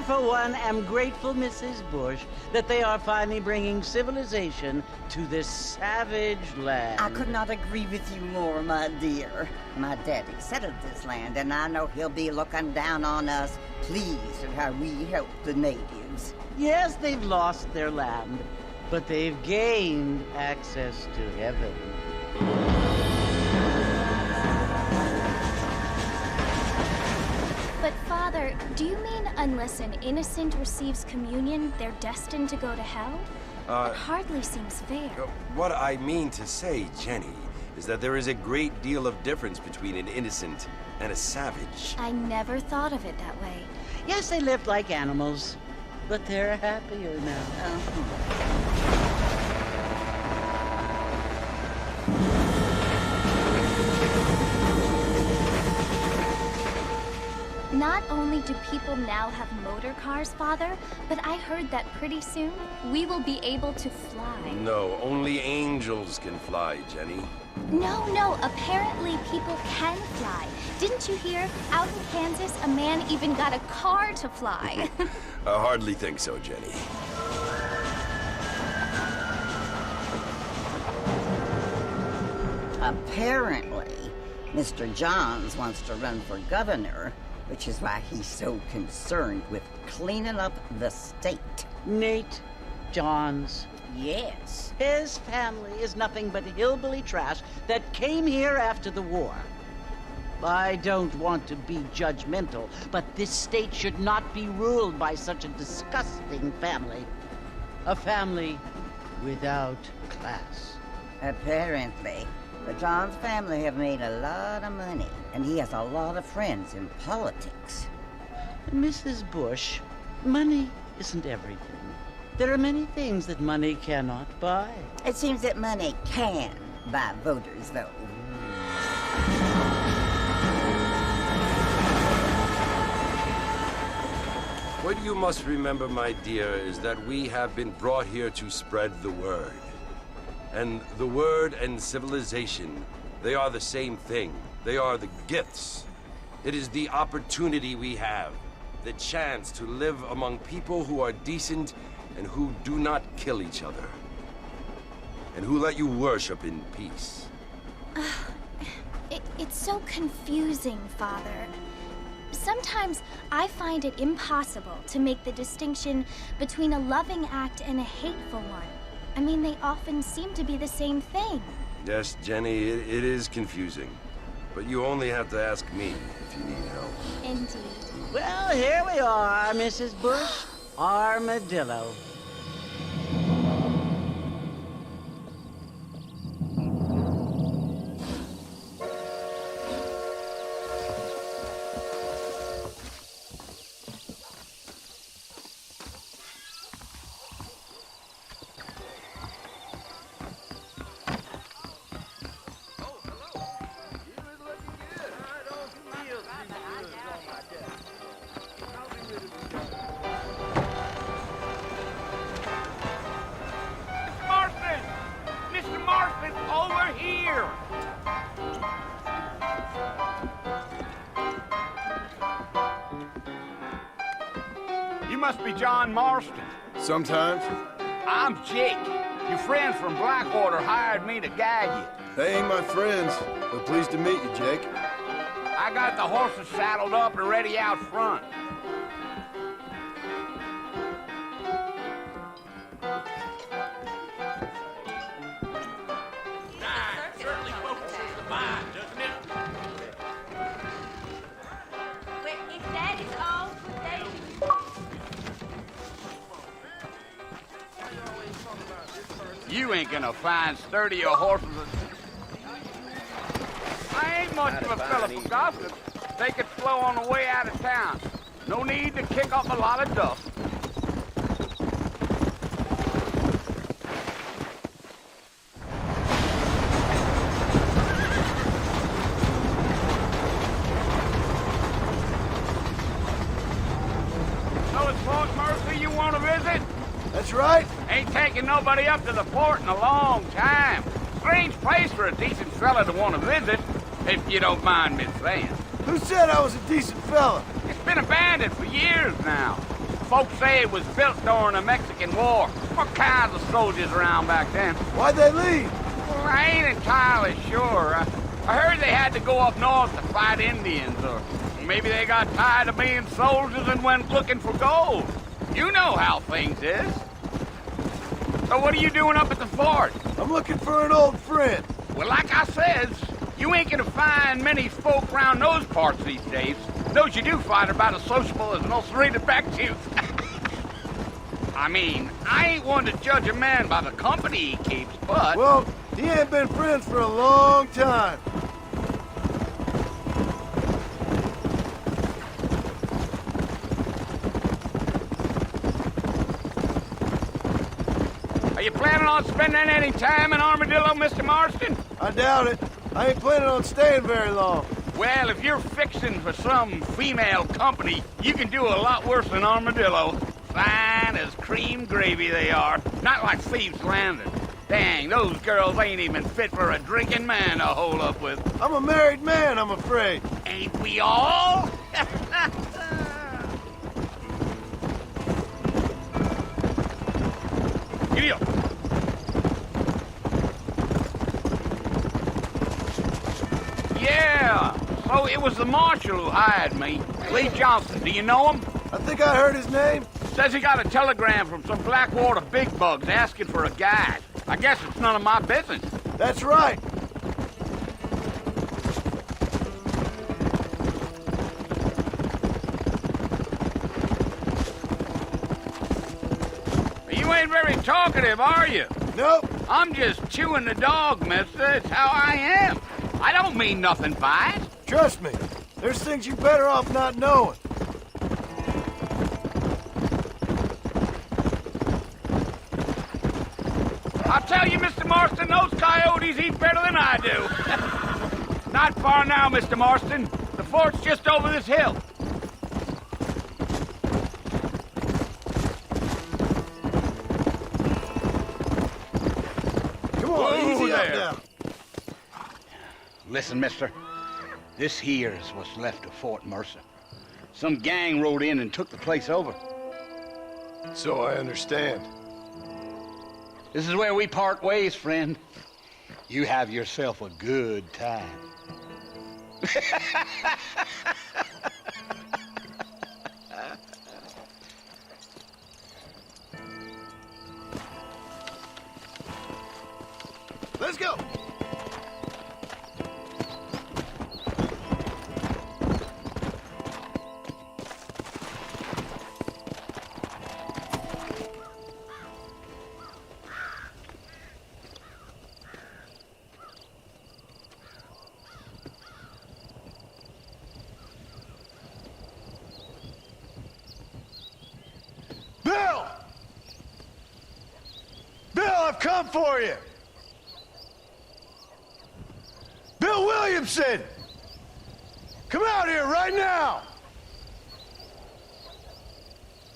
for one, am grateful, Mrs. Bush, that they are finally bringing civilization to this savage land. I could not agree with you more, my dear. My daddy settled this land, and I know he'll be looking down on us, pleased at how we help the natives. Yes, they've lost their land, but they've gained access to heaven. But Father, do you mean unless an innocent receives communion, they're destined to go to hell? It hardly seems fair. What I mean to say, Jenny, is that there is a great deal of difference between an innocent and a savage. I never thought of it that way. Yes, they lived like animals, but they're happier now. Not only do people now have motor cars, Father, but I heard that pretty soon we will be able to fly. No, only angels can fly, Jenny. No, apparently people can fly. Didn't you hear? Out in Kansas, a man even got a car to fly. I hardly think so, Jenny. Apparently, Mr. Johns wants to run for governor, which is why he's so concerned with cleaning up the state. Nate Johns. Yes. His family is nothing but hillbilly trash that came here after the war. I don't want to be judgmental, but this state should not be ruled by such a disgusting family. A family without class. Apparently, the Johns family have made a lot of money, and he has a lot of friends in politics. Mrs. Bush, money isn't everything. There are many things that money cannot buy. It seems that money can buy voters, though. What you must remember, my dear, is that we have been brought here to spread the word. And the word and civilization, they are the same thing. They are the gifts. It is the opportunity we have, the chance to live among people who are decent and who do not kill each other, and who let you worship in peace. It's so confusing, Father. Sometimes I find it impossible to make the distinction between a loving act and a hateful one. I mean, they often seem to be the same thing. Yes, Jenny, it is confusing. But you only have to ask me if you need help. Indeed. Well, here we are, Mrs. Bush. Armadillo. You must be John Marston. Sometimes. I'm Jake. Your friends from Blackwater hired me to guide you. They ain't my friends, but pleased to meet you, Jake. I got the horses saddled up and ready out front. You ain't gonna find sturdier horses. I ain't much of a fella for gossip. Take it slow on the way out of town. No need to kick up a lot of dust. So it's Fort Mercy you want to visit? That's right. Ain't taking nobody up to the fort in a long time. Strange place for a decent fella to want to visit, if you don't mind me saying. Who said I was a decent fella? It's been abandoned for years now. Folks say it was built during the Mexican War. What kinds of soldiers around back then? Why'd they leave? Well, I ain't entirely sure. I heard they had to go up north to fight Indians, or maybe they got tired of being soldiers and went looking for gold. You know how things is. So what are you doing up at the fort? I'm looking for an old friend. Well, like I says, you ain't gonna find many folk around those parts these days. Those you do find are about as sociable as an ulcerated back tooth. I mean, I ain't one to judge a man by the company he keeps, but... Well, he ain't been friends for a long time. Are you planning on spending any time in Armadillo, Mr. Marston? I doubt it. I ain't planning on staying very long. Well, if you're fixing for some female company, you can do a lot worse than Armadillo. Fine as cream gravy they are. Not like Thieves' Landing. Dang, those girls ain't even fit for a drinking man to hole up with. I'm a married man, I'm afraid. Ain't we all? Giddy up. Yeah, so it was the marshal who hired me. Lee Johnson, do you know him? I think I heard his name. Says he got a telegram from some Blackwater big bugs asking for a guide. I guess it's none of my business. That's right. You ain't very talkative, are you? Nope. I'm just chewing the dog, mister. It's how I am. I don't mean nothing by it. Trust me. There's things you're better off not knowing. I'll tell you, Mr. Marston, those coyotes eat better than I do. Not far now, Mr. Marston. The fort's just over this hill. Come on, easy up there. now. Listen, mister. This here is what's left of Fort Mercer. Some gang rode in and took the place over. So I understand. This is where we part ways, friend. You have yourself a good time. Let's go. Bill! Bill, I've come for you! Bill Williamson! Come out here right now!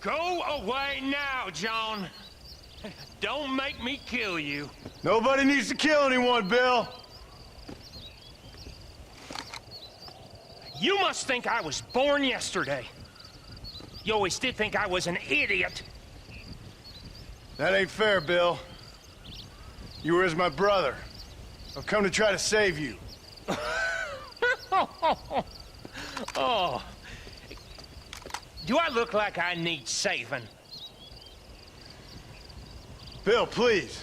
Go away now, John. Don't make me kill you. Nobody needs to kill anyone, Bill. You must think I was born yesterday. You always did think I was an idiot. That ain't fair, Bill. You were as my brother. I've come to try to save you. Oh. Do I look like I need saving? Bill, please.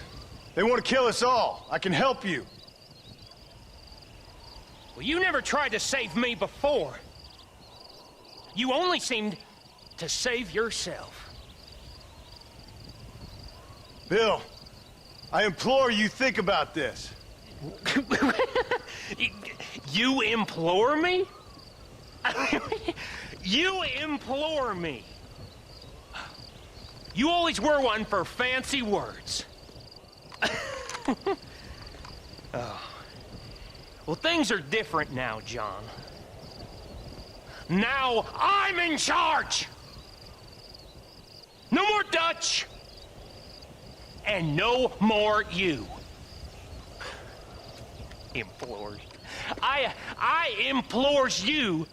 They want to kill us all. I can help you. Well, you never tried to save me before. You only seemed to save yourself. Bill, I implore you think about this. You implore me? You implore me. You always were one for fancy words. Oh. Well, things are different now, John. Now I'm in charge! No more Dutch! And no more you. Implores. I implores you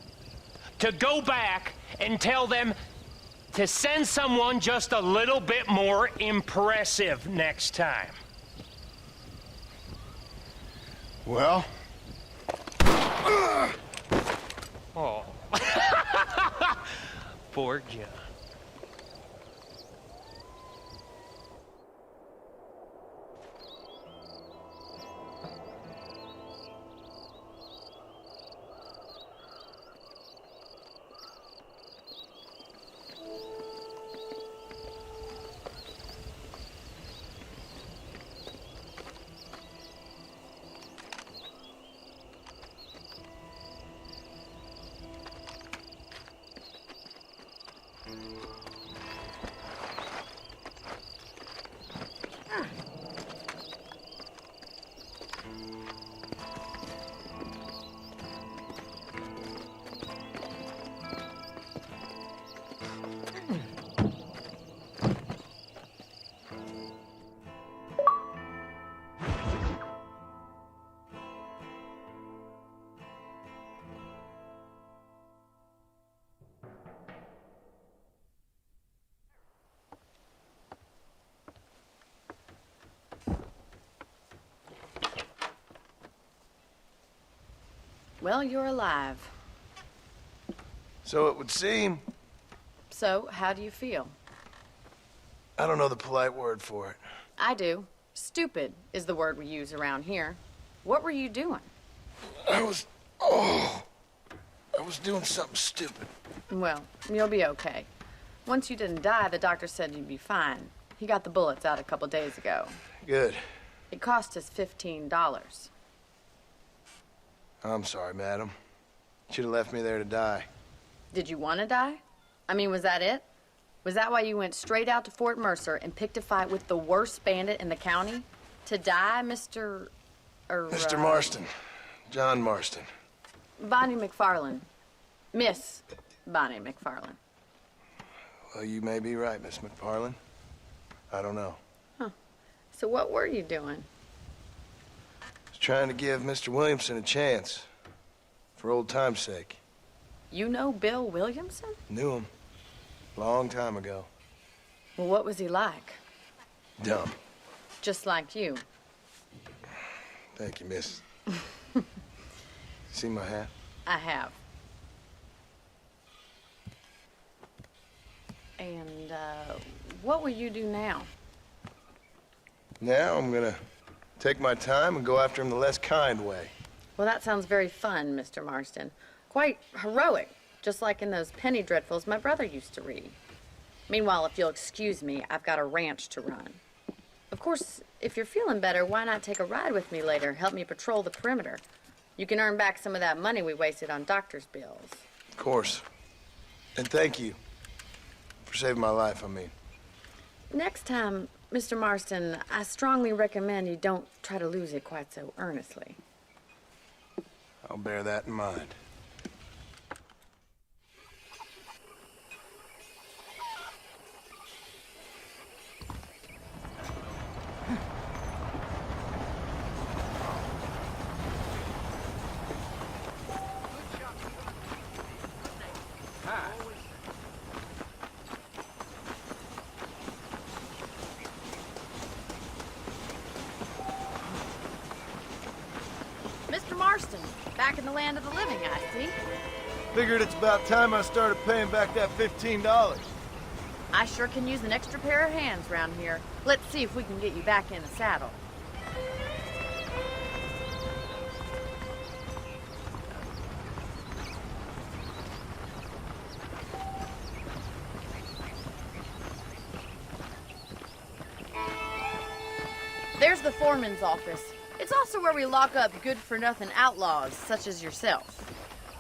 to go back and tell them to send someone just a little bit more impressive next time. Well? Oh. Poor John. Well, you're alive. So it would seem. So, how do you feel? I don't know the polite word for it. I do. Stupid is the word we use around here. What were you doing? I was doing something stupid. Well, you'll be okay. Once you didn't die, the doctor said you'd be fine. He got the bullets out a couple days ago. Good. It cost us $15. I'm sorry, madam. Should have left me there to die. Did you want to die? I mean, was that it? Was that why you went straight out to Fort Mercer and picked a fight with the worst bandit in the county? To die, Mr. Mr. Marston. John Marston. Bonnie McFarland. Miss Bonnie McFarland. Well, you may be right, Miss McFarland. I don't know. So what were you doing? I was trying to give Mr. Williamson a chance. For old time's sake. You know Bill Williamson? Knew him. Long time ago. Well, what was he like? Dumb. Just like you. Thank you, miss. See my hat? I have. And, what will you do now? Now I'm gonna take my time and go after him the less kind way. Well, that sounds very fun, Mr. Marston. Quite heroic, just like in those penny dreadfuls my brother used to read. Meanwhile, if you'll excuse me, I've got a ranch to run. Of course, if you're feeling better, why not take a ride with me later? Help me patrol the perimeter. You can earn back some of that money we wasted on doctor's bills. Of course. And thank you. For saving my life, I mean. Next time, Mr. Marston, I strongly recommend you don't try to lose it quite so earnestly. I'll bear that in mind. Mr. Marston, back in the land of the living, I see. Figured it's about time I started paying back that $15. I sure can use an extra pair of hands around here. Let's see if we can get you back in the saddle. There's the foreman's office. It's also where we lock up good-for-nothing outlaws, such as yourself.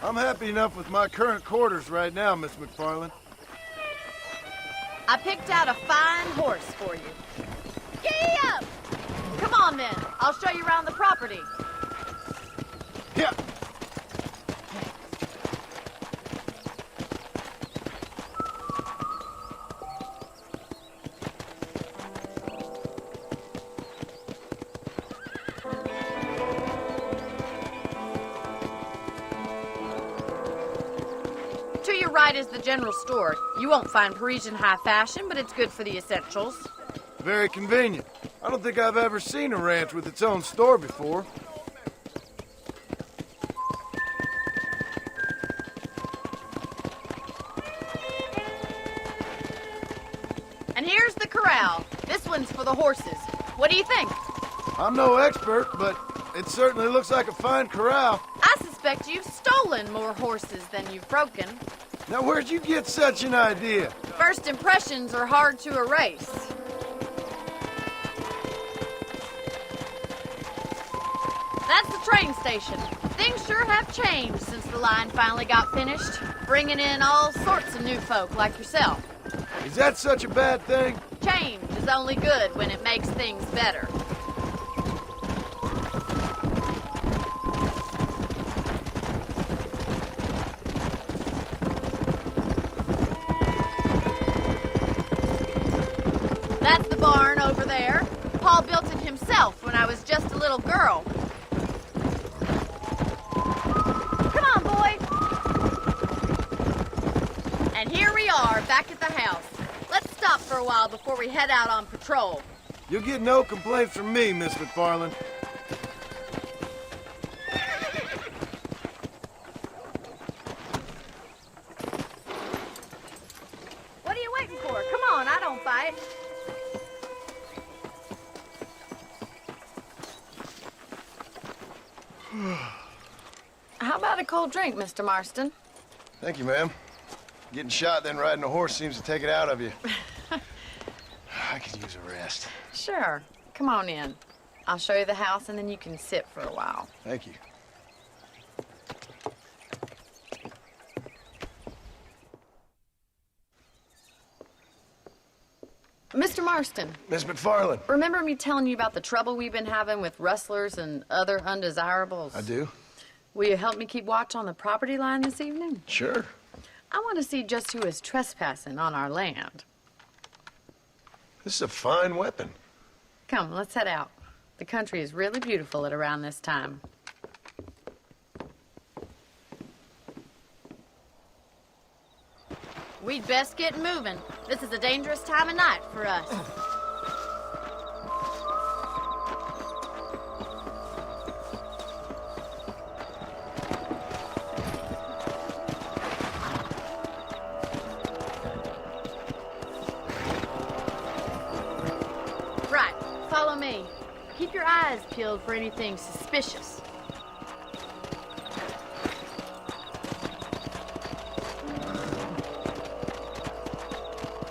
I'm happy enough with my current quarters right now, Miss McFarland. I picked out a fine horse for you. Giddy up! Come on, then. I'll show you around the property. Yeah. To your right is the general store. You won't find Parisian high fashion, but it's good for the essentials. Very convenient. I don't think I've ever seen a ranch with its own store before. And here's the corral. This one's for the horses. What do you think? I'm no expert, but it certainly looks like a fine corral. I suspect you've stolen more horses than you've broken. Now, where'd you get such an idea? First impressions are hard to erase. That's the train station. Things sure have changed since the line finally got finished, bringing in all sorts of new folk like yourself. Is that such a bad thing? Change is only good when it makes things better. That's the barn over there. Paul built it himself when I was just a little girl. Come on, boy. And here we are, back at the house. Let's stop for a while before we head out on patrol. You'll get no complaints from me, Miss McFarland. What are you waiting for? Come on, I don't fight. How about a cold drink, Mr. Marston? Thank you, ma'am. Getting shot, then riding a horse seems to take it out of you. I could use a rest. Sure. Come on in. I'll show you the house, and then you can sit for a while. Thank you. Mr. Marston, Miss McFarland. remember me telling you about the trouble we've been having with rustlers and other undesirables? I do? Will you help me keep watch on the property line this evening? Sure. I want to see just who is trespassing on our land. This is a fine weapon. Come, let's head out. The country is really beautiful at around this time. We'd best get moving. This is a dangerous time of night for us. Right, follow me. Keep your eyes peeled for anything suspicious.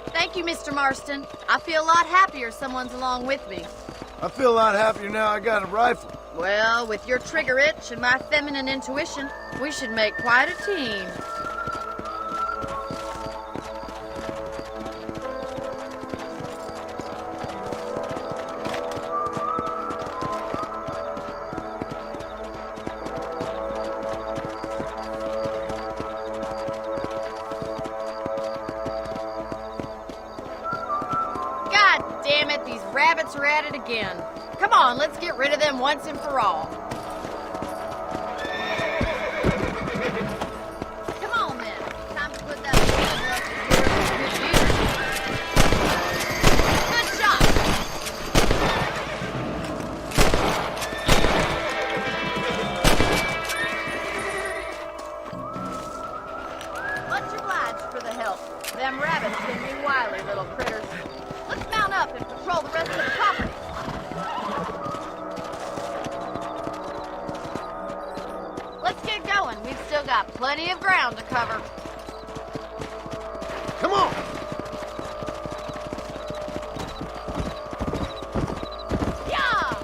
Thank you, Mr. Marston. I feel a lot happier someone's along with me. I feel a lot happier now I got a rifle. Well, with your trigger itch and my feminine intuition, we should make quite a team. God damn it, these rabbits are at it again. Come on, let's get rid of them once and for all. Come on, then. Time to put that good shot. Much obliged for the help. Them rabbits can be wily little critters. Let's mount up and patrol the rest of the property. Let's get going. We've still got plenty of ground to cover. Come on! Yeah!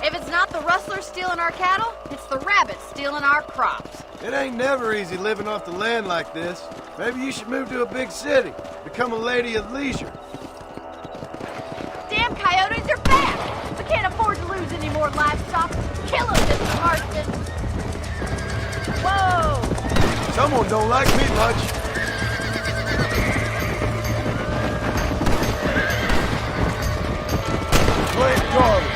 If it's not the rustlers stealing our cattle, it's the rabbits stealing our crops. It ain't never easy living off the land like this. Maybe you should move to a big city. Become a lady of leisure. Damn coyotes are back! We can't afford to lose any more livestock. Kill them, Mr. Marston! Whoa! Someone don't like me much. Wait, darling.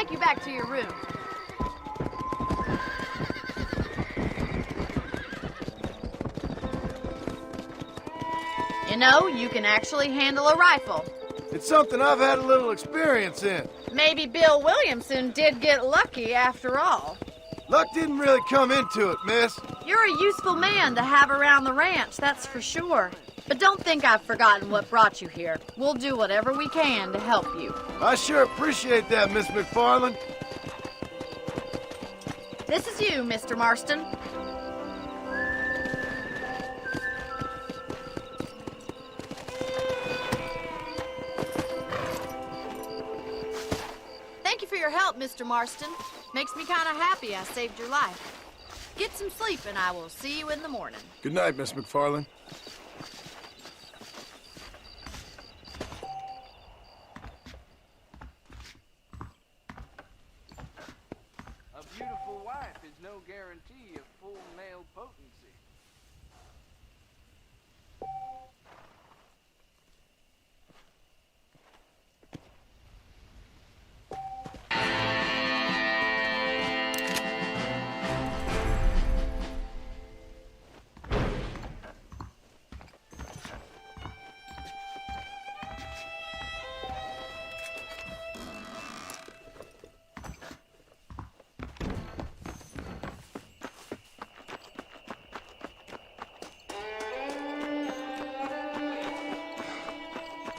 take you back to your room. You know, you can actually handle a rifle. It's something I've had a little experience in. Maybe Bill Williamson did get lucky after all. Luck didn't really come into it, miss. You're a useful man to have around the ranch, that's for sure. But don't think I've forgotten what brought you here. We'll do whatever we can to help you. I sure appreciate that, Miss McFarland. This is you, Mr. Marston. Thank you for your help, Mr. Marston. Makes me kind of happy I saved your life. Get some sleep and I will see you in the morning. Good night, Miss McFarland. A beautiful wife is no guarantee of full male potency.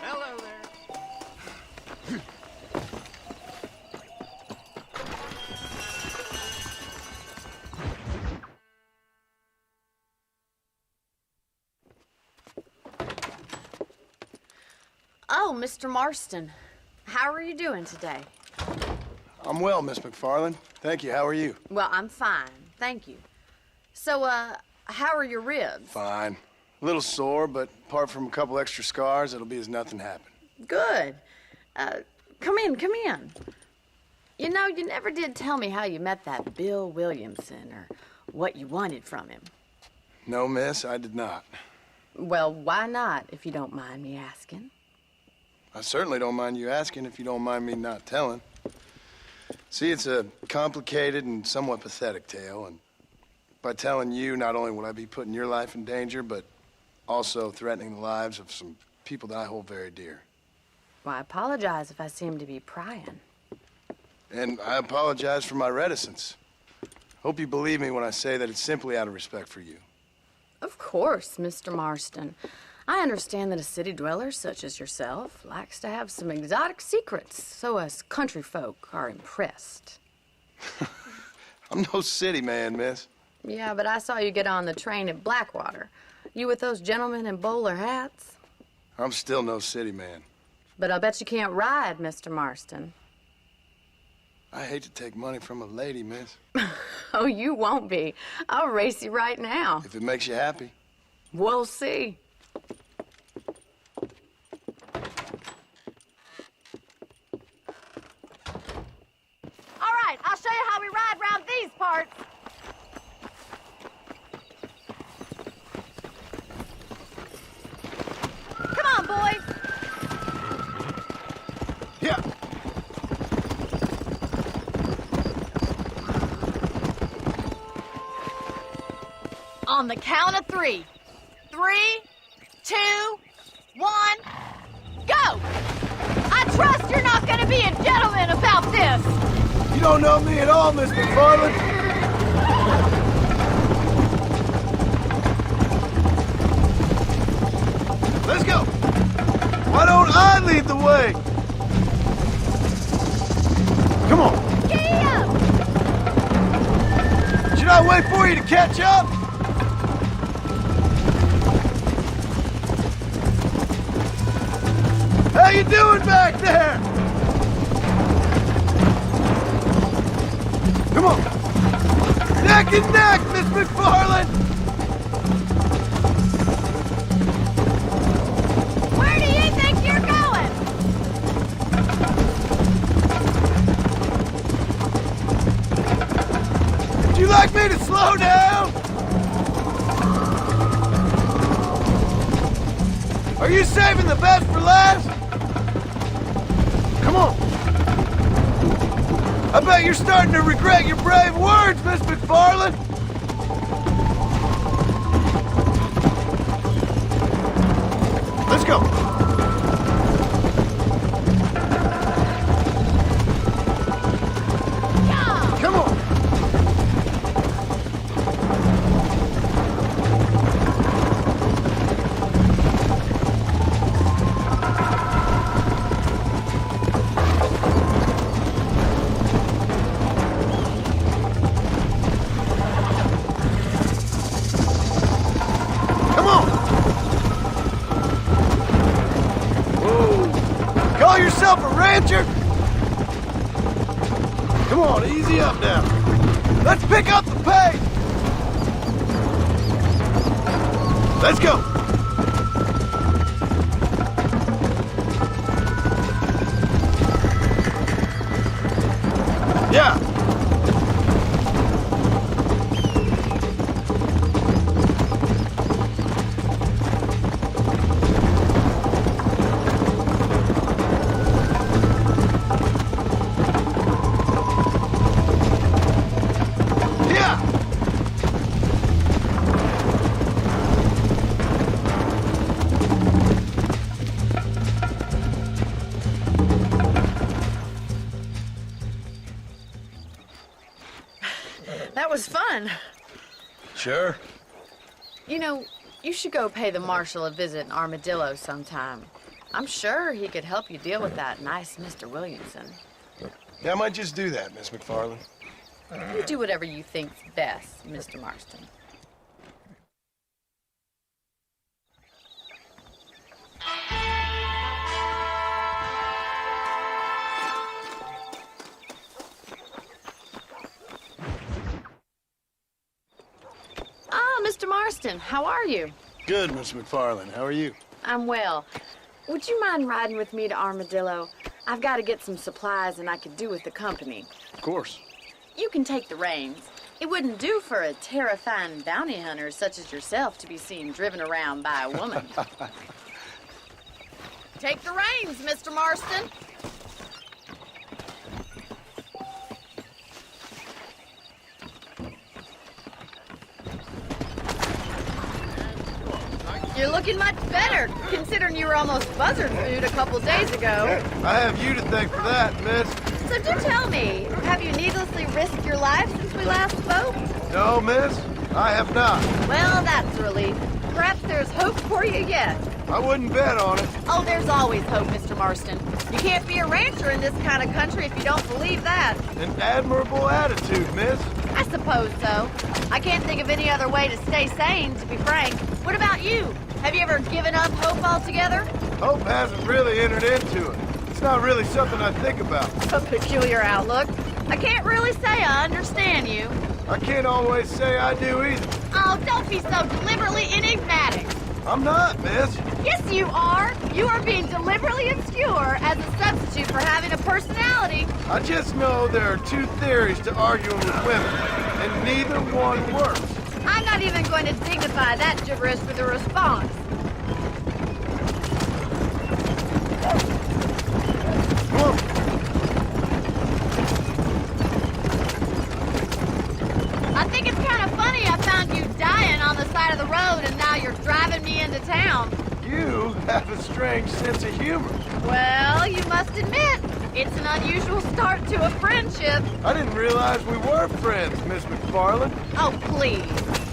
Hello there. Oh, Mr. Marston. How are you doing today? I'm well, Miss McFarland. Thank you. How are you? Well, I'm fine. Thank you. So, how are your ribs? Fine. A little sore, but apart from a couple extra scars, it'll be as nothing happened. Good. Come in, come in. You know, you never did tell me how you met that Bill Williamson or what you wanted from him. No, miss, I did not. Well, why not, if you don't mind me asking? I certainly don't mind you asking if you don't mind me not telling. See, it's a complicated and somewhat pathetic tale, and by telling you, not only would I be putting your life in danger, but also threatening the lives of some people that I hold very dear. Well, I apologize if I seem to be prying. And I apologize for my reticence. Hope you believe me when I say that it's simply out of respect for you. Of course, Mr. Marston. I understand that a city dweller such as yourself likes to have some exotic secrets, so us country folk are impressed. I'm no city man, miss. Yeah, but I saw you get on the train at Blackwater. You with those gentlemen in bowler hats? I'm still no city man. But I'll bet you can't ride, Mr. Marston. I hate to take money from a lady, miss. Oh, you won't be. I'll race you right now. If it makes you happy. We'll see. All right, I'll show you how we ride round these parts. Come on, boys. Yeah. On the count of 3. 3, 2, 1, go! I trust you're not gonna be a gentleman about this! You don't know me at all, Miss McFarland. Let's go. Why don't I lead the way? Come on. Giddy up! Should I wait for you to catch up? How you doing back there? Come on. Neck and neck, Miss McFarland. Where do you think you're going? Would you like me to slow down? Are you saving the best for last? Come on. I bet you're starting to regret your brave words, Miss McFarland! Let's go! Come on! Come on! Whoa! Call yourself a rancher? Come on, easy up now. Let's pick up the pace! Let's go! Yeah! Yeah! That was fun. Sure. You know, you should go pay the marshal a visit in Armadillo sometime. I'm sure he could help you deal with that nice Mr. Williamson. Yeah, I might just do that, Miss McFarland. You do whatever you think's best, Mr. Marston. Ah, Mr. Marston, how are you? Good, Miss McFarland. How are you? I'm well. Would you mind riding with me to Armadillo? I've got to get some supplies and I could do with the company. Of course. You can take the reins. It wouldn't do for a terrifying bounty hunter such as yourself to be seen driven around by a woman. Take the reins, Mr. Marston. You're looking much better, considering you were almost buzzard food a couple days ago. I have you to thank for that, miss. So do tell me, have you needlessly risked your life since we last spoke? No, miss, I have not. Well, that's a relief. Perhaps there's hope for you yet. I wouldn't bet on it. Oh, there's always hope, Mr. Marston. You can't be a rancher in this kind of country if you don't believe that. An admirable attitude, miss. I suppose so. I can't think of any other way to stay sane, to be frank. What about you? Have you ever given up hope altogether? Hope hasn't really entered into it. It's not really something I think about. A peculiar outlook. I can't really say I understand you. I can't always say I do either. Oh, don't be so deliberately enigmatic. I'm not, miss. Yes, you are. You are being deliberately obscure as a substitute for having a personality. I just know there are two theories to arguing with women, and neither one works. I'm not even going to dignify that gibberish with a response. Come on. I think it's kind of funny I found you dying on the side of the road and now you're driving me into town. You have a strange sense of humor. Well, you must admit, it's an unusual start to a friendship. I didn't realize we were friends, Miss McFarland. Oh, please.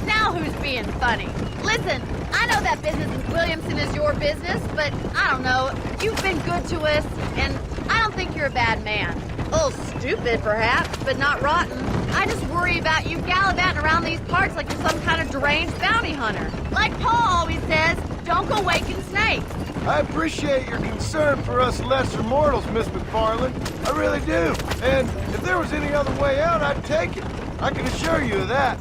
Now who's being funny? Listen, I know that business with Williamson is your business, but I don't know. You've been good to us, and I don't think you're a bad man. A little stupid, perhaps, but not rotten. I just worry about you gallivanting around these parts like you're some kind of deranged bounty hunter. Like Paul always says, don't go waking snakes. I appreciate your concern for us lesser mortals, Miss McFarland. I really do. And if there was any other way out, I'd take it. I can assure you of that.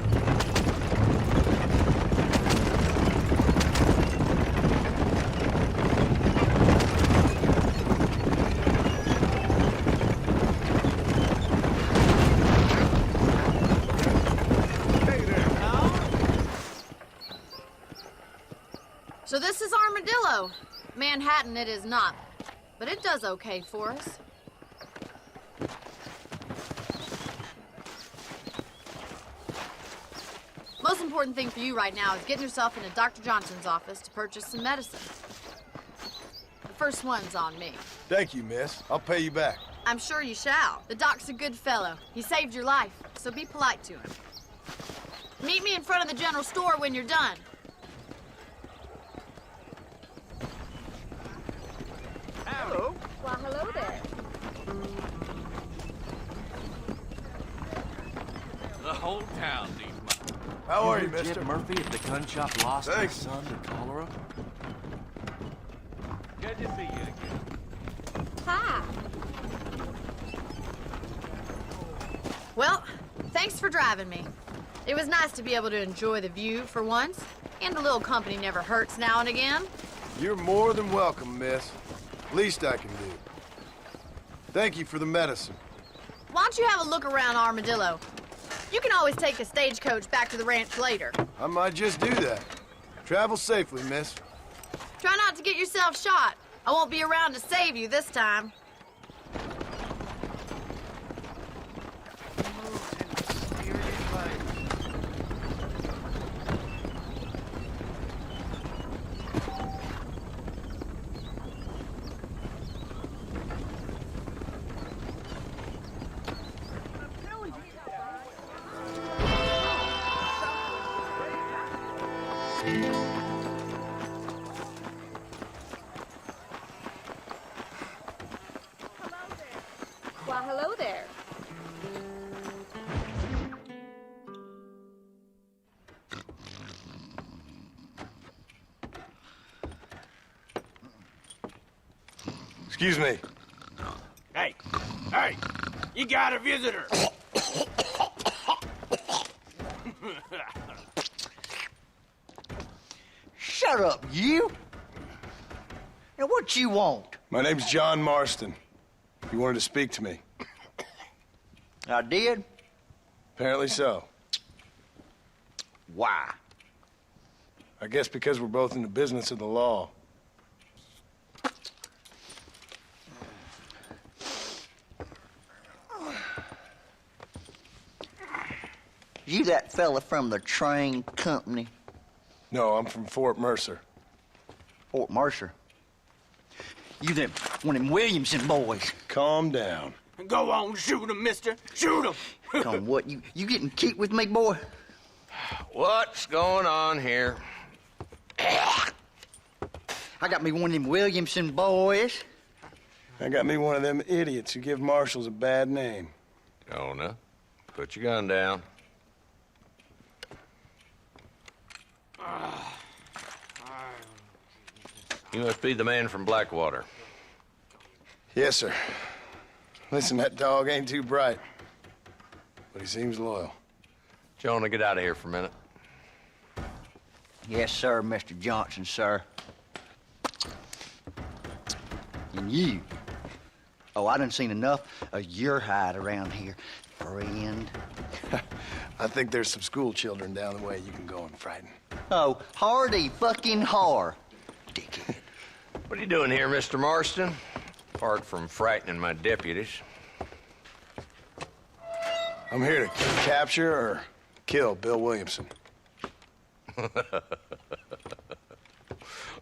So this is Armadillo. Manhattan it is not, but it does okay for us. important thing for you right now is getting yourself into Dr. Johnson's office to purchase some medicine. The first one's on me. Thank you, miss. I'll pay you back. I'm sure you shall. The doc's a good fellow. He saved your life, so be polite to him. Meet me in front of the general store when you're done. Hello. Well, hello there. The whole town needs my... How are you, Remember mister? Jim Murphy at the gun shop lost his Thanks. son to cholera? Good to see you again. Hi. Well, thanks for driving me. It was nice to be able to enjoy the view for once, and a little company never hurts now and again. You're more than welcome, miss. Least I can do. Thank you for the medicine. Why don't you have a look around Armadillo? You can always take a stagecoach back to the ranch later. I might just do that. Travel safely, miss. Try not to get yourself shot. I won't be around to save you this time. Well, hello there. Excuse me. Hey, hey, you got a visitor. Shut up, you! Now, what you want? My name's John Marston. You wanted to speak to me. I did? Apparently so. Why? I guess because we're both in the business of the law. You that fella from the train company? No, I'm from Fort Mercer. Fort Mercer? You them, one of them Williamson boys. Calm down. Go on, shoot him, mister. Shoot him. Come on, what, you getting cute with me, boy? What's going on here? I got me one of them Williamson boys. I got me one of them idiots who give marshals a bad name. Jonah, put your gun down. You must be the man from Blackwater. Yes, sir. Listen, that dog ain't too bright, but he seems loyal. Jonah, get out of here for a minute. Yes, sir, Mr. Johnson, sir. And you. Oh, I done seen enough of your hide around here, friend. I think there's some school children down the way you can go and frighten. Oh, hardy fucking har. Dickhead. What are you doing here, Mr. Marston? Apart from frightening my deputies. I'm here to capture or kill Bill Williamson.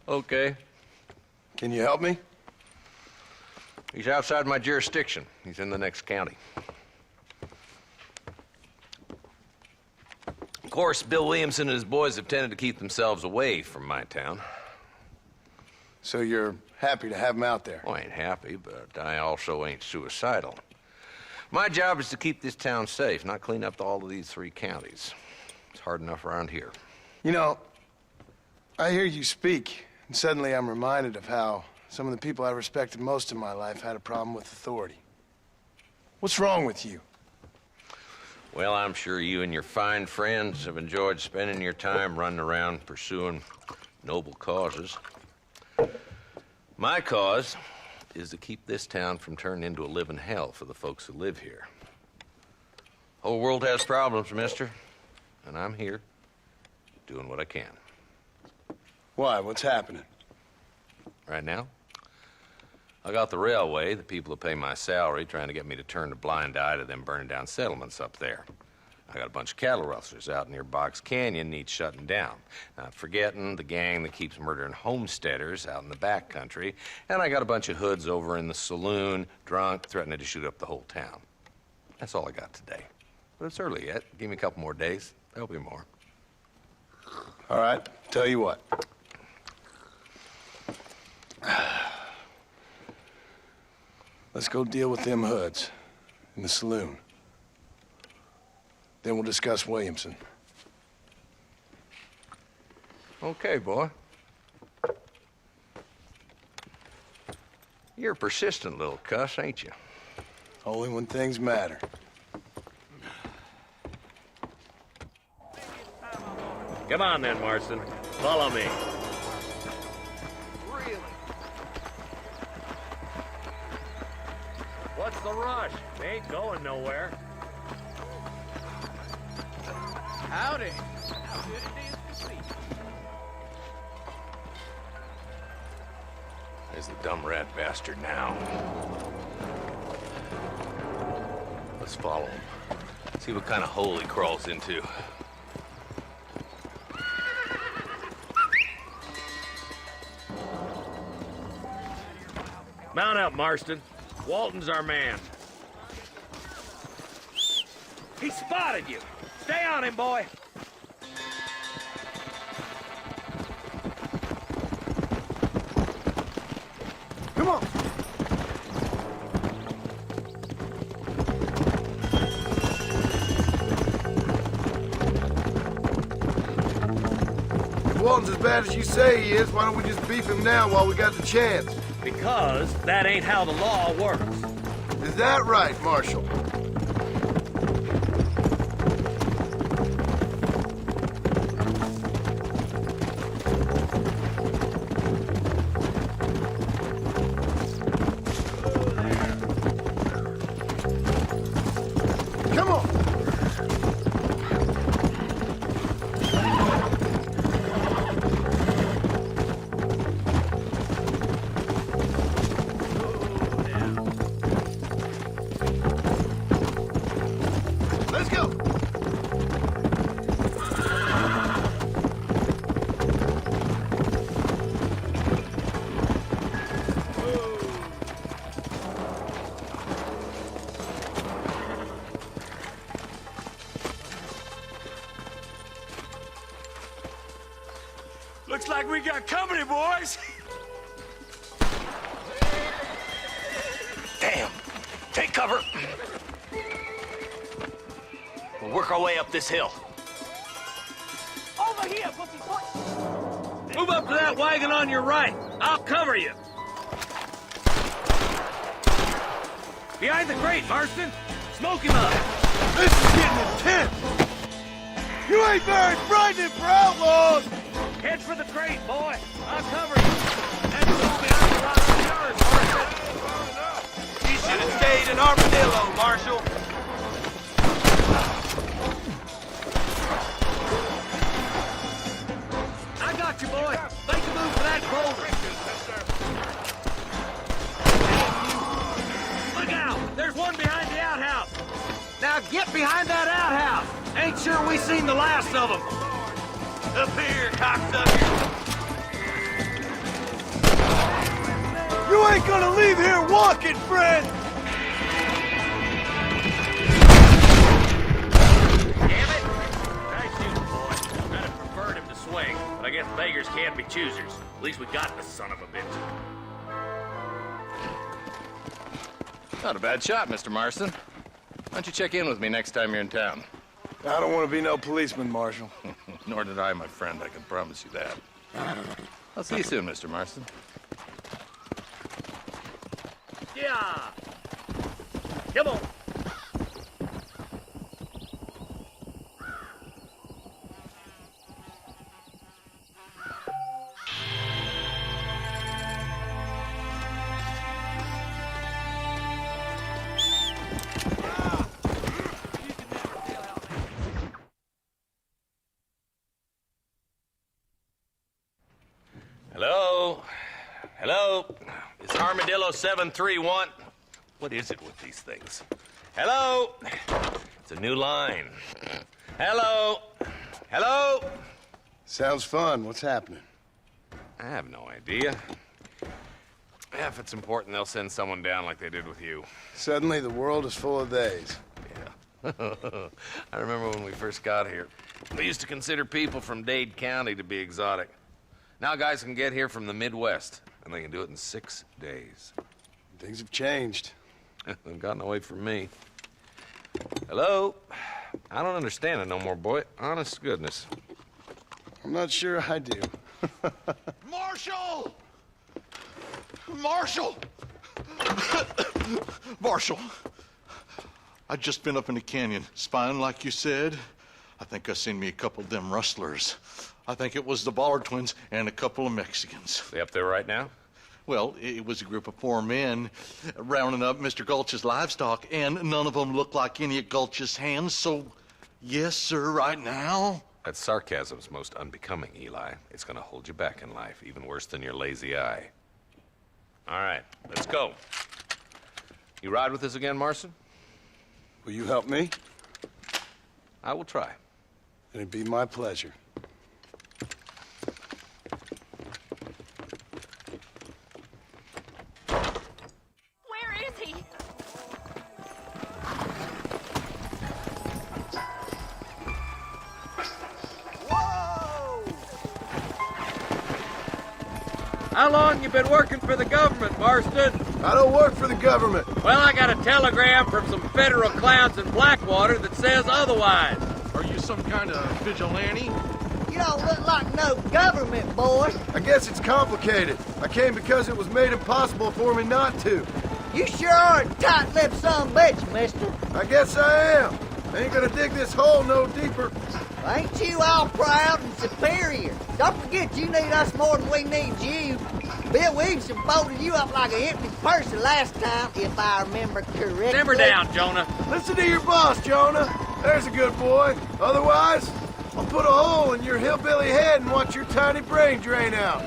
Okay. Can you help me? He's outside my jurisdiction. He's in the next county. Of course, Bill Williamson and his boys have tended to keep themselves away from my town. So you're happy to have him out there? Well, I ain't happy, but I also ain't suicidal. My job is to keep this town safe, not clean up all of these 3 counties. It's hard enough around here. You know, I hear you speak, and suddenly I'm reminded of how some of the people I respected most in my life had a problem with authority. What's wrong with you? Well, I'm sure you and your fine friends have enjoyed spending your time running around pursuing noble causes. My cause is to keep this town from turning into a living hell for the folks who live here. Whole world has problems, mister, and I'm here doing what I can. Why? What's happening? Right now, I got the railway, the people who pay my salary, trying to get me to turn a blind eye to them burning down settlements up there. I got a bunch of cattle rustlers out near Box Canyon needs shutting down. Not forgetting the gang that keeps murdering homesteaders out in the back country. And I got a bunch of hoods over in the saloon, drunk, threatening to shoot up the whole town. That's all I got today. But it's early yet. Give me a couple more days. There'll be more. All right, tell you what. Let's go deal with them hoods in the saloon. Then we'll discuss Williamson. Okay, boy. You're a persistent little cuss, ain't you? Only when things matter. Come on then, Marston. Follow me. Really? What's the rush? They ain't going nowhere. Howdy. How good it is to see you. There's the dumb rat bastard now. Let's follow him. See what kind of hole he crawls into. Mount up, Marston. Walton's our man. He spotted you. Stay on him, boy. Come on. If Walton's as bad as you say he is, why don't we just beef him now while we got the chance? Because that ain't how the law works. Is that right, Marshal? Come on! Let's go! Looks like we got company, boys. Damn! Take cover! We'll work our way up this hill. Over here, pussy boy. Move up to that wagon on your right. I'll cover you. Behind the crate, Marston. Smoke him up. This is getting intense! You ain't very frightening for outlaws! Head for the crate, boy. I'll cover you. And go behind the rock of yours, Marston. You should have stayed in Armadillo, Marshal. I got you, boy. Make a move for that boulder. Look out! There's one behind the outhouse. Now get behind that outhouse. Ain't sure we seen the last of them. Up here, cocksucker. You ain't gonna leave here walking, friend! Damn it! Nice shooting, boy. I'd have preferred him to swing, but I guess beggars can't be choosers. At least we got the son of a bitch. Not a bad shot, Mr. Marston. Why don't you check in with me next time you're in town? I don't want to be no policeman, Marshal. Nor did I, my friend. I can promise you that. I'll see you soon, Mr. Marston. Yeah! Come on! Hello? Hello? It's Armadillo 731. What is it with these things? Hello? It's a new line. Hello? Hello? Sounds fun. What's happening? I have no idea. Yeah, if it's important, they'll send someone down like they did with you. Suddenly, the world is full of theys. Yeah. I remember when we first got here. We used to consider people from Dade County to be exotic. Now guys can get here from the Midwest, and they can do it in 6 days. Things have changed. They've gotten away from me. Hello? I don't understand it no more, boy. Honest to goodness. I'm not sure I do. Marshal! Marshal! Marshal! I just been up in the canyon, spying like you said. I think I seen me a couple of them rustlers. I think it was the Ballard twins and a couple of Mexicans. They up there right now? Well, it was a group of 4 men rounding up Mr. Gulch's livestock, and none of them looked like any of Gulch's hands, so yes, sir, right now. That sarcasm's most unbecoming, Eli. It's gonna hold you back in life, even worse than your lazy eye. All right, let's go. You ride with us again, Marston? Will you help me? I will try. It'd be my pleasure. Where is he? How long you been working for the government, Marston? I don't work for the government. Well, I got a telegram from some federal clowns in Blackwater that says otherwise. Are you some kind of vigilante? You don't look like no government, boy. I guess it's complicated. I came because it was made impossible for me not to. You sure are a tight-lipped son of a bitch, mister. I guess I am. I ain't gonna dig this hole no deeper. Ain't you all proud and superior? Don't forget you need us more than we need you. Bill Williamson folded you up like an empty person last time, if I remember correctly. Simmer down, Jonah. Listen to your boss, Jonah. There's a good boy. Otherwise, I'll put a hole in your hillbilly head and watch your tiny brain drain out.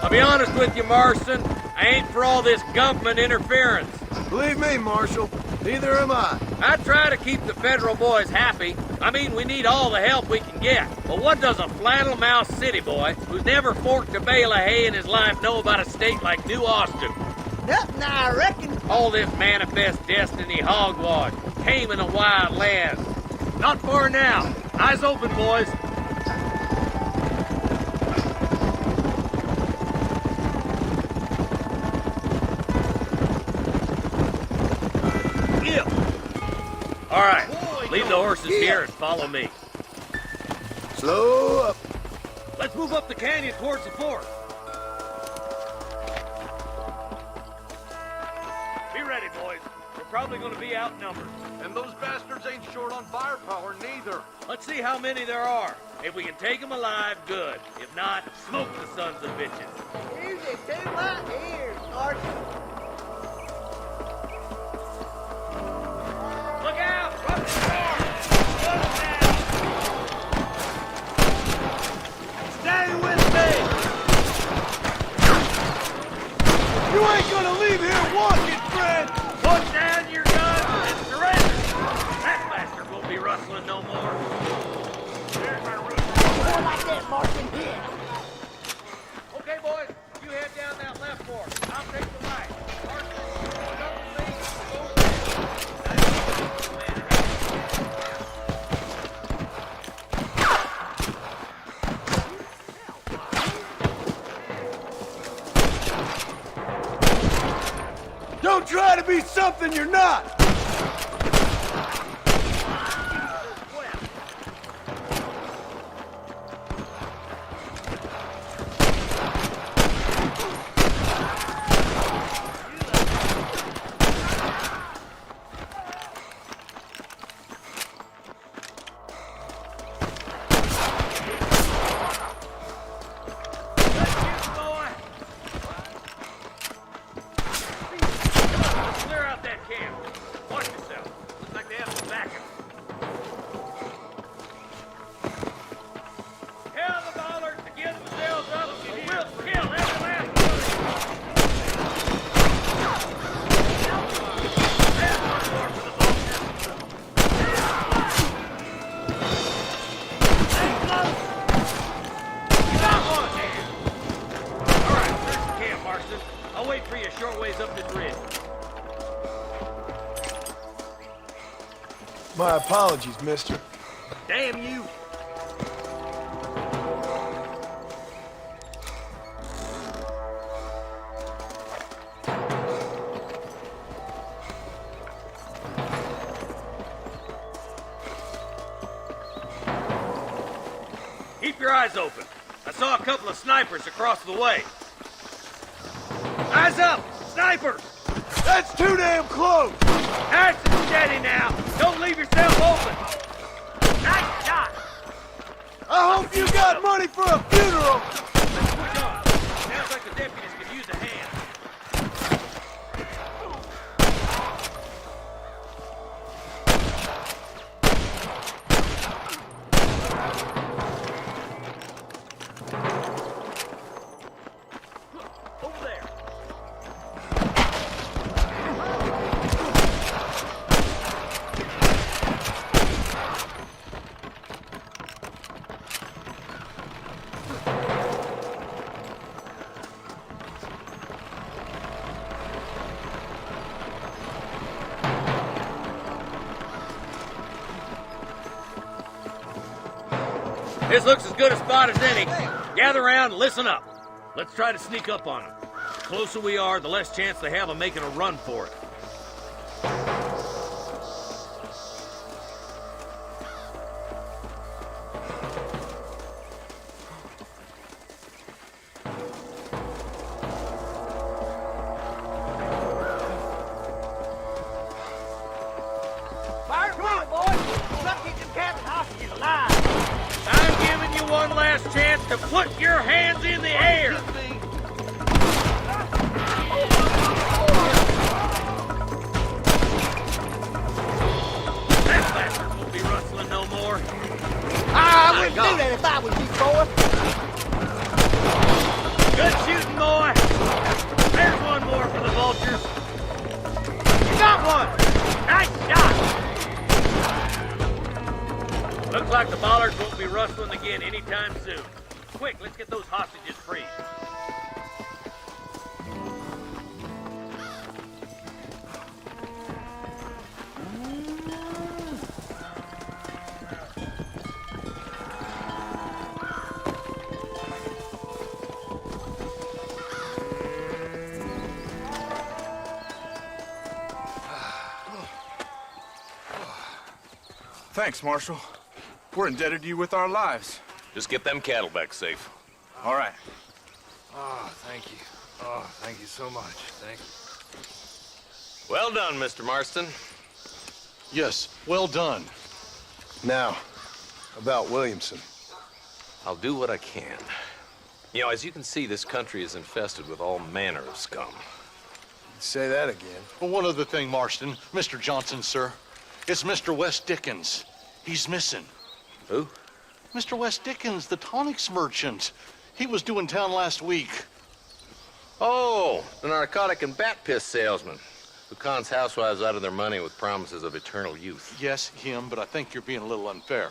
I'll be honest with you, Marston. I ain't for all this government interference. Believe me, Marshal, neither am I. I try to keep the federal boys happy. I mean, we need all the help we can get. But what does a flannel-mouthed city boy who's never forked a bale of hay in his life know about a state like New Austin? Nothing, I reckon. All this manifest destiny hogwash, taming a wild land. Not far now. Eyes open, boys. All right, leave the horses here and follow me. Slow up. Let's move up the canyon towards the fort. Be ready, boys. We're probably going to be outnumbered. And those bastards ain't short on firepower, neither. Let's see how many there are. If we can take them alive, good. If not, smoke the sons of bitches. Music to my ears, Marshal. Look out! Run the door! Run it down! Stay with me! You ain't gonna leave here walking, friend! Put down your gun and surrender! That bastard won't be rustling no more. There's my root. More like that, Martin. Okay, boys, you head down that left fork. I'll take the right. Don't try to be something you're not! My apologies, mister. Damn you! Keep your eyes open. I saw a couple of snipers across the way. Eyes up! Snipers! That's too damn close! Nice and steady now. Don't leave yourself open. Nice shot. I hope you got money for a funeral! Let's push on. Sounds like the deputies could use a hand. Over there. This looks as good a spot as any. Gather around and listen up. Let's try to sneak up on them. The closer we are, the less chance they have of making a run for it. Fire, come on, boys! Let's get them cabin hostages alive! I'm giving you one last chance to put your hands in the air. That bastard won't be rustling no more. I wouldn't do that if I was you, boy. Good shooting, boy. There's one more for the vultures. You got one. Nice shot. Looks like the bollards won't be rustling again anytime soon. Quick, let's get those hostages free. Thanks, Marshal. We're indebted to you with our lives. Just get them cattle back safe. All right. Oh, thank you. Oh, thank you so much. Thank you. Well done, Mr. Marston. Yes, well done. Now, about Williamson. I'll do what I can. You know, as you can see, this country is infested with all manner of scum. Say that again. Well, one other thing, Marston. Mr. Johnson, sir. It's Mr. Wes Dickens. He's missing. Who? Mr. Wes Dickens, the tonics merchant. He was due in town last week. Oh, the narcotic and bat piss salesman who cons housewives out of their money with promises of eternal youth. Yes, him, but I think you're being a little unfair.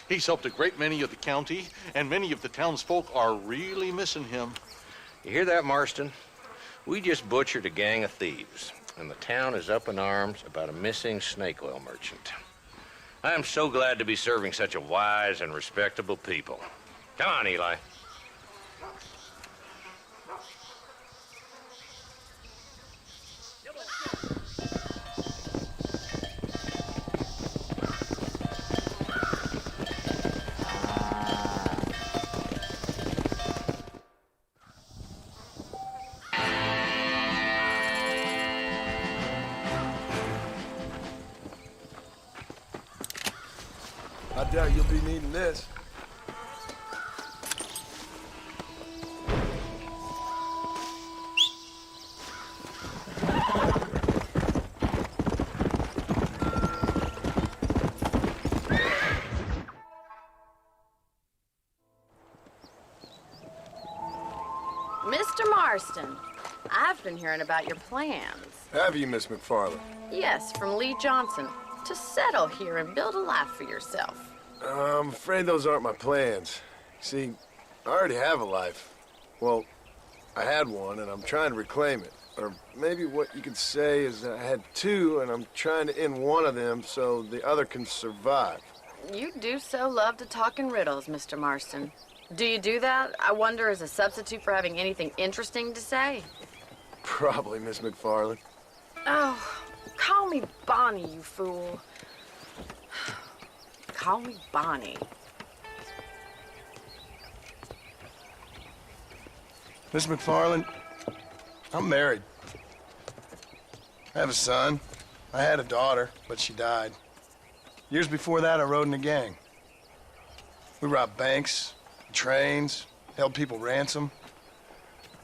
He's helped a great many of the county, and many of the townsfolk are really missing him. You hear that, Marston? We just butchered a gang of thieves, and the town is up in arms about a missing snake oil merchant. I am so glad to be serving such a wise and respectable people. Come on, Eli. I doubt you'll be needing this. Mr. Marston, I've been hearing about your plans. Have you, Miss McFarland? Yes, from Lee Johnson. To settle here and build a life for yourself. I'm afraid those aren't my plans. See, I already have a life. Well, I had one, and I'm trying to reclaim it. Or maybe what you could say is that I had two, and I'm trying to end one of them so the other can survive. You do so love to talk in riddles, Mr. Marston. Do you do that, I wonder, as a substitute for having anything interesting to say? Probably, Miss McFarland. Oh, call me Bonnie, you fool. Call me Bonnie. Miss McFarland, I'm married. I have a son. I had a daughter, but she died. Years before that, I rode in a gang. We robbed banks, trains, held people ransom.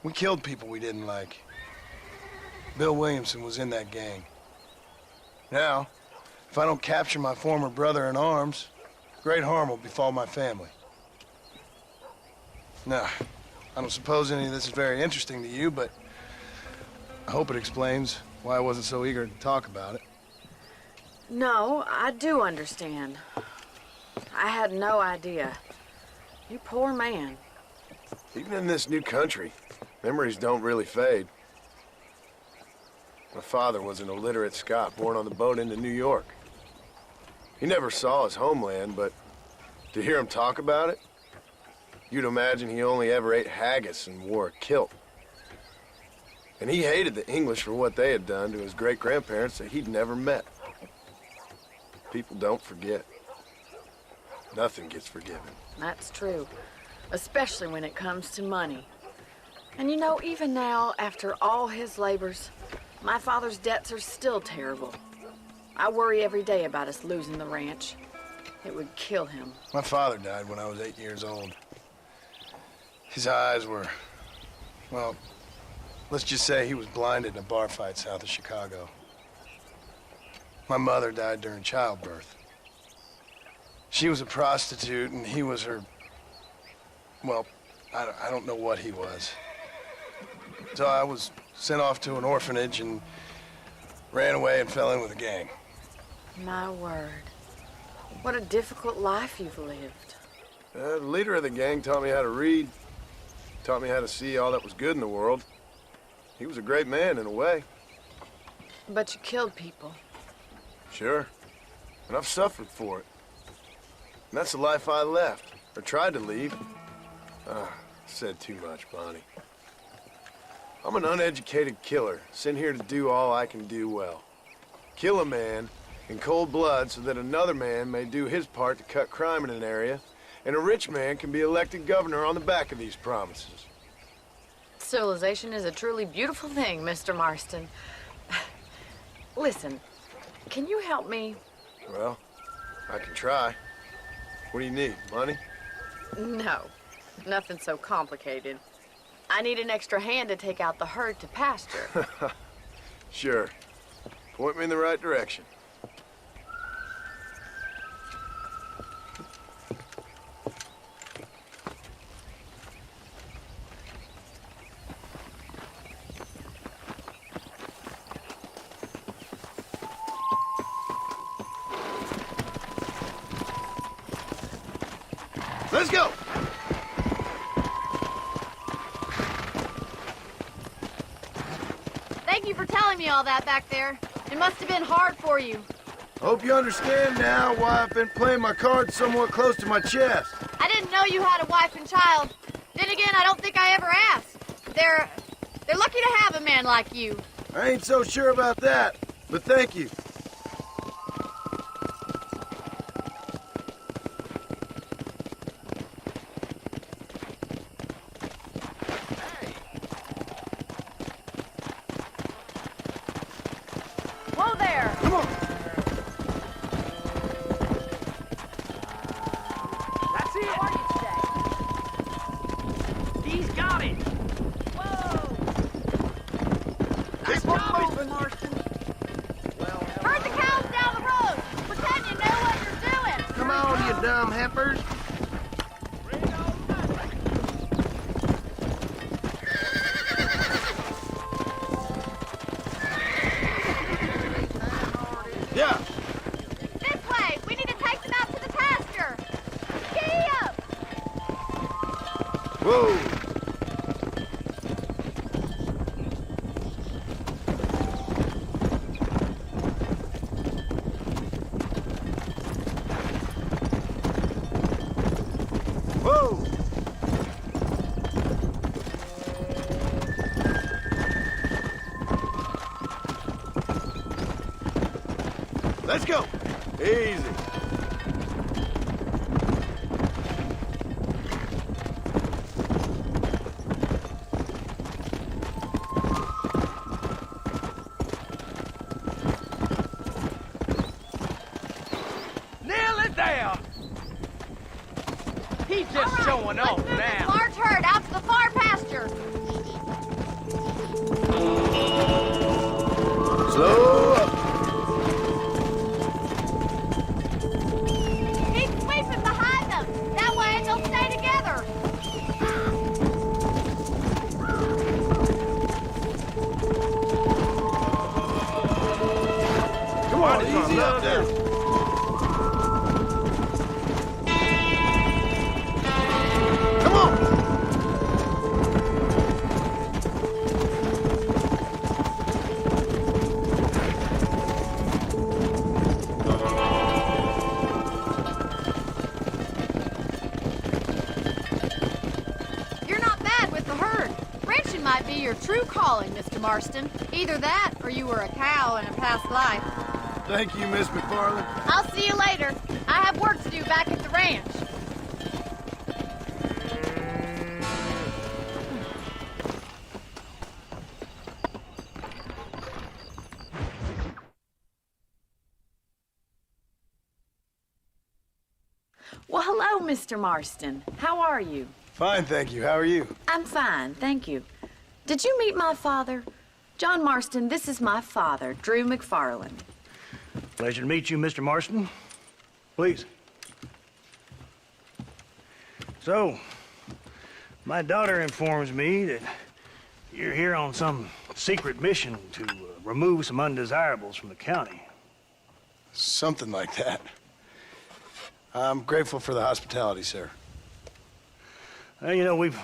We killed people we didn't like. Bill Williamson was in that gang. Now, if I don't capture my former brother in arms, great harm will befall my family. Now, I don't suppose any of this is very interesting to you, but I hope it explains why I wasn't so eager to talk about it. No, I do understand. I had no idea. You poor man. Even in this new country, memories don't really fade. My father was an illiterate Scot born on the boat into New York. He never saw his homeland, but to hear him talk about it, you'd imagine he only ever ate haggis and wore a kilt. And he hated the English for what they had done to his great-grandparents that he'd never met. People don't forget. Nothing gets forgiven. That's true, especially when it comes to money. And you know, even now, after all his labors, my father's debts are still terrible. I worry every day about us losing the ranch. It would kill him. My father died when I was 8 years old. His eyes were, well, let's just say he was blinded in a bar fight south of Chicago. My mother died during childbirth. She was a prostitute, and he was her, well, I don't know what he was. So I was sent off to an orphanage and ran away and fell in with a gang. My word. What a difficult life you've lived. The leader of the gang taught me how to read, taught me how to see all that was good in the world. He was a great man in a way. But you killed people. Sure. And I've suffered for it. And that's the life I left, or tried to leave. Said too much, Bonnie. I'm an uneducated killer, sent here to do all I can do well. Kill a man in cold blood so that another man may do his part to cut crime in an area, and a rich man can be elected governor on the back of these promises. Civilization is a truly beautiful thing, Mr. Marston. Listen, can you help me? Well, I can try. What do you need, money? No, nothing so complicated. I need an extra hand to take out the herd to pasture. Sure. Point me in the right direction. Let's go! Thank you for telling me all that back there. It must have been hard for you. Hope you understand now why I've been playing my cards somewhat close to my chest. I didn't know you had a wife and child. Then again, I don't think I ever asked. They're lucky to have a man like you. I ain't so sure about that, but thank you. Whoa there! Come on! That's it! How are you today? He's got it! Nice work, Marston. Herd the cows down the road. Pretend you know what you're doing. Come on, you dumb heifers. Yeah. This way. We need to take them out to the pasture. Giddy up. Whoa. Let's go. Easy. Nail it down. He's just showing off now. Large herd out to the far pasture. Slow up. Keep sweeping behind them. That way they'll stay together. Come on, easy up there. Come on. You're not bad with the herd. Ranching might be your true calling, Mr. Marston. Either that, or you were a cow in a past life. Thank you, Miss McFarland. I'll see you later. I have work to do back at the ranch. Well, hello, Mr. Marston. How are you? Fine, thank you. How are you? I'm fine, thank you. Did you meet my father? John Marston, this is my father, Drew McFarland. Pleasure to meet you, Mr. Marston. Please. So, my daughter informs me that you're here on some secret mission to remove some undesirables from the county. Something like that. I'm grateful for the hospitality, sir. Well, you know, we've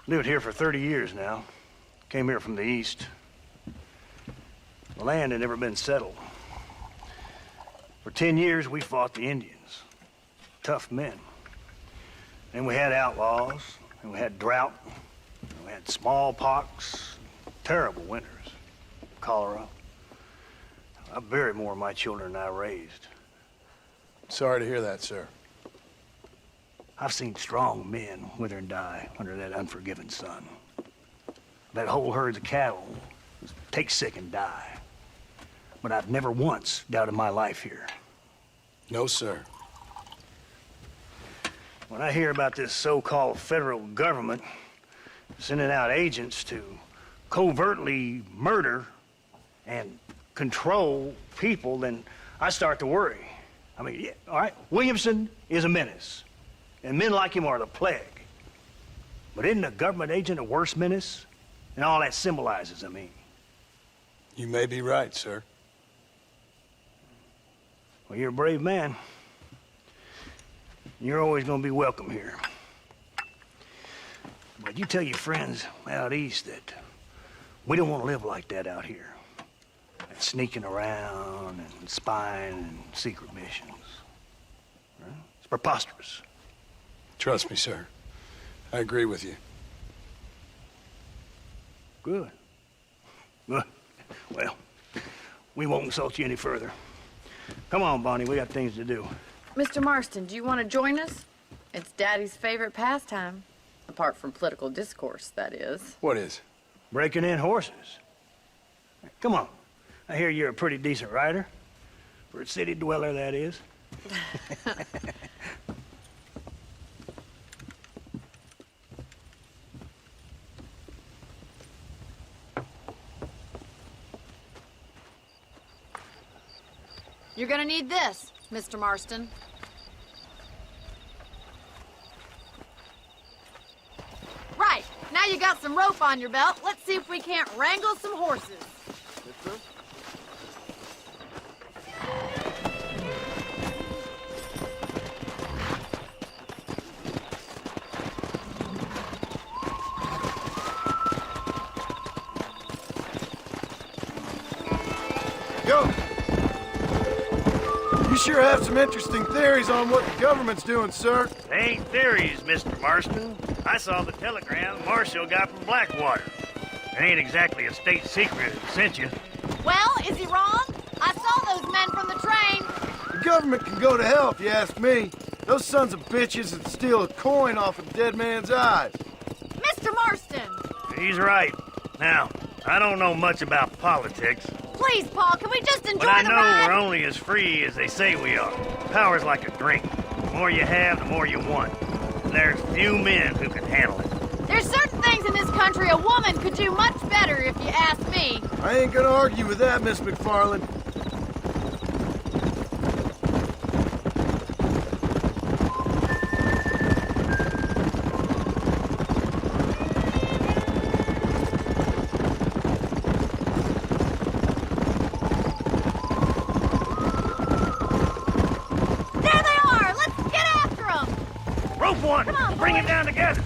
lived here for 30 years now. Came here from the east. The land had never been settled. For 10 years, we fought the Indians. Tough men. And we had outlaws, and we had drought, and we had smallpox, terrible winters, cholera. I buried more of my children than I raised. Sorry to hear that, sir. I've seen strong men wither and die under that unforgiving sun. That whole herds of cattle take sick and die. But I've never once doubted my life here. No, sir. When I hear about this so-called federal government sending out agents to covertly murder and control people, then I start to worry. I mean, yeah, all right, Williamson is a menace, and men like him are the plague. But isn't a government agent a worse menace? And all that symbolizes, I mean. You may be right, sir. Well, you're a brave man. You're always gonna be welcome here. But you tell your friends out east that we don't want to live like that out here. That sneaking around and spying and secret missions. Right? It's preposterous. Trust me, sir. I agree with you. Good. Good. Well, we won't insult you any further. Come on, Bonnie, we got things to do. Mr. Marston, do you want to join us? It's Daddy's favorite pastime. Apart from political discourse, that is. What is? Breaking in horses. Come on. I hear you're a pretty decent rider. For a city dweller, that is. You're gonna need this, Mr. Marston. Right, now you got some rope on your belt. Let's see if we can't wrangle some horses. Go! You sure have some interesting theories on what the government's doing, sir. They ain't theories, Mr. Marston. I saw the telegram Marshall got from Blackwater. It ain't exactly a state secret that sent you. Well, is he wrong? I saw those men from the train. government can go to hell if you ask me. Those sons of bitches would steal a coin off a dead man's eyes. Mr. Marston! He's right. Now, I don't know much about politics. Please, Paul, can we just enjoy But I the know ride? we're only as free as they say we are. Power's like a drink. The more you have, the more you want. And there's few men who can handle it. There's certain things in this country a woman could do much better, if you ask me. I ain't gonna argue with that, Miss McFarland. There they are! Let's get after them! Rope one! Come on, Bring boys. it down together!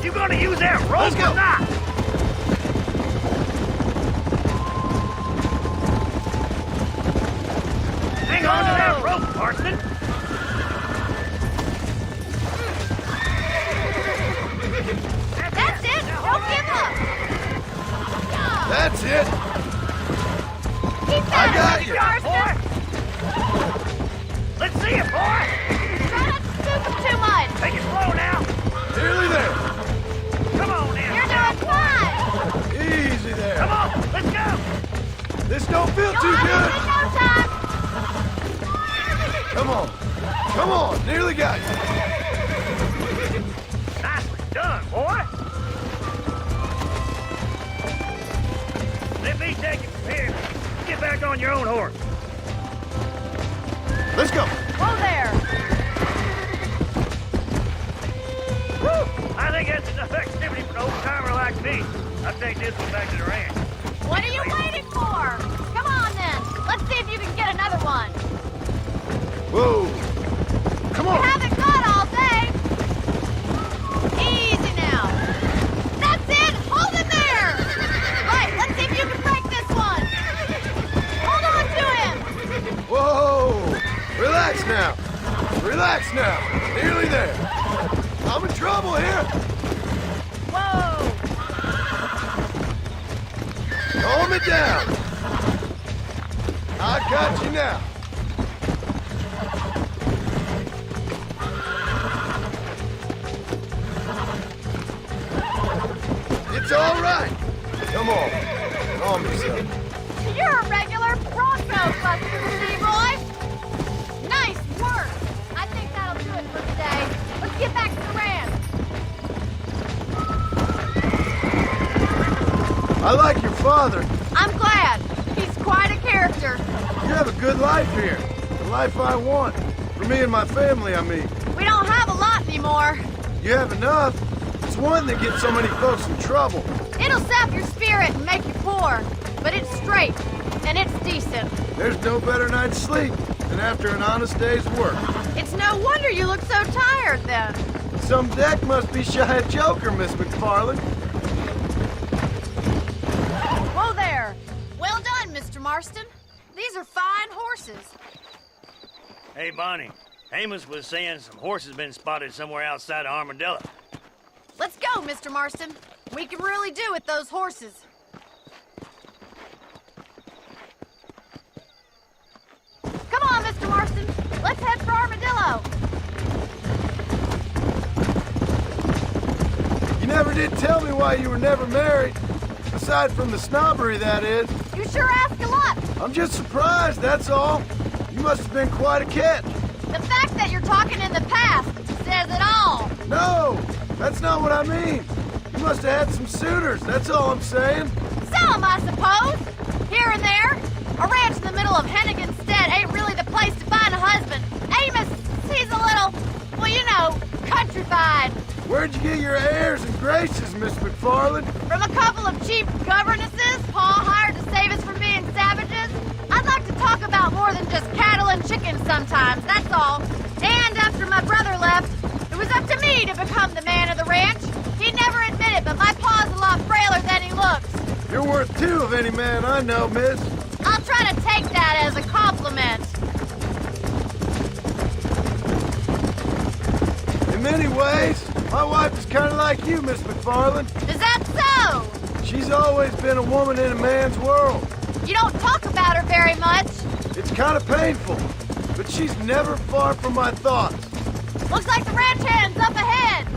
You gonna use that rope Let's go. or not? Hang on to that rope, Marston! That's it! Don't give up! That's it. Keep I got that, you. Marston! Let's see it, boy! Try not to spook them too much! Take it slow now! Nearly there. Come on now! You're doing fine! Easy there. Come on, let's go! This don't feel You'll too have good. it in no time! Come on. Come on. Nearly got you. Nicely done, boy! Let me take it from here. Get back on your own horse. Let's go. Whoa there! Woo! I think that's enough activity for an old-timer like me. I'll take this one back to the ranch. What are you waiting for? Come on then! Let's see if you can get another one! Whoa. Come You on. haven't got all day! Easy now! That's it! Hold it there! Right, let's see if you can break this one! Hold on to him! Whoa. Relax now. Relax now. Nearly there. I'm in trouble here. Whoa! Calm it down. I got you now. It's all right. Come on. Calm yourself. You're a regular Bronco buster, Leroy! Nice work! I think that'll do it for today. Let's get back to the ranch. I like your father. I'm glad. He's quite a character. You have a good life here. The life I want. For me and my family, I mean. We don't have a lot anymore. You have enough. It's one that gets so many folks in trouble. It'll sap your spirit and make you poor. But it's straight, and it's decent. There's no better night's sleep than after an honest day's work. It's no wonder you look so tired then. Some deck must be shy of Joker, Miss McFarland. Whoa there. Well done, Mr. Marston. These are fine horses. Hey, Bonnie. Amos was saying some horses been spotted somewhere outside of Armadillo. Let's go, Mr. Marston. We can really do with those horses. Come on, Mr. Marston. Let's head for Armadillo. You never did tell me why you were never married. Aside from the snobbery, that is. You sure ask a lot. I'm just surprised, that's all. You must have been quite a catch. The fact that you're talking in the past says it all. No, that's not what I mean. You must have had some suitors, that's all I'm saying. Some, I suppose. Here and there. A ranch in the middle of Hennigan's Stead ain't really the place to find a husband. Amos, he's a little, well, you know, countrified. Where'd you get your airs and graces, Miss McFarland? From a couple of cheap governesses Paul hired to save us from being savages. I'd like to talk about more than just cattle and chickens sometimes, that's all. And after my brother left, it was up to me to become the man of the ranch. He'd never admit it, but my pa's a lot frailer than he looks. You're worth two of any man I know, miss. I'll try to take that as a compliment. In many ways, my wife is kind of like you, Miss McFarland. Is that so? She's always been a woman in a man's world. You don't talk about her very much. It's kind of painful, but she's never far from my thoughts. Looks like the ranch hand's up ahead.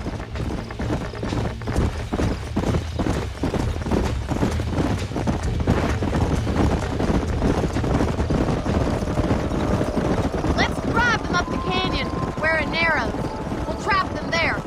Let's drive them up the canyon where it narrows. We'll trap them there.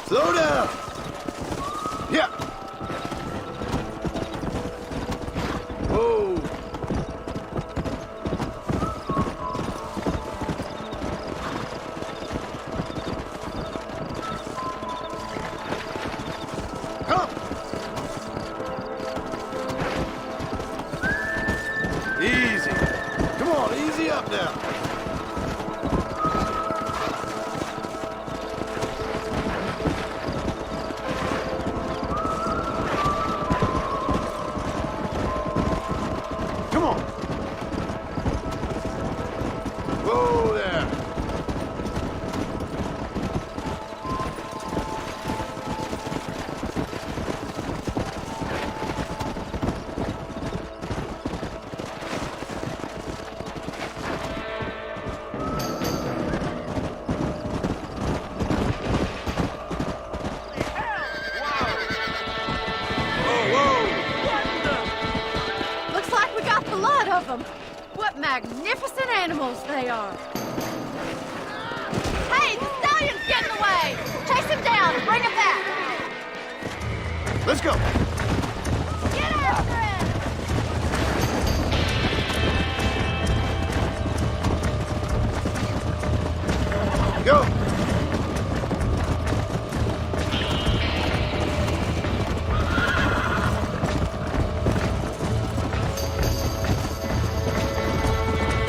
Slow down! Yeah! Whoa! Come! Easy. Come on, easy up now. Whoa there! Looks like we got the lot of them. What magnificent animals they are. Hey, the stallion's getting away! Chase him down and bring him back! Let's go! Get after him! Go!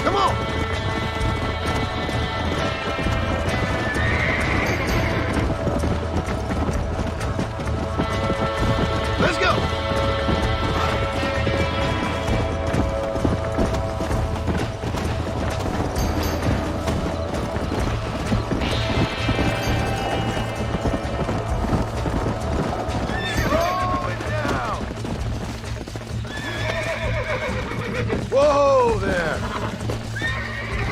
Come on! Let's go! Whoa there!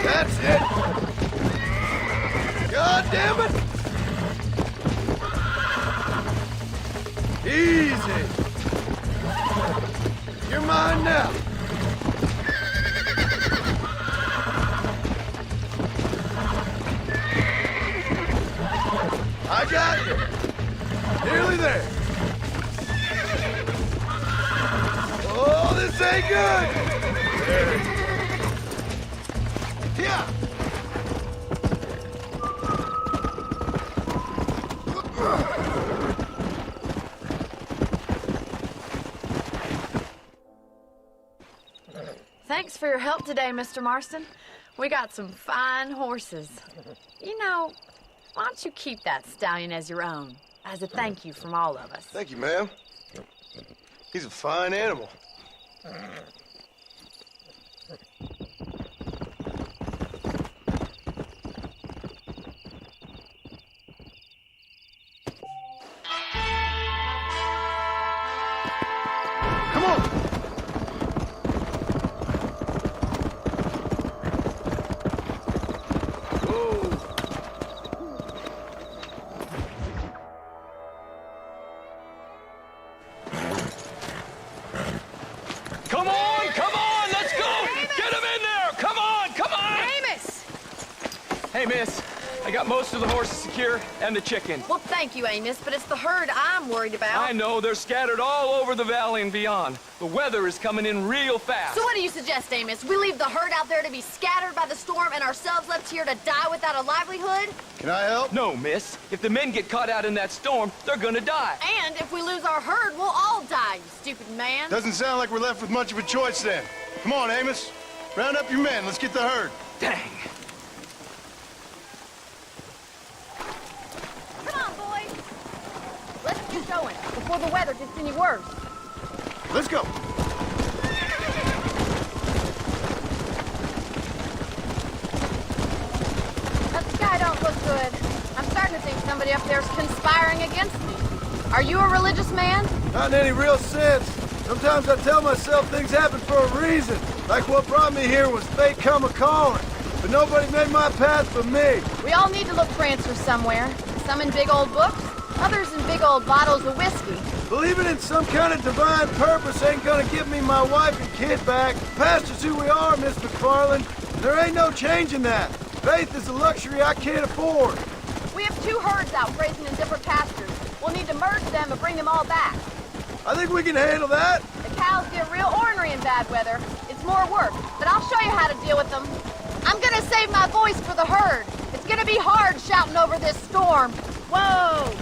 That's it! God damn it! Easy! You're mine now! I got you! Nearly there! Oh, this ain't good! There. Yeah! Thanks for your help today, Mr. Marston. We got some fine horses. You know, why don't you keep that stallion as your own, as a thank you from all of us? Thank you, ma'am. He's a fine animal. Come on! Come on, Hey, miss. I got most of the horses secure and the chicken. Well, thank you, Amos, but it's the herd I'm worried about. I know, they're scattered all over the valley and beyond. The weather is coming in real fast. So what do you suggest, Amos? We leave the herd out there to be scattered by the storm and ourselves left here to die without a livelihood? Can I help? No, miss. If the men get caught out in that storm, they're gonna die. And if we lose our herd, we'll all die, you stupid man. Doesn't sound like we're left with much of a choice then. Come on, Amos. Round up your men. Let's get the herd. Dang. Come on, boys. Let's get going before the weather gets any worse. Let's go. That sky don't look good. I'm starting to think somebody up there's conspiring against me. Are you a religious man? Not in any real sense. Sometimes I tell myself things happen for a reason. Like what brought me here was fate come a-calling. But nobody made my path but me. We all need to look for answers somewhere. Some in big old books, others in big old bottles of whiskey. Believing in some kind of divine purpose ain't gonna give me my wife and kid back. Past is who we are, Miss McFarland. There ain't no changing that. Faith is a luxury I can't afford. We have 2 herds out grazing in different pastures. We'll need to merge them and bring them all back. I think we can handle that. The cows get real ornery in bad weather. It's more work, but I'll show you how to deal with them. I'm gonna save my voice for the herd. It's gonna be hard shouting over this storm. Whoa!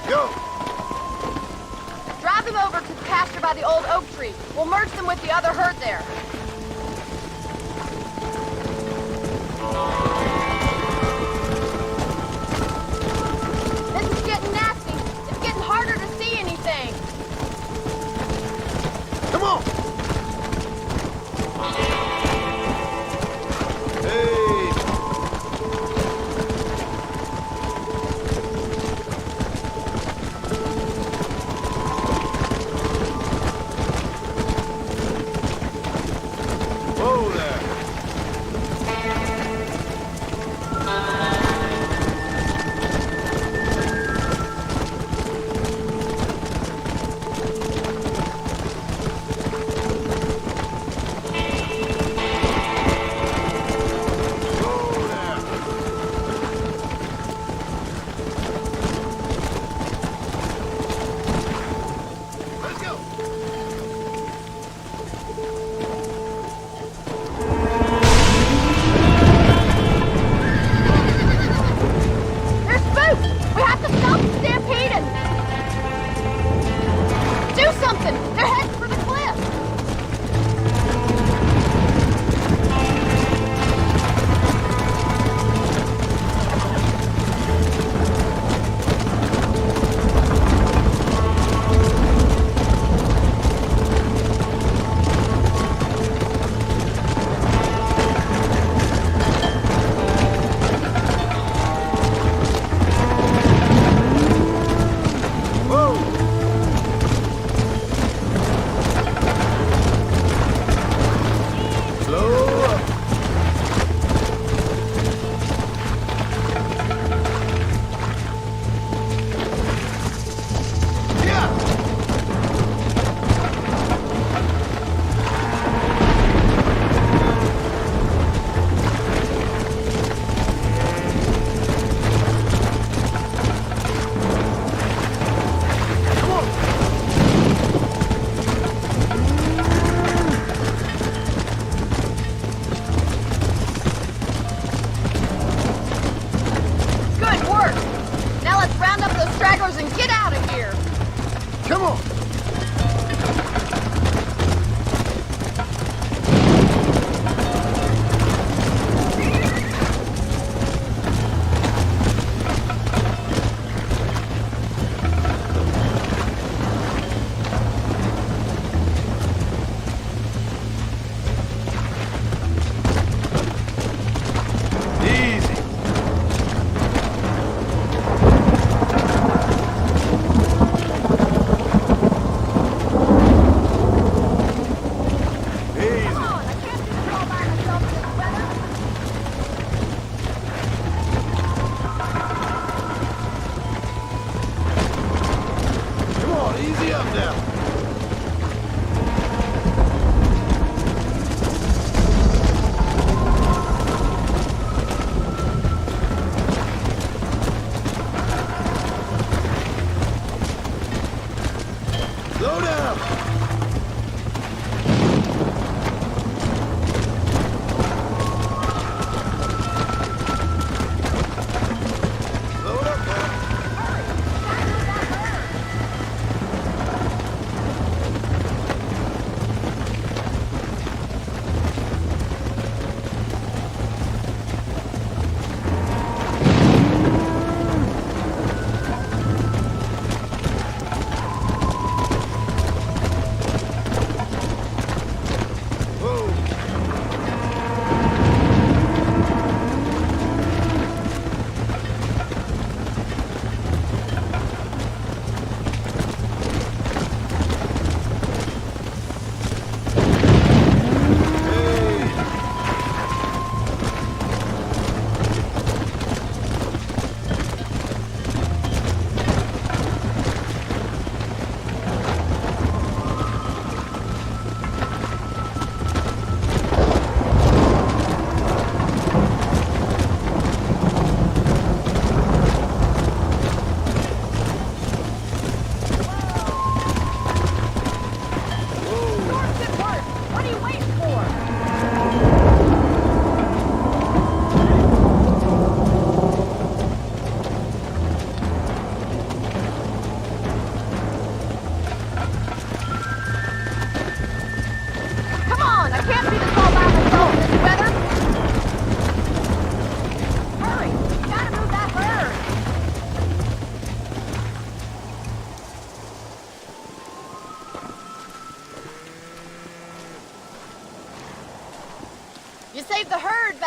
Go! Drive them over to the pasture by the old oak tree. We'll merge them with the other herd there. This is getting nasty. It's getting harder to see anything. Come on! Hey!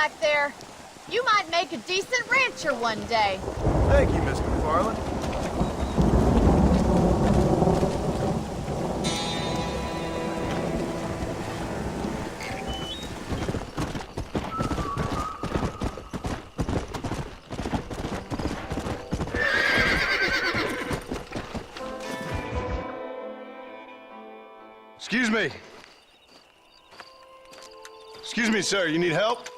back there. You might make a decent rancher one day. Thank you, Miss McFarland. Excuse me. Excuse me, sir. You need help?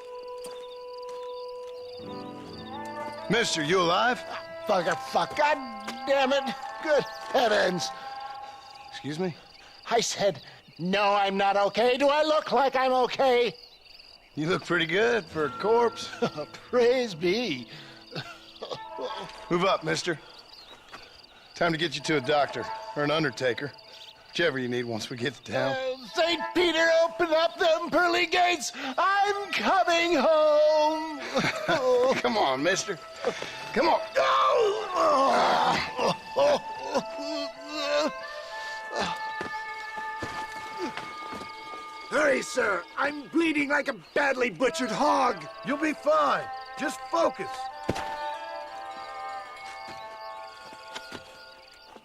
Mister, you alive? Fuck. God damn it. Good heavens. Excuse me? I said, no, I'm not okay. Do I look like I'm okay? You look pretty good for a corpse. Praise be. Move up, mister. Time to get you to a doctor or an undertaker. Whichever you need once we get to town. St. Peter, open up them pearly gates. I'm coming home. Come on, mister. Come on. Hurry, sir. I'm bleeding like a badly butchered hog. You'll be fine. Just focus.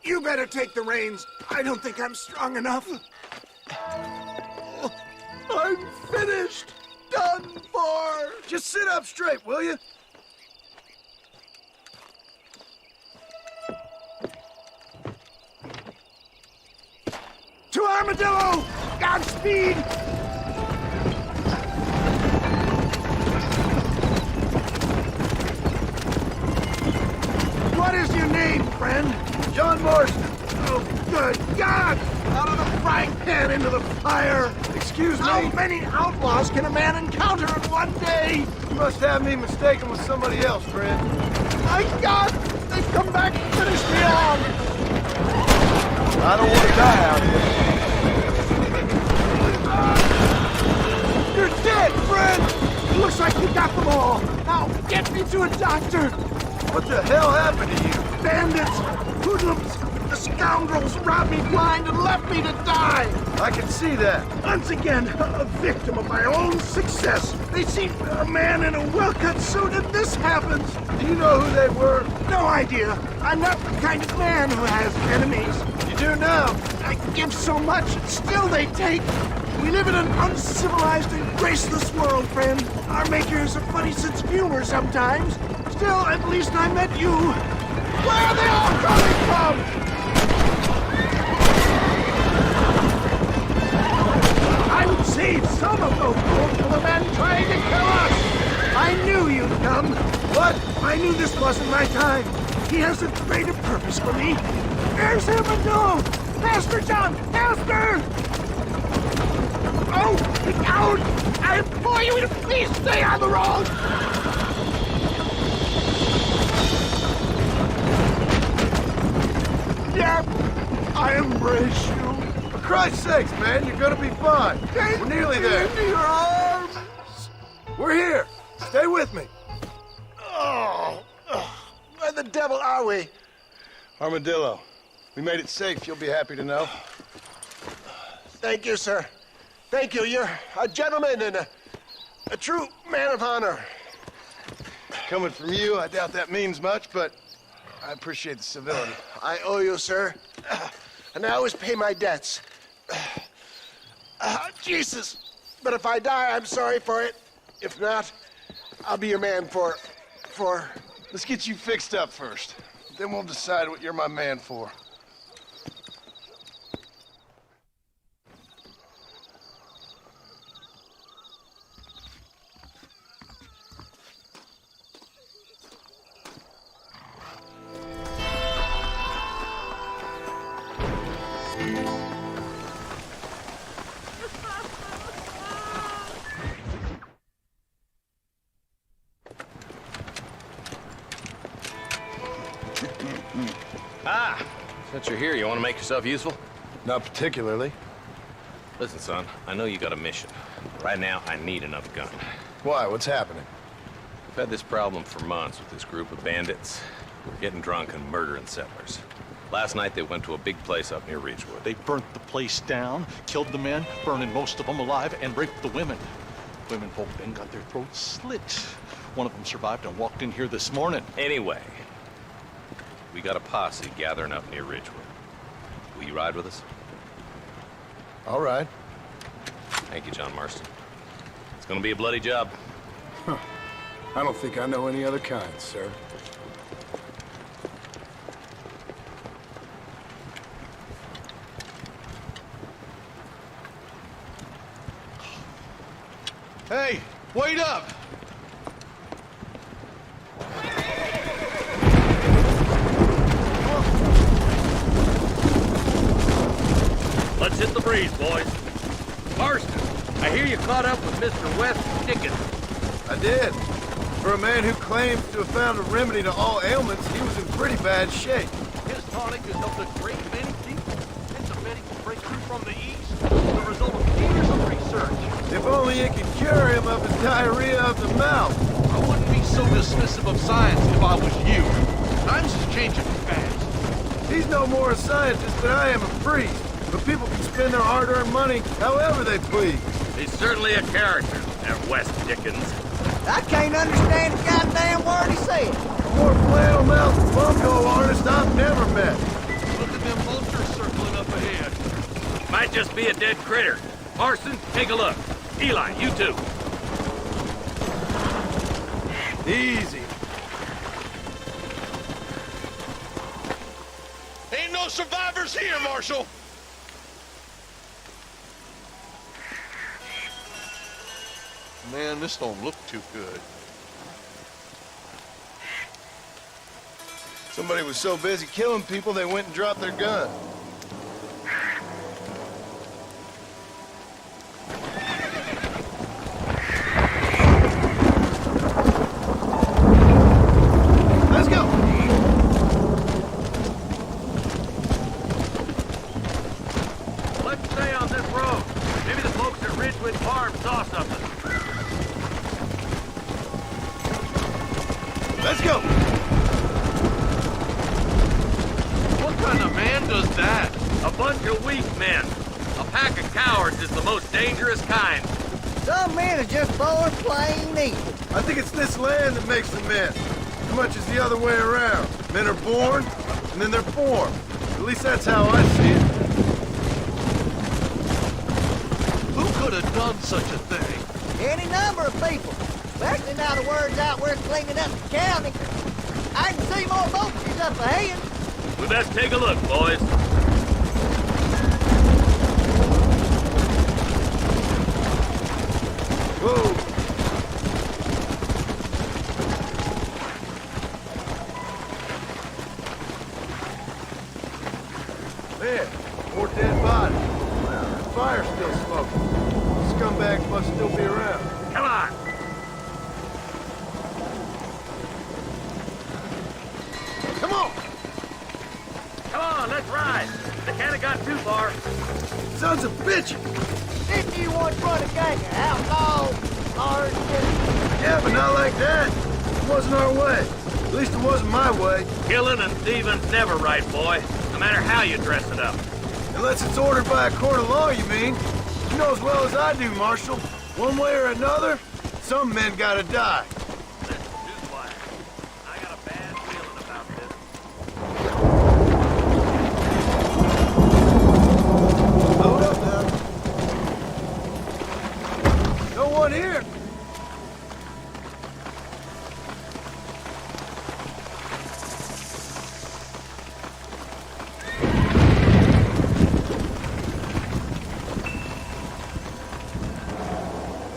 You better take the reins. I don't think I'm strong enough. I'm finished. Done for. Just sit up straight, will you? To Armadillo! Godspeed! What is your name, friend? John Marston. Oh, good God! Out of the frying pan into the fire! Excuse me? How many outlaws can a man encounter in one day? You must have me mistaken with somebody else, friend. My God! They've come back and finished me off! I don't want to die out here. You're dead, friend! Looks like you got them all. Now, get me to a doctor! What the hell happened to you? Bandits! Hoodlums! The scoundrels robbed me blind and left me to die! I can see that. Once again, a victim of my own success. They see a man in a well-cut suit and this happens. Do you know who they were? No idea. I'm not the kind of man who has enemies. You do now. I give so much and still they take. We live in an uncivilized and graceless world, friend. Our maker has a funny sense of humor sometimes. Still, at least I met you. Where are they all coming from? I would save some of those fools from the men trying to kill us. I knew you'd come. What? I knew this wasn't my time. He has a greater purpose for me. There's Armadillo! Pastor John! Pastor! Oh, get down! I implore you to please stay on the road! Yep, I embrace you. For Christ's sakes, man, you're gonna be fine. We're nearly there. Into your arms. We're here. Stay with me. Oh, where the devil are we? Armadillo. We made it safe, you'll be happy to know. Thank you, sir. Thank you. You're a gentleman and a true man of honor. Coming from you, I doubt that means much, but I appreciate the civility. I owe you, sir. And I always pay my debts. Jesus. But if I die, I'm sorry for it. If not, I'll be your man for... Let's get you fixed up first. Then we'll decide what you're my man for. Ah, since you're here, you want to make yourself useful? Not particularly. Listen, son, I know you got a mission. Right now, I need another gun. Why? What's happening? We've had this problem for months with this group of bandits. We're getting drunk and murdering settlers. Last night, they went to a big place up near Ridgewood. They burnt the place down, killed the men, burning most of them alive, and raped the women. Women folk then got their throats slit. One of them survived and walked in here this morning. Anyway, we got a posse gathering up near Ridgewood. Will you ride with us? All right. Thank you, John Marston. It's gonna be a bloody job. Huh. I don't think I know any other kind, sir. Hey, wait up! Let's hit the breeze, boys. Marston, I hear you caught up with Mr. West Dickens. I did. For a man who claims to have found a remedy to all ailments, he was in pretty bad shape. His tonic has helped a great many people. It's a medical breakthrough from the East, the result of years of research. If only it could cure him of his diarrhea of the mouth. I wouldn't be so dismissive of science if I was you. Times is changing fast. He's no more a scientist than I am a priest. But people can spend their hard-earned money however they please. He's certainly a character, that West Dickens. I can't understand a goddamn word he said. A more flannel-mouthed bunko artist I've never met. Look at them vultures circling up ahead. Might just be a dead critter. Marston, take a look. Eli, you too. Easy. Ain't no survivors here, Marshal. Man, this don't look too good. Somebody was so busy killing people, they went and dropped their gun. Let's go! Let's stay on this road. Maybe the folks at Ridgewood Farm saw something. Let's go! What kind of man does that? A bunch of weak men. A pack of cowards is the most dangerous kind. Some men are just born plain evil. I think it's this land that makes them men. As much as the other way around. Men are born, and then they're formed. At least that's how I see it. Who could have done such a thing? Any number of people. Especially now the word's out we're cleaning up the county. I can see more vultures up ahead. We best take a look, boys. Whoa! Man, more dead bodies. The fire's still smoking. Scumbags must still be around. Come on. Come on! Come on, let's ride. They can't have got too far. Sons of bitches! Didn't you once run a gang of outlaws? Hard Yeah, but not like that. It wasn't our way. At least it wasn't my way. Killing and thieving's never right, boy. No matter how you dress it up. Unless it's ordered by a court of law, you mean? You know as well as I do, Marshal. One way or another, some men gotta die. Hold up now. No one here.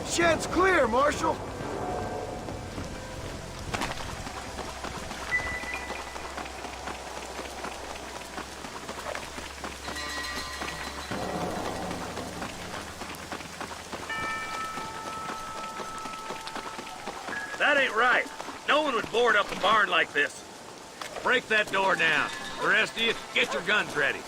Shed's clear, Marshal. That ain't right. No one would board up a barn like this. Break that door down. The rest of you, get your guns ready.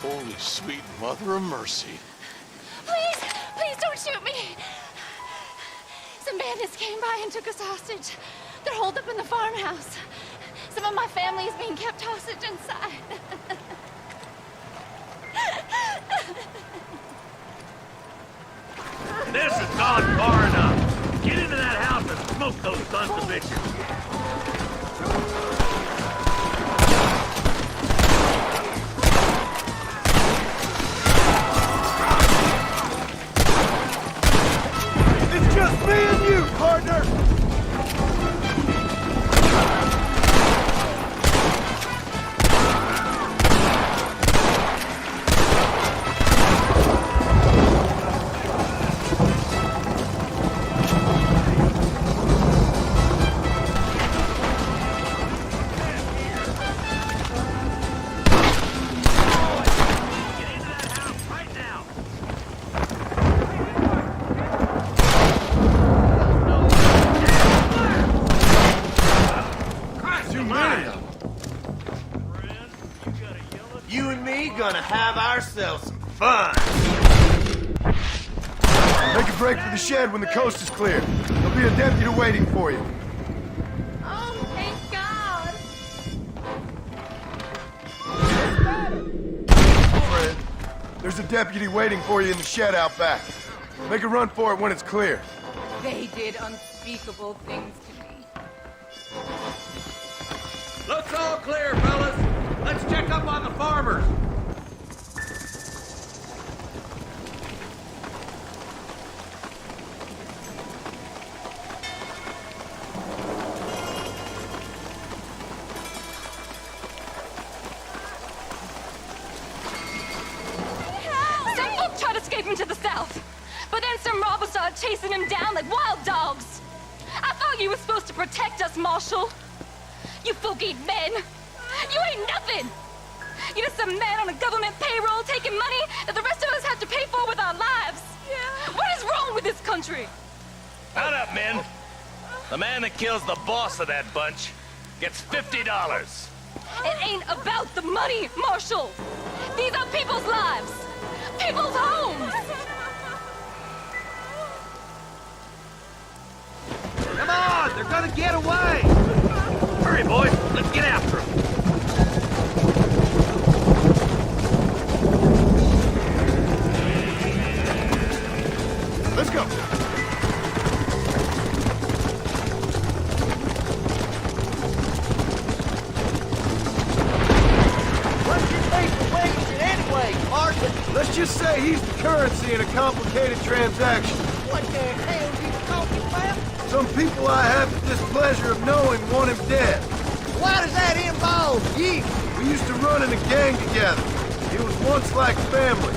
Holy sweet mother of mercy. Please, Some bandits came by and took us hostage. They're holed up in the farmhouse. Some of my family is being kept hostage inside. This has gone far enough. Get into that house and smoke those sons of bitches. It's just me and you, partner! You and me gonna have ourselves some fun. Make a break for the shed when the coast is clear. There'll be a deputy waiting for you. Oh, thank God. Fred, there's a deputy waiting for you in the shed out back. Make a run for it when it's clear. They did unspeakable things to me. Looks all clear, fellas. Let's check up on the farmers. Some folk tried escaping to the south, but then some robbers started chasing him down like wild dogs. I thought you were supposed to protect us, Marshal. You folk ain't men. You ain't nothing! You're just some man on a government payroll taking money that the rest of us have to pay for with our lives. Yeah. What is wrong with this country? Shut up, men. The man that kills the boss of that bunch gets $50. It ain't about the money, Marshal. These are people's lives. People's homes. Come on, they're gonna get away. Hurry, boys. Let's get after them. Let's go. What's your people wasting anyway, Martin? Let's just say he's the currency in a complicated transaction. What the hell are you talking about? Some people I have the displeasure of knowing want him dead. Why does that involve you? We used to run in a gang together. It was once like family.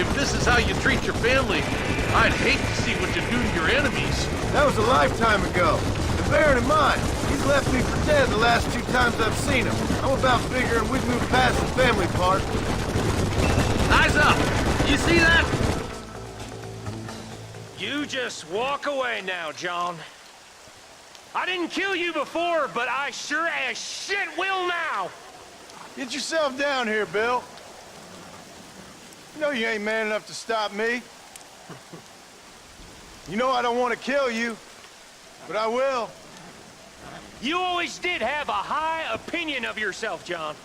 If this is how you treat your family, I'd hate to see what you do to your enemies. That was a lifetime ago. And bearing in mind, he's left me for dead the last 2 times I've seen him. I'm about figuring we've moved past the family part. Eyes up! You see that? You just walk away now, John. I didn't kill you before, but I sure as shit will now! Get yourself down here, Bill. You know you ain't man enough to stop me. You know I don't want to kill you, but I will. You always did have a high opinion of yourself, John.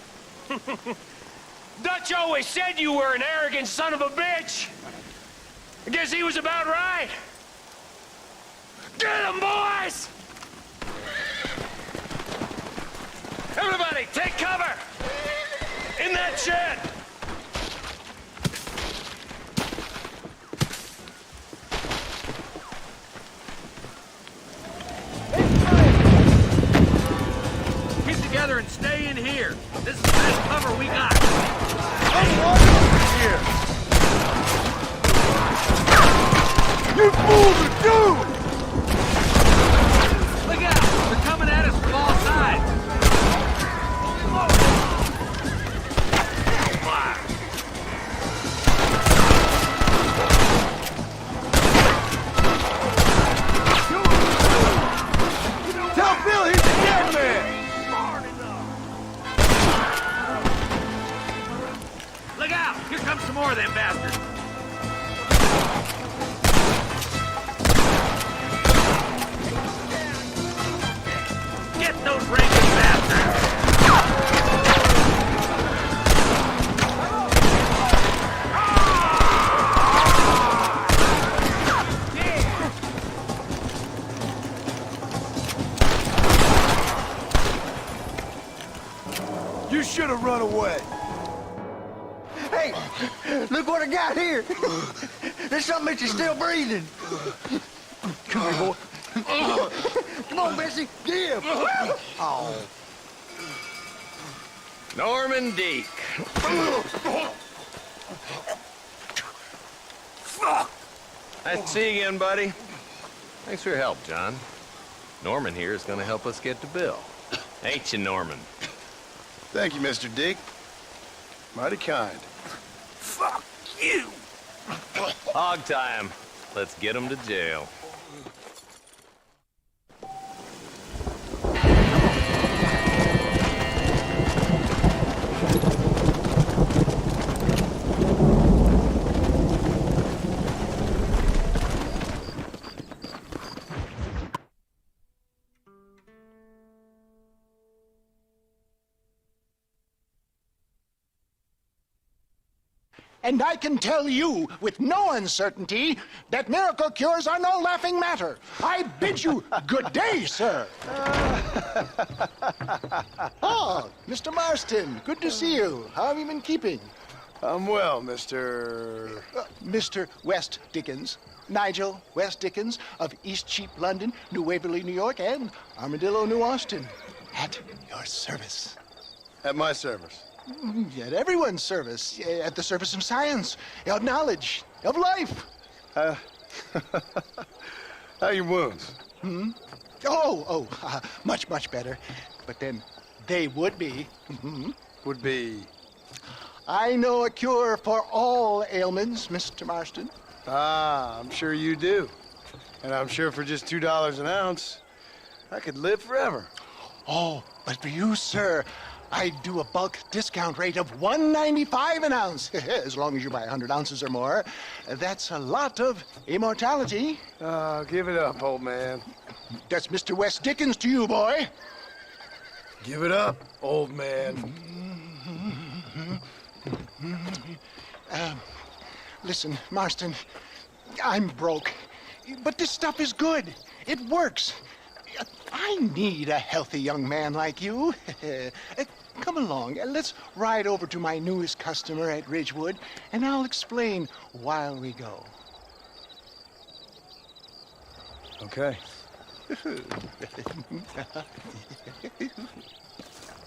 Dutch always said you were an arrogant son of a bitch. I guess he was about right. Get him, boys! Everybody, take cover! In that shed! Keep together and stay in here. This is the best cover we got. Here. You fools are doomed! Look out! They're coming at us from all sides. Tell Bill he's a dead man! Look out! Here comes some more of them bastards. should have run away. Hey, look what I got here. There's something that you're still breathing. Come here, boy. Come on, Bessie, give. Oh. Norman Deek. Fuck! Nice to see you again, buddy. Thanks for your help, John. Norman here is going to help us get to Bill. Ain't you, Norman? Thank you, Mr. Deek. Mighty kind. Fuck you! Hog time. Let's get him to jail. And I can tell you with no uncertainty that miracle cures are no laughing matter. I bid you good day, sir. Oh, Mr. Marston, good to see you. How have you been keeping? I'm well, Mr. Mr. West Dickens. Nigel West Dickens of Eastcheap, London, New Waverly, New York, and Armadillo, New Austin. At your service. At my service. At everyone's service. At the service of science, of knowledge, of life. How are your wounds? Much, much better. But then they would be. Would be? I know a cure for all ailments, Mr. Marston. Ah, I'm sure you do. And I'm sure for just $2 an ounce, I could live forever. Oh, but for you, sir, I'd do a bulk discount rate of $1.95 an ounce, as long as you buy 100 ounces or more. That's a lot of immortality. Give it up, old man. That's Mr. West Dickens to you, boy. Give it up, old man. Listen, Marston, I'm broke, but this stuff is good. It works. I need a healthy young man like you. Come along, let's ride over to my newest customer at Ridgewood, and I'll explain while we go. Okay.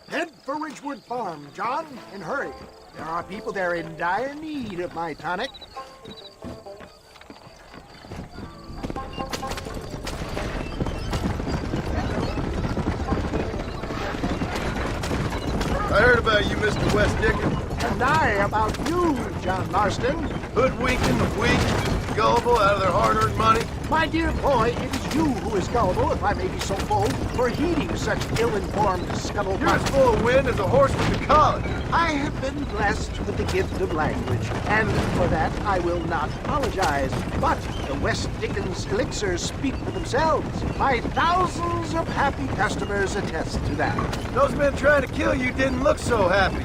Head for Ridgewood Farm, John, and hurry. There are people there in dire need of my tonic. I heard about you, Mr. West Dickens. And I about you, John Marston. Hoodwinking the weak, gullible out of their hard-earned money. My dear boy, it is you who is gullible, if I may be so bold, for heeding such ill-informed scuttlebutt. You're as full of wind as a horse with the college. I have been blessed with the gift of language, and for that I will not apologize. But the West Dickens elixirs speak for themselves. My thousands of happy customers attest to that. Those men trying to kill you didn't look so happy.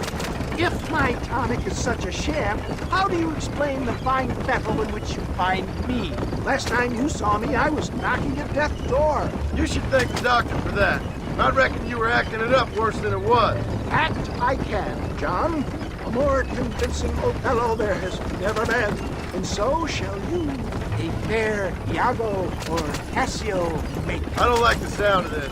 If my tonic is such a sham, how do you explain the fine fettle in which you find me? Last time you saw me, I was knocking at death's door. You should thank the doctor for that. I reckon you were acting it up worse than it was. Act I can, John. A more convincing Othello there has never been. And so shall you, a fair Iago or Cassio make. I don't like the sound of this.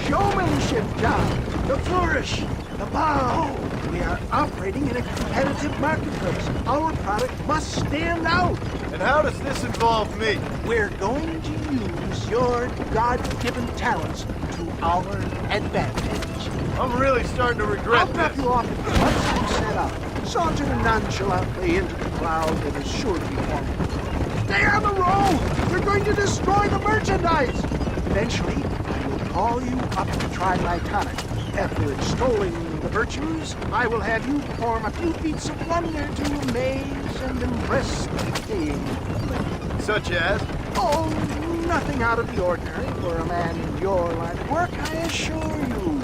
Showmanship, John. The flourish, the bow. We are operating in a competitive marketplace. Our product must stand out. And how does this involve me? We're going to use your God-given talents to our advantage. I'm really starting to regret this. I'll drop you off once I'm set up. Saunter nonchalantly into the crowd that is sure to be forming. Stay on the road! You're going to destroy the merchandise! Eventually, I will call you up to try my tonic. After extolling the virtues, I will have you perform a few feats of wonder to amaze and impress the king. Such as? Oh, nothing out of the ordinary for a man in your line of work, I assure you.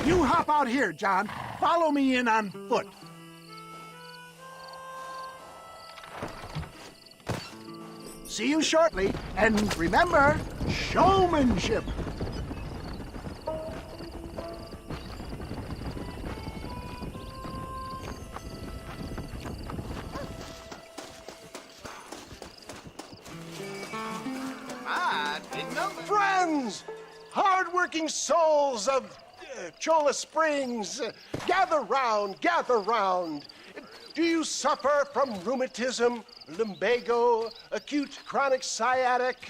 You hop out here, John. Follow me in on foot. See you shortly, and remember, showmanship. Friends, hard-working souls of Cholla Springs, gather round, gather round. Do you suffer from rheumatism, lumbago, acute chronic sciatic,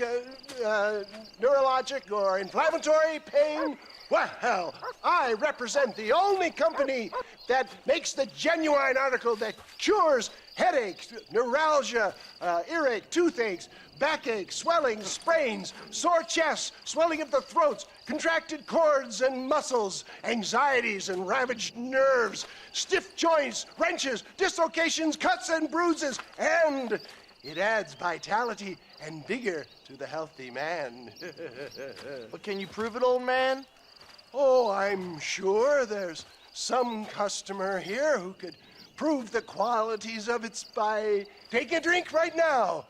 neurologic, or inflammatory pain? Well, I represent the only company that makes the genuine article that cures headaches, neuralgia, earache, toothaches, backache, swelling, sprains, sore chests, swelling of the throats, contracted cords and muscles, anxieties and ravaged nerves, stiff joints, wrenches, dislocations, cuts and bruises, and it adds vitality and vigor to the healthy man. But can you prove it, old man? Oh, I'm sure there's some customer here who could prove the qualities of it by taking a drink right now.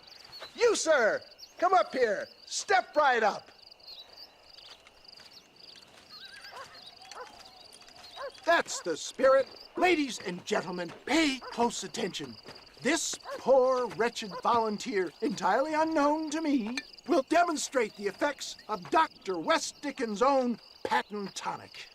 You, sir, come up here. Step right up. That's the spirit. Ladies and gentlemen, pay close attention. This poor, wretched volunteer, entirely unknown to me, will demonstrate the effects of Dr. West Dickens' own patent tonic.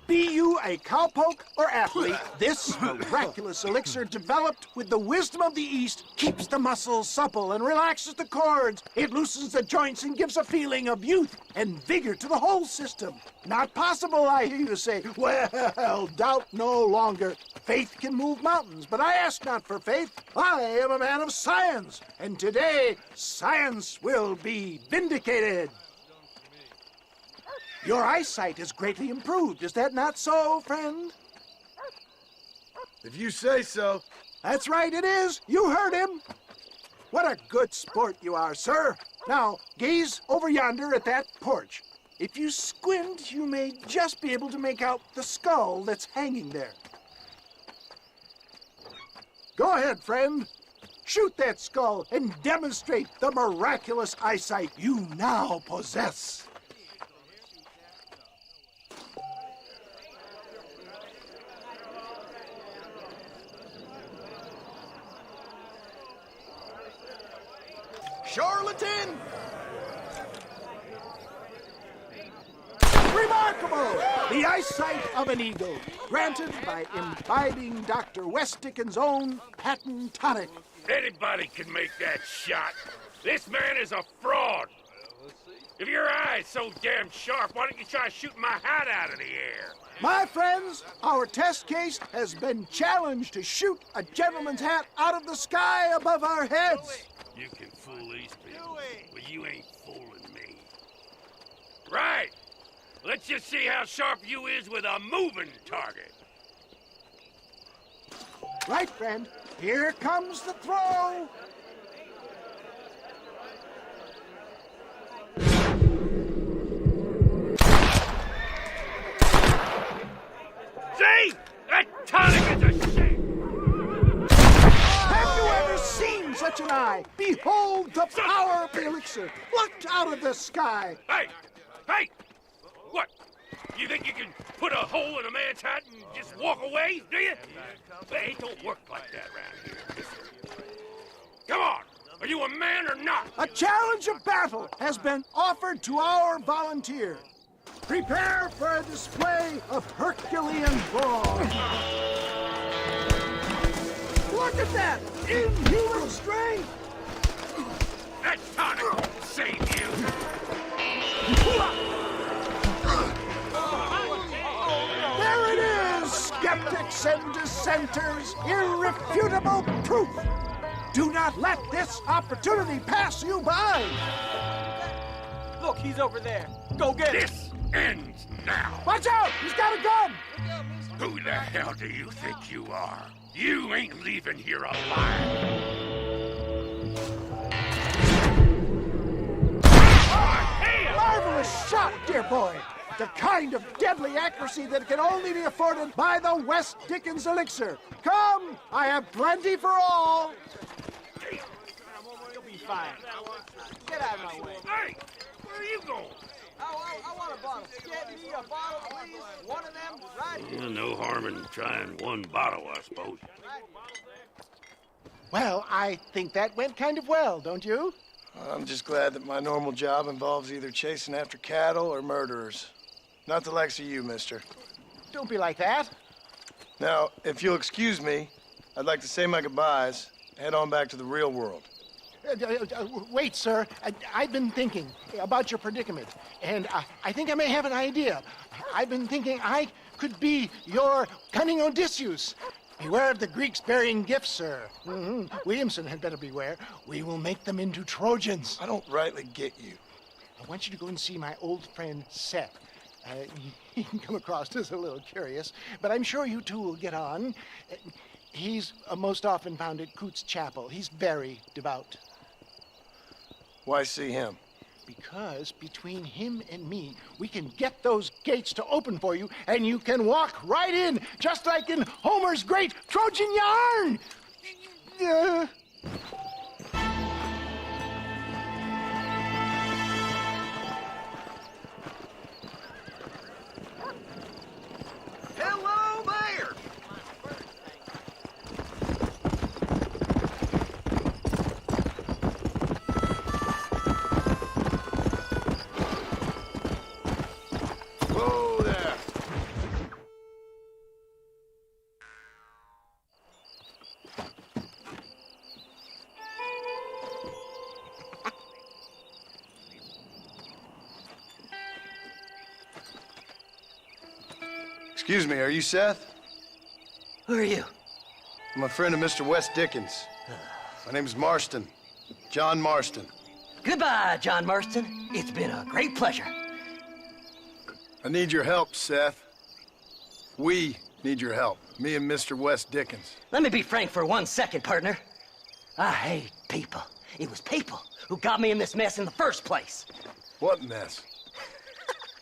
Be you a cowpoke or athlete, this miraculous elixir developed with the wisdom of the East keeps the muscles supple and relaxes the cords. It loosens the joints and gives a feeling of youth and vigor to the whole system. Not possible, I hear you say. Well, doubt no longer. Faith can move mountains, but I ask not for faith. I am a man of science, and today science will be vindicated. Your eyesight is greatly improved. Is that not so, friend? If you say so. That's right, it is. You heard him. What a good sport you are, sir. Now, gaze over yonder at that porch. If you squint, you may just be able to make out the skull that's hanging there. Go ahead, friend. Shoot that skull and demonstrate the miraculous eyesight you now possess. Charlatan! Remarkable! The eyesight of an eagle, granted by imbibing Dr. West Dickens' own patent tonic. Anybody can make that shot. This man is a fraud. If your eye's so damn sharp, why don't you try shooting my hat out of the air? My friends, our test case has been challenged to shoot a gentleman's hat out of the sky above our heads. You can fool these people, but you ain't fooling me. Right. Let's just see how sharp you is with a moving target. Right, friend. Here comes the throw. See? That tonic is a shame. Have you ever seen such an eye? Behold the power of the elixir, plucked out of the sky. Hey! Hey! What? You think you can put a hole in a man's hat and just walk away, do you? It don't work like that around here. Come on! Are you a man or not? A challenge of battle has been offered to our volunteer. Prepare for a display of Herculean brawn. Look at that! Inhuman strength! That tonic will save you! There it is, skeptics and dissenters, irrefutable proof. Do not let this opportunity pass you by. Look, he's over there. Go get him. This ends now. Watch out! He's got a gun! Who the hell do you think you are? You ain't leaving here alive. Marvelous shot, dear boy. The kind of deadly accuracy that can only be afforded by the West Dickens elixir. Come, I have plenty for all. You'll be fine. Get out of my way. Hey, where are you going? I want a bottle. Get me a bottle, please. One of them, right here. No harm in trying one bottle, I suppose. Well, I think that went kind of well, don't you? I'm just glad that my normal job involves either chasing after cattle or murderers. Not the likes of you, mister. Don't be like that. Now, if you'll excuse me, I'd like to say my goodbyes, head on back to the real world. Wait, sir. I've been thinking about your predicament, and I think I may have an idea. I've been thinking I could be your cunning Odysseus. Beware of the Greeks burying gifts, sir. Williamson had better beware. We will make them into Trojans. I don't rightly get you. I want you to go and see my old friend Seth. He can come across as a little curious, but I'm sure you two will get on. He's most often found at Coots Chapel. He's very devout. Why see him? Because between him and me, we can get those gates to open for you, and you can walk right in, just like in Homer's great Trojan yarn! Hello there! Whoa there! Excuse me, are you Seth? Who are you? I'm a friend of Mr. Wes Dickens. My name's Marston. John Marston. Goodbye, John Marston. It's been a great pleasure. I need your help, Seth. We need your help. Me and Mr. Wes Dickens. Let me be frank for 1 second, partner. I hate people. It was people who got me in this mess in the first place. What mess?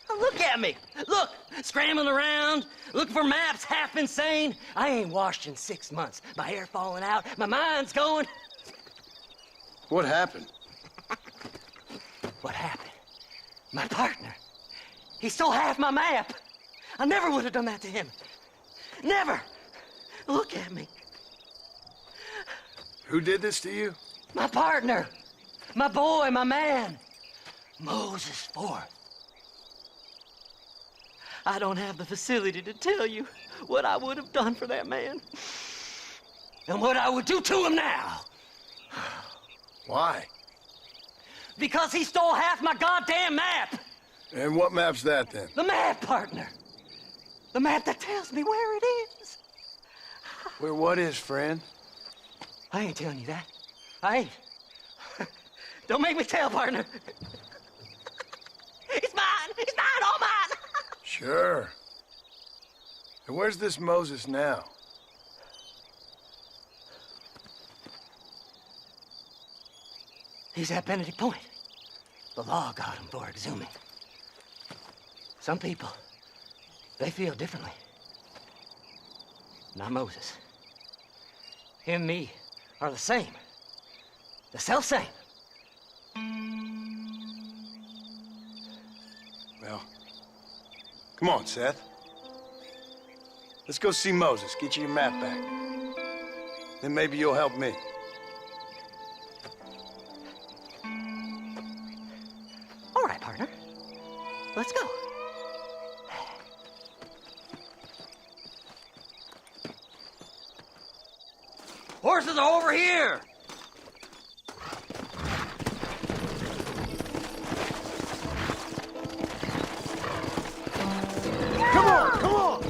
Look at me. Look, scrambling around, looking for maps, half insane. I ain't washed in 6 months. My hair falling out, my mind's going. What happened? What happened? My partner. He stole half my map. I never would have done that to him. Never. Look at me. Who did this to you? My partner. My boy, my man. Moses Forth. I don't have the facility to tell you what I would have done for that man. And what I would do to him now. Why? Because he stole half my goddamn map. And what map's that, then? The map, partner. The map that tells me where it is. Where what is, friend? I ain't telling you that. I ain't. Don't make me tell, partner. It's mine. It's mine, all mine. Sure. And where's this Moses now? He's at Benedict Point. The law got him for exhuming. Some people, they feel differently. Not Moses. Him and me are the same. The self-same. Well, come on, Seth. Let's go see Moses, get you your map back. Then maybe you'll help me. All right, partner. Let's go. Horses are over here! Come on, come on!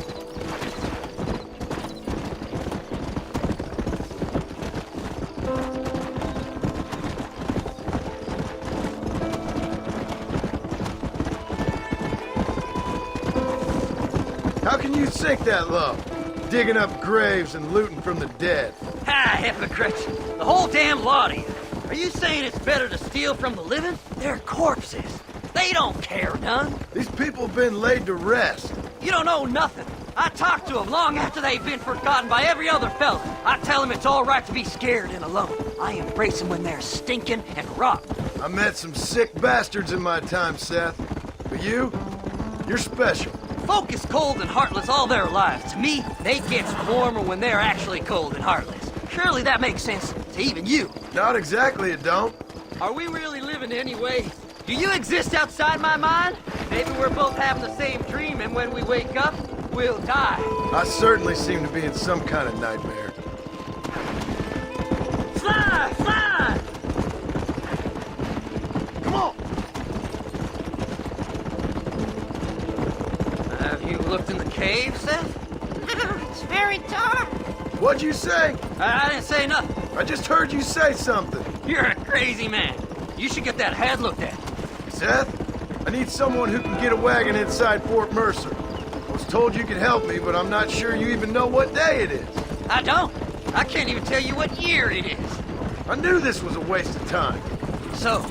How can you sink that low? Digging up graves and looting from the dead. Ah, hypocrites! The whole damn lot of you. Are you saying it's better to steal from the living? They're corpses. They don't care none. These people have been laid to rest. You don't know nothing. I talk to them long after they've been forgotten by every other fella. I tell them it's all right to be scared and alone. I embrace them when they're stinking and rotten. I met some sick bastards in my time, Seth. But you're special. Folk is cold and heartless all their lives. To me, they get warmer when they're actually cold and heartless. Surely that makes sense to even you. Not exactly, it don't. Are we really living anyway? Do you exist outside my mind? Maybe we're both having the same dream, and when we wake up, we'll die. I certainly seem to be in some kind of nightmare. Fly! Fly! Come on! Have you looked in the cave, Seth? It's very dark. What'd you say? I didn't say nothing. I just heard you say something. You're a crazy man. You should get that head looked at. Seth, I need someone who can get a wagon inside Fort Mercer. I was told you could help me, but I'm not sure you even know what day it is. I don't. I can't even tell you what year it is. I knew this was a waste of time. So,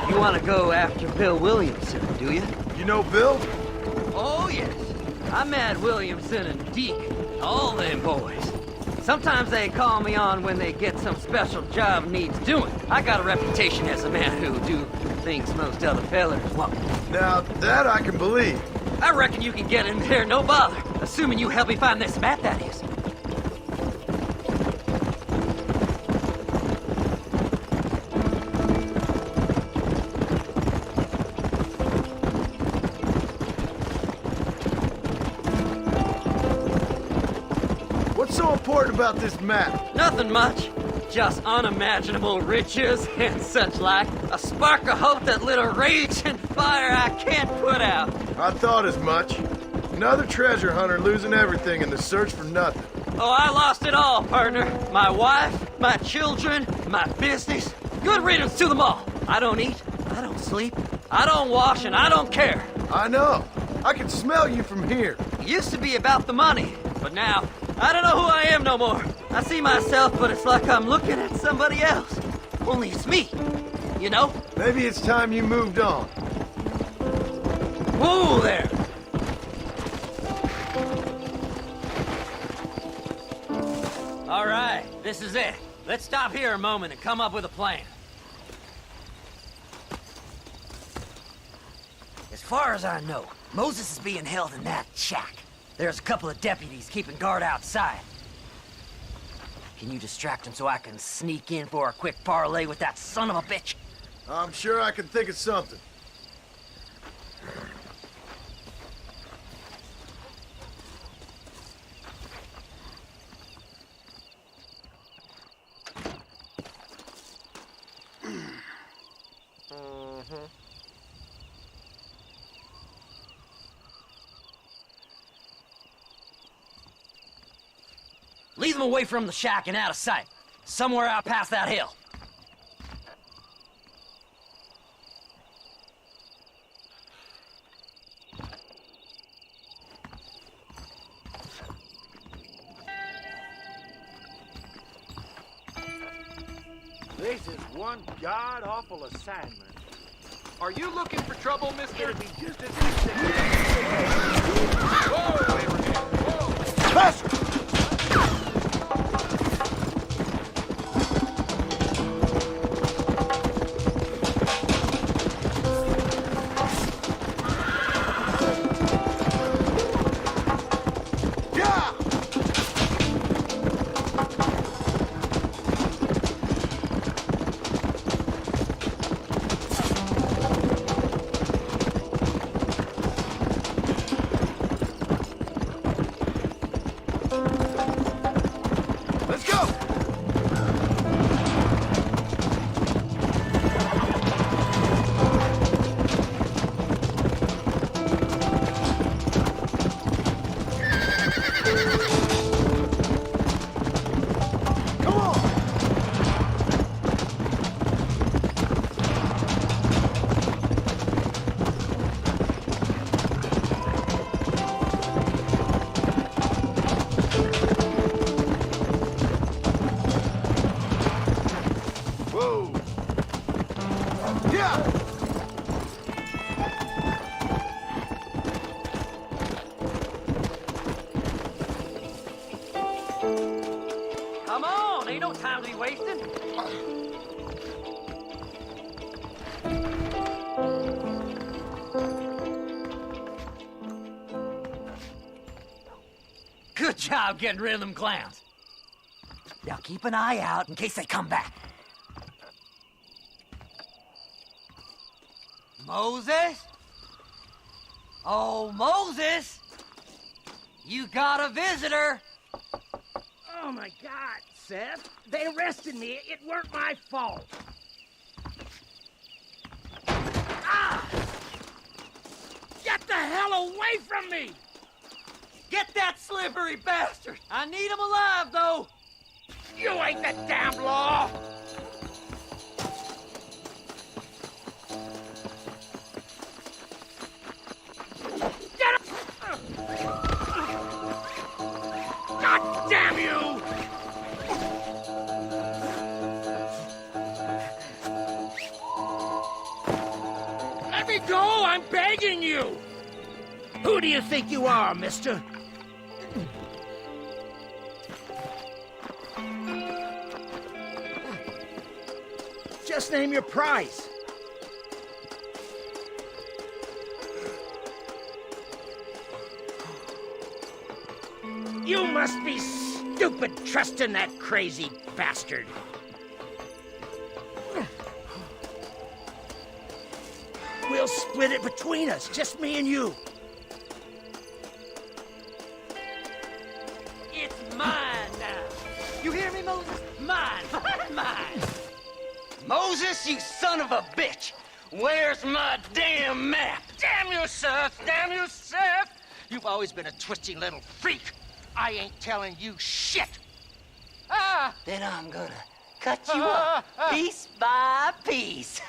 you want to go after Bill Williamson, do you? You know Bill? Oh, yes. I met Williamson and Deke, all them boys. Sometimes they call me on when they get some special job needs doing. I got a reputation as a man who do things most other fellers won't. Now, that I can believe. I reckon you can get in there, no bother. Assuming you help me find this map, that is. What's so important about this map? Nothing much. Just unimaginable riches and such like. A spark of hope that lit a raging fire I can't put out. I thought as much. Another treasure hunter losing everything in the search for nothing. Oh, I lost it all, partner. My wife, my children, my business. Good riddance to them all. I don't eat, I don't sleep, I don't wash, and I don't care. I know. I can smell you from here. It used to be about the money, but now, I don't know who I am no more. I see myself, but it's like I'm looking at somebody else. Only it's me, you know? Maybe it's time you moved on. Whoa there! All right, this is it. Let's stop here a moment and come up with a plan. As far as I know, Moses is being held in that shack. There's a couple of deputies keeping guard outside. Can you distract him so I can sneak in for a quick parlay with that son of a bitch? I'm sure I can think of something. Lead them away from the shack and out of sight. Somewhere out past that hill. This is one god-awful assignment. Are you looking for trouble, mister? It'd be just as easy. Whoa, Abraham! Whoa! Faster! Come on, ain't no time to be wasting. Good job getting rid of them clowns. Now keep an eye out in case they come back. Moses? Oh, Moses! You got a visitor! Oh, my God, Seth. They arrested me. It weren't my fault. Ah! Get the hell away from me! Get that slippery bastard! I need him alive, though! You ain't the damn law! Get him! God damn you! Let me go! I'm begging you! Who do you think you are, mister? Just name your price. You must be stupid trusting that crazy bastard. We'll split it between us, just me and you. It's mine now. You hear me, Moses? Mine. Mine. Moses, you son of a bitch! Where's my damn map? Damn you, Seth! Damn you, Seth! You've always been a twisting little freak. I ain't telling you shit. Ah! Then I'm gonna cut you up piece by piece.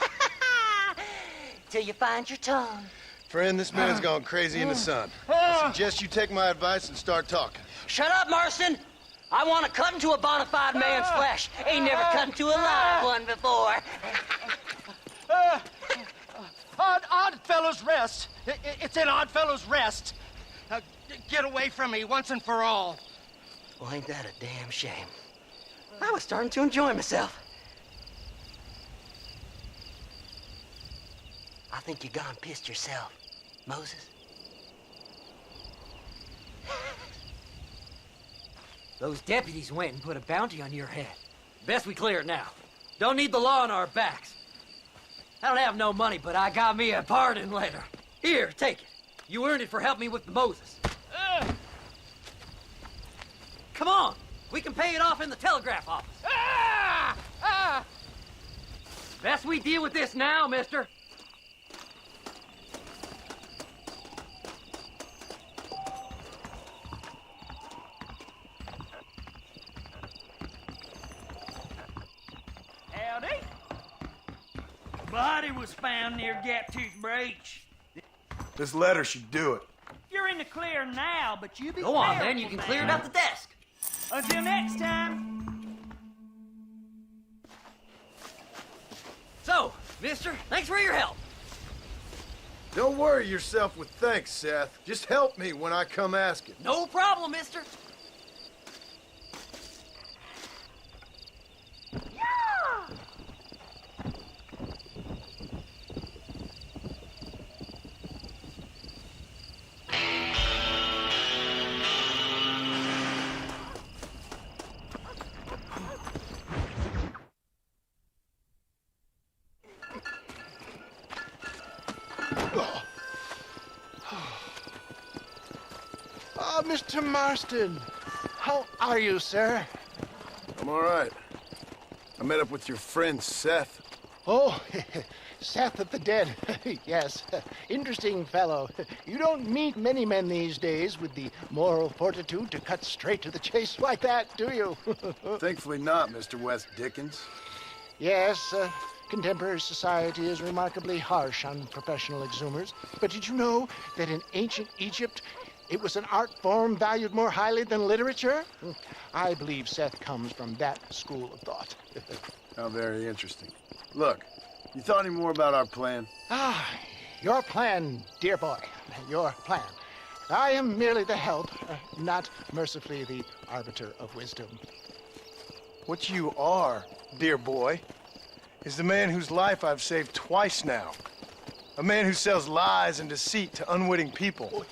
Till you find your tongue. Friend, this man's gone crazy in the sun. I suggest you take my advice and start talking. Shut up, Marston! I want to cut into a bona fide man's flesh. Ain't never cut into a live one before. Oddfellows Rest. It's in Oddfellows Rest. Get away from me once and for all. Well, ain't that a damn shame? I was starting to enjoy myself. I think you gone pissed yourself, Moses. Those deputies went and put a bounty on your head. Best we clear it now. Don't need the law on our backs. I don't have no money, but I got me a pardon letter. Here, take it. You earned it for helping me with the Moses. Come on. We can pay it off in the telegraph office. Best we deal with this now, mister. Howdy. Body was found near Gaptooth Breach. This letter should do it. You're in the clear now, but you be Go on, careful, then. You can clear it out the desk. Until next time. So, mister, thanks for your help. Don't worry yourself with thanks, Seth. Just help me when I come asking. No problem, mister. Mr. Marston. How are you, sir? I'm all right. I met up with your friend, Seth. Oh, Seth of the Dead. Yes, interesting fellow. You don't meet many men these days with the moral fortitude to cut straight to the chase like that, do you? Thankfully not, Mr. West Dickens. Yes, contemporary society is remarkably harsh on professional exhumers. But did you know that in ancient Egypt, it was an art form valued more highly than literature? I believe Seth comes from that school of thought. How very interesting. Look, you thought any more about our plan? Your plan, dear boy. Your plan. I am merely the help, not mercifully the arbiter of wisdom. What you are, dear boy, is the man whose life I've saved twice now. A man who sells lies and deceit to unwitting people.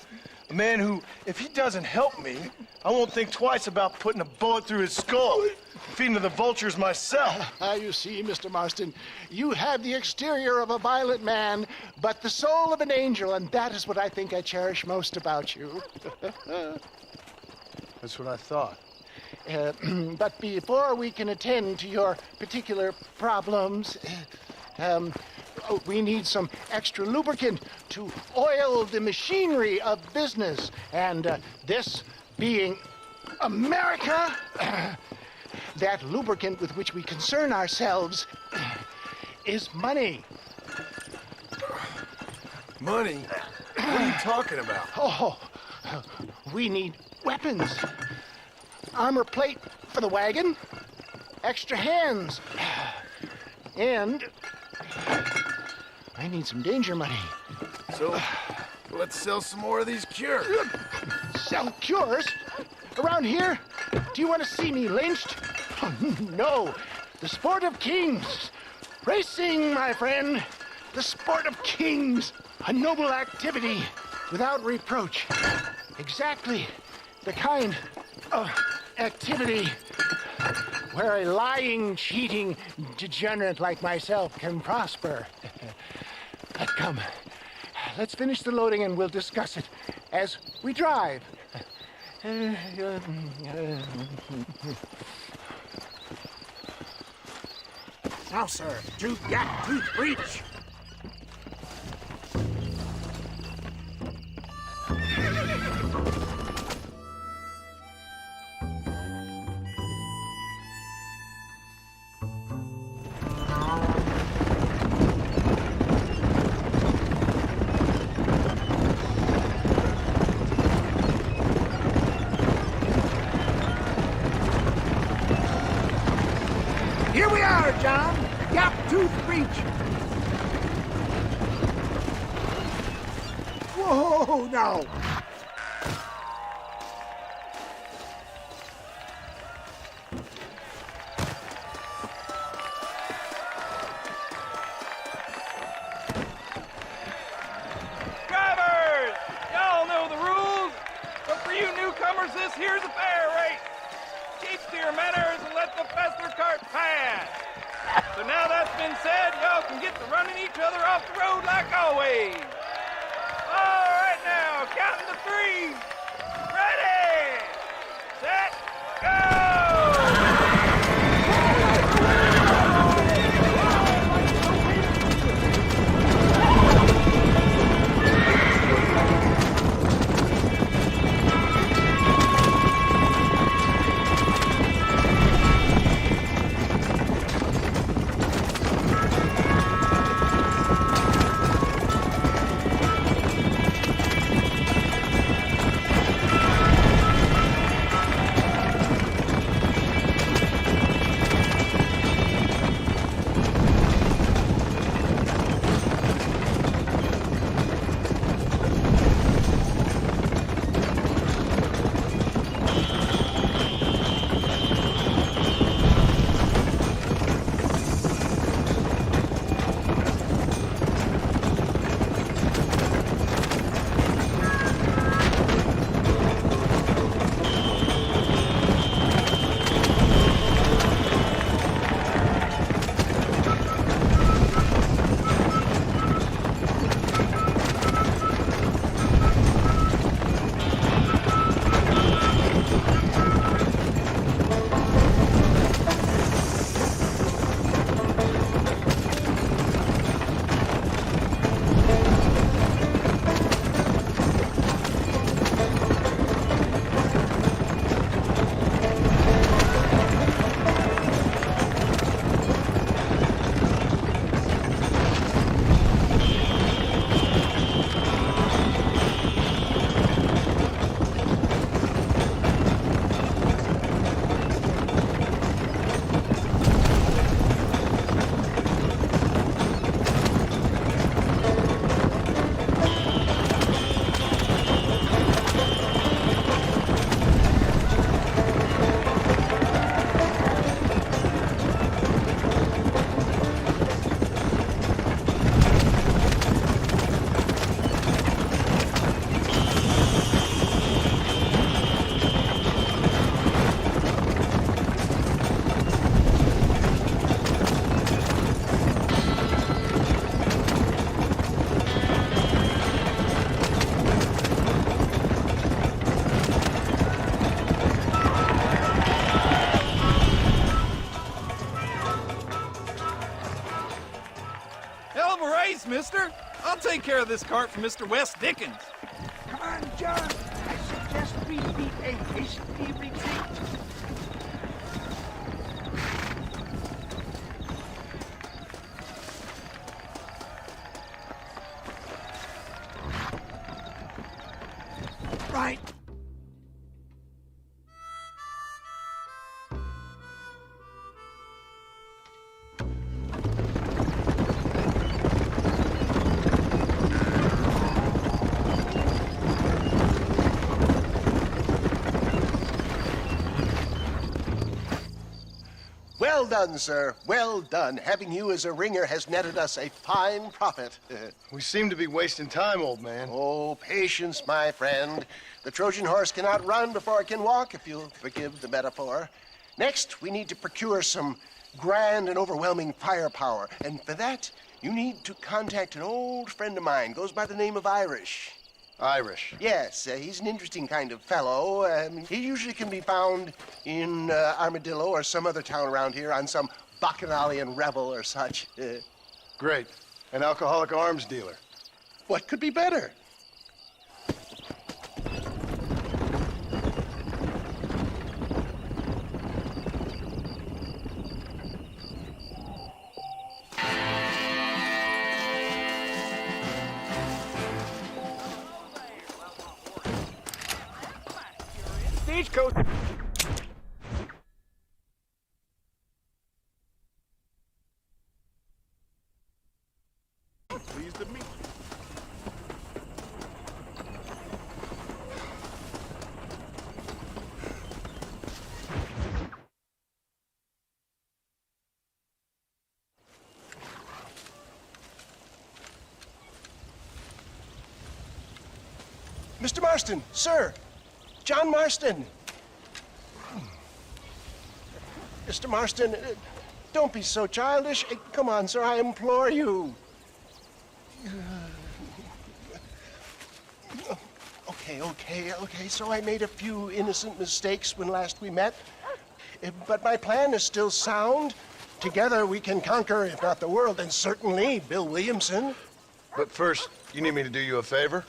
A man who, if he doesn't help me, I won't think twice about putting a bullet through his skull. feeding to the vultures myself. You see, Mr. Marston, you have the exterior of a violent man, but the soul of an angel, and that is what I think I cherish most about you. That's what I thought. But before we can attend to your particular problems, we need some extra lubricant to oil the machinery of business. And this being America, that lubricant with which we concern ourselves is money. Money? What are you talking about? Oh, we need weapons. Armor plate for the wagon, extra hands, and I need some danger money. So, let's sell some more of these cures. Sell cures? Around here? Do you want to see me lynched? Oh, no. The sport of kings. Racing, my friend. The sport of kings. A noble activity without reproach. Exactly the kind of activity where a lying, cheating degenerate like myself can prosper. But come, let's finish the loading and we'll discuss it as we drive. Now, sir, to Gap Tooth Breach. Here we are, John. Gap Tooth Breach. Whoa, no. Drivers! Y'all know the rules, but for you newcomers, this here's a fair race. Keep to your manners and let the Fessler cart pass. So now that's been said, y'all can get to running each other off the road like always. All right now, counting to 3. Ready, set, go! Sure, I'll take care of this cart for Mr. West Dickens. Come on, John. I suggest we meet a hasty retreat. Right. Well done, sir. Well done. Having you as a ringer has netted us a fine profit. We seem to be wasting time, old man. Oh, patience, my friend. The Trojan horse cannot run before it can walk, if you'll forgive the metaphor. Next, we need to procure some grand and overwhelming firepower. And for that, you need to contact an old friend of mine. Goes by the name of Irish. Irish? Yes, he's an interesting kind of fellow. He usually can be found in Armadillo or some other town around here on some bacchanalian revel or such. Great. An alcoholic arms dealer. What could be better? Stagecoach. Pleased to meet you. Mr. Marston, sir. John Marston. Mr. Marston, don't be so childish. Come on, sir, I implore you. Okay. So I made a few innocent mistakes when last we met. But my plan is still sound. Together we can conquer, if not the world, then certainly Bill Williamson. But first, you need me to do you a favor?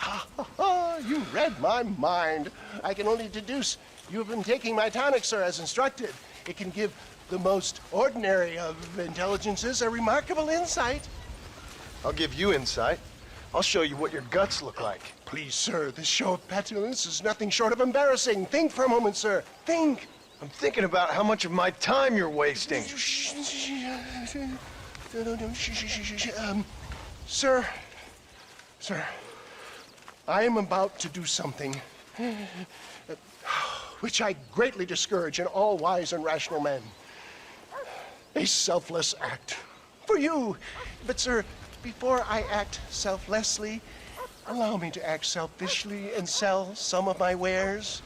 You read my mind. I can only deduce you have been taking my tonic, sir, as instructed. It can give the most ordinary of intelligences a remarkable insight. I'll give you insight. I'll show you what your guts look like. Please, sir, this show of petulance is nothing short of embarrassing. Think for a moment, sir. Think. I'm thinking about how much of my time you're wasting. Sir, I am about to do something which I greatly discourage in all wise and rational men. A selfless act for you. But, sir, before I act selflessly, allow me to act selfishly and sell some of my wares.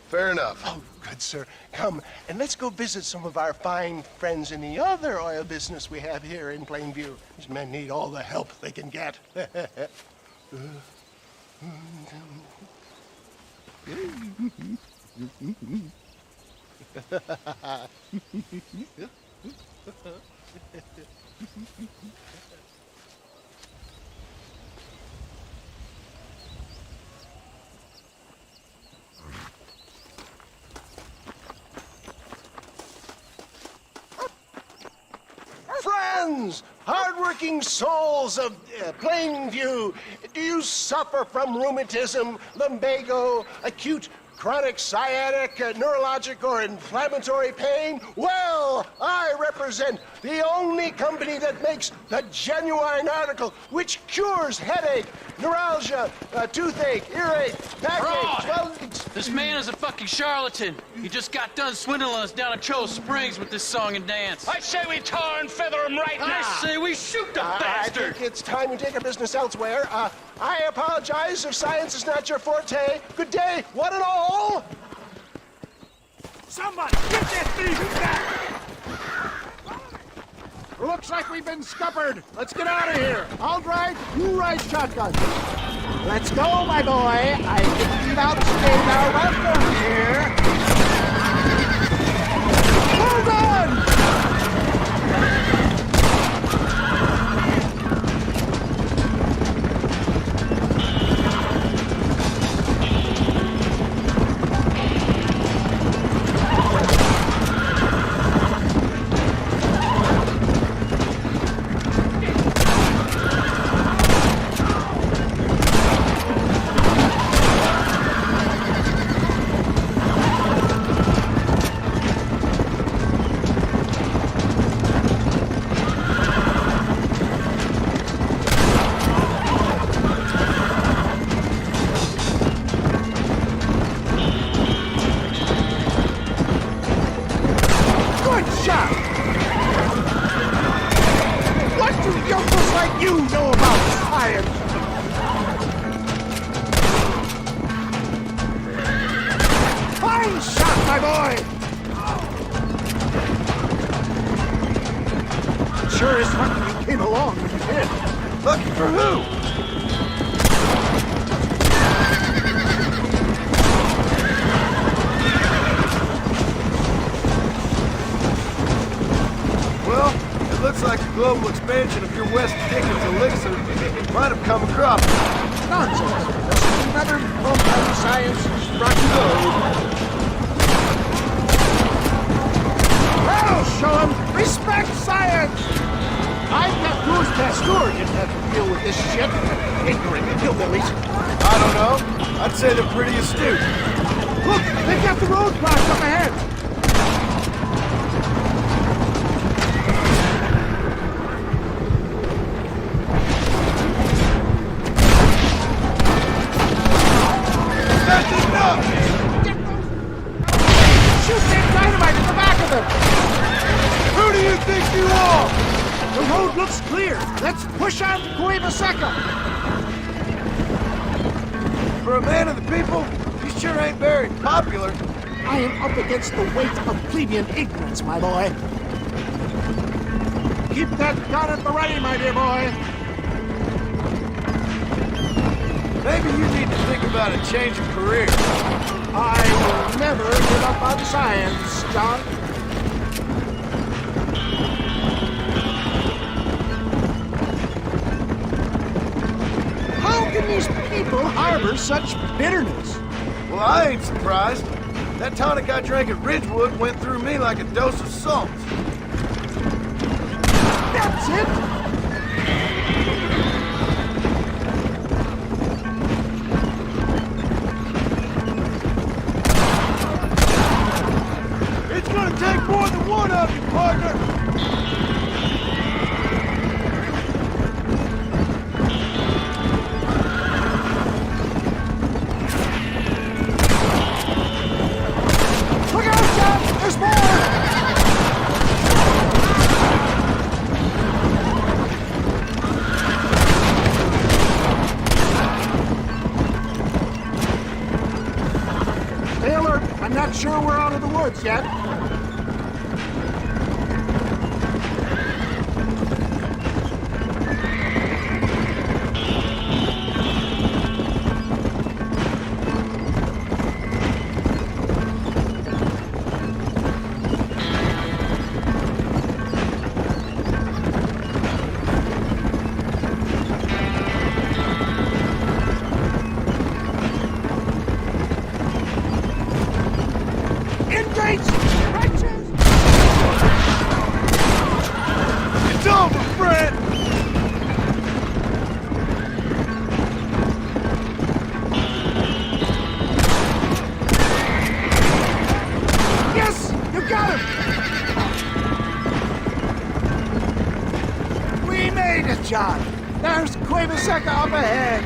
Fair enough. Oh, good, sir. Come, and let's go visit some of our fine friends in the other oil business we have here in Plainview. These men need all the help they can get. Friends, hardworking souls of Plainview, do you suffer from rheumatism, lumbago, acute chronic sciatic, neurologic, or inflammatory pain? Well, I represent the only company that makes the genuine article which cures headache, neuralgia, toothache, earache, backache. This man is a fucking charlatan. He just got done swindling us down at Cho Springs with this song and dance. I say we tar and feather him right now. I say we shoot the bastard. I think it's time we take our business elsewhere. I apologize if science is not your forte. Good day, one and all. Somebody, get that thief back! Looks like we've been scuppered. Let's get out of here. I'll drive, you ride shotgun. Let's go, my boy. I think we've outstayed our welcome here. Hold on! you know about science? Fine shot, my boy! Sure is lucky you came along when you did. Lucky for who? Well, it looks like the global expansion of your West Dickens elixir might have come across. Nonsense. This is another full-time science struck road. Well, show 'em respect science! I bet Louis Pasteur didn't have to deal with this shit. Ignorant hillbillies. I don't know. I'd say they're pretty astute. Look, they've got the roadblocks up ahead. That's enough! Shoot that dynamite in the back of them! Who do you think you are? The road looks clear. Let's push on to Cueva Seca. For a man of the people, you sure ain't very popular. I am up against the weight of plebeian ignorance, my boy. Keep that gun at the ready, my dear boy. Maybe you need to think about a change of career. I will never give up on science, John. How can these people harbor such bitterness? Well, I ain't surprised. That tonic I drank at Ridgewood went through me like a dose of salt. That's it! It's gonna take more than one of you, partner! Look out, John! There's more! Stay alert. I'm not sure we're out of the woods yet. Engage! Righteous! It's over, friend! Yes! You got him! We made it, John! There's Cueva Seca up ahead!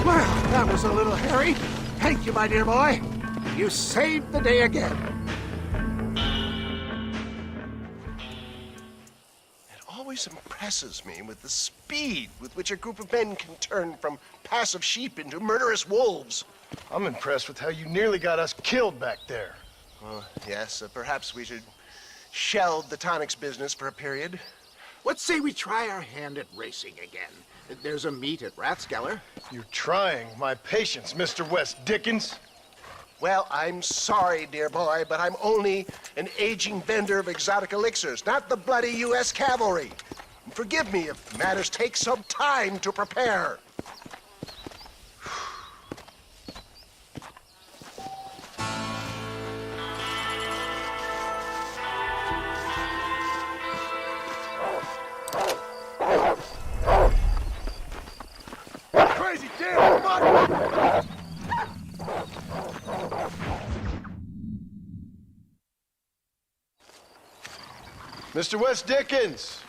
Well, that was a little hairy. Thank you, my dear boy. You saved the day again. It always impresses me with the speed with which a group of men can turn from passive sheep into murderous wolves. I'm impressed with how you nearly got us killed back there. Yes, perhaps we should shelve the tonics business for a period. Let's say we try our hand at racing again. There's a meet at Rathskeller. You're trying my patience, Mr. West Dickens. Well, I'm sorry, dear boy, but I'm only an aging vendor of exotic elixirs, not the bloody U.S. cavalry. Forgive me if matters take some time to prepare. Crazy damn fuck! Mr. West Dickens!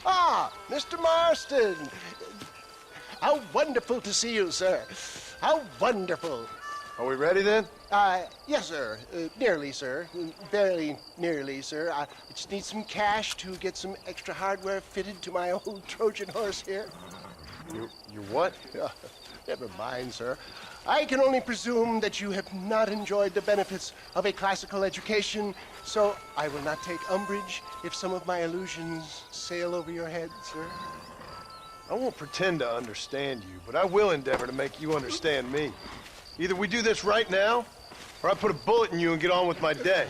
Ah, Mr. Marston! How wonderful to see you, sir. How wonderful. Are we ready then? Yes, sir. Nearly, sir. Very nearly, sir. I just need some cash to get some extra hardware fitted to my old Trojan horse here. Your what? Never mind, sir. I can only presume that you have not enjoyed the benefits of a classical education, so I will not take umbrage if some of my allusions sail over your head, sir. I won't pretend to understand you, but I will endeavor to make you understand me. Either we do this right now, or I put a bullet in you and get on with my day.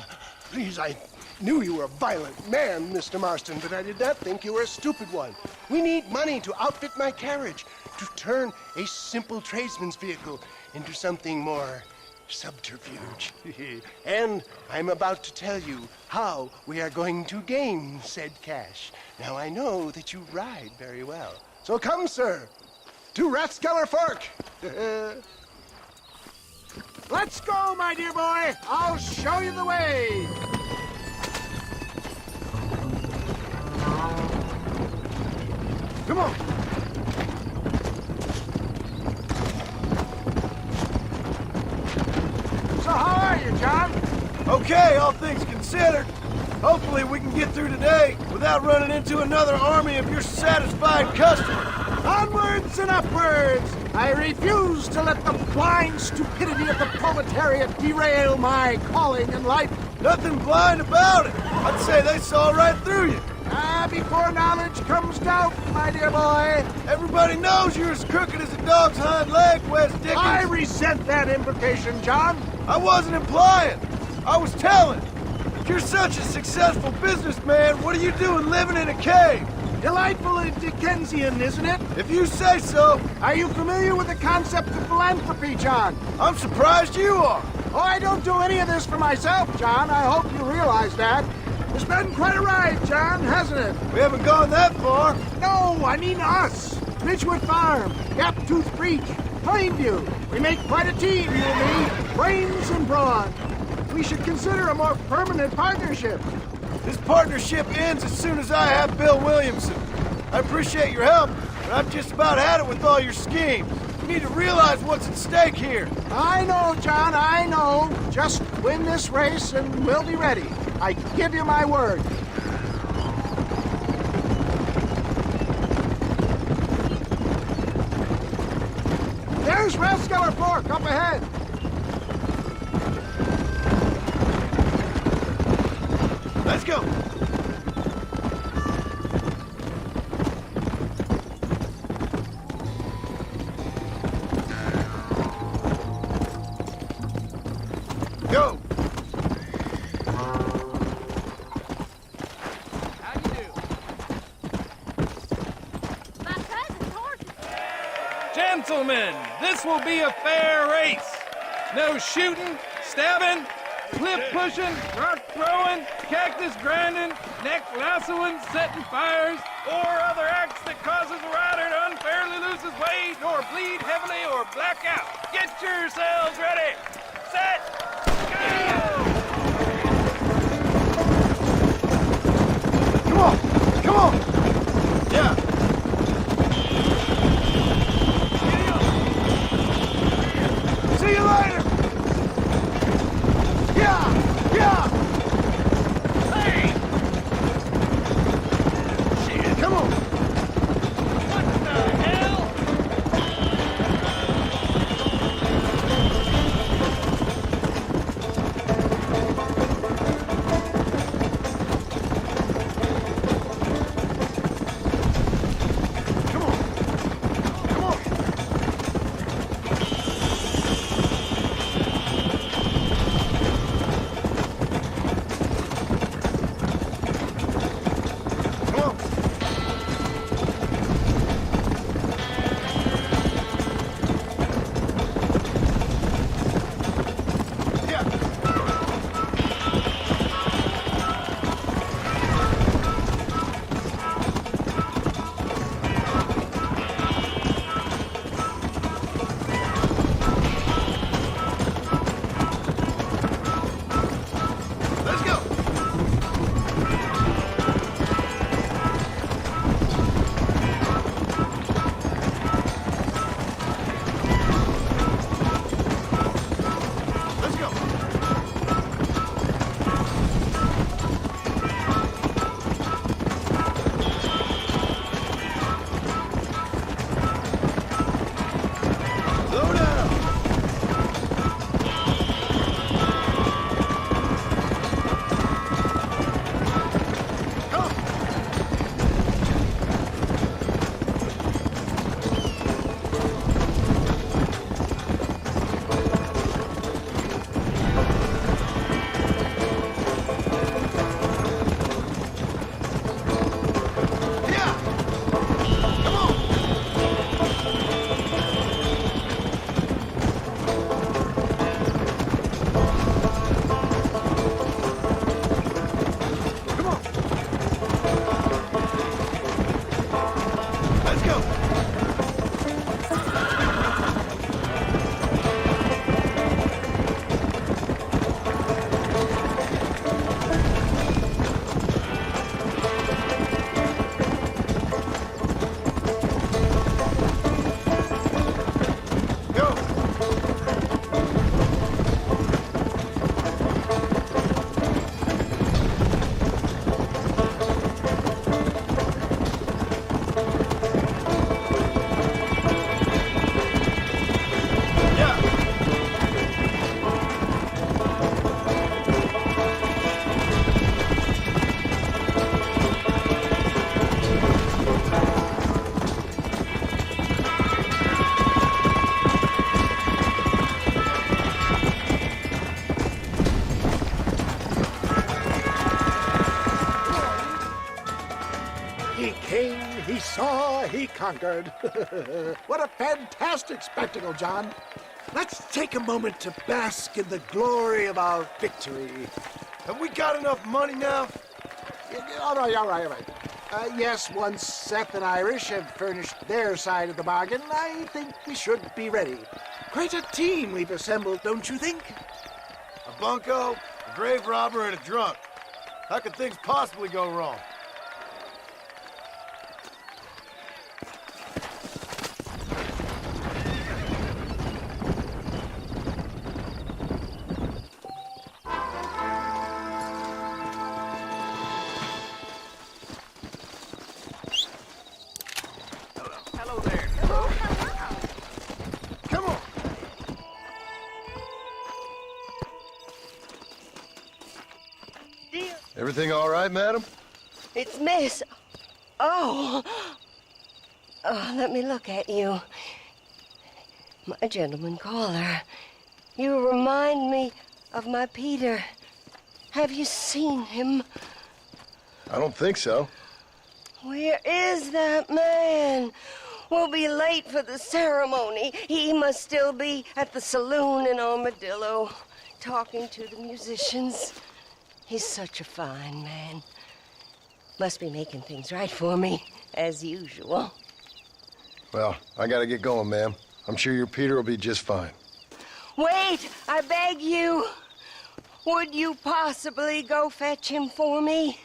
Please, I knew you were a violent man, Mr. Marston, but I did not think you were a stupid one. We need money to outfit my carriage, to turn a simple tradesman's vehicle into something more subterfuge. And I'm about to tell you how we are going to gain said cash. Now, I know that you ride very well. So come, sir, to Rathskeller Fork. Let's go, my dear boy. I'll show you the way. Come on. So how are you, John? Okay, all things considered. Hopefully we can get through today without running into another army of your satisfied customers. Onwards and upwards! I refuse to let the blind stupidity of the proletariat derail my calling in life. Nothing blind about it. I'd say they saw right through you. Before knowledge comes doubt, my dear boy. Everybody knows you're as crooked as a dog's hind leg, West Dickens. I resent that implication, John. I wasn't implying. I was telling. If you're such a successful businessman, what are you doing living in a cave? Delightful and Dickensian, isn't it? If you say so. Are you familiar with the concept of philanthropy, John? I'm surprised you are. Oh, I don't do any of this for myself, John. I hope you realize that. It's been quite a ride, John, hasn't it? We haven't gone that far. No, I mean us. Ridgewood Farm, Gaptooth Breach, Plainview. We make quite a team, you and me. Brains and brawn. We should consider a more permanent partnership. This partnership ends as soon as I have Bill Williamson. I appreciate your help, but I've just about had it with all your schemes. You need to realize what's at stake here. I know, John, I know. Just win this race and we'll be ready. I give you my word. There's Rathskeller Fork up ahead. Let's go. Go. How you do? My cousin's horses. Gentlemen, this will be a fair race. No shooting, stabbing, cliff pushing, rock throwing, cactus grinding, neck lassoing, setting fires, or other acts that causes a rider to unfairly lose his way, or bleed heavily, or black out. Get yourselves ready. Set. Go! Come on. Come on. Yeah. See you later. Yeah. Yeah. Hey! Shit. Come on. What the hell? came, he saw, he conquered. What a fantastic spectacle, John. Let's take a moment to bask in the glory of our victory. Have we got enough money now? All right. Yes, once Seth and Irish have furnished their side of the bargain, I think we should be ready. Quite a team we've assembled, don't you think? A bunco, a grave robber, and a drunk. How could things possibly go wrong? Hello there. Come on. Dear, Everything all right, madam? it's Miss. Oh. Oh, let me look at you. My gentleman caller. You remind me of my Peter. Have you seen him? I don't think so. Where is that man? We'll be late for the ceremony. He must still be at the saloon in Armadillo, talking to the musicians. He's such a fine man. Must be making things right for me, as usual. Well, I gotta get going, ma'am. I'm sure your Peter will be just fine. Wait, I beg you. Would you possibly go fetch him for me?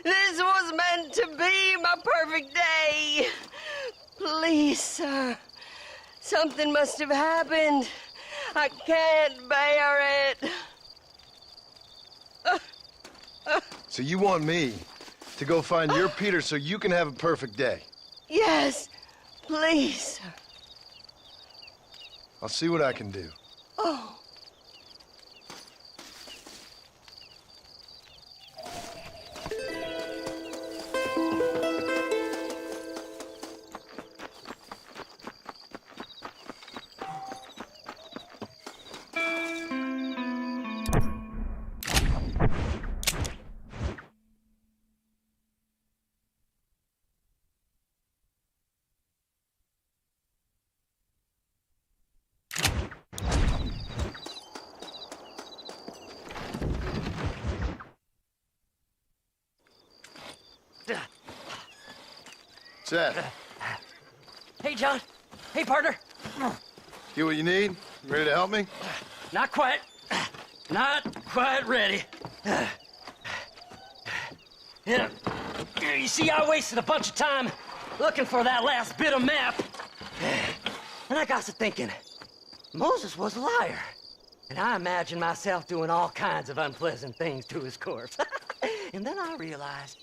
This was meant to be my perfect day. Please, sir. Something must have happened. I can't bear it. So you want me to go find your Peter so you can have a perfect day? Yes, please, sir. I'll see what I can do. Oh. Seth, Hey, John. Hey, partner. get what you need? You ready to help me? Not quite. Not quite ready. Yeah. You see, I wasted a bunch of time looking for that last bit of map. And I got to thinking, Moses was a liar. And I imagined myself doing all kinds of unpleasant things to his corpse. And then I realized...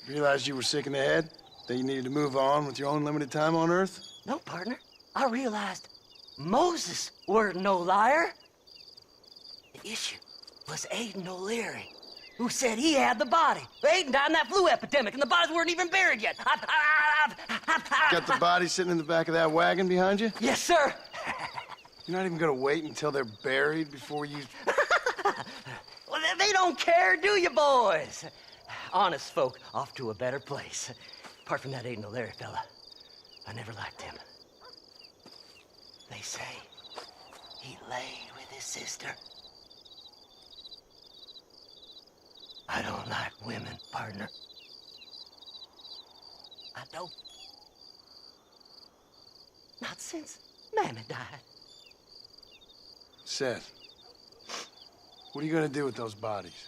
Realized you were sick in the head? That you needed to move on with your own limited time on Earth? No, partner. I realized Moses weren't no liar. The issue was Aiden O'Leary, who said he had the body. Aiden died in that flu epidemic, and the bodies weren't even buried yet. Got the body sitting in the back of that wagon behind you? Yes, sir. You're not even gonna wait until they're buried before you... Well, they don't care, do you, boys? Honest folk off to a better place. Apart from that Aiden O'Leary fella, I never liked him. They say he lay with his sister. I don't like women, partner. I don't. Not since Mammy died. Seth, what are you gonna do with those bodies?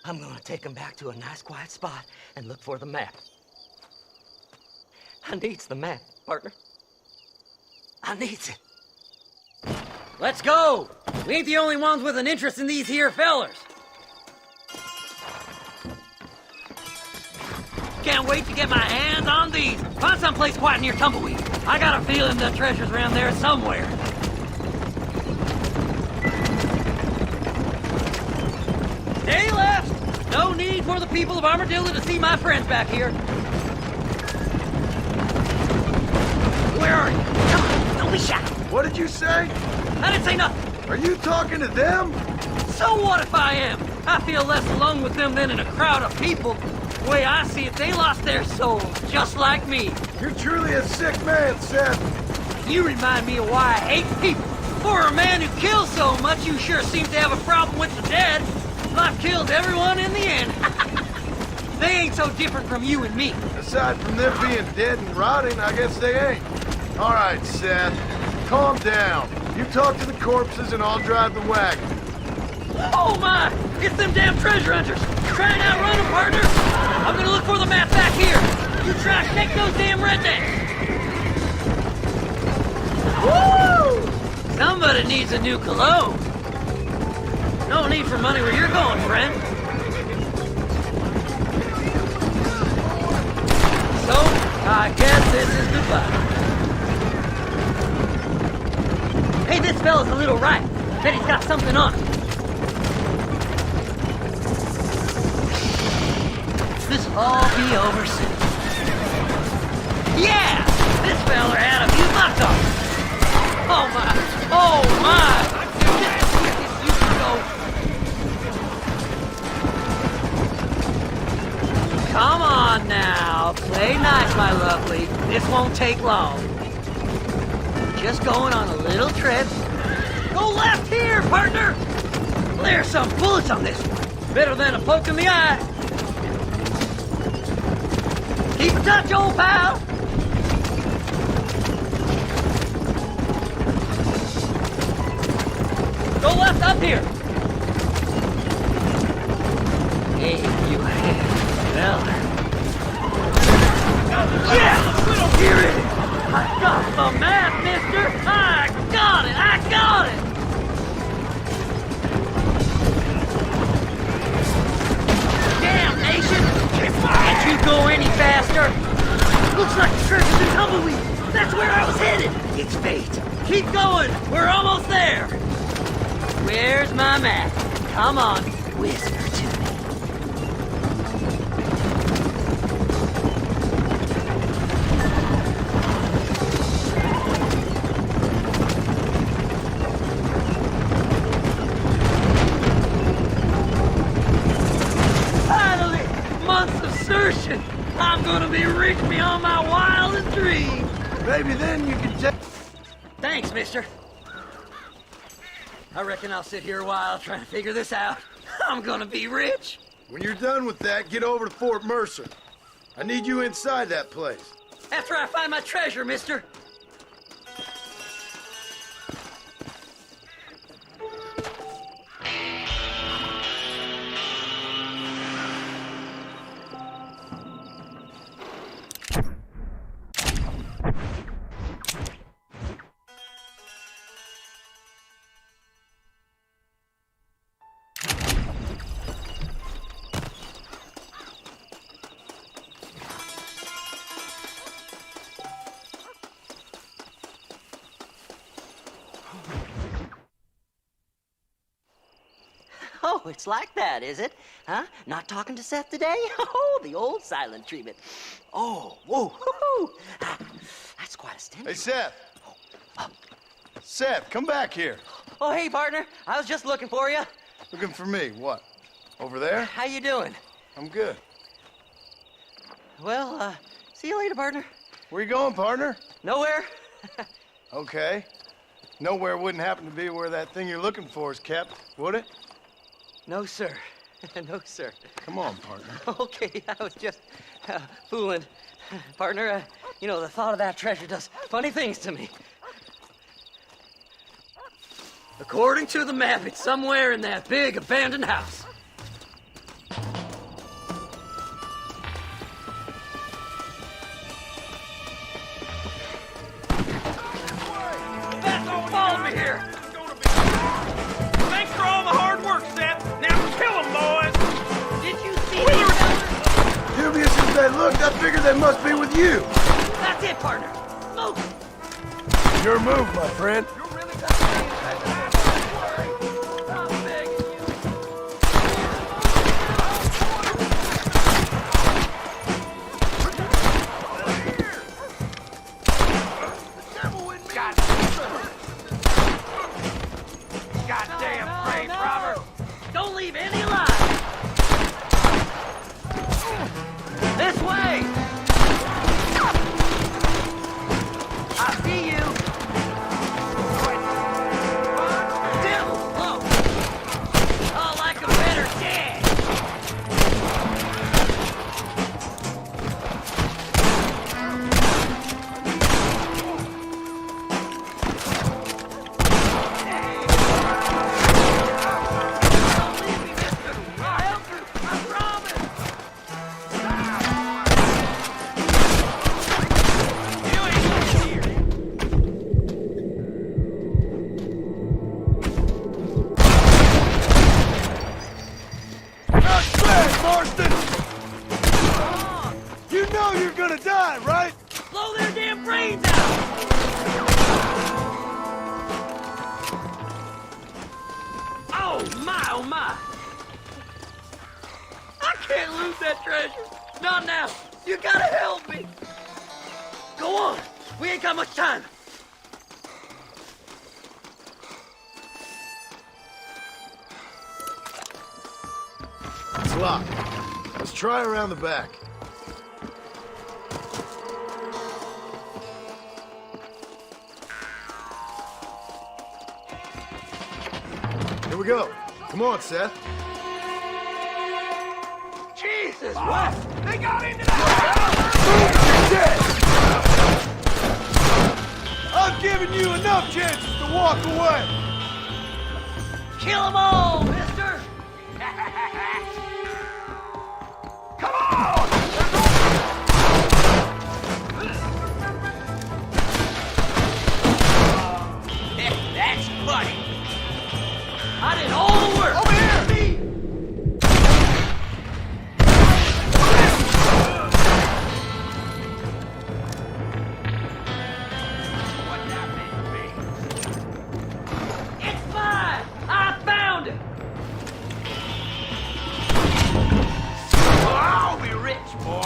I'm gonna take them back to a nice quiet spot and look for the map. I needs the map, partner. I needs it. Let's go! We ain't the only ones with an interest in these here fellers. Can't wait to get my hands on these. Find someplace quiet near Tumbleweed. I got a feeling the treasure's around there somewhere. Stay left! No need for the people of Armadillo to see my friends back here. Where are you? Come on, don't be shy. What did you say? I didn't say nothing. Are you talking to them? So what if I am? I feel less alone with them than in a crowd of people. The way I see it, they lost their souls, just like me. You're truly a sick man, Seth. You remind me of why I hate people. For a man who kills so much, you sure seem to have a problem with the dead. I've killed everyone in the end. They ain't so different from you and me. Aside from them being dead and rotting, I guess they ain't. All right, Seth, calm down. You talk to the corpses and I'll drive the wagon. Oh my! It's them damn treasure hunters! Try and outrun them, partner! I'm gonna look for the map back here! You try to shake those damn rednecks! Woo! Somebody needs a new cologne. No need for money where you're going, friend. So, I guess this is goodbye. Hey, this fella's a little right. Bet he's got something on him. This'll all be over soon. Yeah! This fella had a few bucks on him. Oh my! Oh my! You can go. Come on now. Play nice, my lovely. This won't take long. Just going on a little trip. Go left here, partner! There's some bullets on this one. Better than a poke in the eye. Keep in touch, old pal! Go left up here! Hey, you fella. Yes! Here it is! I got the map, mister! I got it! I got it! Damn, nation! Can't you go any faster? Looks like the treasure's in Tumbleweed! That's where I was headed! It's fate! Keep going! We're almost there! Where's my map? Come on, whisper to me. Finally! Months of searching! I'm gonna be rich beyond my wildest dreams! Maybe then you can take... Thanks, mister. I reckon I'll sit here a while trying to figure this out. I'm gonna be rich. When you're done with that, get over to Fort Mercer. I need you inside that place. After I find my treasure, mister. Oh, it's like that, is it? Huh? Not talking to Seth today? Oh, the old silent treatment. Oh, whoa, whoo-hoo. That's quite a stench. Hey, Seth. Seth, come back here. Oh, hey, partner. I was just looking for you. Looking for me? What? Over there? How you doing? I'm good. Well, see you later, partner. Where you going, partner? Nowhere. Okay. Nowhere wouldn't happen to be where that thing you're looking for is kept, would it? No, sir. No, sir. Come on, partner. Okay, I was just fooling. Partner, you know, the thought of that treasure does funny things to me. According to the map, it's somewhere in that big abandoned house. Follow me here. Thanks for all the hard work, Seth. Now kill them, boys. Did you see these fellas? Dubious as they looked, I figured they must be with you. That's it, partner. Move. Your move, my friend. Goddamn grave robber. Don't leave any alive. Marston! You know you're gonna die, right? Blow their damn brains out! Oh my! I can't lose that treasure. Not now. You gotta help me. Go on. We ain't got much time. It's locked. Let's try around the back. Here we go. Come on, Seth. Jesus, what? They got into the I've given you enough chances to walk away. Kill them all, mister! Come on! That's funny. I did all the work! Over here! It's mine! I found it! I'll be rich, boy.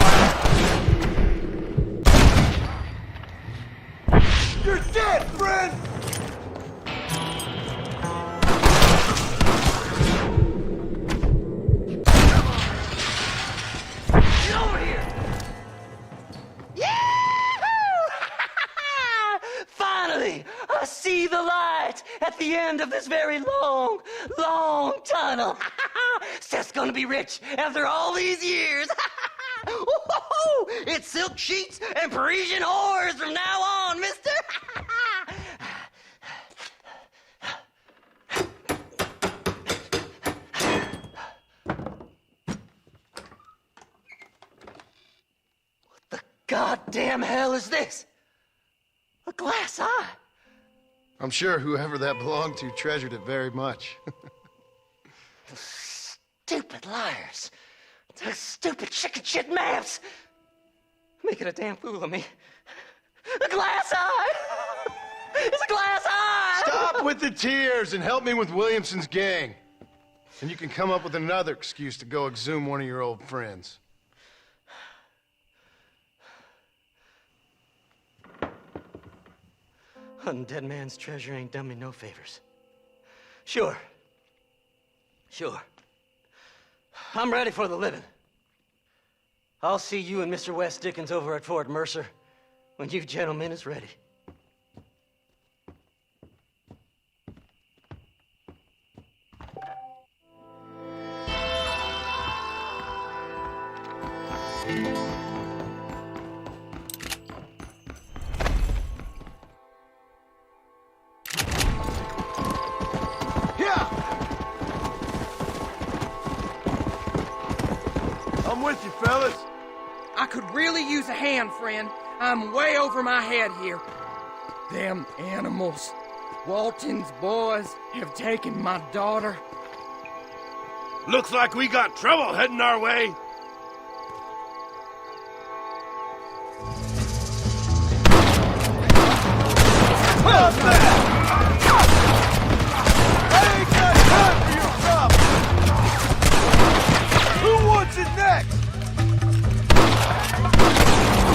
You're dead, friend! Get over here! Finally, I see the light at the end of this very long, long tunnel. Seth's gonna be rich after all these years. It's silk sheets and Parisian whores from now on, mister. What the goddamn hell is this? A glass eye? I'm sure whoever that belonged to treasured it very much. Stupid liars. Those stupid chicken shit maps. Making a damn fool of me. A glass eye! It's a glass eye! Stop with the tears and help me with Williamson's gang. And you can come up with another excuse to go exhume one of your old friends. Hunting dead man's treasure ain't done me no favors. Sure. I'm ready for the living. I'll see you and Mr. West Dickens over at Fort Mercer when you gentlemen is ready. I'm with you, fellas. I could really use a hand, friend. I'm way over my head here. Them animals. Walton's boys have taken my daughter. Looks like we got trouble heading our way. Stop that! I ain't got time for your problem. Who wants it next?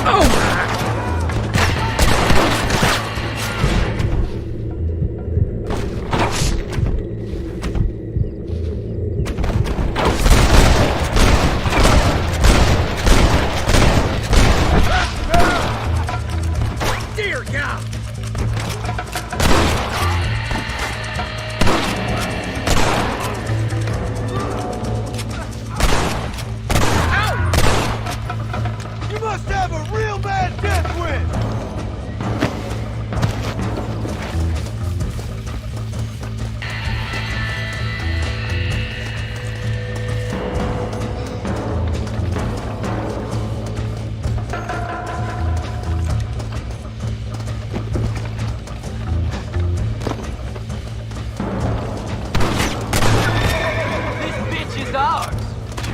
Oh! Dear God!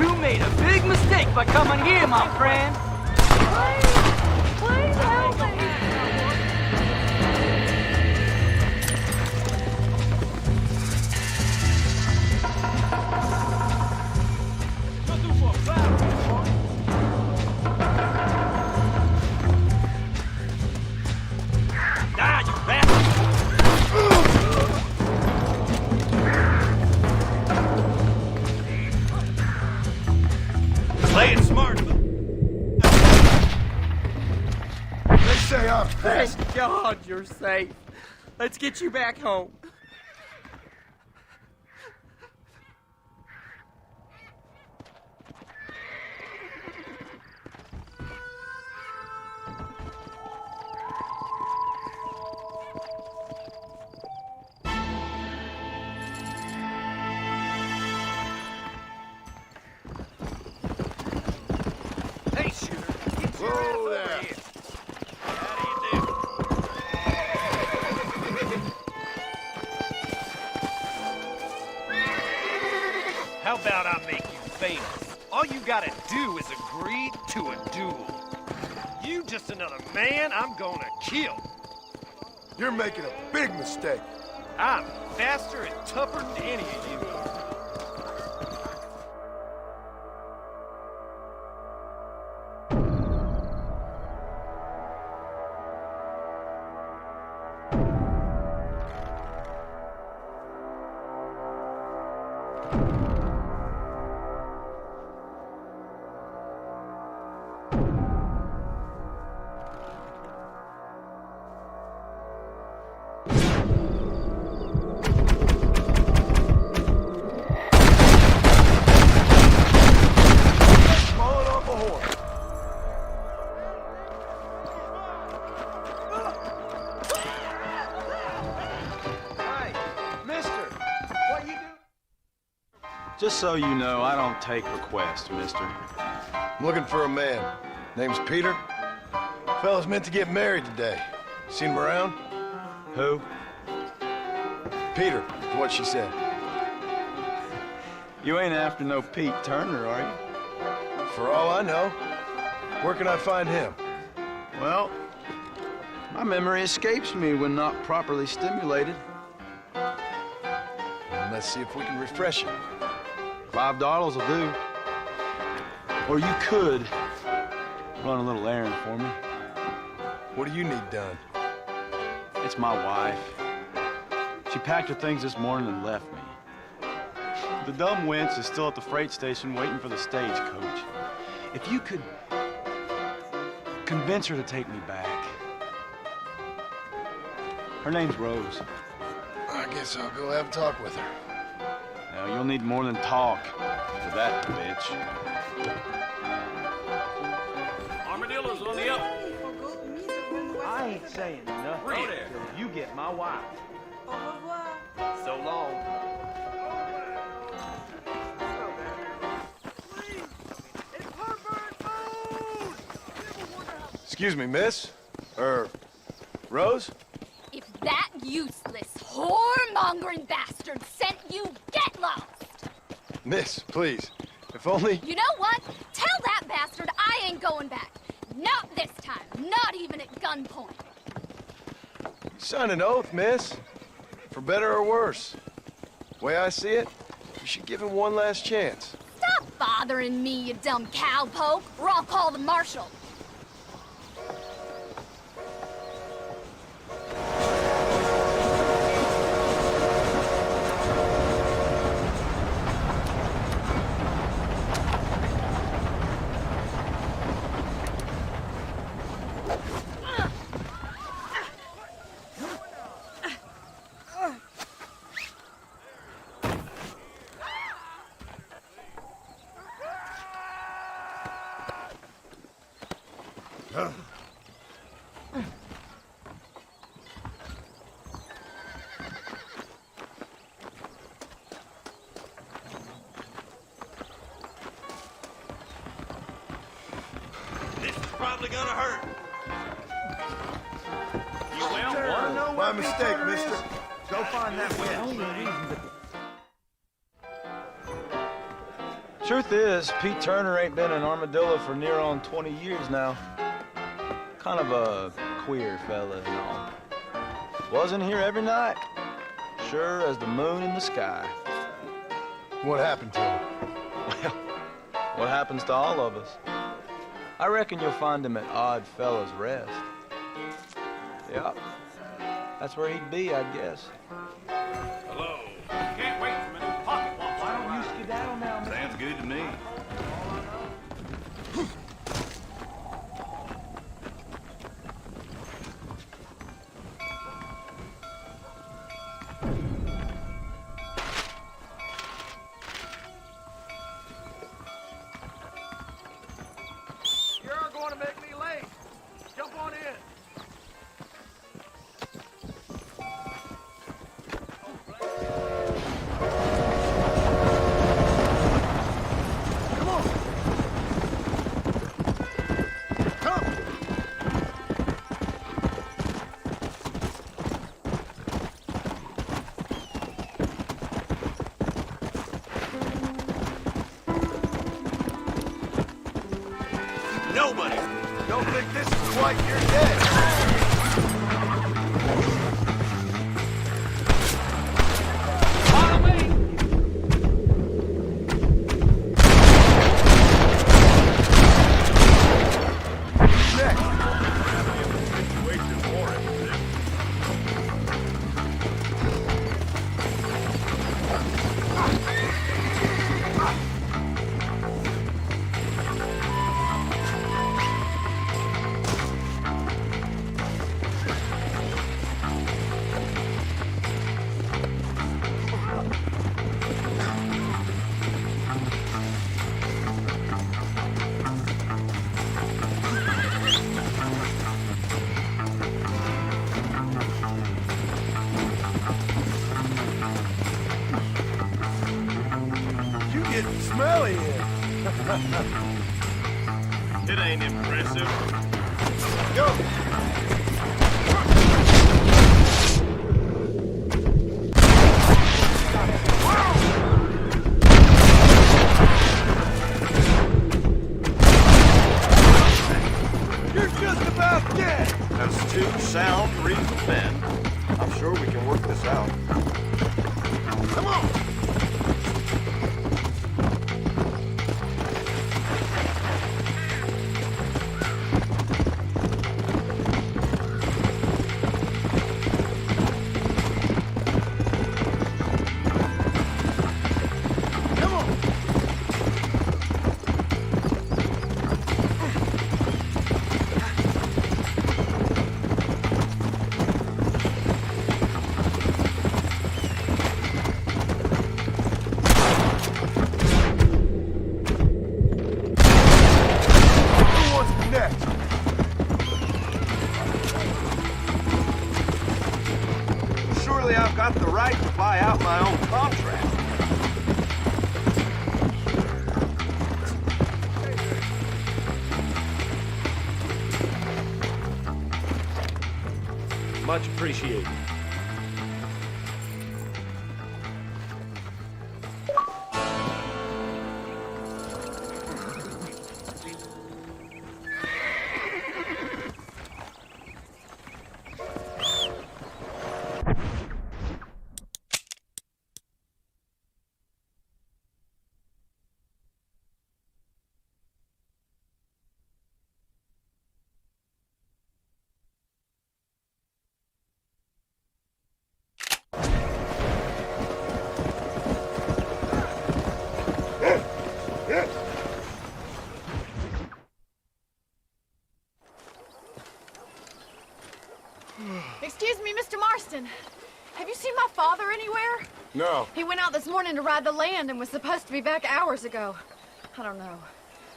You made a big mistake by coming here, my friend. Please help me. Die, you bastard! Play it smart. They say I'm fast. Thank God you're safe. Let's get you back home. Hey, shooter. Get your ass over here. How about I make you famous? All you gotta do is agree to a duel. You just another man I'm gonna kill. You're making a big mistake. I'm faster and tougher than any of you. Falling off a horse. Hey, mister, what you do? Just so you know, I don't take requests, mister. I'm looking for a man. Name's Peter. Fella's meant to get married today. Seen him around? Who? Peter, is what she said. You ain't after no Pete Turner, are you? For all I know. Where can I find him? Well, my memory escapes me when not properly stimulated. Well, let's see if we can refresh it. $5 will do. Or you could run a little errand for me. What do you need done? It's my wife. She packed her things this morning and left me. The dumb wench is still at the freight station waiting for the stagecoach. If you could convince her to take me back. Her name's Rose. I guess I'll go have a talk with her. Now, you'll need more than talk for that bitch. Armadillo's on the up. I ain't saying nothing till you get my wife. So long. Excuse me, miss? Rose? If that useless, whoremongering bastard sent you, get lost! Miss, please. If only... You know what? Tell that bastard I ain't going back. Not this time. Not even at gunpoint. Sign an oath, miss. For better or worse. Way I see it, you should give him one last chance. Stop bothering me, you dumb cowpoke, or I'll call the marshal. This is probably gonna hurt. You will? Wanna know My what mistake, Pete Turner mister. is? Go find that witch. Truth is, Pete Turner ain't been in Armadillo for near on 20 years now. Kind of a queer fella and all. Wasn't here every night. Sure as the moon in the sky. What happened to him? Well, what happens to all of us? I reckon you'll find him at Odd Fella's Rest. Yep. That's where he'd be, I guess. Hello. Can't wait for a minute. Pocket watch. Why don't you skedaddle now, man? Sounds good to me. You're going to make me late. Jump on in. Nobody! Don't think this is quite your day. You getting smelly here. It ain't impressive. Go! You're just about dead! That's 2 sound reasonable men. I'm sure we can work this out. Come on! Surely I've got the right to buy out my own contract. Much appreciated. Excuse me, Mr. Marston. Have you seen my father anywhere? No. He went out this morning to ride the land and was supposed to be back hours ago. I don't know.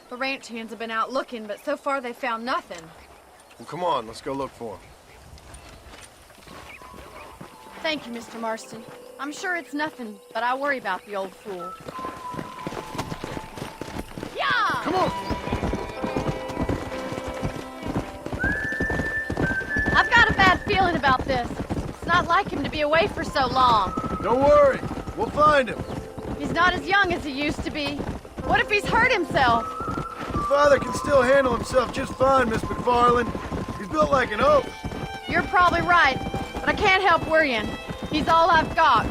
The ranch hands have been out looking, but so far they found nothing. Well, come on, let's go look for him. Thank you, Mr. Marston. I'm sure it's nothing, but I worry about the old fool. Yeah! Come on! I've got a bad feeling about this. It's not like him to be away for so long. Don't worry, we'll find him. He's not as young as he used to be. What if he's hurt himself? Your father can still handle himself just fine, Miss McFarland. He's built like an oak. You're probably right, but I can't help worrying. He's all I've got.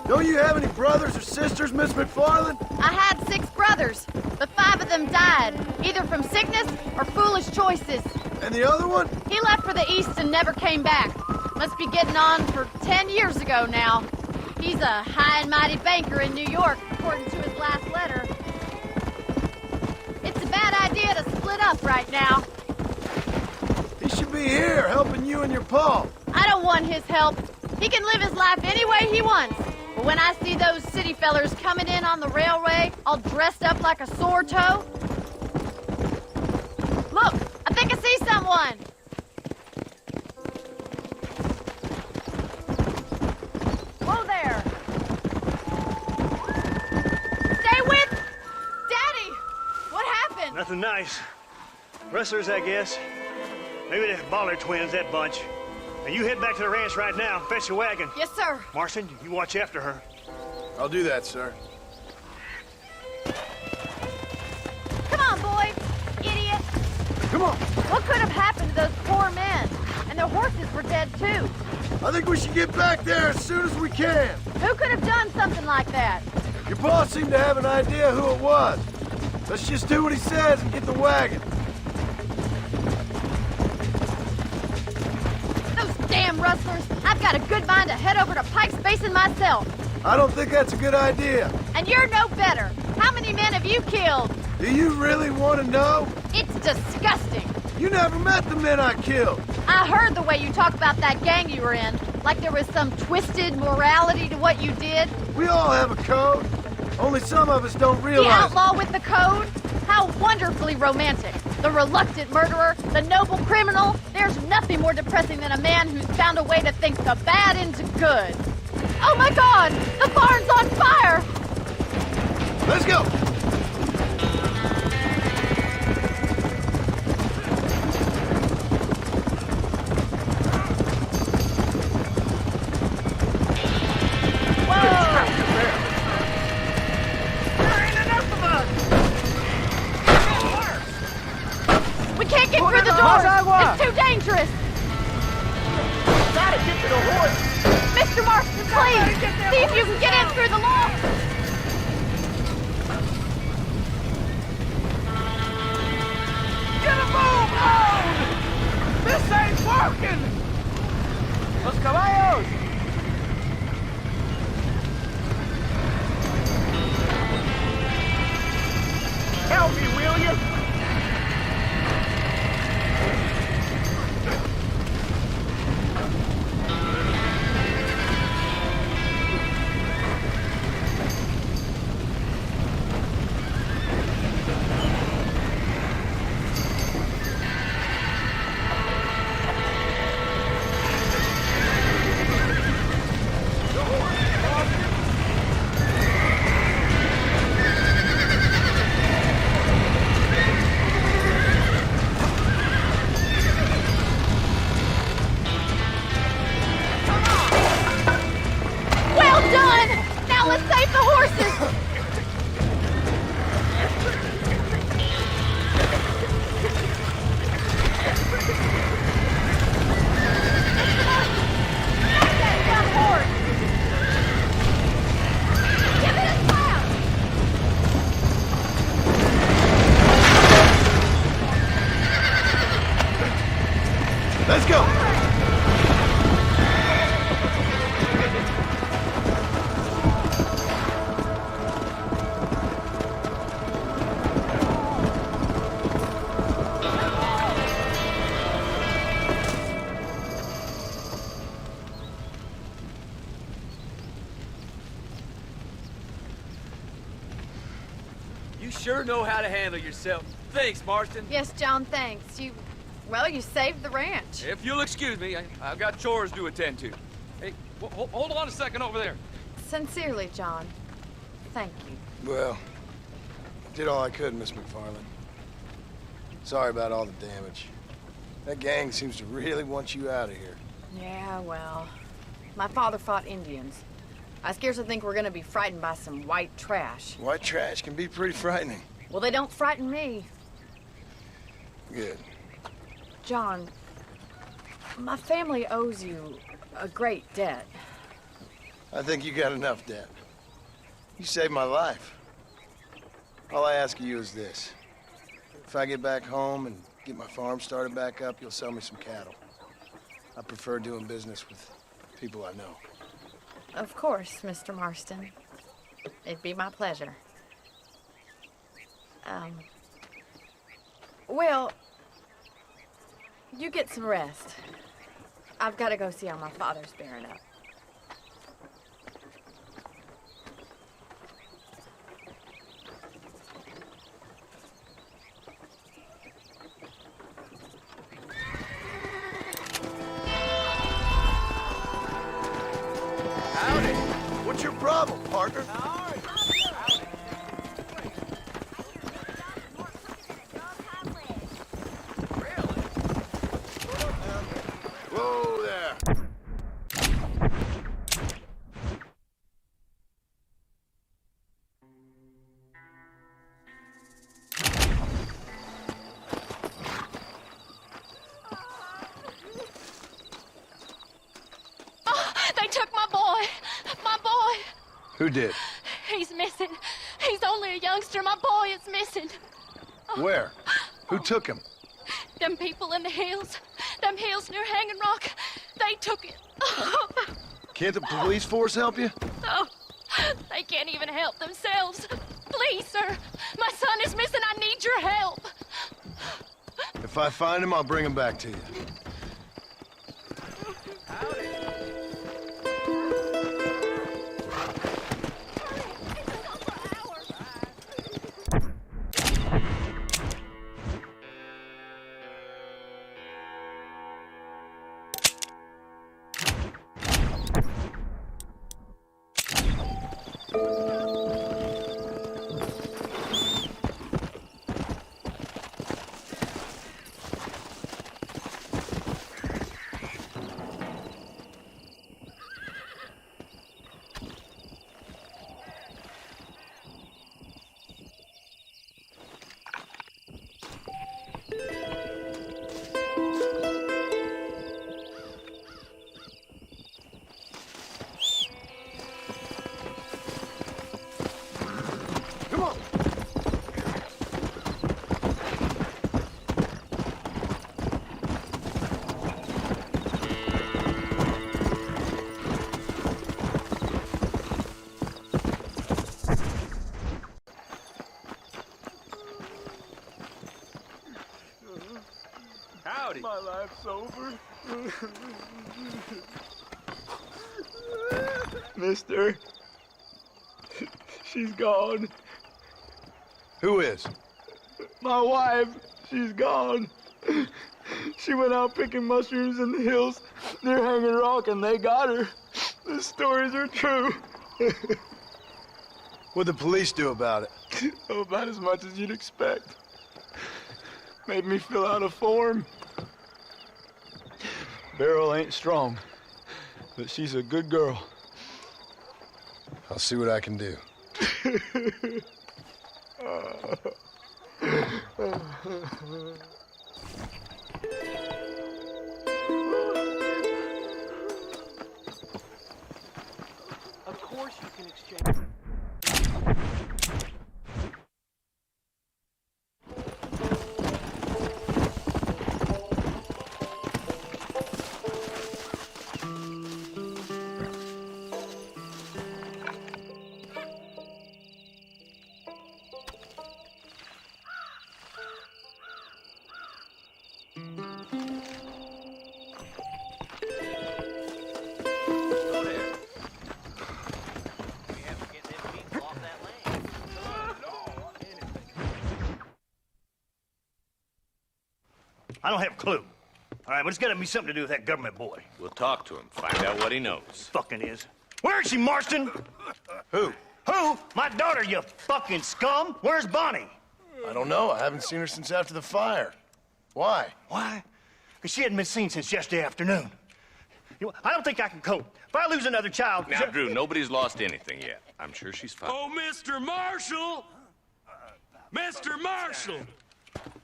Don't you have any brothers or sisters, Miss McFarland? I had 6 brothers, but 5 of them died, either from sickness or foolish choices. And the other one? He left for the east and never came back. Must be getting on for 10 years ago now. He's a high and mighty banker in New York, according to his last letter. It's a bad idea to split up right now. He should be here, helping you and your pa. I don't want his help. He can live his life any way he wants. But when I see those city fellers coming in on the railway, all dressed up like a sore toe... Look, I think I see someone. Whoa there. Stay with... Daddy! What happened? Nothing nice. Rustlers, I guess. Maybe the Baller twins, that bunch. Now you head back to the ranch right now. Fetch a wagon. Yes, sir. Marston, you watch after her. I'll do that, sir. Come on, boy. Idiot. Come on. What could have happened to those poor men? And their horses were dead, too. I think we should get back there as soon as we can. Who could have done something like that? Your boss seemed to have an idea who it was. Let's just do what he says and get the wagon. Damn rustlers! I've got a good mind to head over to Pike's Basin myself. I don't think that's a good idea. And you're no better. How many men have you killed? Do you really want to know? It's disgusting. You never met the men I killed. I heard the way you talk about that gang you were in, like there was some twisted morality to what you did. We all have a code. Only some of us don't realize. The outlaw with the code? How wonderfully romantic. The reluctant murderer, the noble criminal. There's nothing more depressing than a man who's found a way to think the bad into good. Oh my God! The barn's on fire! Let's go! It's too dangerous! Gotta get to the horse! Mr. Marston, please! See if you can get in through the loft! Get a move on! This ain't working! Los caballos! Help me, will you? Let's go! You sure know how to handle yourself. Thanks, Marston. Yes, John, thanks. Well, you saved the ranch. If you'll excuse me, I've got chores to attend to. Hey, hold on a second over there. Sincerely, John. Thank you. Well, did all I could, Miss McFarland. Sorry about all the damage. That gang seems to really want you out of here. Yeah, well, my father fought Indians. I scarcely think we're gonna be frightened by some white trash. White trash can be pretty frightening. Well, they don't frighten me. Good. John, my family owes you a great debt. I think you got enough debt. You saved my life. All I ask of you is this. If I get back home and get my farm started back up, you'll sell me some cattle. I prefer doing business with people I know. Of course, Mr. Marston. It'd be my pleasure. Well, you get some rest. I've got to go see how my father's bearing up. Howdy. What's your problem, partner? Whoa there. They took my boy. My boy. Who did? He's missing. He's only a youngster. My boy is missing. Where? Who took him? Them people in the hills. Them hills near Hanging Rock. They took it. Can't the police force help you? Oh, they can't even help themselves. Please, sir. My son is missing. I need your help. If I find him, I'll bring him back to you. Howdy. My life's over. Mister, she's gone. Who is? My wife, she's gone. She went out picking mushrooms in the hills near Hanging Rock and they got her. The stories are true. What'd the police do about it? Oh, about as much as you'd expect. Made me fill out a form. Beryl ain't strong, but she's a good girl. I'll see what I can do. Of course you can exchange. I don't have a clue. All right, but it's got to be something to do with that government boy. We'll talk to him, find out what he knows. Fucking is. Where is she, Marston? Who? Who? My daughter, you fucking scum. Where's Bonnie? I don't know. I haven't seen her since after the fire. Why? Why? Because she hadn't been seen since yesterday afternoon. You know, I don't think I can cope. If I lose another child... Now, Drew, nobody's lost anything yet. I'm sure she's fine. Oh, Mr. Marshall! Mr. Marshall!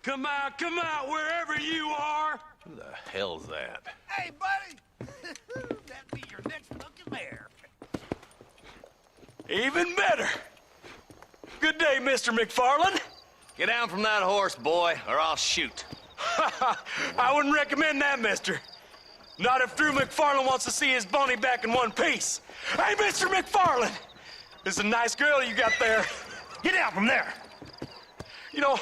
Come out, wherever you are! Who the hell's that? Hey, buddy! That'd be your next looking bear. Even better! Good day, Mr. McFarland. Get down from that horse, boy, or I'll shoot. I wouldn't recommend that, mister. Not if Drew McFarland wants to see his Bonnie back in one piece. Hey, Mr. McFarland! This is a nice girl you got there. Get out from there! You know,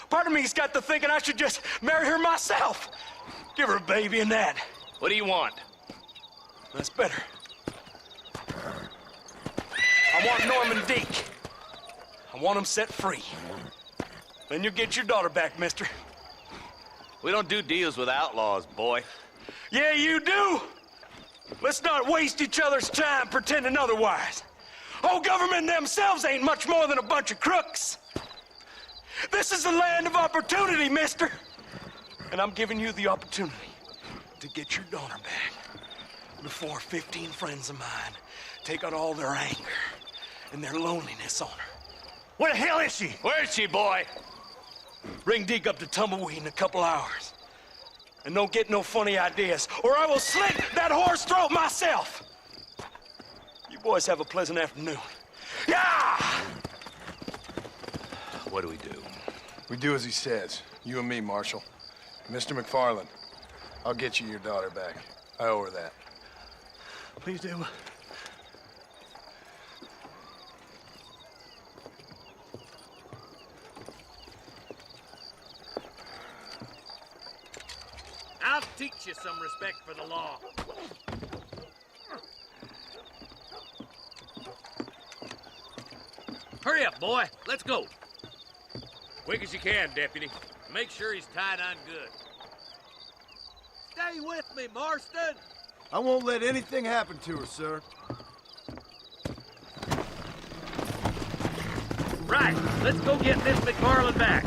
part of me's got to thinking I should just marry her myself. Give her a baby and that. What do you want? That's better. I want Norman Deke. I want him set free. Then you'll get your daughter back, mister. We don't do deals with outlaws, boy. Yeah, you do. Let's not waste each other's time pretending otherwise. Oh, government themselves ain't much more than a bunch of crooks. This is the land of opportunity, mister. And I'm giving you the opportunity to get your daughter back before 15 friends of mine take out all their anger and their loneliness on her. Where the hell is she? Where is she, boy? Bring Deke up to Tumbleweed in a couple hours. And don't get no funny ideas, or I will slit that horse throat myself. You boys have a pleasant afternoon. Yeah! What do we do? We do as he says. You and me, Marshal. Mr. McFarland, I'll get you your daughter back. I owe her that. Please do. I'll teach you some respect for the law. Hurry up, boy. Let's go. Quick as you can, Deputy. Make sure he's tied on good. Stay with me, Marston. I won't let anything happen to her, sir. Right. Let's go get Miss McFarland back.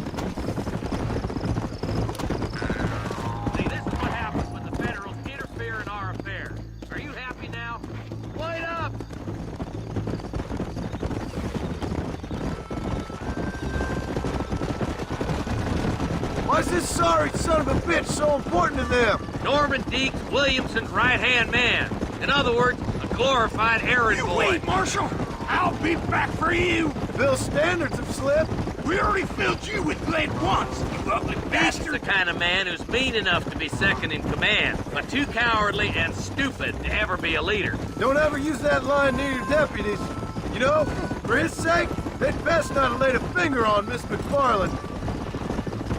See, this is what happens when the Federals interfere in our affairs. Are you happy now? Wait up! Why is this sorry son of a bitch so important to them? Norman Deke's Williamson's right-hand man. In other words, a glorified errand boy. Wait, Marshal! I'll be back for you! Bill's standards have slipped. We already filled you with lead once, you ugly Deke's bastard! the kind of man who's mean enough to be second in command, but too cowardly and stupid to ever be a leader. Don't ever use that line near your deputies. You know, for his sake, they'd best not have laid a finger on Miss McFarland.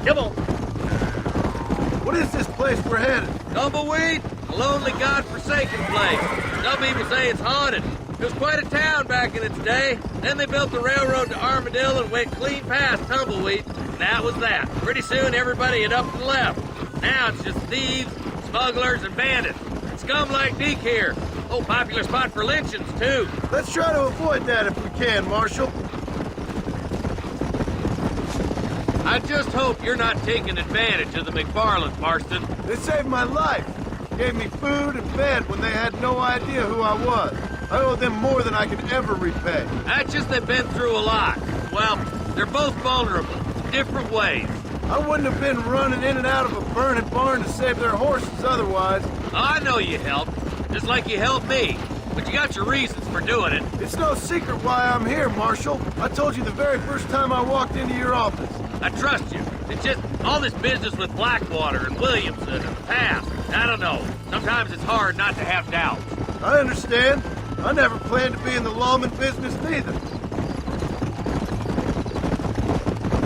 Come on. What is this place we're headed? Tumbleweed, a lonely, godforsaken place. Some people say it's haunted. It was quite a town back in its day. Then they built the railroad to Armadillo and went clean past Tumbleweed. And that was that. Pretty soon everybody had up and left. Now it's just thieves, smugglers, and bandits. Scum like Deke here. Oh, popular spot for lynchings, too. Let's try to avoid that if we can, Marshal. I just hope you're not taking advantage of the McFarlands, Marston. They saved my life. Gave me food and bed when they had no idea who I was. I owe them more than I can ever repay. That's just they've been through a lot. Well, they're both vulnerable, different ways. I wouldn't have been running in and out of a burning barn to save their horses otherwise. I know you helped, just like you helped me. But you got your reasons for doing it. It's no secret why I'm here, Marshal. I told you the very first time I walked into your office. I trust you. It's just all this business with Blackwater and Williamson and the past. I don't know. Sometimes it's hard not to have doubts. I understand. I never planned to be in the lawman business neither.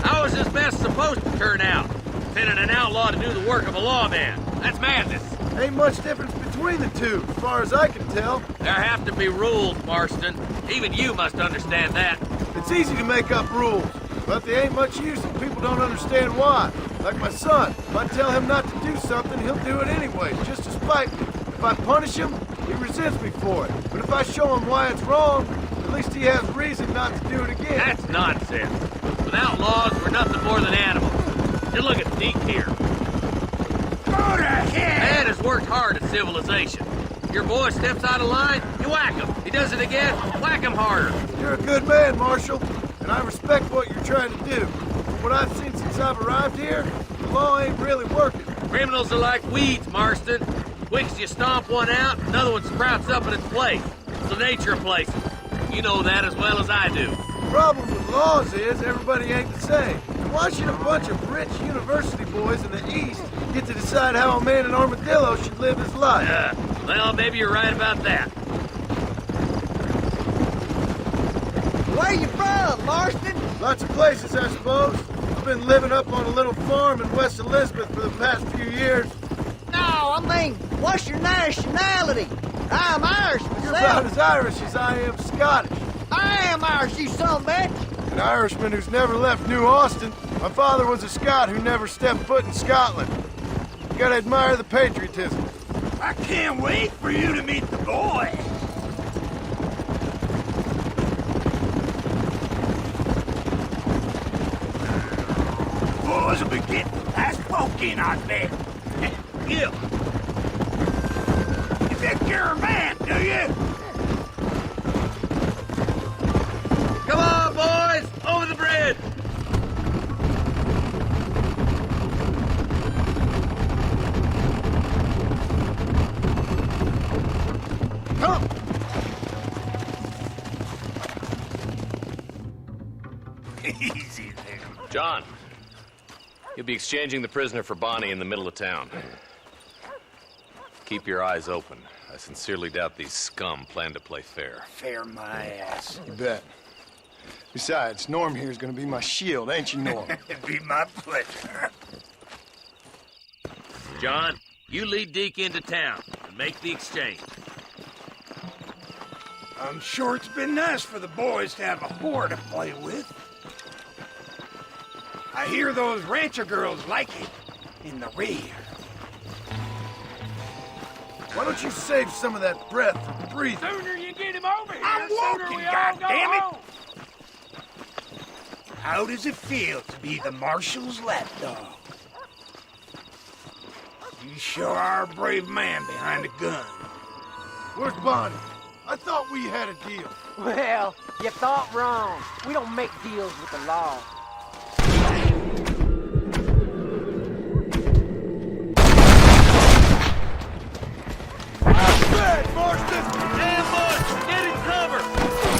How is this mess supposed to turn out? Pinning an outlaw to do the work of a lawman. That's madness. Ain't much difference between the two, as far as I can tell. There have to be rules, Marston. Even you must understand that. It's easy to make up rules, but they ain't much use if people don't understand why. Like my son. If I tell him not to do something, he'll do it anyway, just to spite me. If I punish him, he resents me for it. But if I show him why it's wrong, at least he has reason not to do it again. That's nonsense. Without laws, we're nothing more than animals. Just look at Deke here. Go to hell! Man has worked hard at civilization. Your boy steps out of line, you whack him. He does it again, whack him harder. You're a good man, Marshal, and I respect what you're trying to do. From what I've seen since I've arrived here, the law ain't really working. Criminals are like weeds, Marston. Quick as you stomp one out, another one sprouts up in its place. It's the nature of places. You know that as well as I do. The problem with laws is everybody ain't the same. Why should a bunch of rich university boys in the East get to decide how a man in Armadillo should live his life? Well, maybe you're right about that. Where you from, Marston? Lots of places, I suppose. I've been living up on a little farm in West Elizabeth for the past few years. No, I mean, what's your nationality? I'm Irish myself. You're about as Irish as I am Scottish. I am Irish, you son of a bitch. An Irishman who's never left New Austin. My father was a Scot who never stepped foot in Scotland. You gotta admire the patriotism. I can't wait for you to meet the boy. Boys will be getting that smoking, I bet. Gil, you think you're a man, do you? Come on, boys! Over the bridge! Come! Easy there. John, you'll be exchanging the prisoner for Bonnie in the middle of town. Keep your eyes open. I sincerely doubt these scum plan to play fair. Fair my ass. You bet. Besides, Norm here is gonna be my shield, ain't you, Norm? It'd be my pleasure. John, you lead Deke into town and make the exchange. I'm sure it's been nice for the boys to have a whore to play with. I hear those rancher girls like it in the rear. Why don't you save some of that breath for breathing? Sooner you get him over here, I'm sooner walking, we all go goddammit! home. How does it feel to be the Marshal's lapdog? You sure are a brave man behind a gun. Where's Bonnie? I thought we had a deal. Well, you thought wrong. We don't make deals with the law. Red, Marston! Ambush! Get in cover!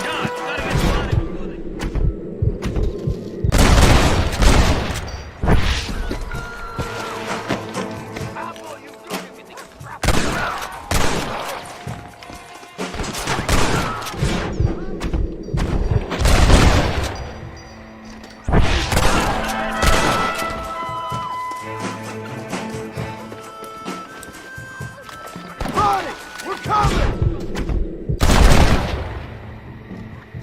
John, you gotta get Bonnie before they... Bonnie! We're coming!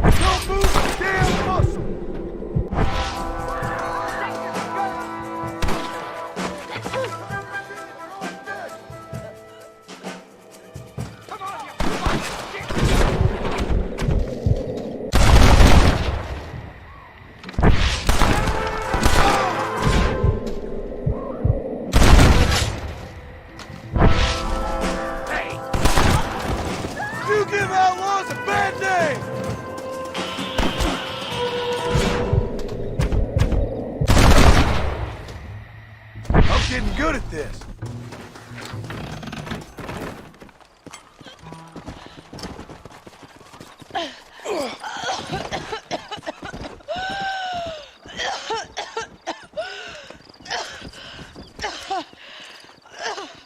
Don't move a damn muscle! You give outlaws a bad name! I'm getting good at this.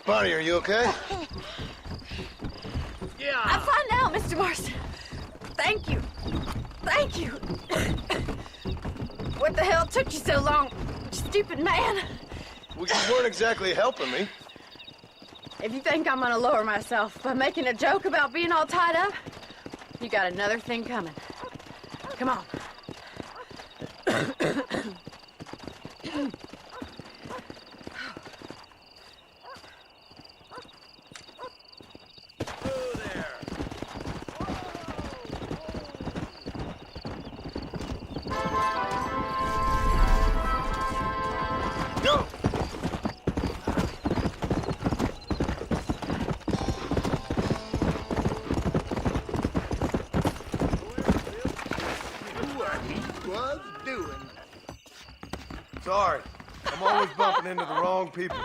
Bonnie, are you okay? I'm fine now, Mr. Marston. Thank you. Thank you. What the hell took you so long, stupid man? Well, you weren't exactly helping me. If you think I'm gonna lower myself by making a joke about being all tied up, you got another thing coming. Come on. Go! was doing. Sorry. I'm always bumping into the wrong people.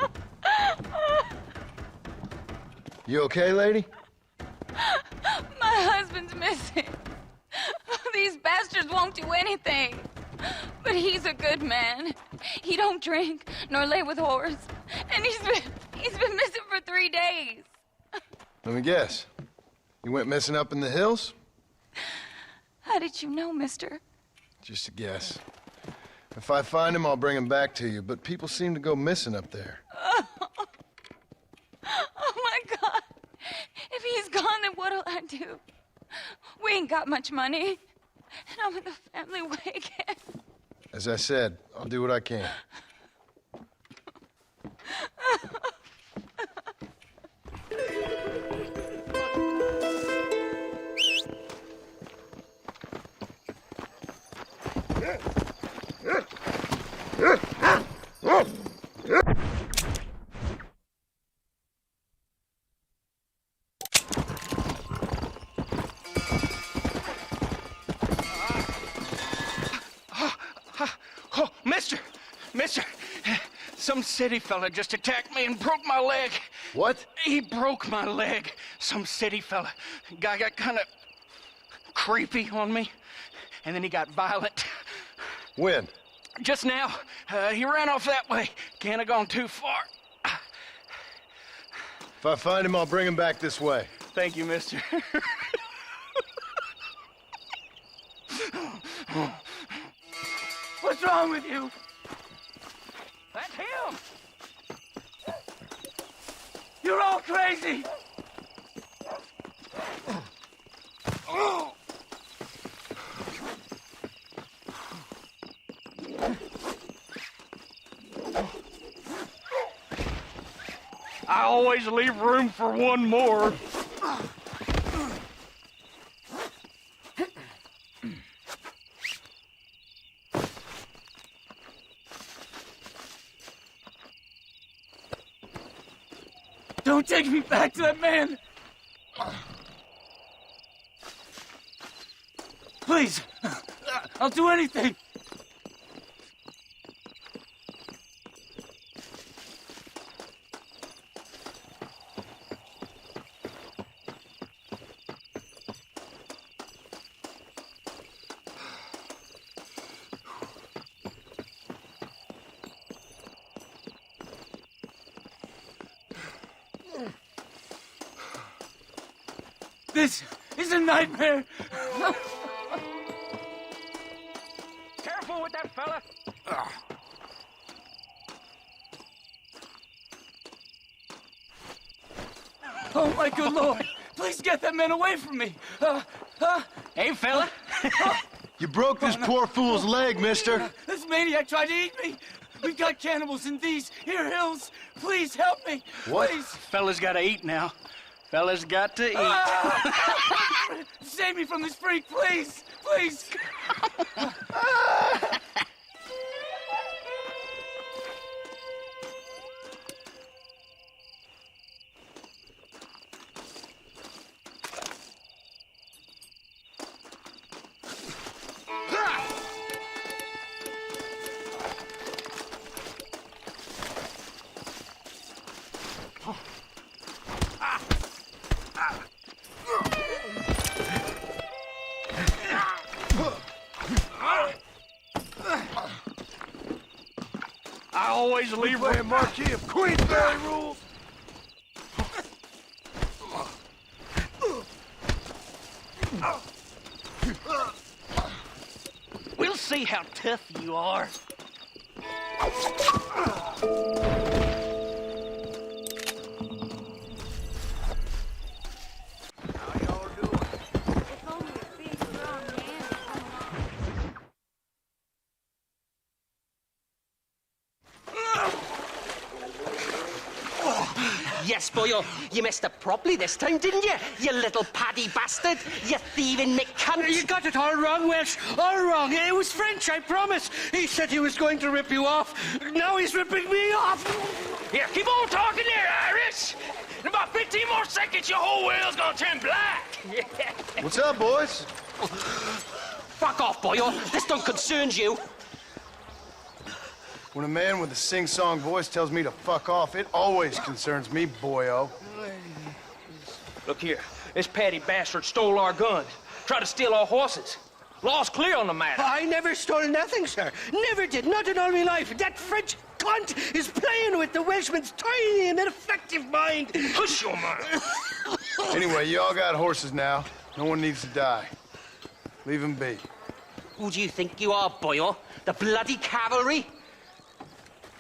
You okay, lady? My husband's missing. These bastards won't do anything. But he's a good man. He don't drink nor lay with whores. And he's been missing for 3 days. Let me guess. You went missing up in the hills? How did you know, mister? Just a guess. If I find him, I'll bring him back to you, but people seem to go missing up there. Oh my God. If he's gone, then what'll I do? We ain't got much money. And I'm in the family way again. As I said, I'll do what I can. Oh, mister, some city fella just attacked me and broke my leg. What? He broke my leg. Some city fella. Guy got kind of creepy on me, and then he got violent. When? Just now. He ran off that way. Can't have gone too far. If I find him, I'll bring him back this way. Thank you, mister. What's wrong with you? That's him! You're all crazy! I always leave room for one more. Don't take me back to that man! Please! I'll do anything! This is a nightmare! Careful with that fella! Oh, my good Lord! Please get that man away from me! Hey, fella! You broke this poor fool's leg, mister. This maniac tried to eat me! We've got cannibals in these here hills! Please help me! What? Please! Fella's gotta eat now. Fella's got to eat. Save me from this freak, please! Please! I always leave a Marquis of Queensberry rules. We'll see how tough you are. Yes, boyo, you messed up properly this time, didn't you? You little paddy bastard. You thieving McCunt. You got it all wrong, Welsh. All wrong. It was French, I promise. He said he was going to rip you off. Now he's ripping me off. Here, keep on talking there, Irish. In about 15 more seconds, your whole world's gonna turn black. What's up, boys? Fuck off, boyo. This don't concern you. When a man with a sing-song voice tells me to fuck off, it always concerns me, boyo. Look here. This Paddy bastard stole our guns. Tried to steal our horses. Law's clear on the matter. I never stole nothing, sir. Never did. Not in all my life. That French cunt is playing with the Welshman's tiny and ineffective mind. Hush your mouth. Anyway, you all got horses now. No one needs to die. Leave them be. Who do you think you are, boyo? The bloody cavalry?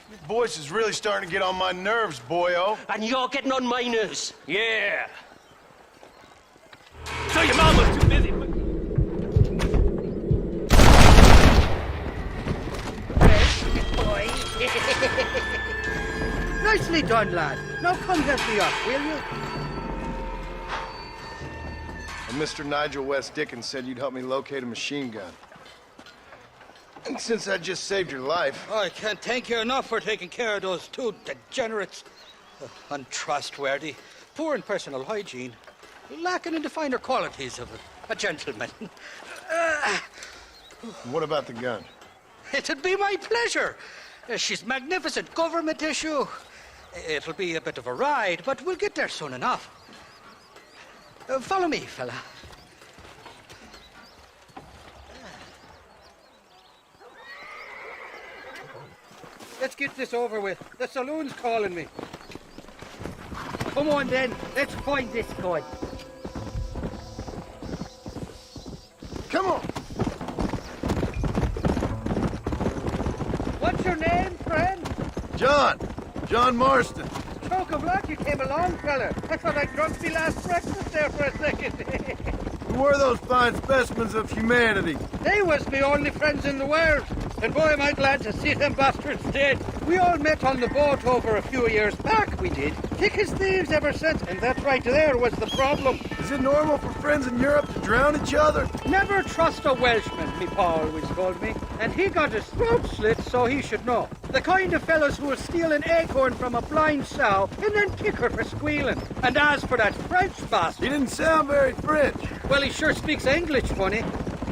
Your voice is really starting to get on my nerves, boyo. And you're getting on my nerves. Yeah. So your mom was too busy. Boy. Nicely done, lad. Now come help me up, will you? And Mr. Nigel West Dickens said you'd help me locate a machine gun. And since I just saved your life... I can't thank you enough for taking care of those two degenerates. Untrustworthy, poor in personal hygiene, lacking in the finer qualities of a gentleman. What about the gun? It'd be my pleasure. She's magnificent, government issue. It'll be a bit of a ride, but we'll get there soon enough. Follow me, fella. Let's get this over with. The saloon's calling me. Come on, then. Let's find this guy. Come on. What's your name, friend? John Marston. Choke of luck, you came along, fella. I thought I drunk me last breakfast there for a second. Who were those fine specimens of humanity? They was me only friends in the world. And boy, am I glad to see them bastards dead. We all met on the boat over a few years back, we did. Thick as thieves ever since, and that right there was the problem. Is it normal for friends in Europe to drown each other? Never trust a Welshman, me pa always told me. And he got his throat slit, so he should know. The kind of fellows who will steal an acorn from a blind sow and then kick her for squealing. And as for that French bastard... He didn't sound very French. Well, he sure speaks English, funny.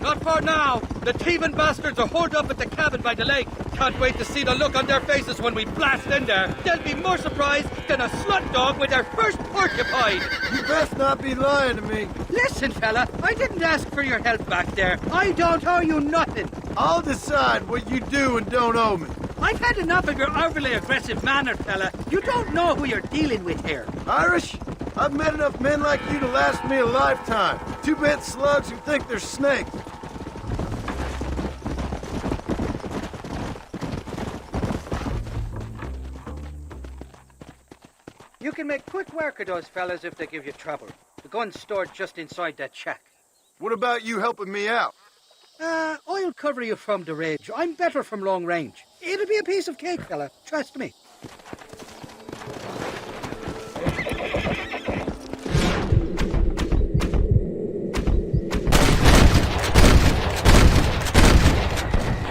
Not for now. The thieving bastards are holed up at the cabin by the lake. Can't wait to see the look on their faces when we blast in there. They'll be more surprised than a slut dog with their first porcupine. You best not be lying to me. Listen, fella, I didn't ask for your help back there. I don't owe you nothing. I'll decide what you do and don't owe me. I've had enough of your overly aggressive manner, fella. You don't know who you're dealing with here. Irish? I've met enough men like you to last me a lifetime. Two-bit slugs who think they're snakes. You can make quick work of those fellas if they give you trouble. The gun's stored just inside that shack. What about you helping me out? I'll cover you from the ridge. I'm better from long range. It'll be a piece of cake, fella. Trust me.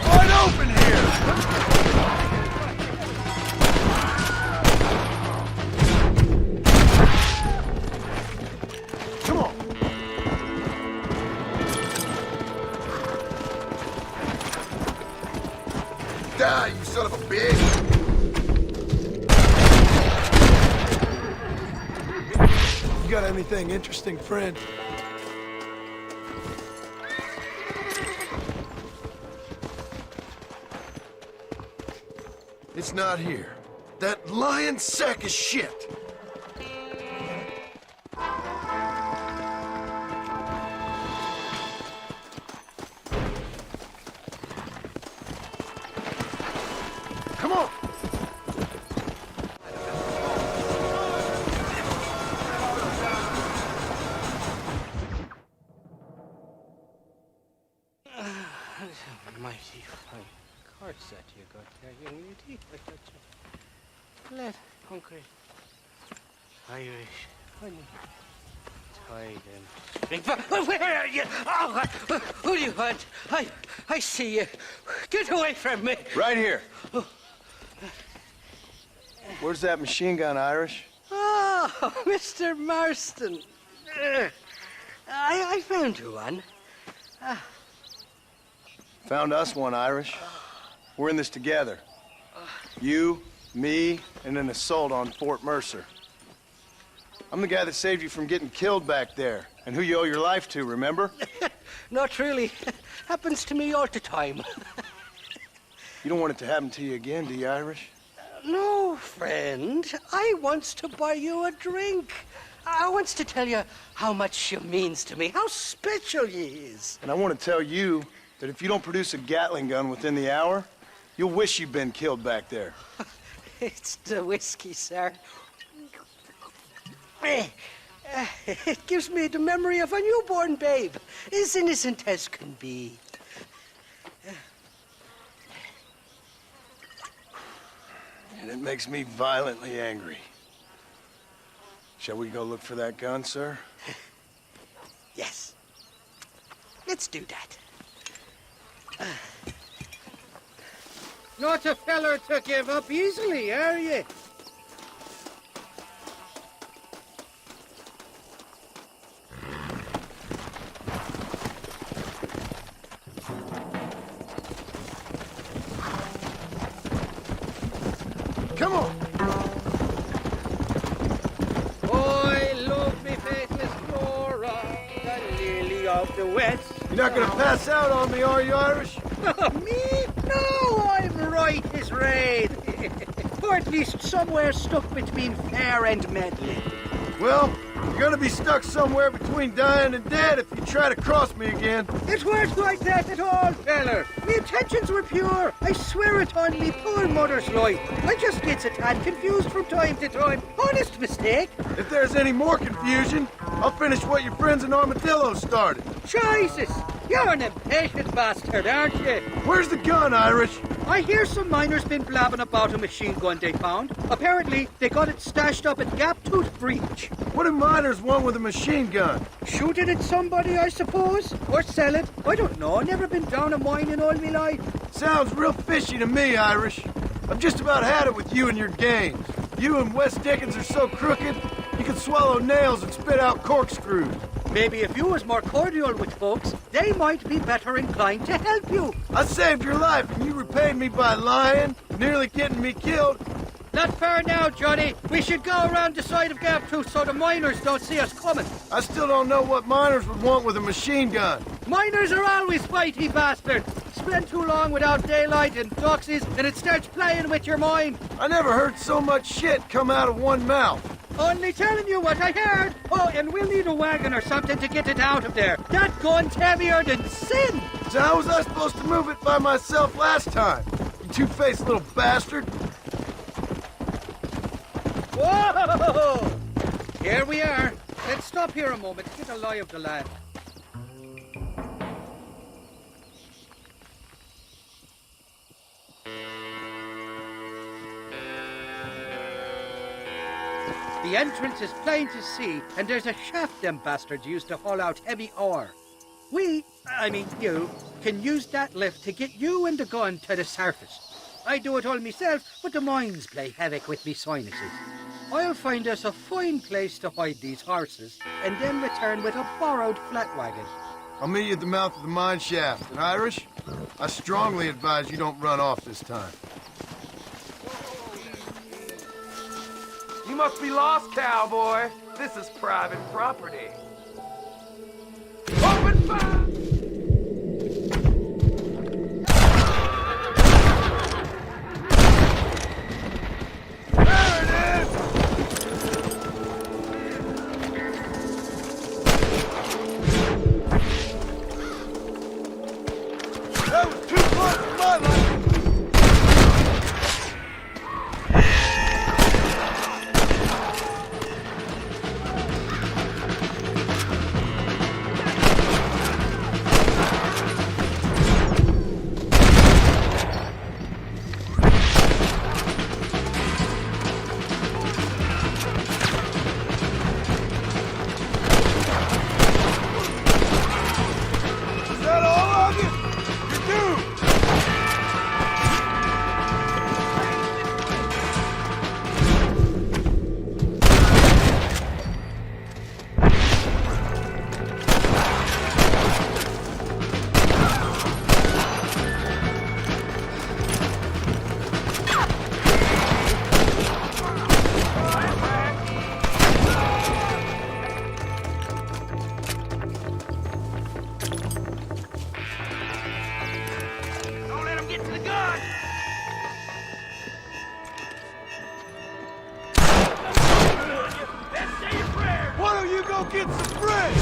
Wide open here! Come on! Die, you son of a bitch! You got anything interesting, friend? It's not here. That lying sack of shit! Come on! Mighty fine cards that you got there, young lady. I got you. Let hungry Irish honey. Tie them. Oh, where are you? Oh, who do you want? I see you. Get away from me. Right here. Where's that machine gun, Irish? Oh, Mr. Marston. I found you one. Found us one, Irish. We're in this together. You, me, and an assault on Fort Mercer. I'm the guy that saved you from getting killed back there, and who you owe your life to, remember? Not really. Happens to me all the time. You don't want it to happen to you again, do you, Irish? No, friend. I wants to buy you a drink. I wants to tell you how much she means to me, how special you is. And I want to tell you that if you don't produce a Gatling gun within the hour, you'll wish you'd been killed back there. It's the whiskey, sir. It gives me the memory of a newborn babe, as innocent as can be. And it makes me violently angry. Shall we go look for that gun, sir? Yes. Let's do that. Not a feller to give up easily, are you? Come on! I love me faithless Flora, the lily of the West. You're not gonna pass out on me, are you, Irish? Me? No, I'm right as rain. Or at least somewhere stuck between fair and medley. Well, you're gonna be stuck somewhere between dying and dead if you try to cross me again. It weren't like that at all, feller. Me intentions were pure. I swear it on me poor mother's life. I just gets a tad confused from time to time. Honest mistake. If there's any more confusion, I'll finish what your friends in Armadillo started. Jesus! You're an impatient bastard, aren't you? Where's the gun, Irish? I hear some miners been blabbing about a machine gun they found. Apparently, they got it stashed up at Gaptooth Breach. What do miners want with a machine gun? Shoot it at somebody, I suppose? Or sell it? I don't know. Never been down a mine in all my life. Sounds real fishy to me, Irish. I've just about had it with you and your games. You and Wes Dickens are so crooked, you can swallow nails and spit out corkscrews. Maybe if you was more cordial with folks, they might be better inclined to help you. I saved your life and you repaid me by lying, nearly getting me killed. Not far now, Johnny. We should go around the side of Gaptooth so the miners don't see us coming. I still don't know what miners would want with a machine gun. Miners are always fighty bastards. Spend too long without daylight and doxies and it starts playing with your mind. I never heard so much shit come out of one mouth. Only telling you what I heard. Oh, and we'll need a wagon or something to get it out of there. That gun's heavier than sin. So how was I supposed to move it by myself last time? You two-faced little bastard. Whoa! Here we are. Let's stop here a moment to get a lie of the land. The entrance is plain to see, and there's a shaft them bastards used to haul out heavy ore. You, can use that lift to get you and the gun to the surface. I do it all myself, but the mines play havoc with me sinuses. I'll find us a fine place to hide these horses, and then return with a borrowed flat wagon. I'll meet you at the mouth of the mine shaft. And Irish, I strongly advise you don't run off this time. You must be lost, cowboy. This is private property. Open fire! That was too close for my life! Is that all of you? You're doomed! Go get some bread!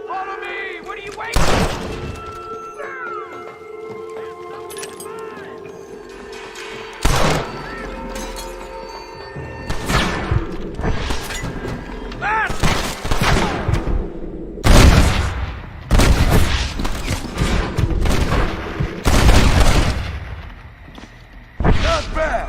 Follow me! What are you waiting? Not bad!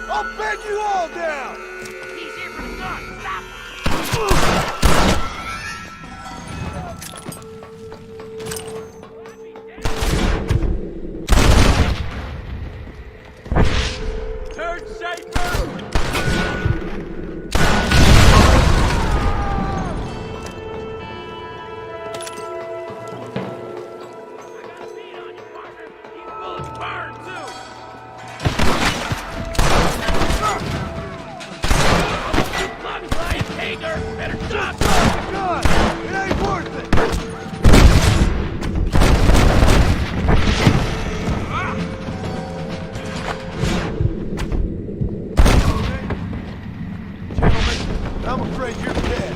I'll bed you all down! He's here for the gun. Stop! Turn Schaefer! Burn, too! Better stop! God, it ain't worth it! Gentlemen, I'm afraid you're dead.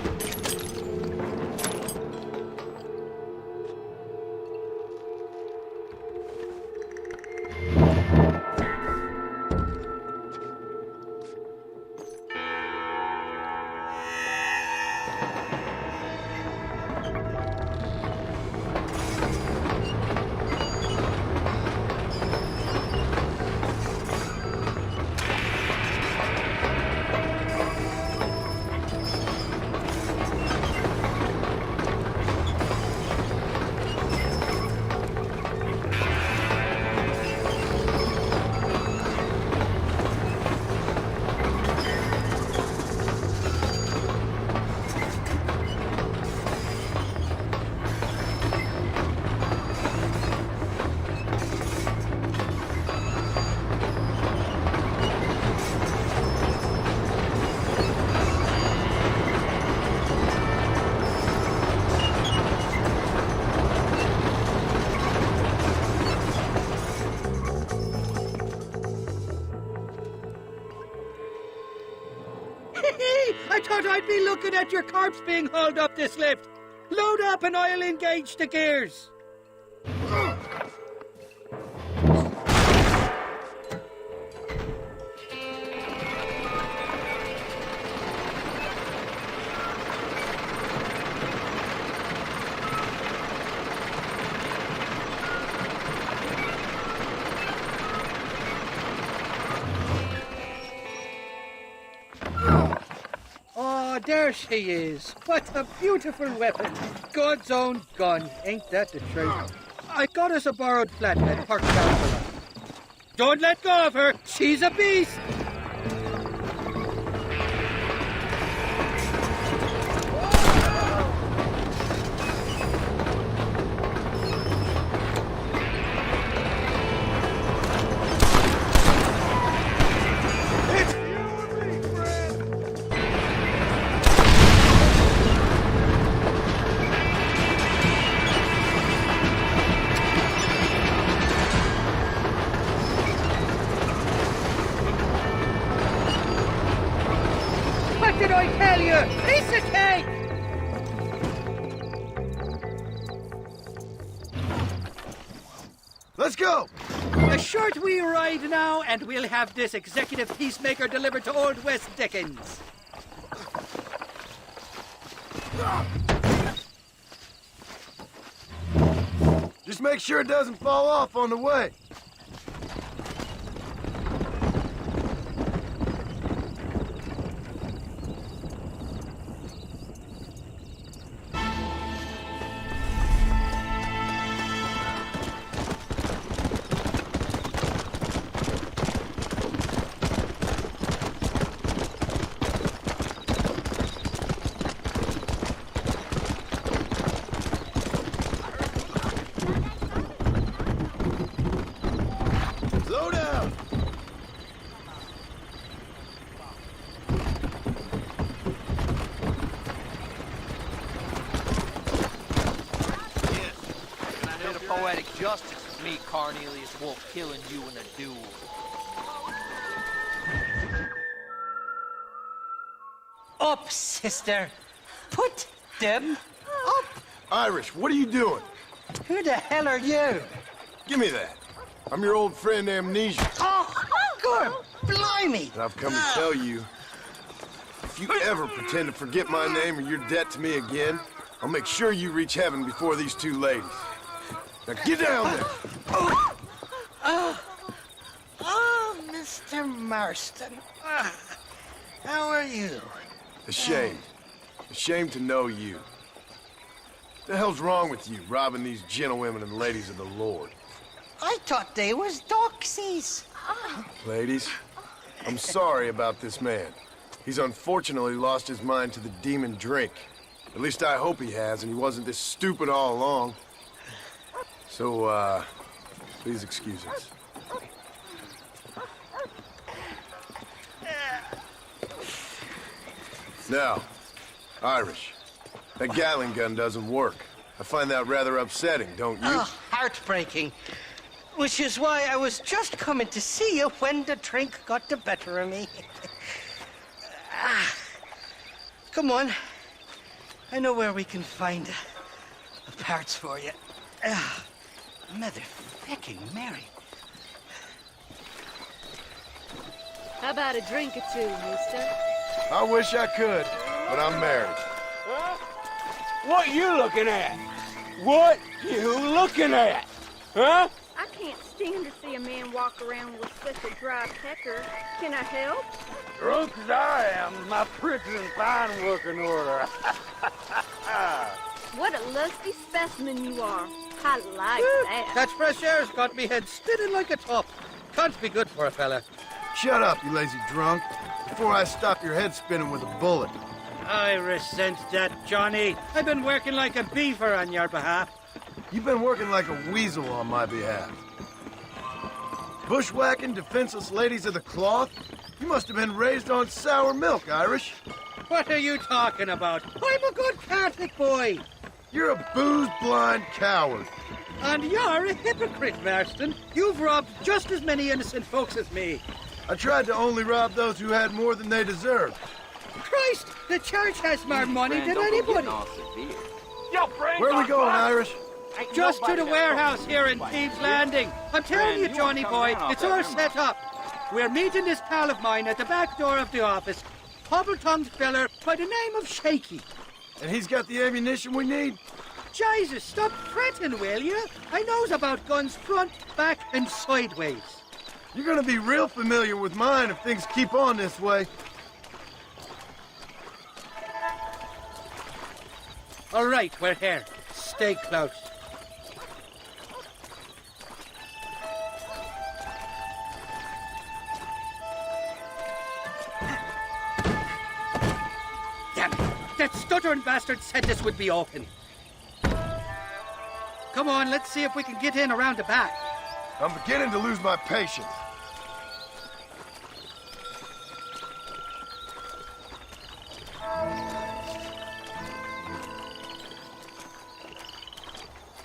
I thought I'd be looking at your corpse being hauled up this lift. Load up and I'll engage the gears. Oh, there she is. What a beautiful weapon. God's own gun. Ain't that the truth? I got us a borrowed flatbed parked down below. Don't let go of her. She's a beast. What did I tell you? Piece of cake! Let's go! A short wee ride now, and we'll have this executive peacemaker delivered to Old West Dickens. Just make sure it doesn't fall off on the way. Slow down! Bit of poetic justice with me, Cornelius Wolf, killing you in a duel. Up, sister. Put them up. Irish, what are you doing? Who the hell are you? Give me that. I'm your old friend Amnesia. Oh, good. Blimey. And I've come to tell you, if you ever pretend to forget my name or your debt to me again, I'll make sure you reach heaven before these two ladies. Now get down there. Oh, Mr. Marston. How are you? Ashamed. Ashamed to know you. What the hell's wrong with you, robbing these gentlewomen and ladies of the Lord? I thought they was doxies. Ladies, I'm sorry about this man. He's unfortunately lost his mind to the demon drink. At least I hope he has, and he wasn't this stupid all along. So, please excuse us. Now, Irish, that Gatling gun doesn't work. I find that rather upsetting, don't you? Oh, heartbreaking. Which is why I was just coming to see you when the drink got the better of me. Come on. I know where we can find the parts for you. Motherfucking Mary. How about a drink or two, mister? I wish I could, but I'm married. What you looking at? What you looking at? Huh? I can't stand to see a man walk around with such a dry pecker. Can I help? Drunk as I am, my prison and fine working order. What a lusty specimen you are. I like that. That fresh air's got me head spinning like a top. Can't be good for a fella. Shut up, you lazy drunk, before I stop your head spinning with a bullet. I resent that, Johnny. I've been working like a beaver on your behalf. You've been working like a weasel on my behalf. Bushwhacking defenseless ladies of the cloth? You must have been raised on sour milk, Irish. What are you talking about? I'm a good Catholic boy. You're a booze-blind coward. And you're a hypocrite, Marston. You've robbed just as many innocent folks as me. I tried to only rob those who had more than they deserved. Christ, the church has more money than anybody. Where are we going, Irish? Just to the warehouse here in Thieves Landing. I'm telling you, Johnny boy, it's all set up. We're meeting this pal of mine at the back door of the office. Hobble-tongued feller by the name of Shaky. And he's got the ammunition we need? Jesus, stop fretting, will you? I knows about guns front, back, and sideways. You're gonna be real familiar with mine if things keep on this way. All right, we're here. Stay close. Damn it! That stuttering bastard said this would be open. Come on, let's see if we can get in around the back. I'm beginning to lose my patience.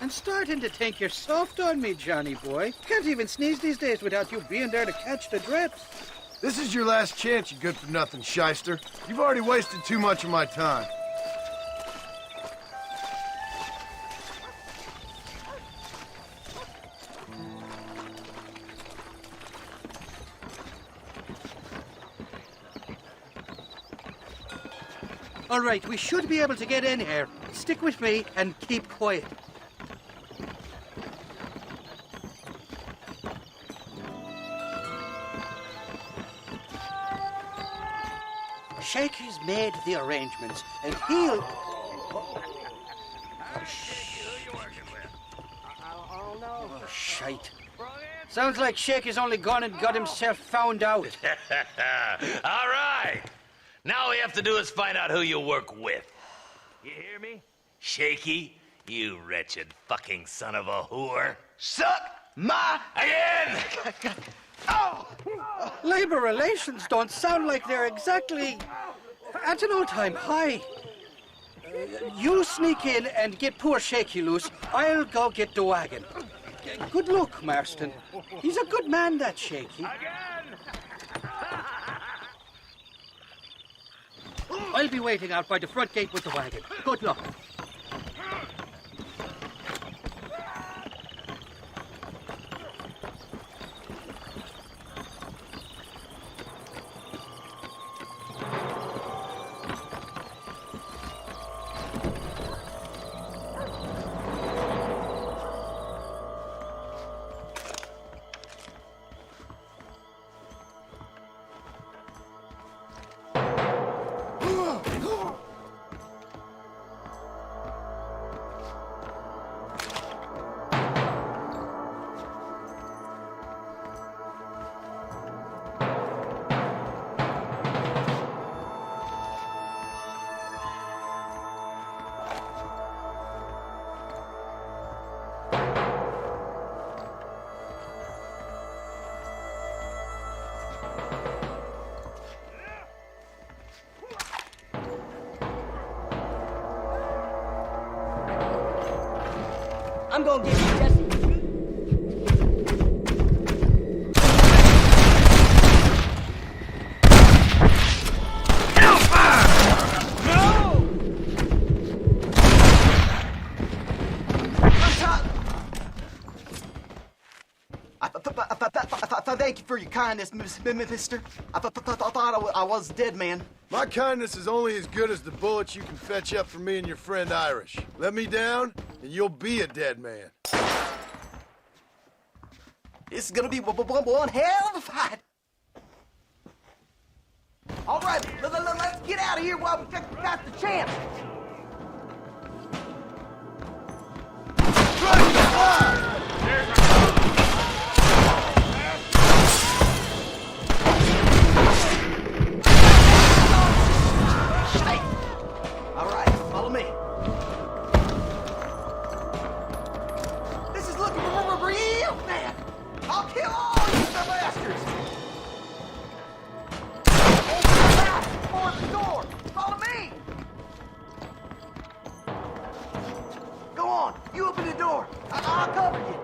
I'm starting to think you're soft on me, Johnny boy. Can't even sneeze these days without you being there to catch the drips. This is your last chance, you good-for-nothing shyster. You've already wasted too much of my time. All right, we should be able to get in here. Stick with me and keep quiet. Shaky's made the arrangements, and he'll... Oh, shite. Sounds like Shaky's only gone and got himself found out. All right. Now all we have to do is find out who you work with. You hear me? Shaky, you wretched fucking son of a whore. Suck my... Again! Oh! Labor relations don't sound like they're exactly at an all-time high. You sneak in and get poor Shaky loose. I'll go get the wagon. Good luck, Marston. He's a good man, that Shaky. I'll be waiting out by the front gate with the wagon. Good luck. I'm gonna give you Jesse. Thank you for your kindness, mister. I thought I was dead, man. My kindness is only as good as the bullets you can fetch up for me and your friend Irish. Let me down, and you'll be a dead man. This is gonna be one hell of a fight. All right, let's get out of here while we got the chance. All right, follow me. This is looking real bad. I'll kill all you bastards. Open the door. Follow me. Go on. You open the door. I'll cover you.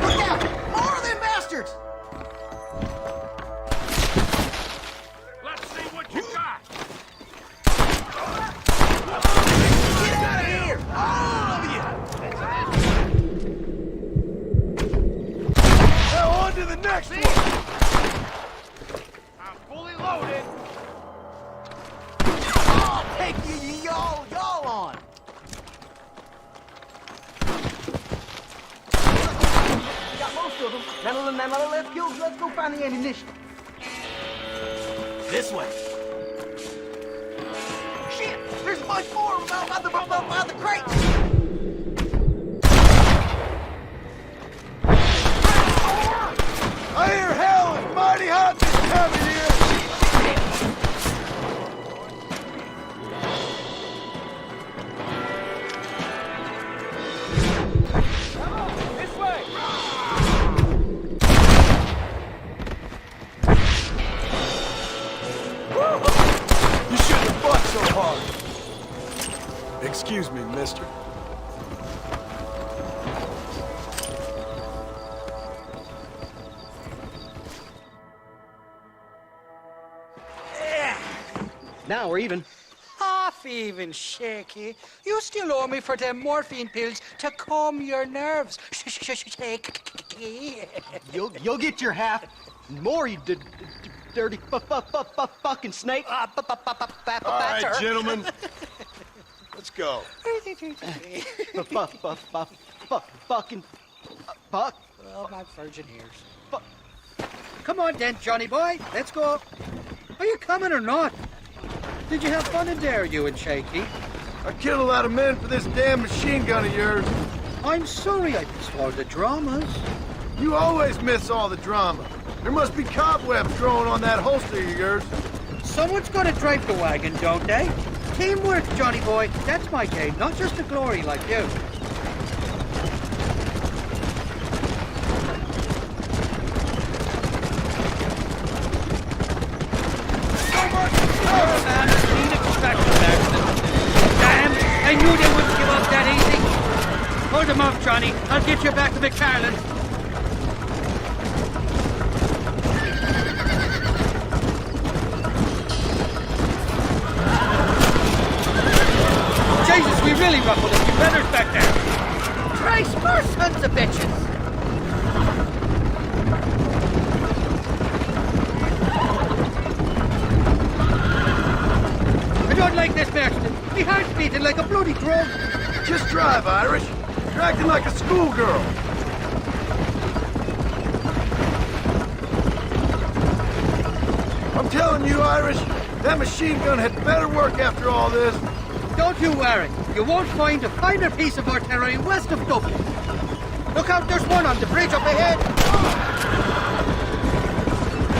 Look out! More of them bastards! Let's see what you got. Get out of here! All of you! Now on to the next one! I'm fully loaded. I'll take y'all on! We got most of them. Now let's go find the ammunition. This way. Shit! There's a bunch more by the crates! I hear hell is mighty hot this time of year! This way! You shouldn't have fought so hard. Excuse me, mister. Now we're even. Half even, Shaky. You still owe me for them morphine pills to calm your nerves. Shaky. You'll get your half. More, you dirty fucking snake. All right, gentlemen. Let's go. Fucking Buck. Oh, my virgin ears. Come on then, Johnny boy. Let's go. Are you coming or not? Did you have fun in there, you and Shaky? I killed a lot of men for this damn machine gun of yours. I'm sorry I missed all the dramas. You always miss all the drama. There must be cobwebs growing on that holster of yours. Someone's got to drive the wagon, don't they? Teamwork, Johnny boy. That's my game, not just the glory like you. I knew they wouldn't give up that easy. Hold them off, Johnny. I'll get you back to McFarland. Jesus, we really ruffled a few feathers back there. Christ, more sons of bitches. I don't like this, Marston. My heart's beating like a bloody drum. Just drive, Irish. You're acting like a schoolgirl. I'm telling you, Irish, that machine gun had better work after all this. Don't you worry. You won't find a finer piece of artillery west of Dublin. Look out, there's one on the bridge up ahead.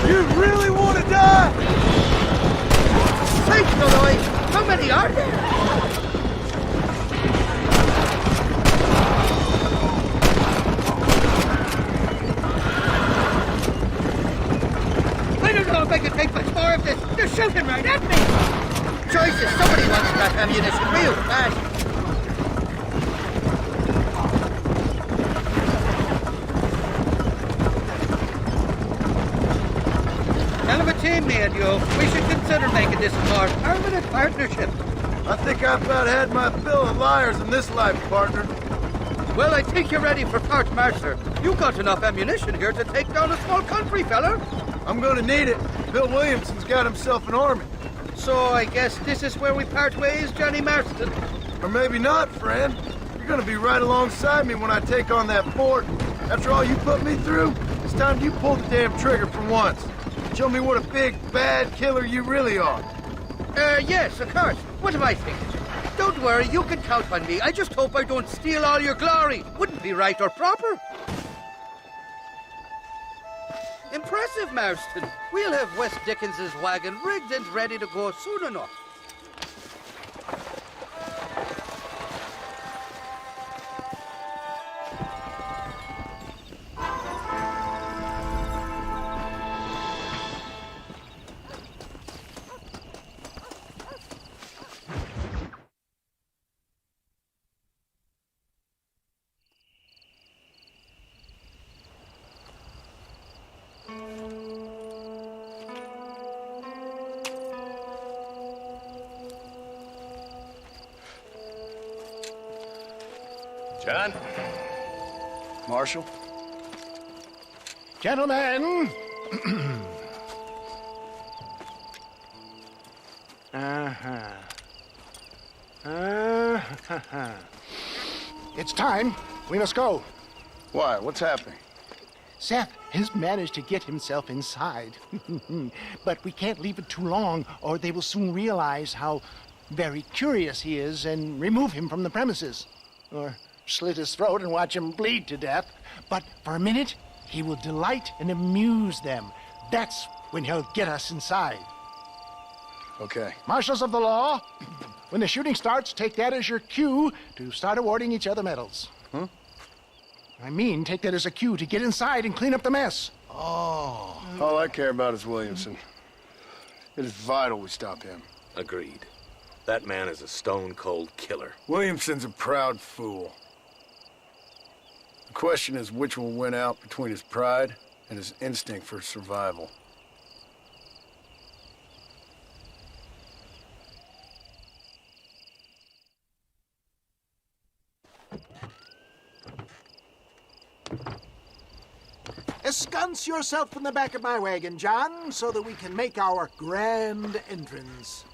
You really want to die? Sakes alive! How many are there? I don't know if I can take much more of this. They're shooting right at me. Choices, somebody wants that ammunition real fast. Hell of a team, me and you. We should consider making this a more permanent partnership. I think I've about had my fill of liars in this life, partner. Well, I think you're ready for Part Master. You got enough ammunition here to take down a small country, fella. I'm gonna need it. Bill Williamson's got himself an army. So I guess this is where we part ways, Johnny Marston. Or maybe not, friend. You're gonna be right alongside me when I take on that fort. After all you put me through, it's time you pull the damn trigger for once. Show me what a big, bad killer you really are. Yes, of course. What am I thinking? Don't worry, you can count on me. I just hope I don't steal all your glory. Wouldn't be right or proper. Impressive, Marston. We'll have West Dickens's wagon rigged and ready to go soon enough. John? Marshal? Gentlemen! It's time. We must go. Why? What's happening? Seth has managed to get himself inside. But we can't leave it too long, or they will soon realize how very curious he is and remove him from the premises. Or slit his throat and watch him bleed to death. But for a minute, he will delight and amuse them. That's when he'll get us inside. Okay. Marshals of the law, when the shooting starts, take that as your cue to start awarding each other medals. Huh? I mean, take that as a cue to get inside and clean up the mess. Oh. All I care about is Williamson. It is vital we stop him. Agreed. That man is a stone-cold killer. Williamson's a proud fool. The question is which will win out between his pride and his instinct for survival. Ensconce yourself in the back of my wagon, John, so that we can make our grand entrance.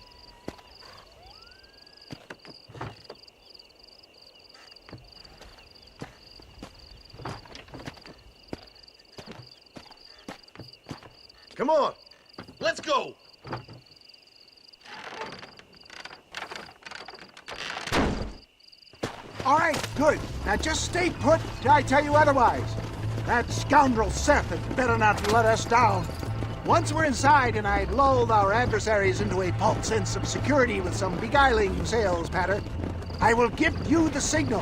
Come on, let's go. All right, good. Now just stay put till I tell you otherwise. That scoundrel Seth had better not let us down. Once we're inside and I've lulled our adversaries into a false sense of security with some beguiling sales patter, I will give you the signal.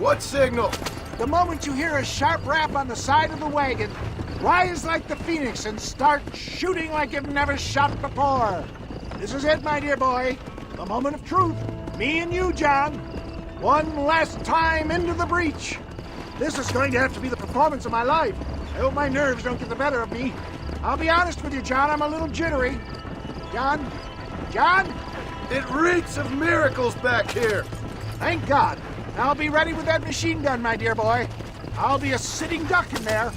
What signal? The moment you hear a sharp rap on the side of the wagon, rise like the phoenix and start shooting like you've never shot before. This is it, my dear boy. The moment of truth. Me and you, John. One last time into the breach. This is going to have to be the performance of my life. I hope my nerves don't get the better of me. I'll be honest with you, John, I'm a little jittery. John? John? It reeks of miracles back here. Thank God. I'll be ready with that machine gun, my dear boy. I'll be a sitting duck in there.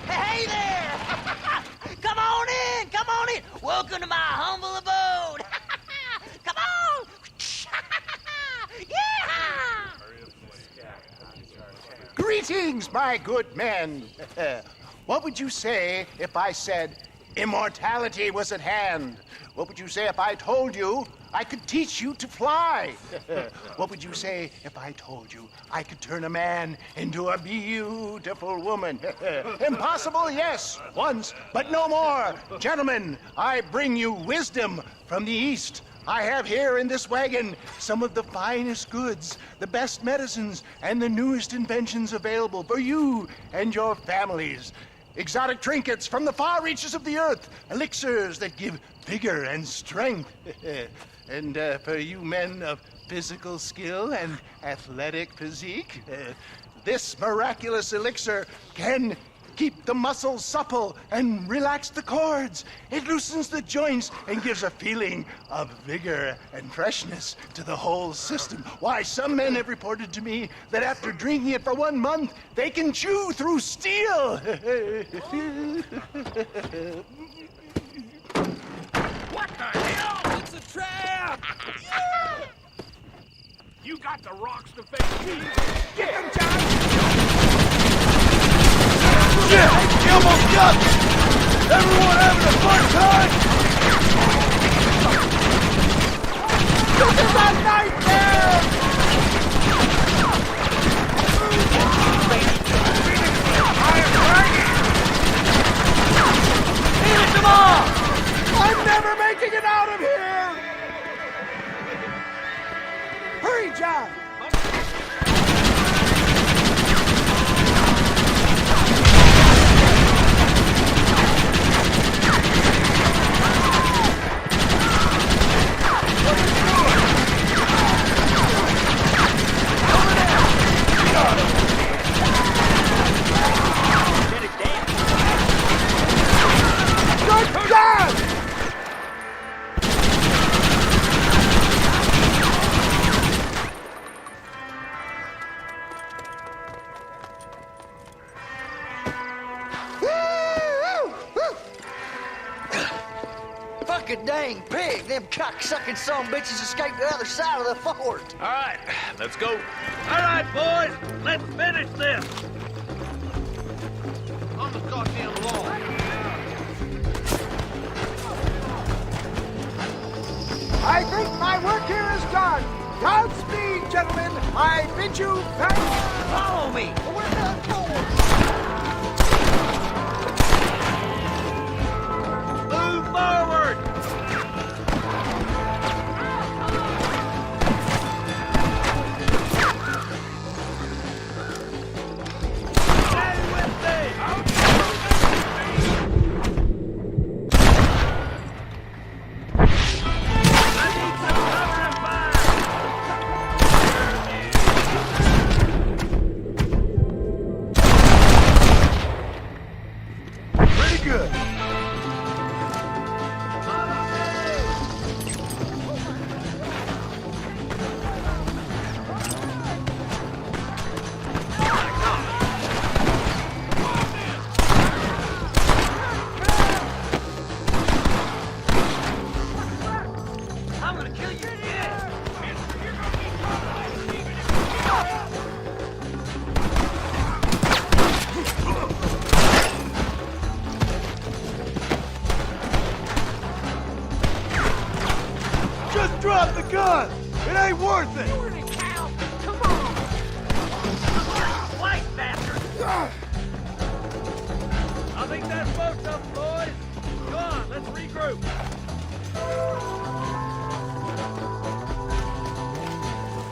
Hey there! Come on in! Come on in! Welcome to my humble abode! Come on! Yeah! Greetings, my good men. What would you say if I said immortality was at hand? What would you say if I told you I could teach you to fly? What would you say if I told you I could turn a man into a beautiful woman? Impossible, yes, once, but no more. Gentlemen, I bring you wisdom from the East. I have here in this wagon some of the finest goods, the best medicines, and the newest inventions available for you and your families. Exotic trinkets from the far reaches of the earth, elixirs that give vigor and strength. And for you men of physical skill and athletic physique, this miraculous elixir can keep the muscles supple and relax the cords. It loosens the joints and gives a feeling of vigor and freshness to the whole system. Why, some men have reported to me that after drinking it for 1 month, they can chew through steel. What the hell? It's a trap! Yeah! You got the rocks to face me. Get him, John! Shit! He almost got me! Everyone having a fun time? This is a nightmare! Finish them all! I'm never making it out of here! Hurry, John! Good God! Fucking dang pig! Them cock-sucking son bitches escaped the other side of the fort. All right, let's go. All right, boys, let's finish this. On the goddamn lawn. I think my work here is done. Godspeed, gentlemen. I bid you thanks. Follow me! Where's that door? Move forward! Stay with me! I need some cover and fire! gun! It ain't worth it! Come on! White bastard! I think that's most of them, boys. Go on, let's regroup.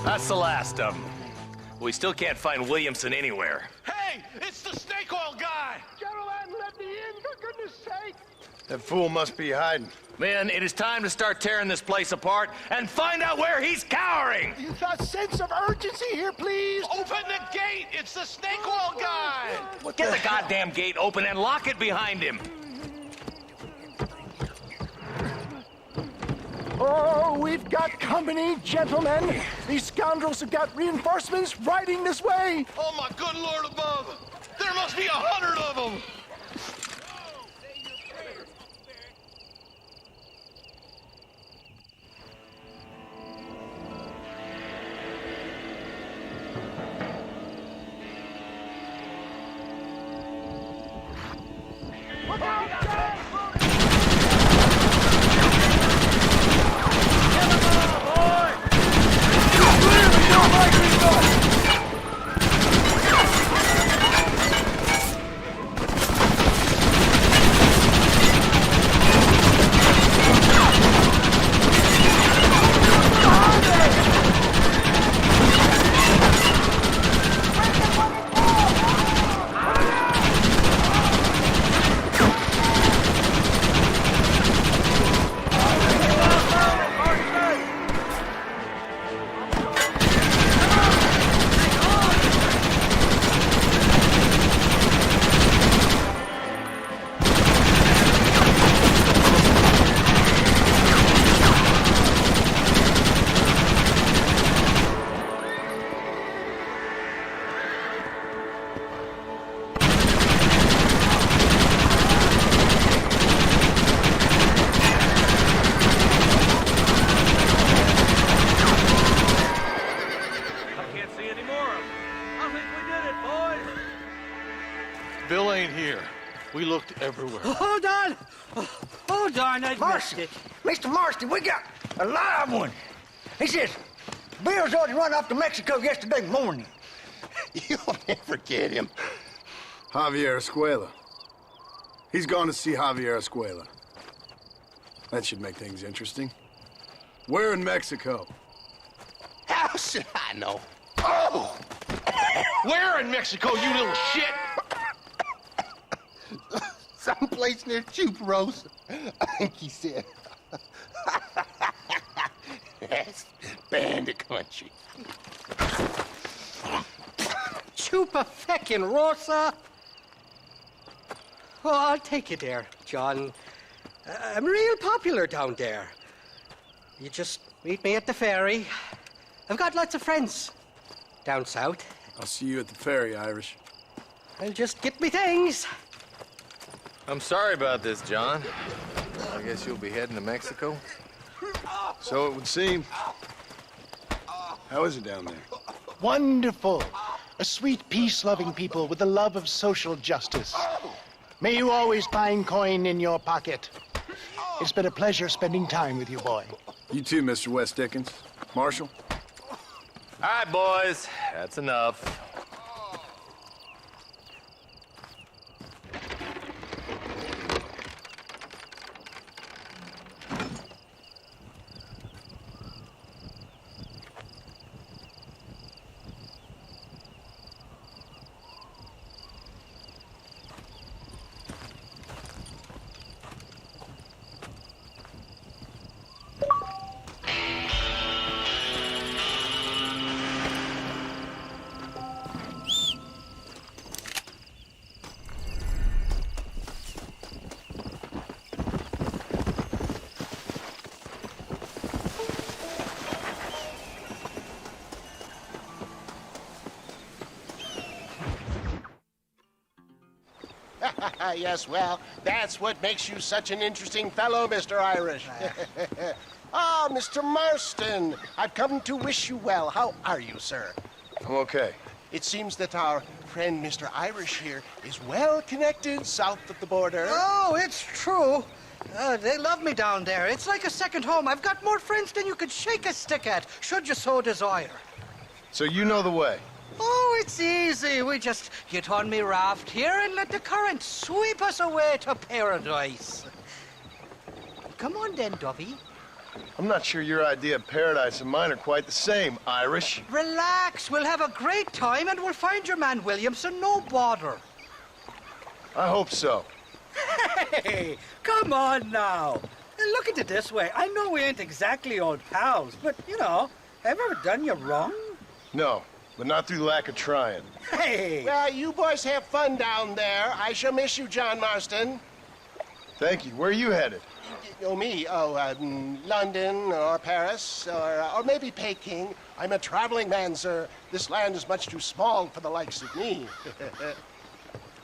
That's the last of them. We still can't find Williamson anywhere. Hey, it's the snake oil guy! Gentlemen, let me in, for goodness sake! That fool must be hiding. Men, it is time to start tearing this place apart and find out where he's cowering! A sense of urgency here, please! Open the gate! It's the snake oil guy! Get the goddamn gate open and lock it behind him! Oh, we've got company, gentlemen! These scoundrels have got reinforcements riding this way! Oh, my good Lord above! There must be 100 of them! Bill ain't here. We looked everywhere. Hold on! Oh, darn, I missed it. Mr. Marston, we got a live one. He says, Bill's already run off to Mexico yesterday morning. You'll never get him. Javier Escuela. He's gone to see Javier Escuela. That should make things interesting. Where in Mexico? How should I know? Oh! Where in Mexico, you little shit? Someplace near Chuparosa, I think he said. That's bandit country. Chupa feckin' Rosa. Oh, I'll take you there, John. I'm real popular down there. You just meet me at the ferry. I've got lots of friends down south. I'll see you at the ferry, Irish. I'll just get me things. I'm sorry about this, John. I guess you'll be heading to Mexico? So it would seem. How is it down there? Wonderful. A sweet, peace-loving people with the love of social justice. May you always find coin in your pocket. It's been a pleasure spending time with you, boy. You too, Mr. West Dickens. Marshal? All right, boys. That's enough. Yes, well, that's what makes you such an interesting fellow, Mr. Irish. Ah, Mr. Marston, I've come to wish you well. How are you, sir? I'm okay. It seems that our friend Mr. Irish here is well connected south of the border. Oh, it's true. They love me down there. It's like a second home. I've got more friends than you could shake a stick at, should you so desire. So you know the way? Oh, it's easy. We just get on me raft here and let the current sweep us away to paradise. Come on then, Dovey. I'm not sure your idea of paradise and mine are quite the same, Irish. Relax. We'll have a great time and we'll find your man Williamson, no bother. I hope so. Hey, come on now. Look at it this way. I know we ain't exactly old pals, but, you know, have I ever done you wrong? No, but not through lack of trying. Hey! Well, you boys have fun down there. I shall miss you, John Marston. Thank you. Where are you headed? Oh, me? London or Paris or maybe Peking. I'm a traveling man, sir. This land is much too small for the likes of me.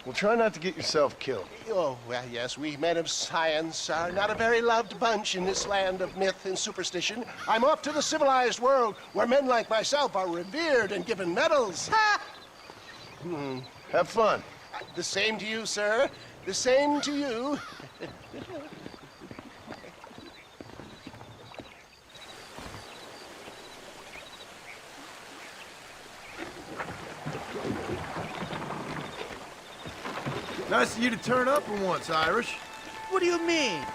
Well, try not to get yourself killed. Oh, well, yes, we men of science are not a very loved bunch in this land of myth and superstition. I'm off to the civilized world where men like myself are revered and given medals. Ha! Have fun. The same to you, sir. The same to you. Nice of you to turn up for once, Irish. What do you mean?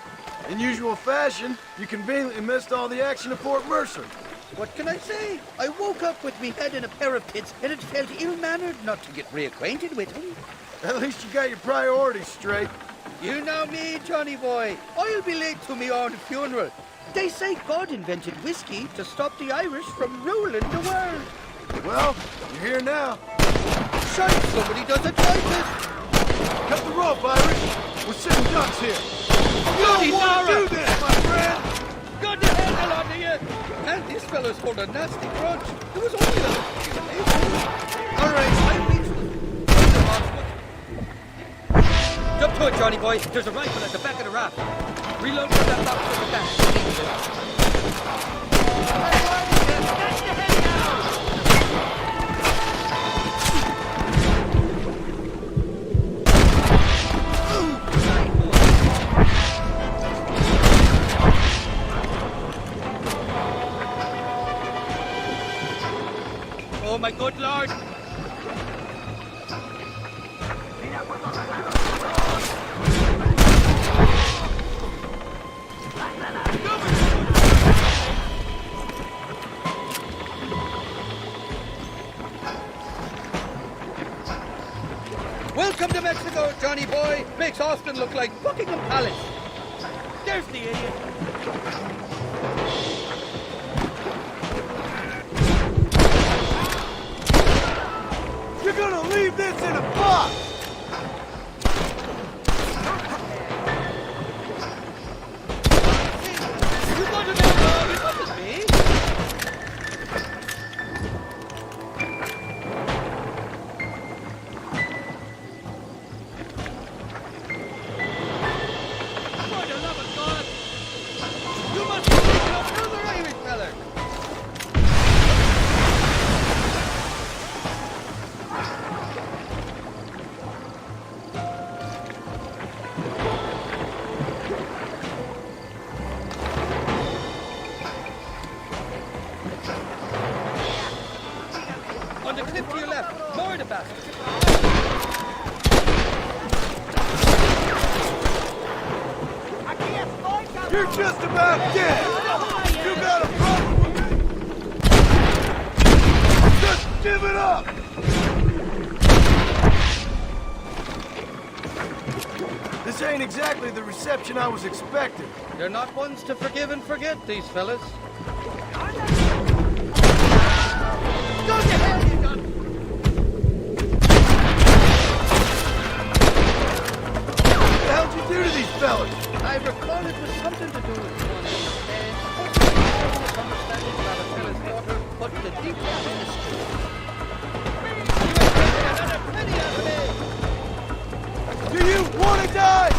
In usual fashion, you conveniently missed all the action at Fort Mercer. What can I say? I woke up with me head in a pair of pits, and it felt ill-mannered not to get reacquainted with him. At least you got your priorities straight. You know me, Johnny boy. I'll be late to me own funeral. They say God invented whiskey to stop the Irish from ruling the world. Well, you're here now. Shite, somebody does a this. Cut the rope, Irish. We're sitting ducks here. You don't want to do this, my friend. God the hell out of you. Man, these fellas hold a nasty grudge. It was only a few days. All right, I reached them. Jump to it, Johnny boy. There's a rifle at the back of the raft. Reload from that box with the dash. Oh, my good Lord! Welcome to Mexico, Johnny boy. Makes Austin look like Buckingham Palace. There's the idiot. You're gonna leave this in a box! You got to know, it wasn't me. For the love of God, you must be thinking of another Irish feller. On the cliff to your left, more the basket. You're just about dead! You got a problem with me? Just give it up! This ain't exactly the reception I was expecting. They're not ones to forgive and forget, these fellas. Go to hell, you done! What the hell'd you do to these fellas? I recall it was something to do with money. Understanding about a fella's daughter, but the details in the street. Another penny out of me! Do you want to die?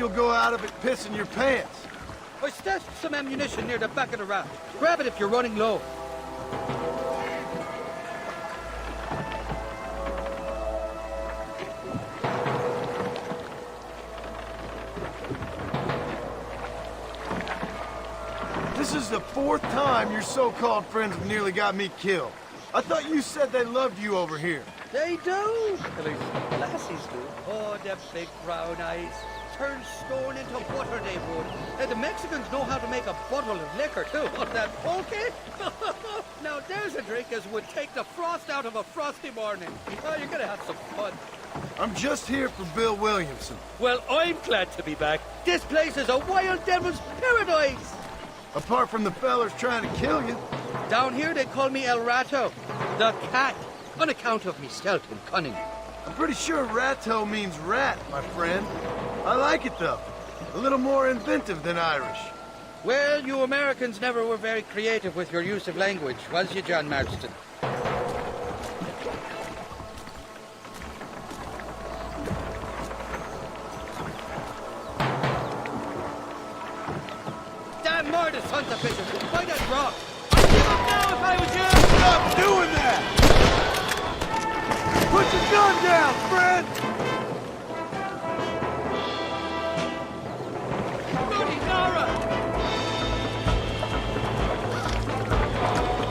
you'll go out of it pissing your pants. I stashed some ammunition near the back of the raft. Grab it if you're running low. This is the 4th time your so-called friends have nearly got me killed. I thought you said they loved you over here. They do. At least lassies do. Oh, them big brown eyes. Turn stone into butter, they would. And the Mexicans know how to make a bottle of liquor, too. What's that, pulque? Now, there's a drink as would take the frost out of a frosty morning. Oh, you're gonna have some fun. I'm just here for Bill Williamson. Well, I'm glad to be back. This place is a wild devil's paradise. Apart from the fellers trying to kill you. Down here, they call me El Rato, the cat, on account of me stealth and cunning. I'm pretty sure Rato means rat, my friend. I like it, though. A little more inventive than Irish. Well, you Americans never were very creative with your use of language, was you, John Marston? Damn murder, sons of bitches! By that rock! I'd give up now if I was you! Stop doing that! Put your gun down, friend!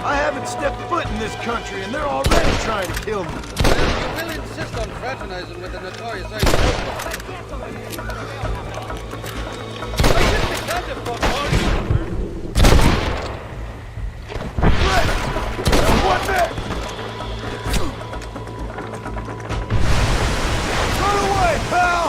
I haven't stepped foot in this country, and they're already trying to kill me. Well, you will insist on fraternizing with the notorious Irish. I just be kind of What next? Run away, pal!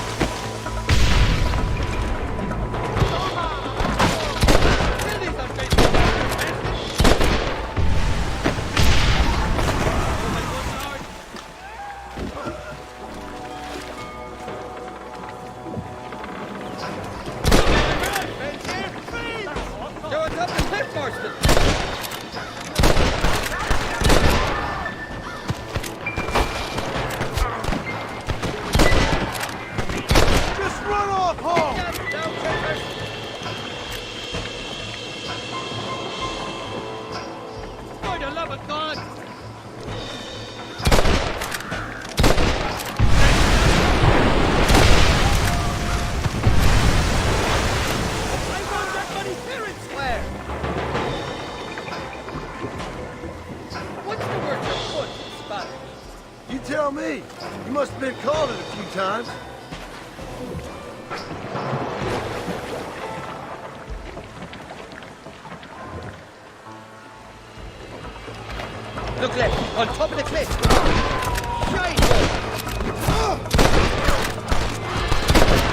Tell me. You must have been called it a few times. Look left, on top of the cliff. Shite!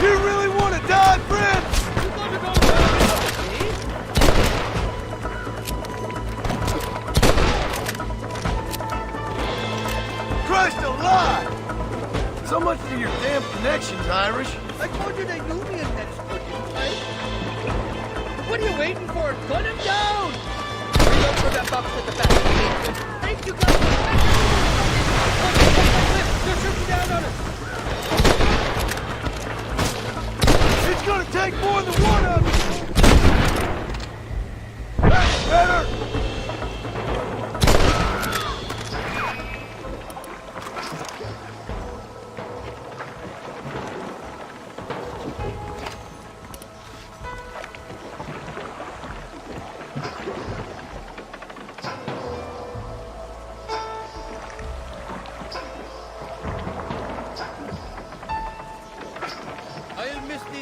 You really want to die, friend? You want to go Christ alive! So much for your damn connections, Irish. I told you they knew me in Mexico, didn't I? What are you waiting for? Gun him down! Reload for that box at the back. Thank you, guys. They're shooting down on us. It's gonna take more than one of you. That's better.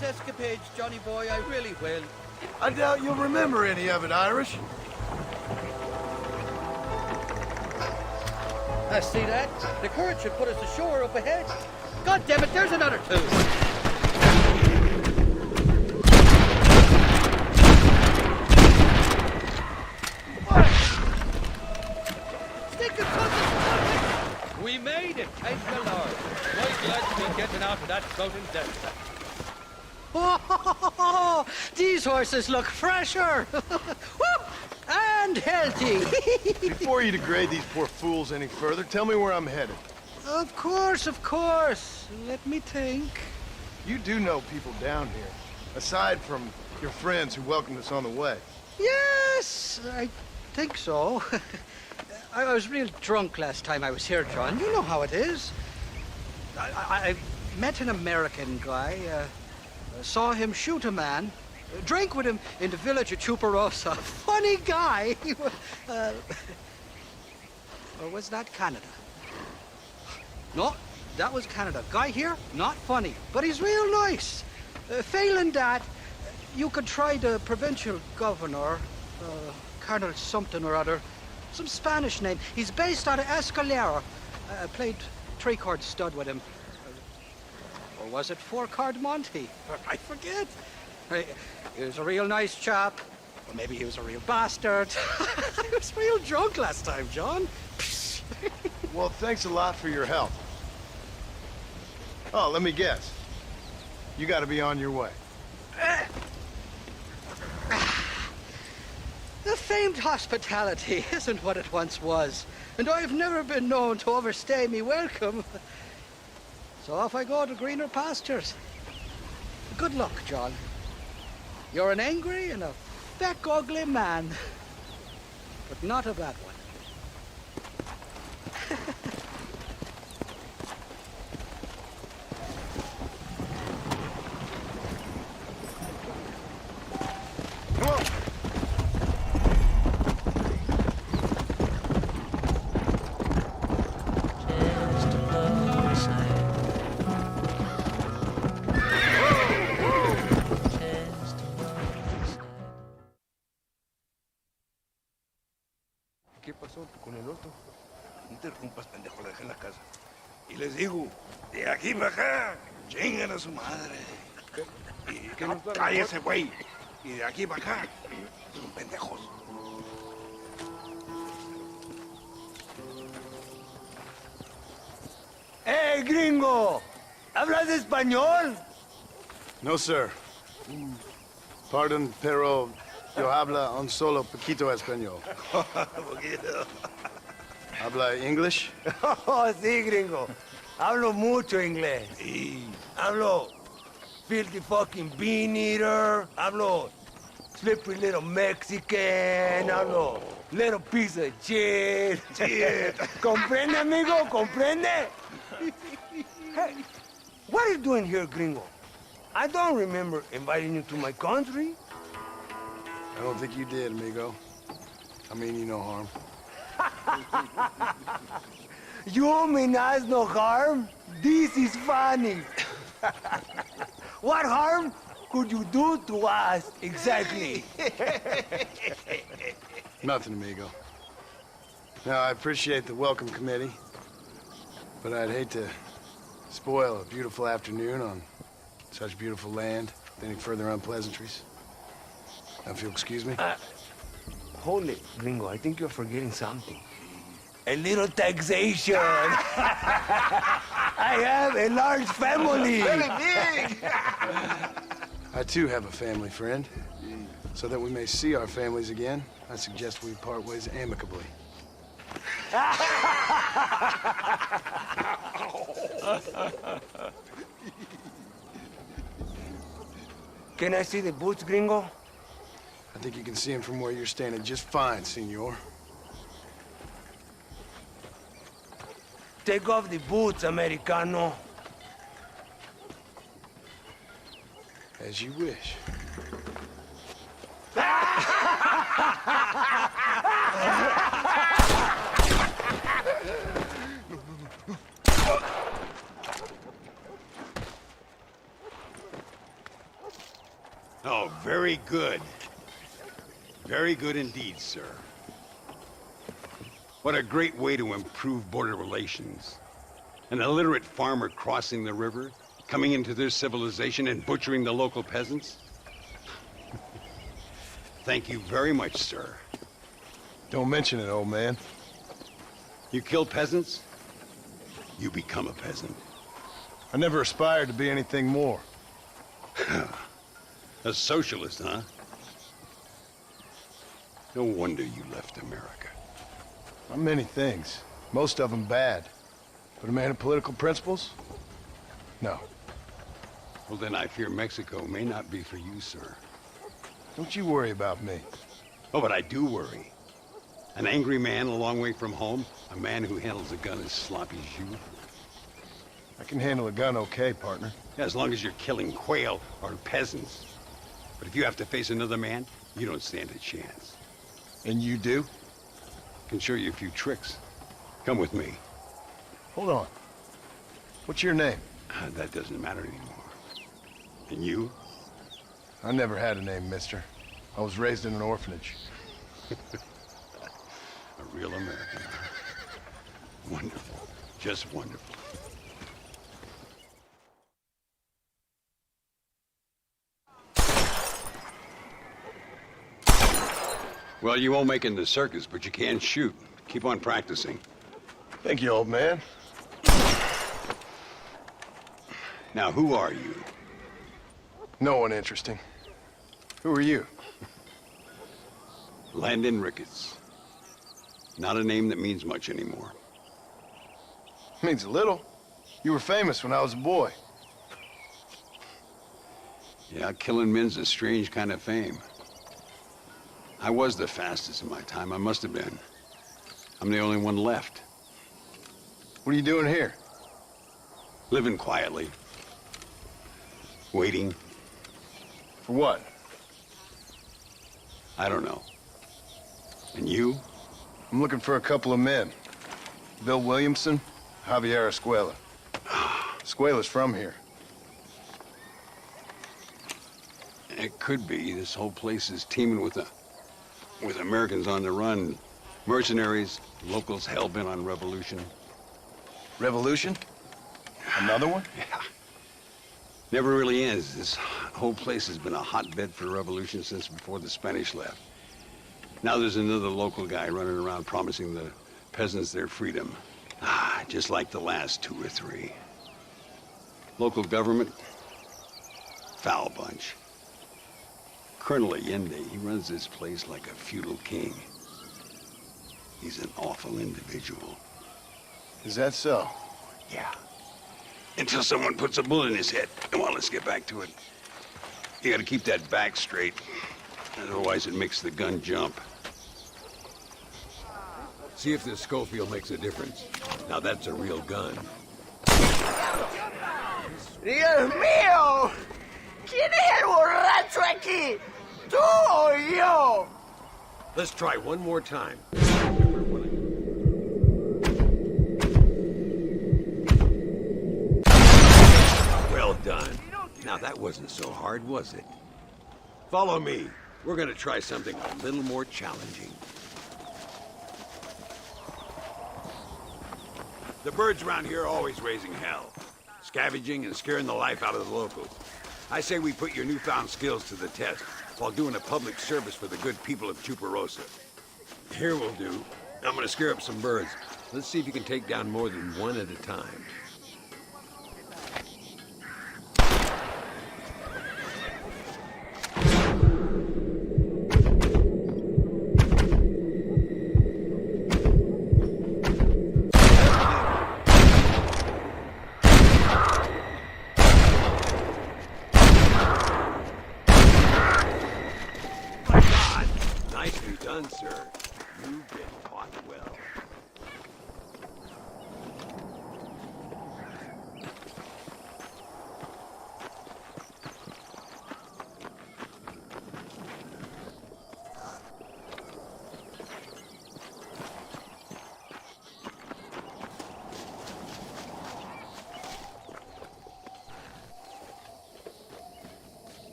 Escapades, Johnny boy, I really will. I doubt you'll remember any of it, Irish. I see that. The current should put us ashore up ahead. God damn it, there's another two. Stick of we made it, thank the Lord. Right glad to be getting out of that floating death. Oh, these horses look fresher and healthy. Before you degrade these poor fools any further, tell me where I'm headed. Of course, of course. Let me think. You do know people down here, aside from your friends who welcomed us on the way. Yes, I think so. I was real drunk last time I was here, John. You know how it is. I met an American guy, saw him shoot a man, drank with him in the village of Chuparosa. Funny guy. Or was that Canada? No, that was Canada. Guy here, not funny, but he's real nice. Failing that, you could try the provincial governor, Colonel something or other, some Spanish name. He's based out of Escalera. Played three-chord stud with him. Or was it four-chord Monty? I forget. He was a real nice chap. Or maybe he was a real bastard. I was real drunk last time, John. Well, thanks a lot for your help. Oh, let me guess. You gotta be on your way. The famed hospitality isn't what it once was, and I've never been known to overstay me welcome. So off I go to greener pastures. Good luck, John. You're an angry and a feck ugly man, but not a bad one. ¿Qué pasó con el otro? No interrumpas, pendejo, la dejé en la casa. Y les digo, de aquí para acá, chingan a su madre. Y que no cállese, güey. Y de aquí para acá, son pendejos. ¡Hey, gringo! ¿Hablas español? No, sir. Pardon, pero yo habla un solo poquito español. ¿Habla English? Oh, sí, gringo. Hablo mucho inglés. Hablo filthy fucking bean eater. Hablo slippery little Mexican. Hablo little piece of shit. ¿Comprende, amigo? ¿Comprende? Hey, what are you doing here, gringo? I don't remember inviting you to my country. I don't think you did, amigo. I mean you no harm. You mean us no harm? This is funny. What harm could you do to us, exactly? Nothing, amigo. Now, I appreciate the welcome committee, but I'd hate to spoil a beautiful afternoon on such beautiful land with any further unpleasantries. Now, if you'll excuse me. Hold it, gringo. I think you're forgetting something. A little taxation. I have a large family. Very big. I, too, have a family, friend. So that we may see our families again, I suggest we part ways amicably. Can I see the boots, gringo? I think you can see him from where you're standing just fine, senor. Take off the boots, Americano. As you wish. Oh, very good. Very good indeed, sir. What a great way to improve border relations. An illiterate farmer crossing the river, coming into their civilization and butchering the local peasants. Thank you very much, sir. Don't mention it, old man. You kill peasants, you become a peasant. I never aspired to be anything more. A socialist, huh? No wonder you left America. I'm many things. Most of them bad. But a man of political principles? No. Well, then I fear Mexico may not be for you, sir. Don't you worry about me. Oh, but I do worry. An angry man a long way from home, a man who handles a gun as sloppy as you. I can handle a gun okay, partner. Yeah, as long as you're killing quail or peasants. But if you have to face another man, you don't stand a chance. And you do? Can show you a few tricks. Come with me. Hold on. What's your name? That doesn't matter anymore. And you? I never had a name, mister. I was raised in an orphanage. A real American. Wonderful. Just wonderful. Well, you won't make it in the circus, but you can shoot. Keep on practicing. Thank you, old man. Now, who are you? No one interesting. Who are you? Landon Ricketts. Not a name that means much anymore. Means a little. You were famous when I was a boy. Yeah, killing men's a strange kind of fame. I was the fastest in my time. I must have been. I'm the only one left. What are you doing here? Living quietly. Waiting. For what? I don't know. And you? I'm looking for a couple of men. Bill Williamson, Javier Escuela. Escuela's from here. It could be. This whole place is teeming with Americans on the run. Mercenaries, locals hell-bent on revolution. Revolution? Another one? Yeah. Never really ends. This whole place has been a hotbed for revolution since before the Spanish left. Now there's another local guy running around promising the peasants their freedom. Just like the last 2 or 3. Local government, foul bunch. Colonel Allende, he runs this place like a feudal king. He's an awful individual. Is that so? Yeah. Until someone puts a bullet in his head. Come on, let's get back to it. You gotta keep that back straight. Otherwise it makes the gun jump. See if this Schofield makes a difference. Now that's a real gun. ¡Dios mío! ¿Quién es el borracho aquí? ¿Tú o yo? Let's try one more time. Well done. Now that wasn't so hard, was it? Follow me. We're gonna try something a little more challenging. The birds around here are always raising hell, scavenging and scaring the life out of the locals. I say we put your newfound skills to the test while doing a public service for the good people of Chuparosa. Here we'll do. I'm gonna scare up some birds. Let's see if you can take down more than one at a time. Nicely done, sir. You've been taught well.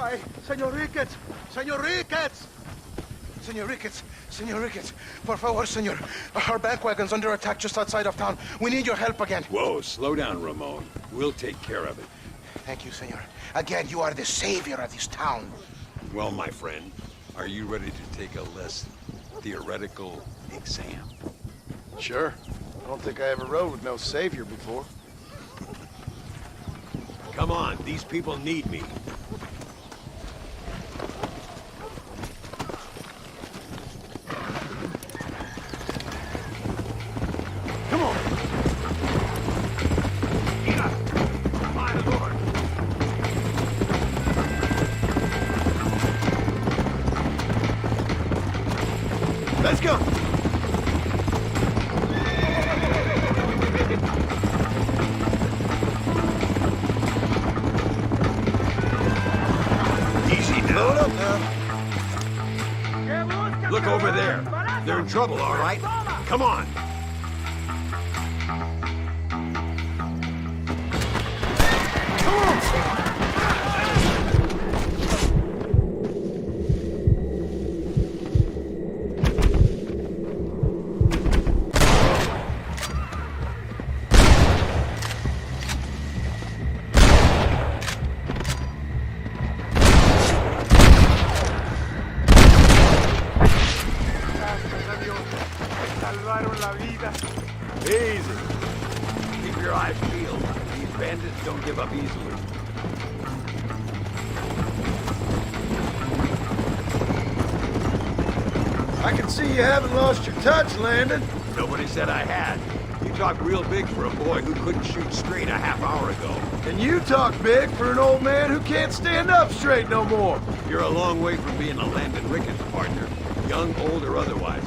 Ay, Senor Ricketts! Senor Ricketts! Senor Ricketts! Senor Ricketts! Por favor, senor. Our bank wagon's under attack just outside of town. We need your help again. Whoa, slow down, Ramon. We'll take care of it. Thank you, senor. Again, you are the savior of this town. Well, my friend, are you ready to take a less theoretical exam? Sure. I don't think I ever rode with no savior before. Come on, these people need me. Come on! My lord! Let's go! Easy now. Load up now. Look over there. They're in trouble, all right? Come on. Easy. Keep your eyes peeled. These bandits don't give up easily. I can see you haven't lost your touch, Landon. Nobody said I had. You talk real big for a boy who couldn't shoot straight a half hour ago. And you talk big for an old man who can't stand up straight no more. You're a long way from being a Landon Ricketts partner, young, old, or otherwise.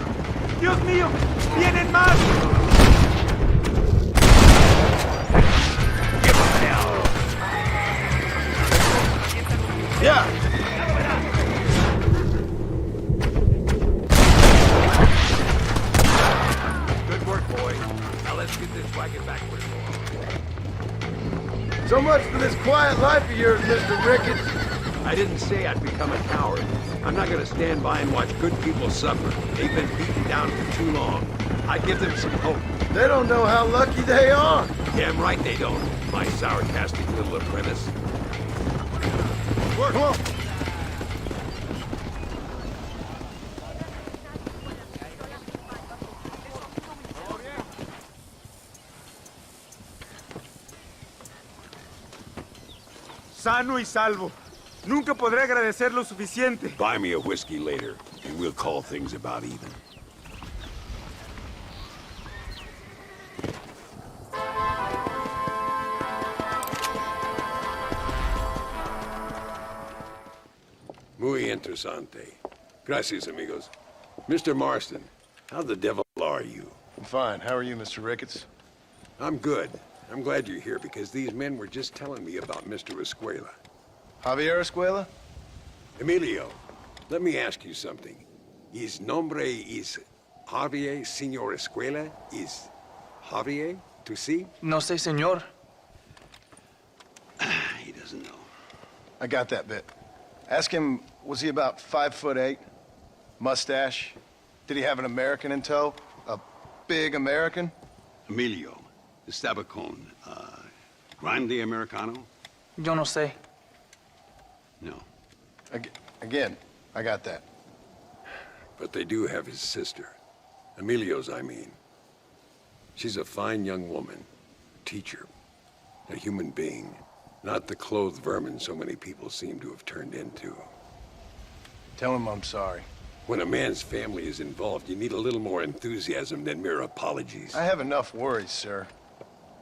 Dios mío! ¡Vienen más! Give him hell! Yeah! Good work, boy. Now let's get this wagon back where it belongs. So much for this quiet life of yours, Mr. Ricketts. I didn't say I'd become a coward. I'm not gonna stand by and watch good people suffer. They've been beaten down for too long. I give them some hope. They don't know how lucky they are. Damn right they don't, my sarcastic little apprentice. Come on. Sano y salvo. Nunca podré agradecer lo suficiente. Buy me a whiskey later, and we'll call things about even. Muy interesante. Gracias, amigos. Mr. Marston, how the devil are you? I'm fine. How are you, Mr. Ricketts? I'm good. I'm glad you're here because these men were just telling me about Mr. Escuela. Javier Escuela? Emilio, let me ask you something. His nombre is Javier Señor Escuela? Is Javier to see? No sé, señor. He doesn't know. I got that bit. Ask him, was he about 5'8"? Mustache? Did he have an American in tow? A big American? Emilio, the Stabacon, Grande Americano? Yo no sé. No. Again, I got that. But they do have his sister. Emilio's, I mean. She's a fine young woman. Teacher. A human being. Not the clothed vermin so many people seem to have turned into. Tell him I'm sorry. When a man's family is involved, you need a little more enthusiasm than mere apologies. I have enough worries, sir.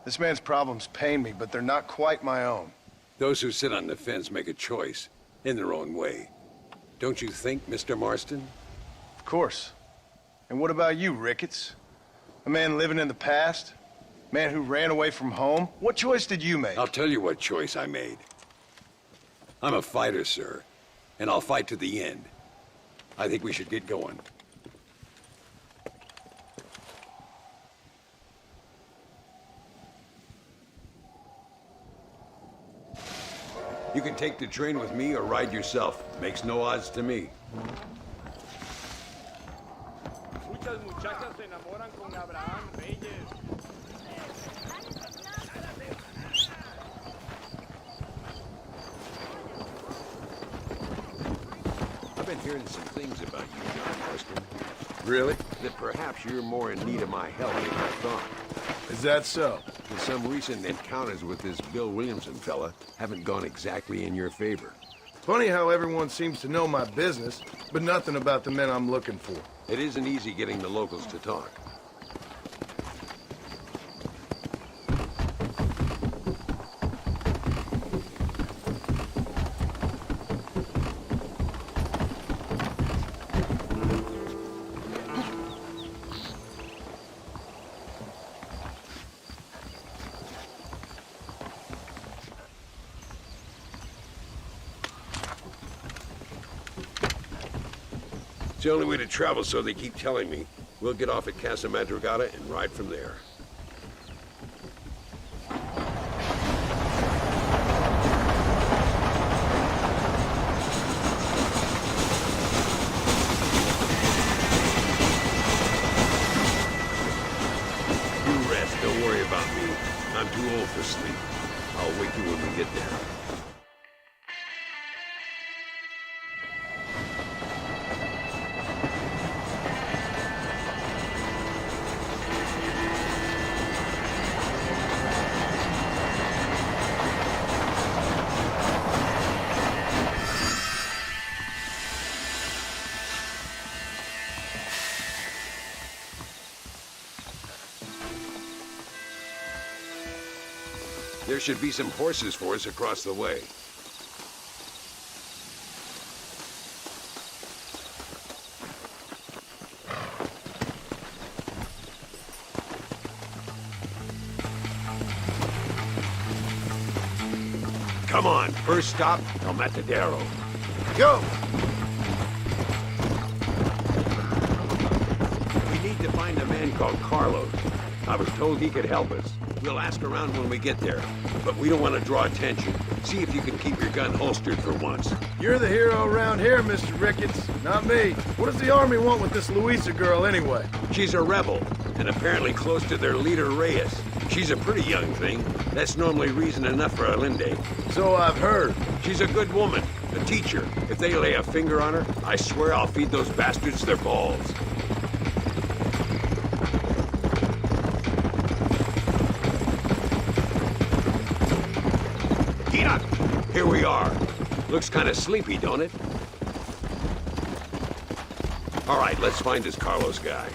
This man's problems pain me, but they're not quite my own. Those who sit on the fence make a choice, in their own way. Don't you think, Mr. Marston? Of course. And what about you, Ricketts? A man living in the past? A man who ran away from home? What choice did you make? I'll tell you what choice I made. I'm a fighter, sir, and I'll fight to the end. I think we should get going. You can take the train with me or ride yourself. Makes no odds to me. Muchas muchachas se enamoran con Abraham Reyes. I've been hearing some things about you, John Weston. Really? That perhaps you're more in need of my help than I thought. Is that so? And some recent encounters with this Bill Williamson fella haven't gone exactly in your favor. Funny how everyone seems to know my business, but nothing about the men I'm looking for. It isn't easy getting the locals to talk. It's the only way to travel, so they keep telling me. We'll get off at Casa Madrugada and ride from there. You rest, don't worry about me. I'm too old for sleep. I'll wake you when we get there. There should be some horses for us across the way. Come on, first stop, El Matadero. Go! We need to find a man called Carlos. I was told he could help us. We'll ask around when we get there, but we don't want to draw attention. See if you can keep your gun holstered for once. You're the hero around here, Mr. Ricketts, not me. What does the army want with this Luisa girl anyway? She's a rebel, and apparently close to their leader, Reyes. She's a pretty young thing. That's normally reason enough for Allende. So I've heard. She's a good woman, a teacher. If they lay a finger on her, I swear I'll feed those bastards their balls. Here we are. Looks kind of sleepy, don't it? All right, let's find this Carlos guy.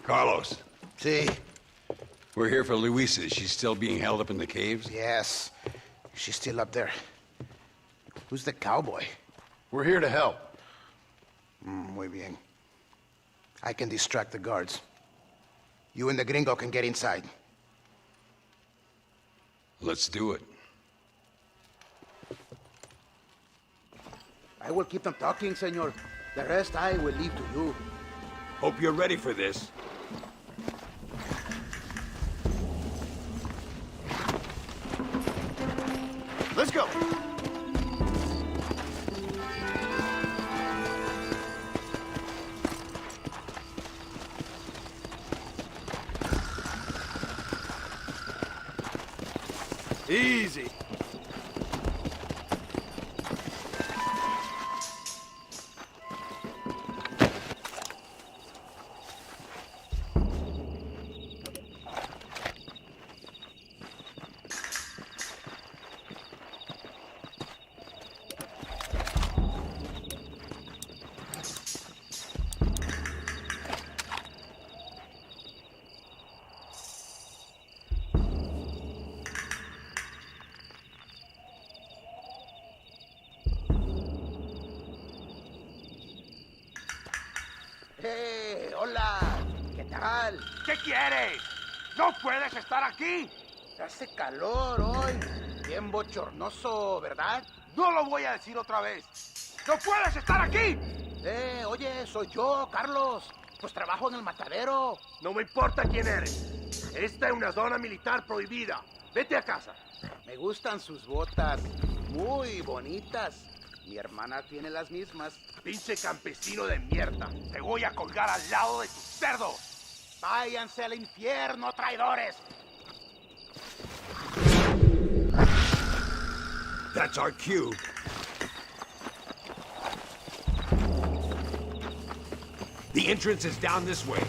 Carlos. See? We're here for Luisa. She's still being held up in the caves? Yes. She's still up there. Who's the cowboy? We're here to help. Muy bien. I can distract the guards. You and the gringo can get inside. Let's do it. I will keep them talking, senor. The rest I will leave to you. Hope you're ready for this. Let's go. Easy. ¡Eh! ¡Hola! ¿Qué tal? ¿Qué quieres? ¡No puedes estar aquí! Hace calor hoy. Bien bochornoso, ¿verdad? No lo voy a decir otra vez. ¡No puedes estar aquí! Oye, soy yo, Carlos. Pues trabajo en el matadero. No me importa quién eres. Esta es una zona militar prohibida. Vete a casa. Me gustan sus botas. Muy bonitas. Mi hermana tiene las mismas. Pinche campesino de mierda. Te voy a colgar al lado de tus cerdos. Váyanse al infierno, traidores. That's our cue. The entrance is down this way.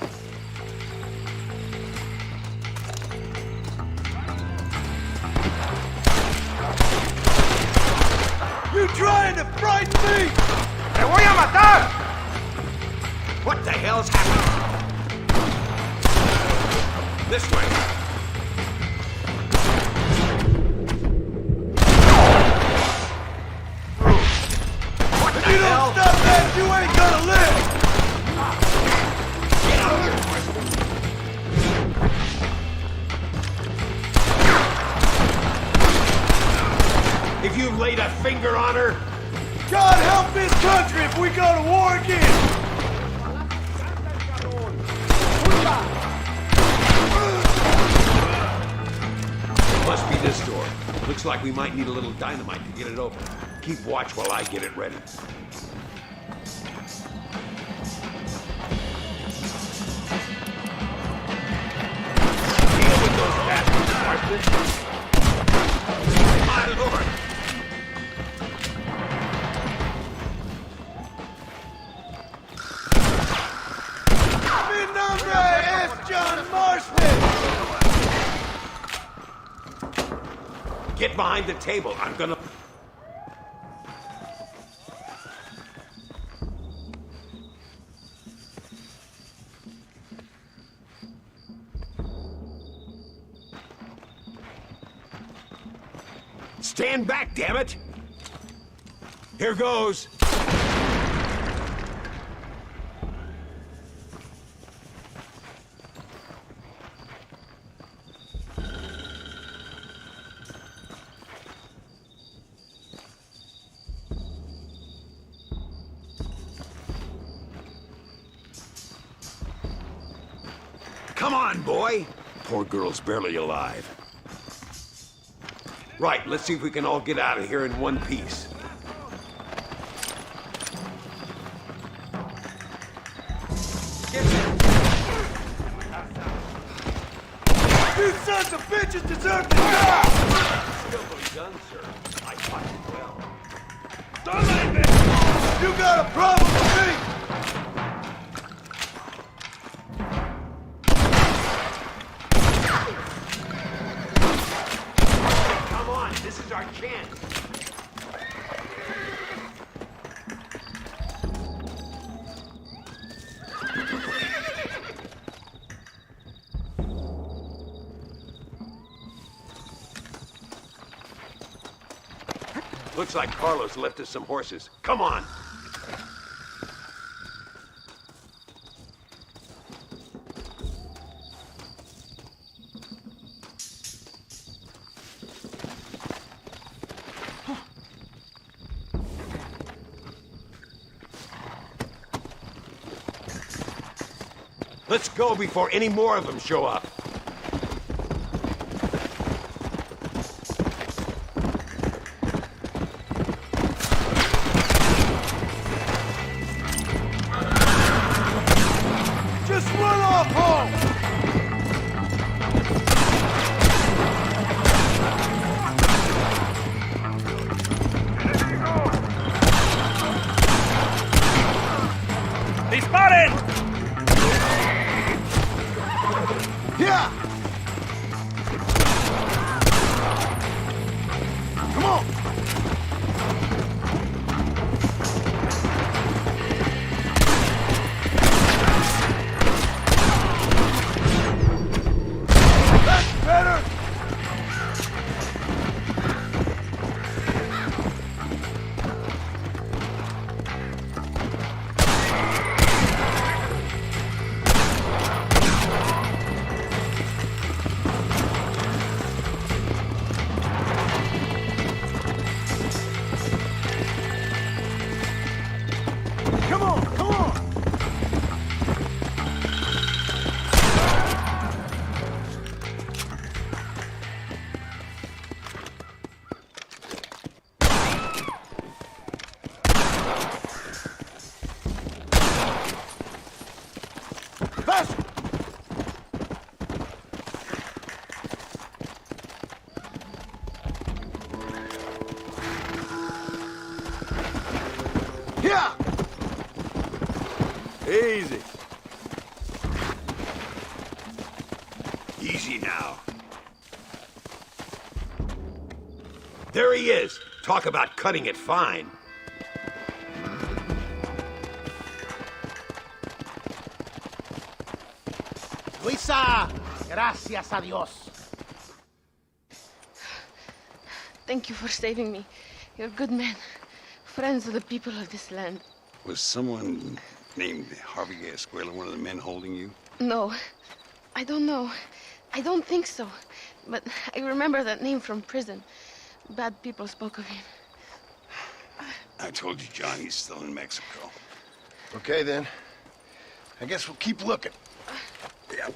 You trying to frighten me? ¡Te voy a matar! What the hell's happening? This way. If you don't stop that, you ain't gonna live! Get out of here! If you've laid a finger on her... God help this country if we go to war again! Must be this door. Looks like we might need a little dynamite to get it open. Keep watch while I get it ready. Deal with those bastards, Marston. My lord! Mi nombre es John Marston! Get behind the table. I'm gonna... Stand back, damn it! Here goes. Come on, boy! Poor girl's barely alive. Right, let's see if we can all get out of here in one piece. You sons of bitches deserve to die! Skillfully done, sir. I fought you well. Don't leave me! You got a problem with me? This is our chance. Looks like Carlos left us some horses. Come on. Let's go before any more of them show up. Just run off home! He's spotted! Yeah! Easy. Easy now. There he is. Talk about cutting it fine. Luisa, gracias a Dios. Thank you for saving me. You're good men. Friends of the people of this land. Was someone named Harvey Escuela one of the men holding you? No, I don't know. I don't think so. But I remember that name from prison. Bad people spoke of him. I told you, John, he's still in Mexico. Okay, then. I guess we'll keep looking. Yeah.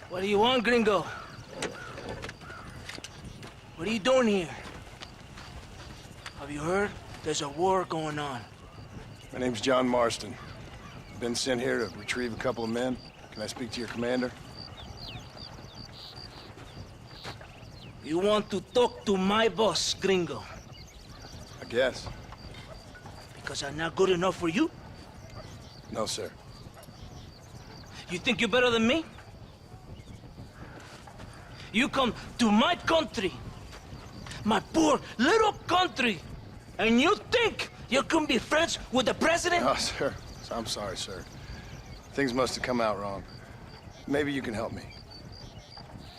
What do you want, gringo? What are you doing here? Have you heard? There's a war going on. My name's John Marston. Been sent here to retrieve a couple of men. Can I speak to your commander? You want to talk to my boss, gringo? I guess. Because I'm not good enough for you? No, sir. You think you're better than me? You come to my country, my poor little country, and you think you can be friends with the president? No, sir. I'm sorry, sir. Things must have come out wrong. Maybe you can help me.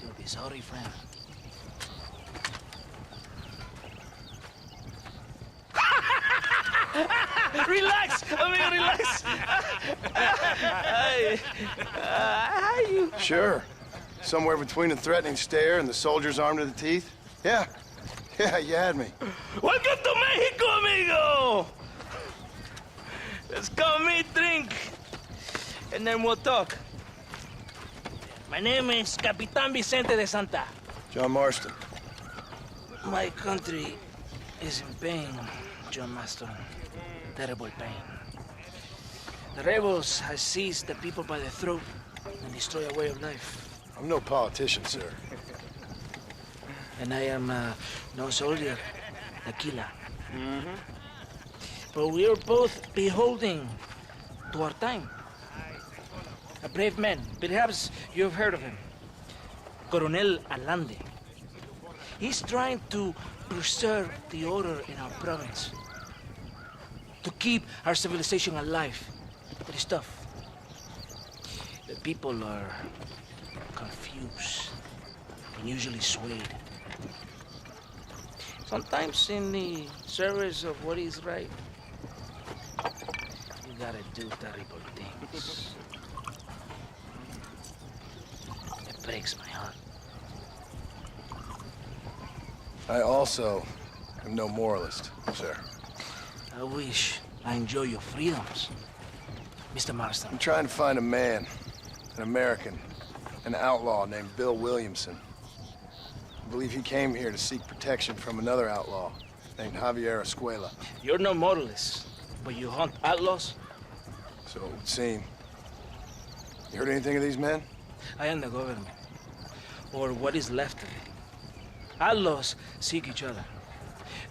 You'll be sorry, friend. Relax, amigo, relax. How you? Sure. Somewhere between a threatening stare and the soldiers armed to the teeth? Yeah. Yeah, you had me. Welcome to Mexico, amigo! Let's come meet, drink, and then we'll talk. My name is Capitan Vicente de Santa. John Marston. My country is in pain, John Marston. Terrible pain. The rebels have seized the people by the throat and destroy a way of life. I'm no politician, sir. And I am no soldier, Aquila. But we are both beholding to our time. A brave man, perhaps you've heard of him. Coronel Allende. He's trying to preserve the order in our province. To keep our civilization alive. But it's tough. The people are confused and usually swayed. Sometimes in the service of what is right, you gotta do terrible things. It breaks my heart. I also am no moralist, sir. I wish I enjoy your freedoms, Mr. Marston. I'm trying to find a man, an American, an outlaw named Bill Williamson. I believe he came here to seek protection from another outlaw named Javier Escuela. You're no moralist, but you hunt outlaws? So it would seem. You heard anything of these men? I am the government, or what is left of it. Outlaws seek each other.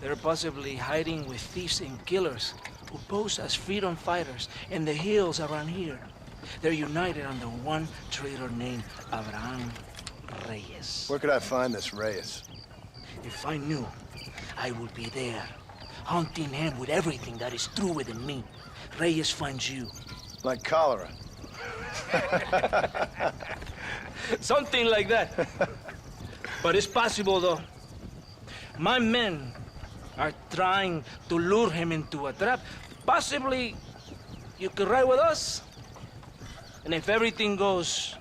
They're possibly hiding with thieves and killers who pose as freedom fighters in the hills around here. They're united under one traitor named Abraham Reyes. Where could I find this Reyes? If I knew, I would be there, hunting him with everything that is true within me. Reyes finds you. Like cholera. Something like that. But it's possible, though. My men are trying to lure him into a trap. Possibly, you could ride with us. And if everything goes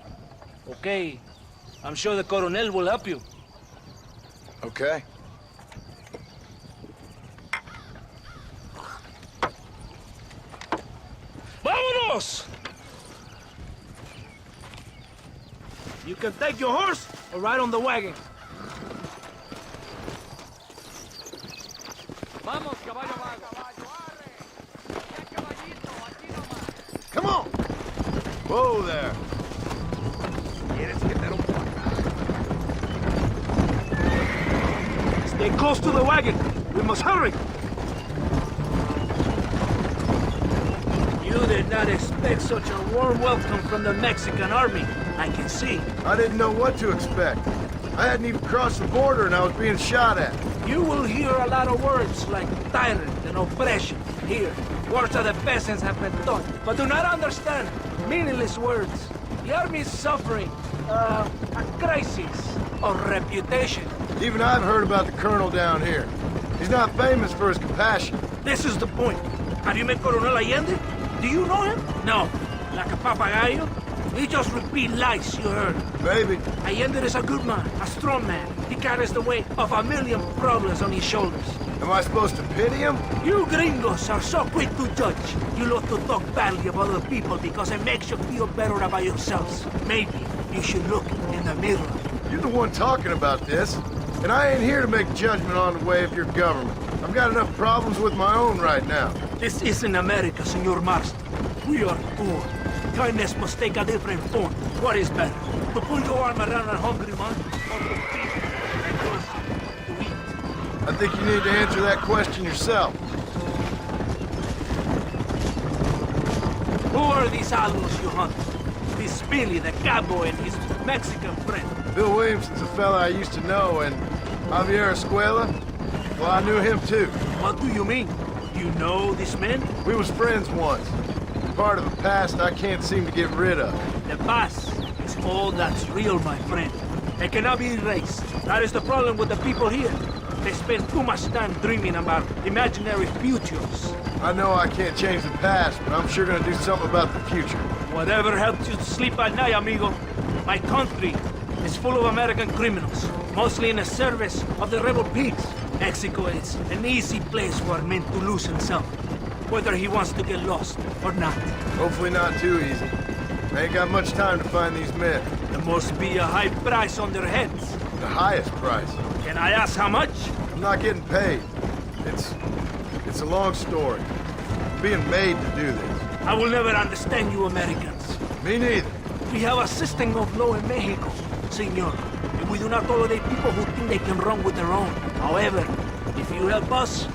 okay, I'm sure the Coronel will help you. Okay. ¡Vámonos! You can take your horse or ride on the wagon. Vamos, caballo vago. Come on! Whoa there. Stay close to the wagon. We must hurry. You did not expect such a warm welcome from the Mexican army, I can see. I didn't know what to expect. I hadn't even crossed the border and I was being shot at. You will hear a lot of words like tyrant and oppression here. Words that the peasants have been taught, but do not understand. Meaningless words. The army is suffering a crisis of reputation. Even I've heard about the colonel down here. He's not famous for his compassion. This is the point. Have you met Coronel Allende? Do you know him? No. Like a papagayo? He just repeat lies you heard. Maybe. Allende is a good man, a strong man. He carries the weight of a million problems on his shoulders. Am I supposed to pity him? You gringos are so quick to judge. You love to talk badly about other people because it makes you feel better about yourselves. Maybe you should look in the mirror. You're the one talking about this, and I ain't here to make judgment on the way of your government. I've got enough problems with my own right now. This isn't America, Senor Marston. We are poor. Kindness must take a different form. What is better? To pull your arm around a hungry man, or to feed and to eat? I think you need to answer that question yourself. Who are these outlaws you hunt? This Billy, the cowboy, and his Mexican friend. Bill Williamson's a fella I used to know, and Javier Escuela, well, I knew him too. What do you mean? You know this man? We was friends once. Part of the past I can't seem to get rid of. The past is all that's real, my friend. It cannot be erased. That is the problem with the people here. They spend too much time dreaming about imaginary futures. I know I can't change the past, but I'm sure gonna do something about the future. Whatever helps you sleep at night, amigo. My country is full of American criminals, mostly in the service of the rebel pigs. Mexico is an easy place for a man to lose himself, whether he wants to get lost or not. Hopefully not too easy. I ain't got much time to find these men. There must be a high price on their heads. The highest price. Can I ask how much? I'm not getting paid. It's a long story. I'm being made to do this. I will never understand you Americans. Me neither. We have a system of law in Mexico, senor. And we do not tolerate people who think they can run with their own. However, if you help us,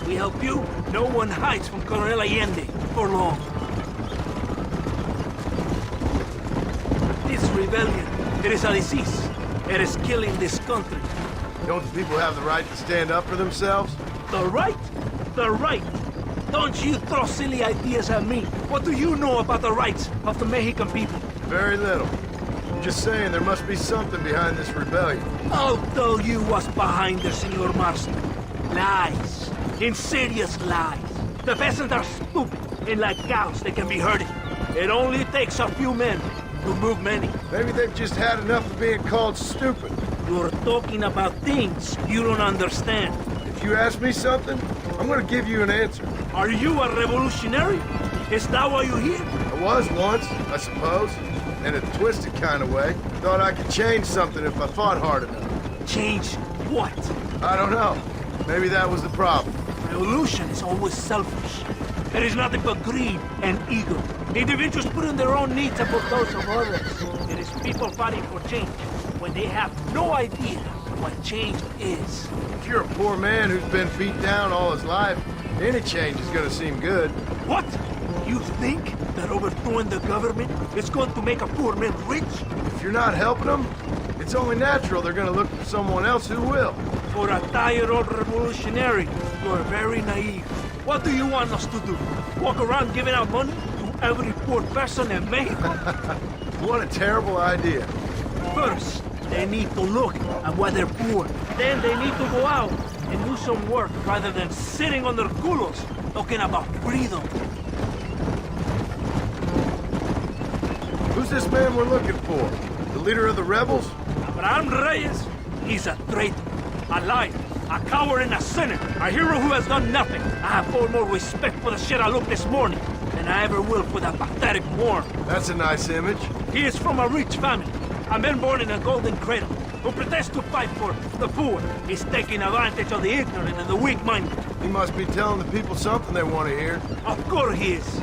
we help you. No one hides from Coronel Allende for long. This rebellion, it is a disease. It is killing this country. Don't the people have the right to stand up for themselves? The right? The right? Don't you throw silly ideas at me. What do you know about the rights of the Mexican people? Very little. I'm just saying there must be something behind this rebellion. I'll tell you what's behind it, Senor Marston. Lies. Insidious lies. The peasants are stupid, and like cows, they can be herded. It only takes a few men to move many. Maybe they've just had enough of being called stupid. You're talking about things you don't understand. If you ask me something, I'm gonna give you an answer. Are you a revolutionary? Is that why you're here? I was once, I suppose. In a twisted kind of way. Thought I could change something if I fought hard enough. Change what? I don't know. Maybe that was the problem. Revolution is always selfish. It is nothing but greed and ego. Individuals putting their own needs above those of others. It is people fighting for change when they have no idea what change is. If you're a poor man who's been beat down all his life, any change is gonna seem good. What? You think that overthrowing the government is going to make a poor man rich? If you're not helping them, it's only natural they're gonna look for someone else who will. For a tired old revolutionary, you're very naive. What do you want us to do? Walk around giving out money to every poor person in Mexico? What a terrible idea. First, they need to look at why they're poor. Then they need to go out and do some work rather than sitting on their culos talking about freedom. Who's this man we're looking for? The leader of the rebels? Abraham Reyes. He's a traitor, a liar, a coward and a sinner. A hero who has done nothing. I have far more respect for the shit I looked this morning than I ever will for that pathetic worm. That's a nice image. He is from a rich family. A man born in a golden cradle, who pretends to fight for the poor, is taking advantage of the ignorant and the weak-minded. He must be telling the people something they want to hear. Of course he is.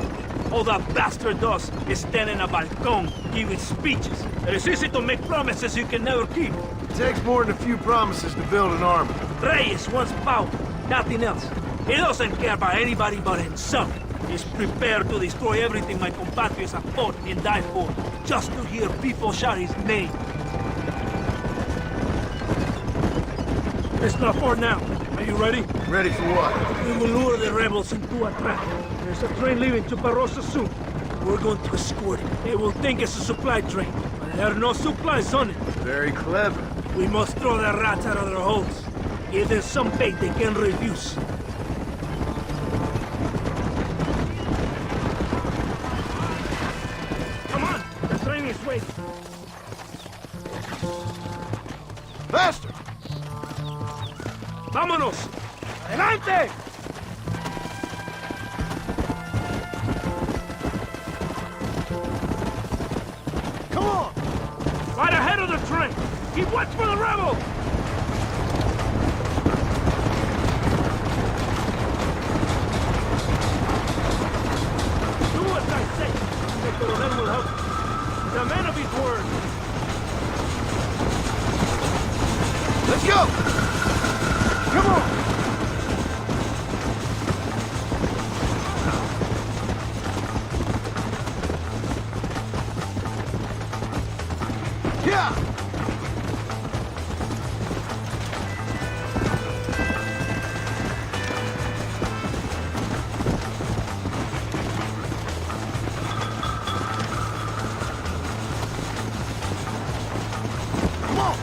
All that bastard does is stand in a balcón, giving speeches. It is easy to make promises you can never keep. It takes more than a few promises to build an army. Reyes wants power, nothing else. He doesn't care about anybody but himself. He's prepared to destroy everything my compatriots have fought and died for, just to hear people shout his name. It's not far now. Are you ready? Ready for what? We will lure the rebels into a trap. There's a train leaving to Barrosa soon. We're going to escort it. They will think it's a supply train, but there are no supplies on it. Very clever. We must throw the rats out of their holes. Give them some bait they can refuse. Come on! The train is waiting. Faster! ¡Vámonos! ¡Adelante! Come on! Right ahead of the train! Keep watch for the rebels! Do as I say! The Coronel will help you. He's a man of his word. Let's go! Come on! Yeah! Come on!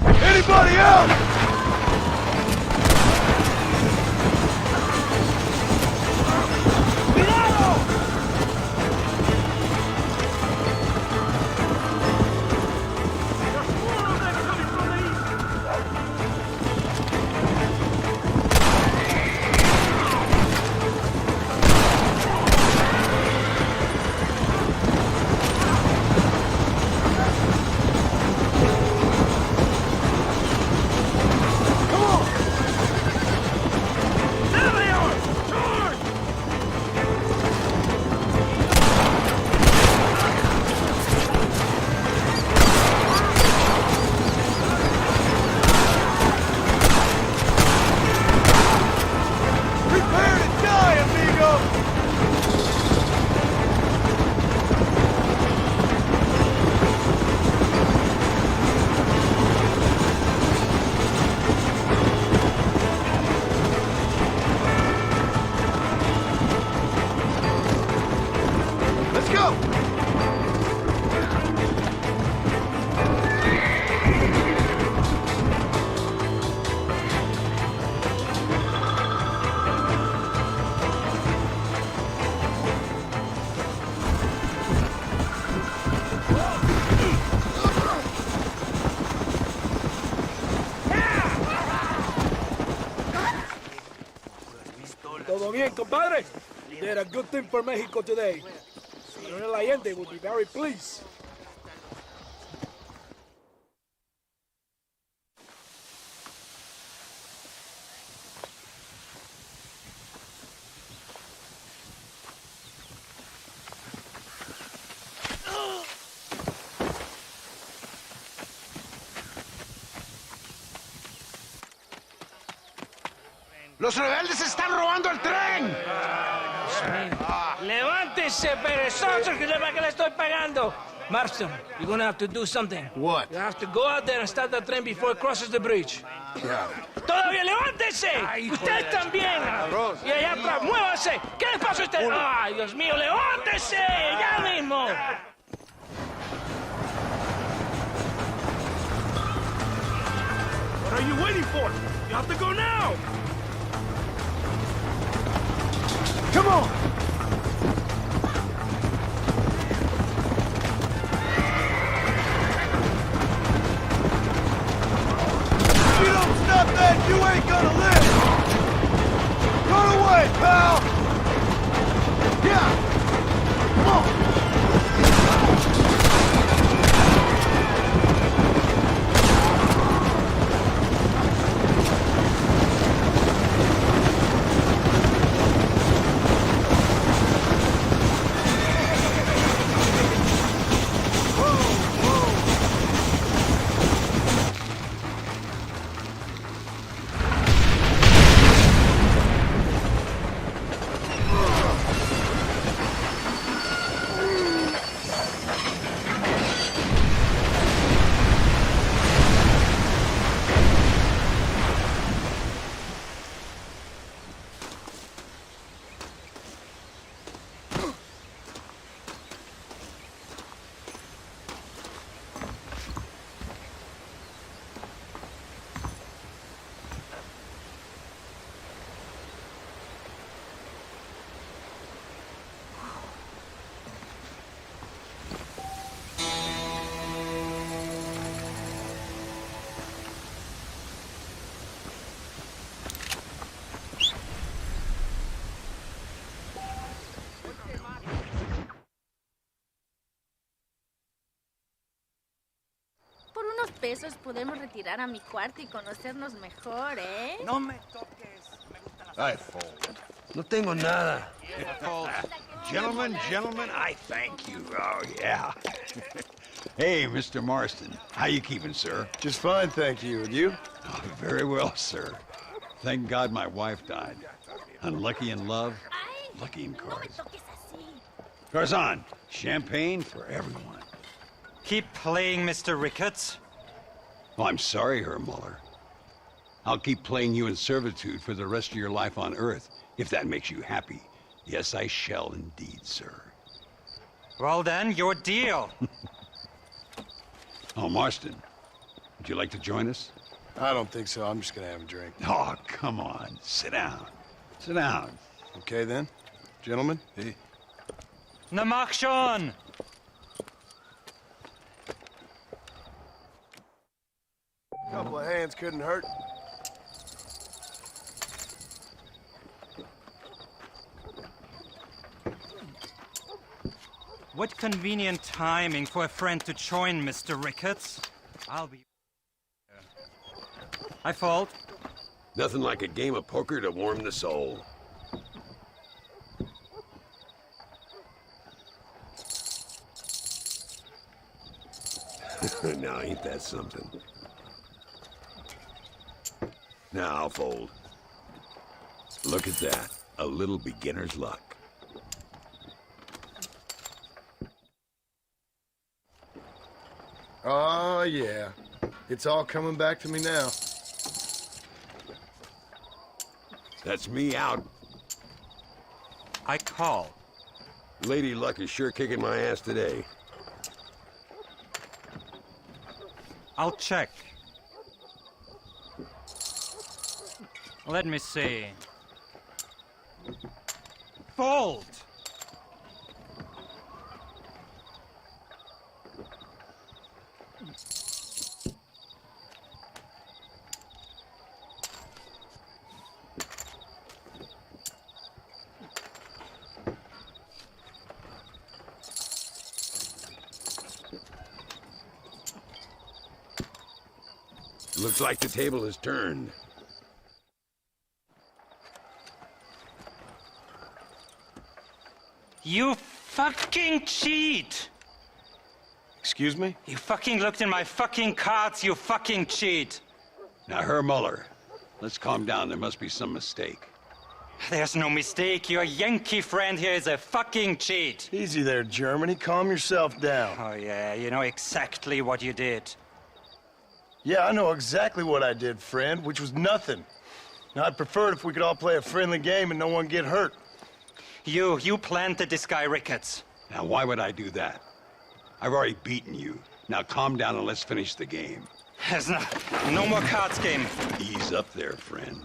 Anybody else? Todo bien, compadre? You did a good thing for Mexico today. Coronel Allende will be very pleased. ¡Los rebeldes están robando el tren! ¡Levántese, perezoso, que para que le estoy pagando! Marston, you're gonna have to do something. What? You have to go out there and start the train before it crosses the bridge. Yeah. ¡Todavía levántese! ¡Usted también! Y allá atrás, muévase. ¿Qué les pasa a usted? ¡Ay, Dios mío, levántese! ¡Ya mismo! What are you waiting for? You have to go now! Come on! If you don't stop that, you ain't gonna live! Run away, pal! Yeah! Come on! Por unos pesos podemos retirar a mi cuarto y conocernos mejor, ¿eh? No me toques. Ay, Fold. No tengo nada. Gentlemen, I thank you. Oh, yeah. Hey, Mr. Marston. How you keeping, sir? Just fine, thank you. And you? Oh, very well, sir. Thank God my wife died. Unlucky in love, lucky in cards. Tarzan, champagne for everyone. Keep playing, Mr. Ricketts. Oh, I'm sorry, Herr Muller. I'll keep playing you in servitude for the rest of your life on Earth, if that makes you happy. Yes, I shall indeed, sir. Well then, your deal. Oh, Marston, would you like to join us? I don't think so. I'm just gonna have a drink. Oh, come on. Sit down. Sit down. Okay, then. Gentlemen? Hey. Na mach schon! Couple of hands couldn't hurt. What convenient timing for a friend to join, Mr. Ricketts. I'll be... I fault. Nothing like a game of poker to warm the soul. Now, ain't that something? Now, I'll fold. Look at that. A little beginner's luck. Oh, yeah. It's all coming back to me now. That's me out. I call. Lady Luck is sure kicking my ass today. I'll check. Let me see. Fold! Looks like the table has turned. You fucking cheat! Excuse me? You fucking looked in my fucking cards, you fucking cheat! Now, Herr Muller, let's calm down. There must be some mistake. There's no mistake. Your Yankee friend here is a fucking cheat. Easy there, Germany. Calm yourself down. Oh, yeah, you know exactly what you did. Yeah, I know exactly what I did, friend, which was nothing. Now, I'd prefer it if we could all play a friendly game and no one get hurt. You planted this guy Ricketts. Now, why would I do that? I've already beaten you. Now, calm down and let's finish the game. There's no more cards game. Ease up there, friend.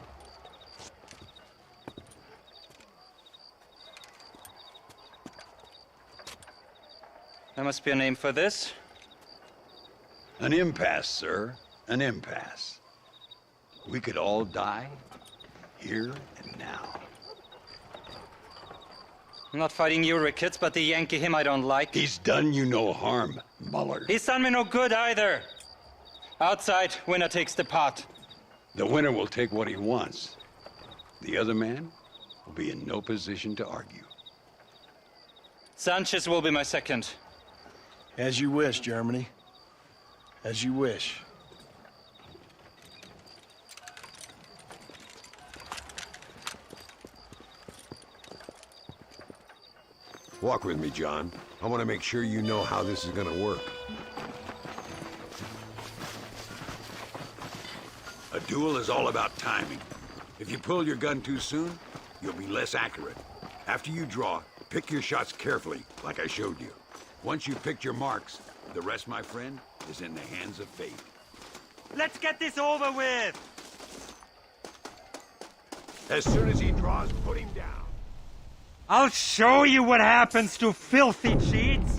There must be a name for this. An impasse, sir. An impasse. We could all die here and now. I'm not fighting you, Ricketts, but the Yankee him I don't like. He's done you no harm, Muller. He's done me no good either. Outside, winner takes the pot. The winner will take what he wants. The other man will be in no position to argue. Sanchez will be my second. As you wish, Germany. As you wish. Walk with me, John. I want to make sure you know how this is gonna work. A duel is all about timing. If you pull your gun too soon, you'll be less accurate. After you draw, pick your shots carefully, like I showed you. Once you've picked your marks, the rest, my friend, is in the hands of fate. Let's get this over with! As soon as he draws, put him down. I'll show you what happens to filthy cheats!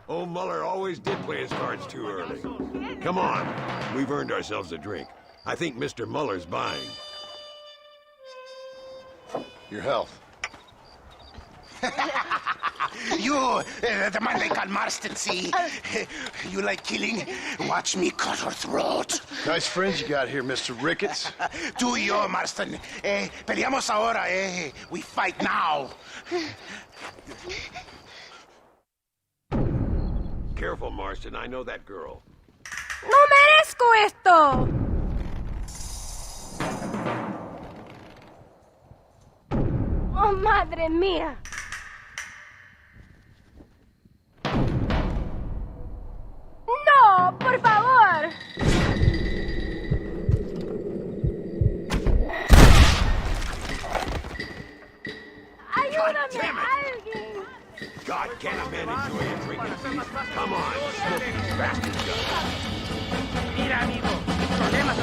Old Muller always did play his cards too early. Come on, we've earned ourselves a drink. I think Mr. Muller's buying. Your health. You, the man they call Marston, see? You like killing? Watch me cut her throat. Nice friends you got here, Mr. Ricketts. Tú y yo, Marston. Peleamos ahora, We fight now. Careful, Marston. I know that girl. ¡No merezco esto! ¡Oh, madre mía! ¡No, por favor! ¡Ayúdame, alguien! God, can a man enjoy a drink in peace? Come on, smoke these bastards up. Mira, amigo, problemas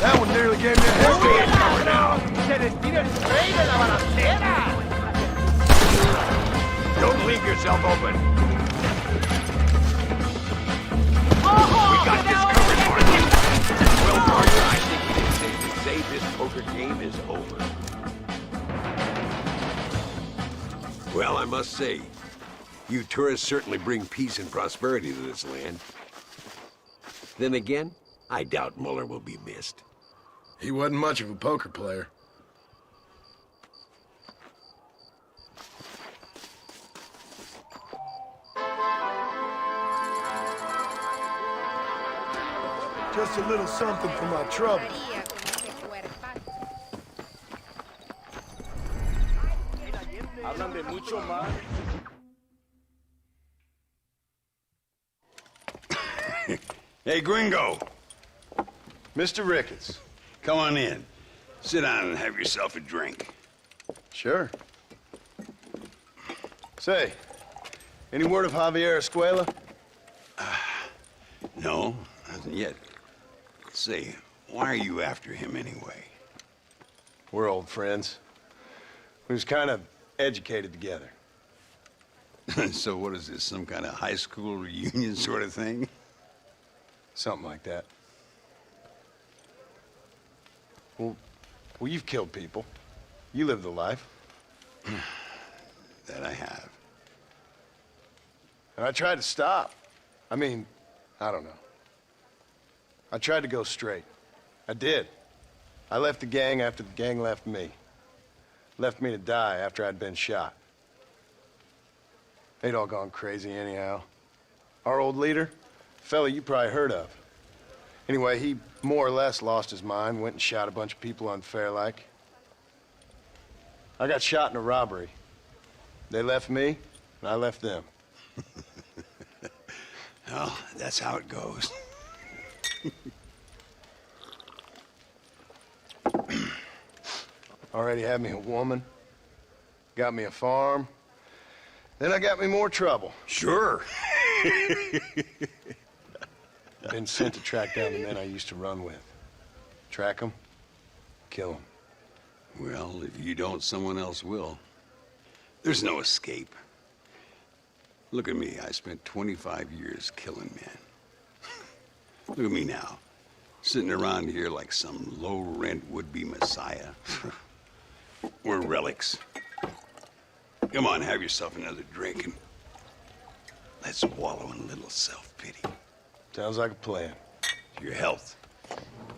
That one nearly gave me a head Cover now. Se despide el rey de la balacera. Don't leave yourself open. ¡Ojo! We got this covered, Martin. Well, partner, I think we can safely say this poker game is over. Well, I must say, you tourists certainly bring peace and prosperity to this land. Then again, I doubt Muller will be missed. He wasn't much of a poker player. Just a little something for my trouble. Hablan de mucho más. Hey, Gringo. Mr. Ricketts. Come on in. Sit down and have yourself a drink. Sure. Say, any word of Javier Escuela? No, nothing yet. Say, why are you after him anyway? We're old friends. We was kind of educated together. So what is this, some kind of high school reunion sort of thing? Something like that. Well, you've killed people. You lived the life. That I have. And I tried to stop. I mean, I don't know. I tried to go straight. I did. I left the gang after the gang left me. Left me to die after I'd been shot. They'd all gone crazy anyhow. Our old leader, fella you probably heard of. Anyway, he more or less lost his mind, went and shot a bunch of people unfair like. I got shot in a robbery. They left me, and I left them. Well, that's how it goes. Already had me a woman, got me a farm, then I got me more trouble. Sure. Been sent to track down the men I used to run with. Track them, kill them. Well, if you don't, someone else will. There's no escape. Look at me, I spent 25 years killing men. Look at me now, sitting around here like some low-rent would-be messiah. We're relics. Come on, have yourself another drink and let's wallow in a little self-pity. Sounds like a plan. Your health.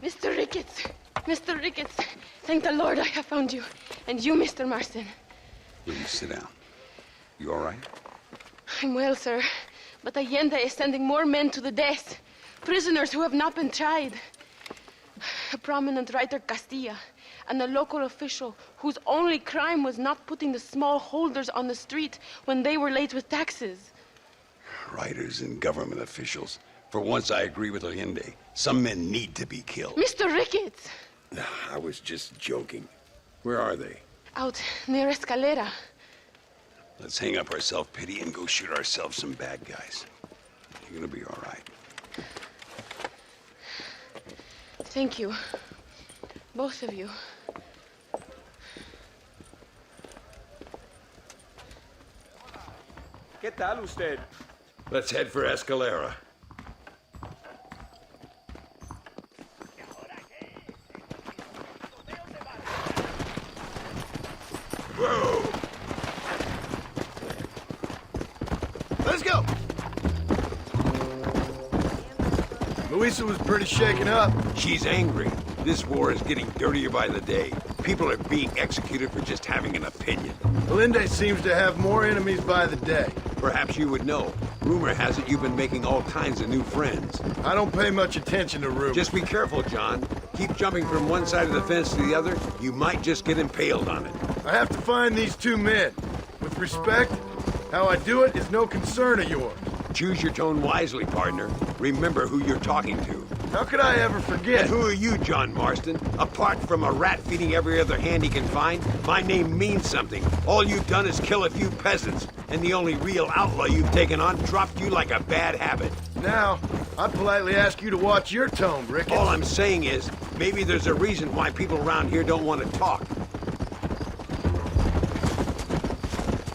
Mr. Ricketts! Mr. Ricketts! Thank the Lord I have found you. And you, Mr. Marston. Will you sit down? You all right? I'm well, sir. But Allende is sending more men to the death. Prisoners who have not been tried. A prominent writer, Castilla, and a local official whose only crime was not putting the small holders on the street when they were late with taxes. Writers and government officials. For once, I agree with Allende. Some men need to be killed. Mr. Ricketts! I was just joking. Where are they? Out near Escalera. Let's hang up our self-pity and go shoot ourselves some bad guys. You're gonna be all right. Thank you. Both of you. ¿Qué tal usted? Let's head for Escalera. Whoa! Let's go! Luisa was pretty shaken up. She's angry. This war is getting dirtier by the day. People are being executed for just having an opinion. Allende seems to have more enemies by the day. Perhaps you would know. Rumor has it you've been making all kinds of new friends. I don't pay much attention to rumors. Just be careful, John. Keep jumping from one side of the fence to the other. You might just get impaled on it. I have to find these two men. With respect, how I do it is no concern of yours. Choose your tone wisely, partner. Remember who you're talking to. How could I ever forget? And who are you, John Marston? Apart from a rat feeding every other hand he can find, my name means something. All you've done is kill a few peasants, and the only real outlaw you've taken on dropped you like a bad habit. Now, I'd politely ask you to watch your tone, Ricketts. All I'm saying is, maybe there's a reason why people around here don't want to talk.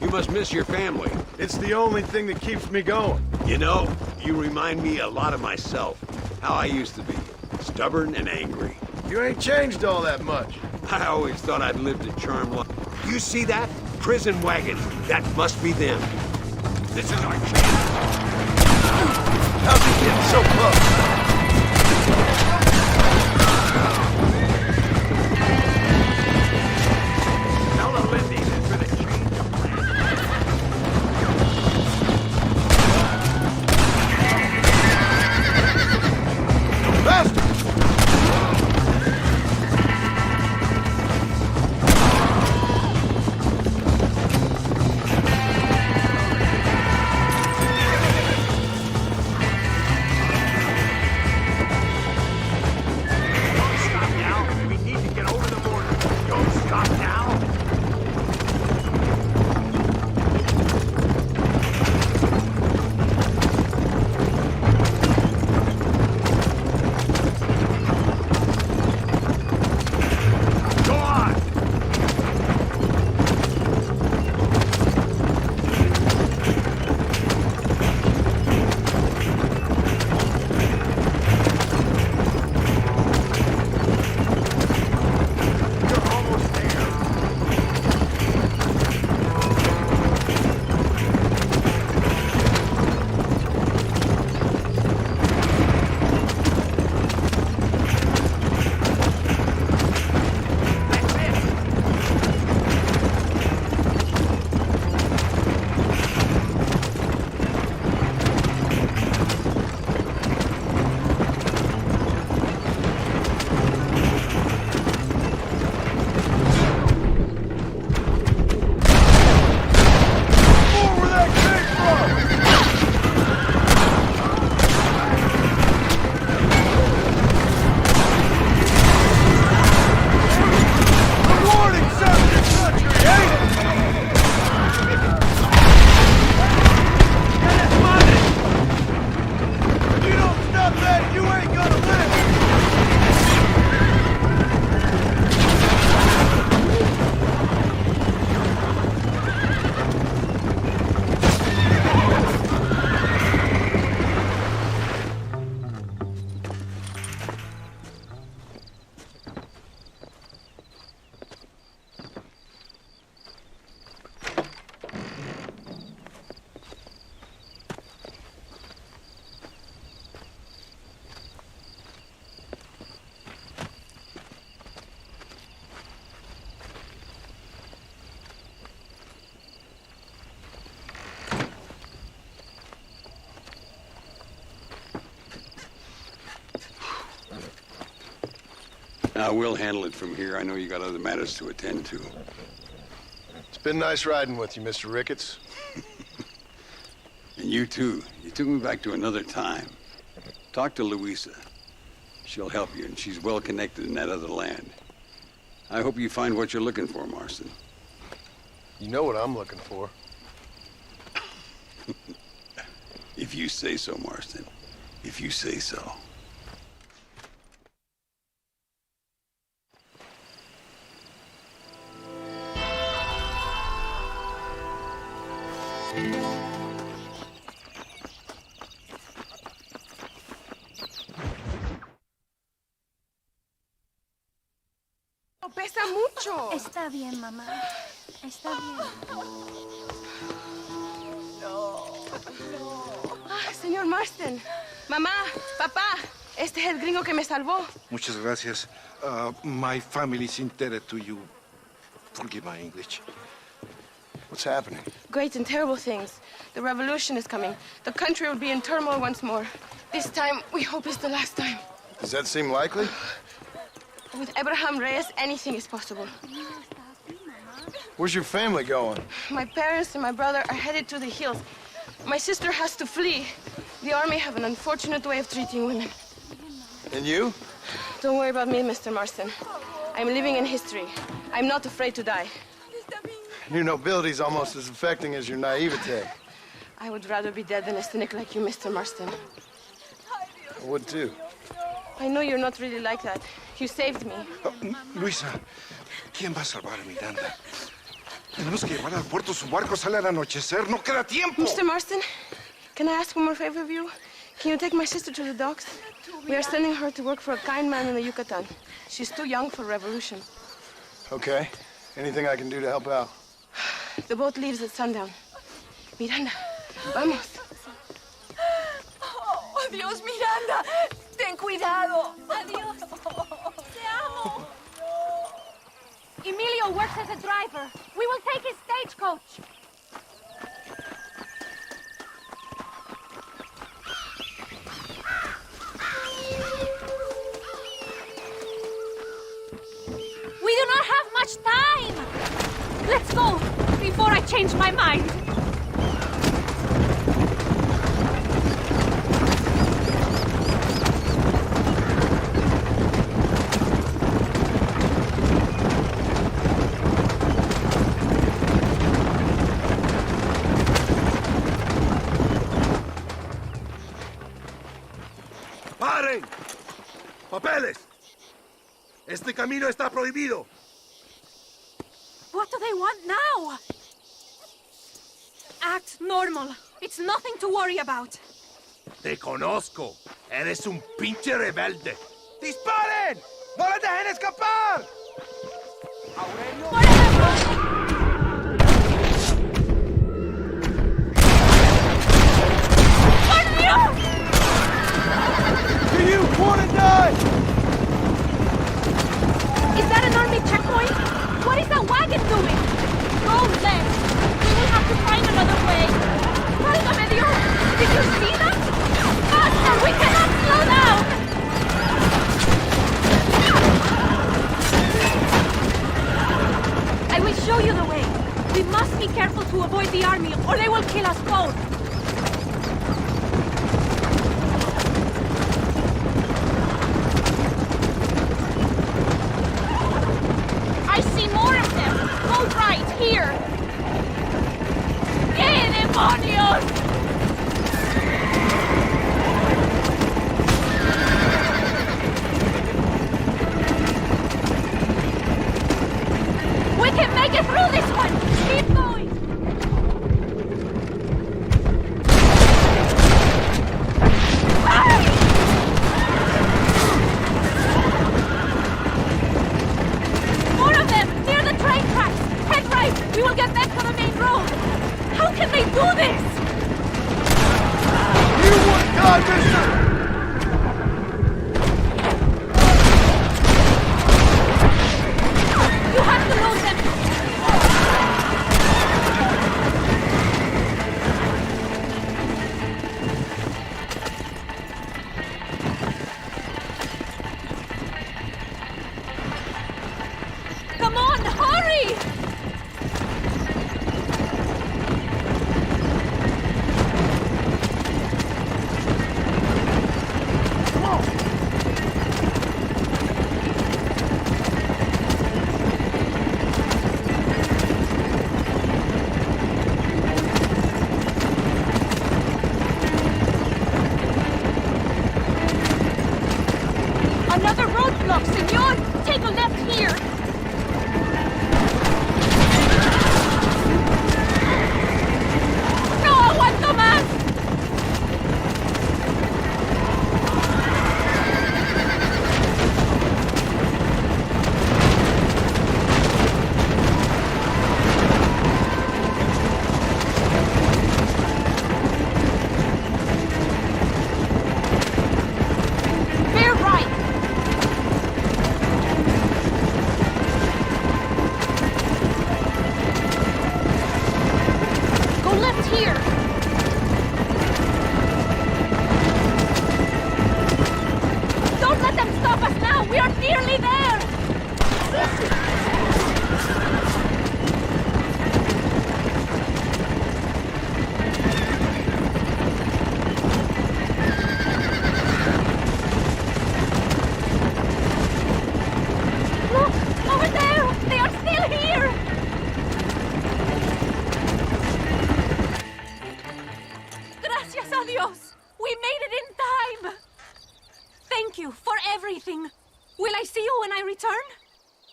You must miss your family. It's the only thing that keeps me going. You know, you remind me a lot of myself. How I used to be. Stubborn and angry. You ain't changed all that much. I always thought I'd lived a charmed life. You see that? Prison wagons. That must be them. This is our chance. How's he getting so close? Now, we'll handle it from here. I know you got other matters to attend to. It's been nice riding with you, Mr. Ricketts. And you, too. You took me back to another time. Talk to Louisa. She'll help you, and she's well connected in that other land. I hope you find what you're looking for, Marston. You know what I'm looking for. If you say so, Marston. If you say so. Pesa mucho. Está bien, mamá. Está bien. Ah, señor Marston. Mamá, papá, este es el gringo que me salvó. Muchas gracias. My family is indebted to you. Forgive my English. What's happening? Great and terrible things. The revolution is coming. The country will be in turmoil once more. This time, we hope it's the last time. Does that seem likely? With Abraham Reyes, anything is possible. Where's your family going? My parents and my brother are headed to the hills. My sister has to flee. The army have an unfortunate way of treating women. And you? Don't worry about me, Mr. Marston. I'm living in history. I'm not afraid to die. Your nobility's almost as affecting as your naivete. I would rather be dead than a cynic like you, Mr. Marston. I would too. I know you're not really like that. You saved me. Luisa, ¿quién va a salvar a Miranda? Tenemos que llevar al puerto. Su barco sale al anochecer. No queda tiempo. Mr. Marston, can I ask one more favor of you? Can you take my sister to the docks? We are sending her to work for a kind man in the Yucatan. She's too young for revolution. Okay. Anything I can do to help out? The boat leaves at sundown. Miranda, vamos. Oh, Dios, Miranda. Ten cuidado. Adiós. Te amo. Emilio works as a driver. We will take his stagecoach. We do not have much time. Let's go before I change my mind. ¡Paren! ¡Papeles! Este camino está prohibido. What do they want now? Act normal. It's nothing to worry about. Te conozco. Eres un pinche rebelde. ¡Disparen! ¡No les dejen escapar! ¡Por Dios! Do you want to die? Is that an army checkpoint? What is that wagon doing? Go left. We will have to find another way. Válgame Dios! Did you see that? Faster! We cannot slow down! I will show you the way. We must be careful to avoid the army, or they will kill us both. I see more of them. Go right, here. ¡Qué demonios! We can make it through this one! Keep going! More of them! Near the train tracks! Head right! We will get back to the main road! How can they do this? You would die, mister! You have to load them! Look, senor, take a left here. No aguanto más.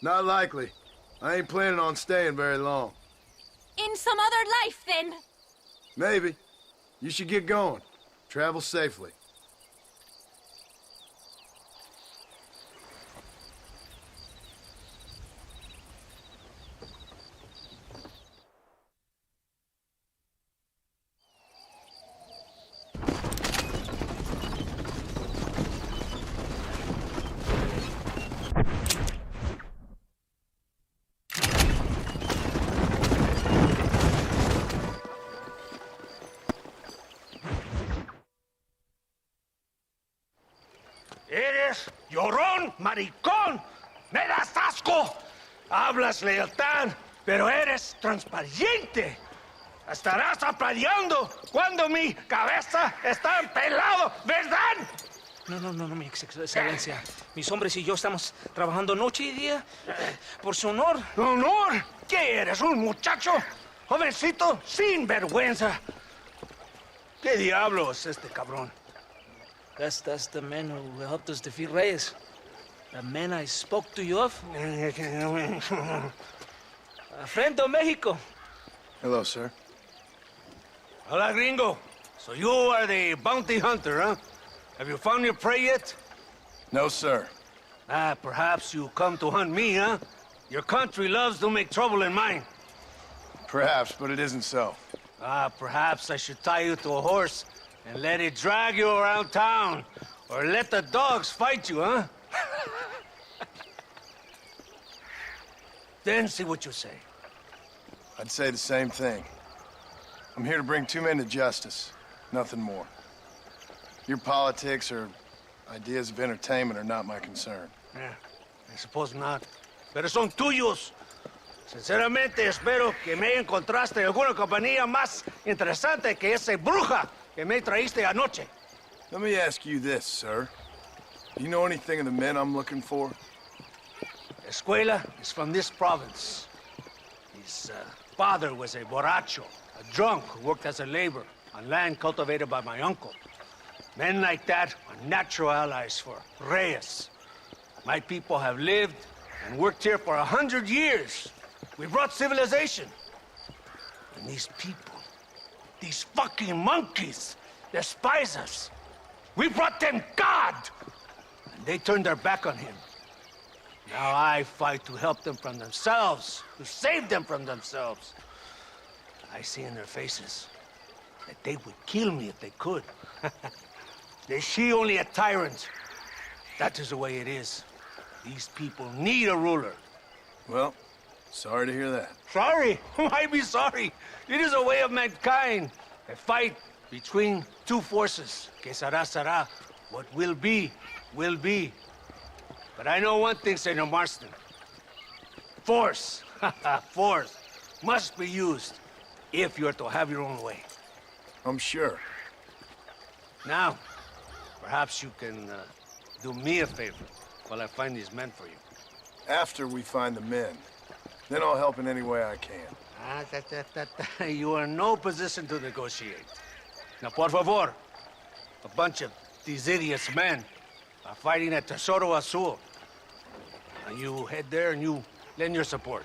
Not likely. I ain't planning on staying very long. In some other life, then? Maybe. You should get going. Travel safely. Eres llorón, maricón. Me das asco. Hablas lealtad, pero eres transparente. Estarás aplaudiendo cuando mi cabeza está pelado, ¿verdad? No, mi excelencia. Mis hombres y yo estamos trabajando noche y día por su honor. ¿Honor? ¿Qué eres, un muchacho? Jovencito, sin vergüenza. ¿Qué diablo es este cabrón? That's the man who helped us defeat Reyes. The man I spoke to you of. A friend of Mexico. Hello, sir. Hola, gringo. So you are the bounty hunter, huh? Have you found your prey yet? No, sir. Perhaps you come to hunt me, huh? Your country loves to make trouble in mine. Perhaps, but it isn't so. Perhaps I should tie you to a horse and let it drag you around town. Or let the dogs fight you, huh? Then see what you say. I'd say the same thing. I'm here to bring two men to justice. Nothing more. Your politics or ideas of entertainment are not my concern. Yeah, I suppose not. Pero son tuyos. Sinceramente, espero que me encontraste alguna compañía más interesante que esa bruja que me traíste anoche. Let me ask you this, sir. Do you know anything of the men I'm looking for? Escuela is from this province. His father was a borracho, a drunk who worked as a laborer on land cultivated by my uncle. Men like that are natural allies for Reyes. My people have lived and worked here for 100 years. We brought civilization. And these people, these fucking monkeys, despise us. We brought them God! And they turned their back on him. Now I fight to help them from themselves, to save them from themselves. I see in their faces that they would kill me if they could. They see only a tyrant. That is the way it is. These people need a ruler. Well, sorry to hear that. Sorry? Why be sorry? It is a way of mankind. A fight between two forces. Que será, será. What will be, will be. But I know one thing, Senor Marston. Force, force, must be used if you're to have your own way. I'm sure. Now, perhaps you can do me a favor while I find these men for you. After we find the men, then I'll help in any way I can. You are in no position to negotiate. Now, por favor, a bunch of these idiots men are fighting at Tesoro Azul. Now you head there and you lend your support.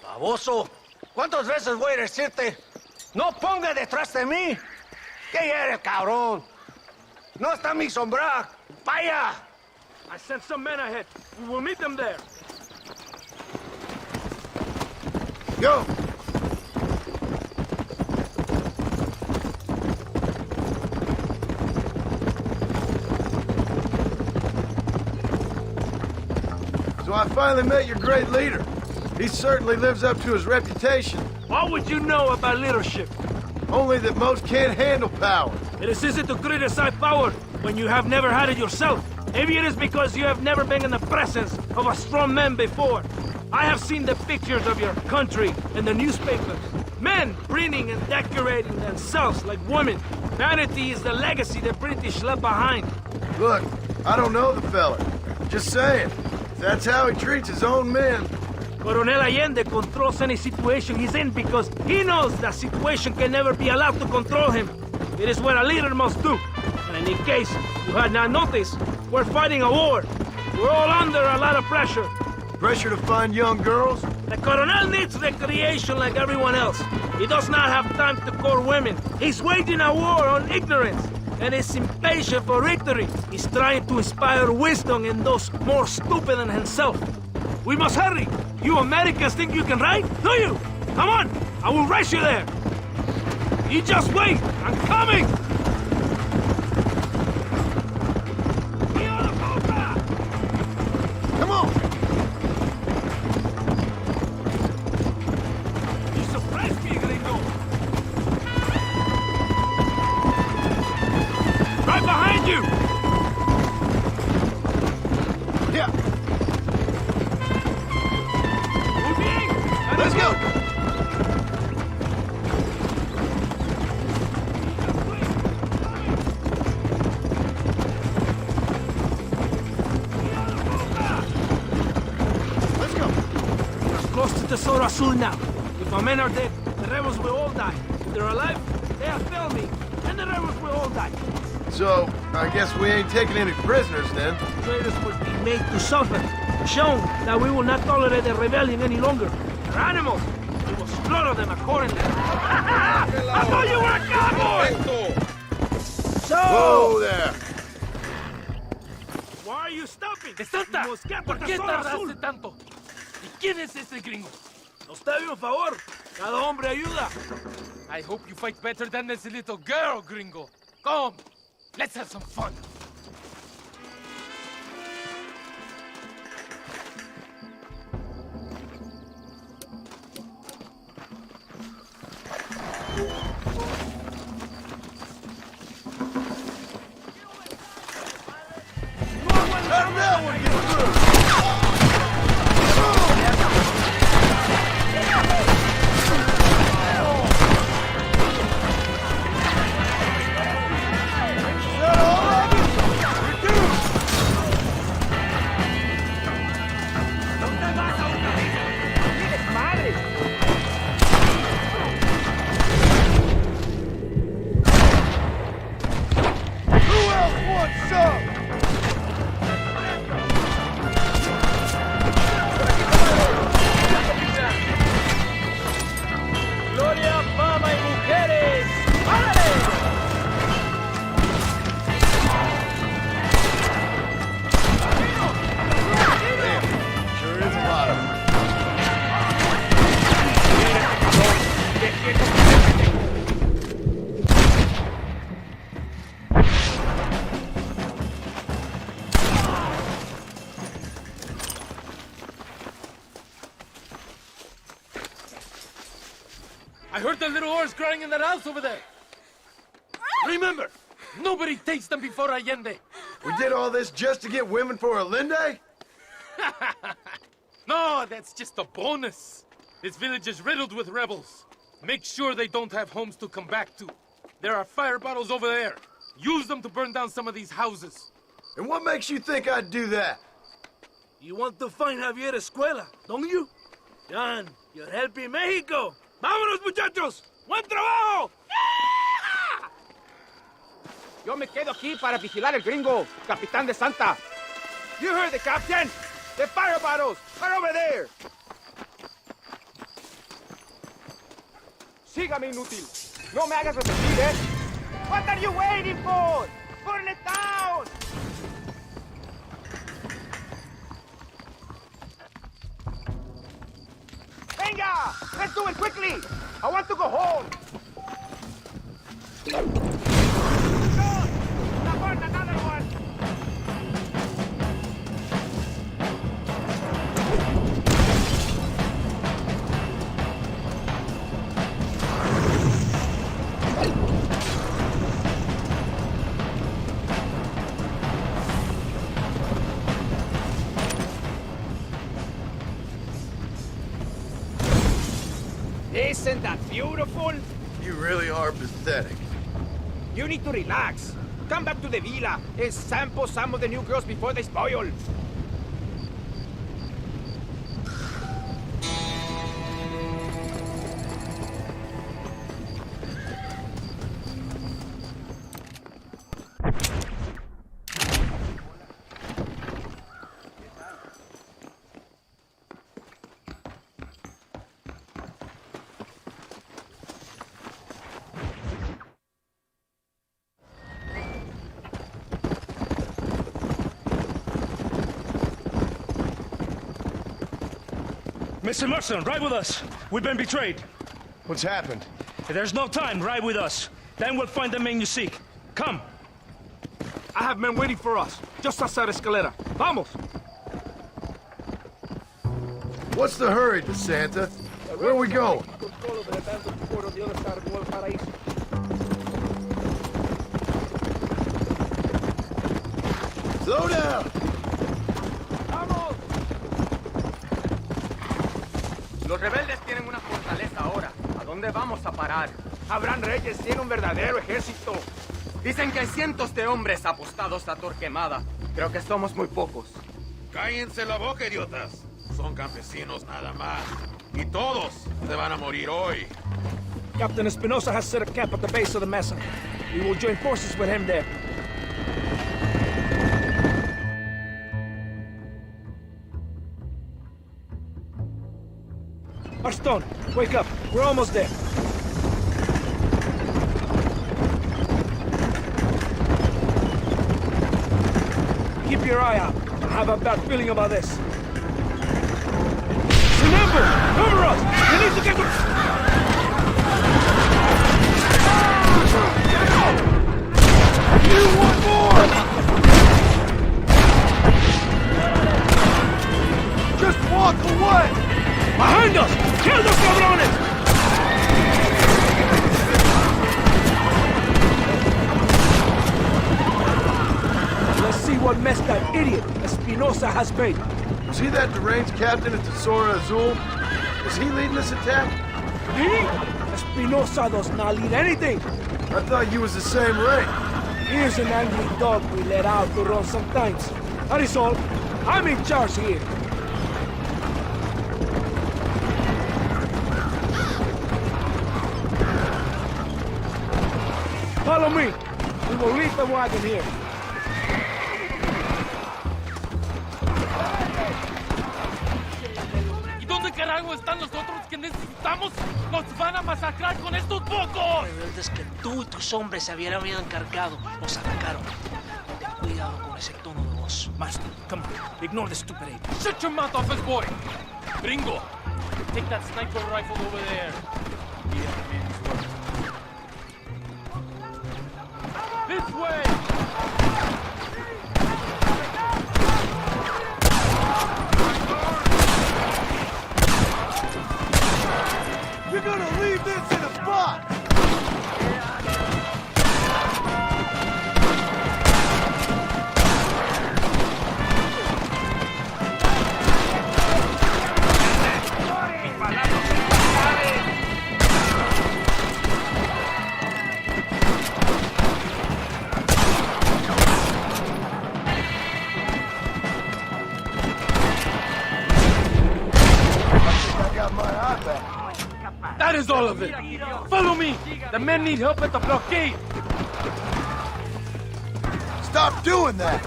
Baboso, ¿cuántas veces voy a decirte? No ponga detrás de mí. ¿Qué eres, cabrón? No está mi sombra. Vaya. I sent some men ahead. We will meet them there. Go! So I finally met your great leader. He certainly lives up to his reputation. What would you know about leadership? Only that most can't handle power. It is easy to criticize power when you have never had it yourself. Maybe it is because you have never been in the presence of a strong man before. I have seen the pictures of your country in the newspapers. Men printing and decorating themselves like women. Vanity is the legacy the British left behind. Look, I don't know the fella. Just saying, if that's how he treats his own men. Coronel Allende controls any situation he's in because he knows that situation can never be allowed to control him. It is what a leader must do. And in case you had not noticed, we're fighting a war. We're all under a lot of pressure. Pressure to find young girls? The Coronel needs recreation like everyone else. He does not have time to court women. He's waging a war on ignorance and is impatient for victory. He's trying to inspire wisdom in those more stupid than himself. We must hurry. You Americans think you can ride? Do you? Come on, I will race you there. You just wait, I'm coming! Come on! You surprised me, gringo! Right behind you! Yeah! Muy bien! Let's go! Close to Tesoro Azul now. If our men are dead, the rebels will all die. If they're alive, they have failed me, and the rebels will all die. So, I guess we ain't taking any prisoners then. Traitors will be made to suffer, shown that we will not tolerate the rebellion any longer. They're animals. We will slaughter them accordingly. I thought you were a cowboy! So... Whoa there! Why are you stopping? ¡Desata! You must get ¿Por to qué Tesoro tardaste Azul. tanto? ¿Y quién es ese gringo? Nos debe un favor. Cada hombre ayuda. I hope you fight better than this little girl, gringo. Come, let's have some fun. How did that one get through? Who else wants some? Gloria, fama y mujeres. ¡Árale! Sure is a lot of them. I heard the little oars crying in that house over there. Remember, nobody takes them before Allende. We did all this just to get women for Allende? No, that's just a bonus. This village is riddled with rebels. Make sure they don't have homes to come back to. There are fire bottles over there. Use them to burn down some of these houses. And what makes you think I'd do that? You want to find Javier Escuela, don't you? John, you're helping Mexico. ¡Vámonos, muchachos! ¡Buen trabajo! Yo me quedo aquí para vigilar el gringo, Capitán de Santa. You heard the captain. The fire bottles are over there. Sígame, inútil. No me hagas repetir, ¿eh? What are you waiting for? Burn it down! Venga! Let's do it quickly! I want to go home! Burn another one! Isn't that beautiful? You really are pathetic. You need to relax. Come back to the villa and sample some of the new girls before they spoil. Mr. Mercer, ride with us. We've been betrayed. What's happened? There's no time. Ride with us. Then we'll find the men you seek. Come. I have men waiting for us, just outside Escalera. Vamos! What's the hurry, DeSanta? Where are we going? Slow down! Los rebeldes tienen una fortaleza ahora. ¿A dónde vamos a parar? Abraham Reyes tiene un verdadero ejército. Dicen que hay cientos de hombres apostados a Torquemada. Creo que somos muy pocos. Cállense la boca, idiotas. Son campesinos nada más. Y todos se van a morir hoy. Captain Espinosa has set a camp at the base of the mesa. We will join forces with him there. Arston, wake up. We're almost there. Keep your eye out. I have a bad feeling about this. Remember! Cover us! We need to get them! You want more! Just walk away! Behind us! Kill those cabrones! Let's see what mess that idiot Espinosa has made. Was he that deranged captain at Tesoro Azul? Was he leading this attack? Me? Espinosa does not lead anything. I thought you was the same rank. Here's an angry dog we let out to run sometimes. That is all. I'm in charge here. Follow me. We will leave the wagon here. ¿Y dónde carajo están los otros que necesitamos? ¡Nos van a masacrar con estos pocos! Rebeldes que tú y tus hombres se habían encargado nos atacaron. Ten cuidado con ese tono de voz. Master, come on. Ignore the stupid ape. Shut your mouth off his boy! Gringo, take that sniper rifle over there. This way! You're gonna leave this in a box! That is all of it. Follow me. The men need help at the blockade. Stop doing that!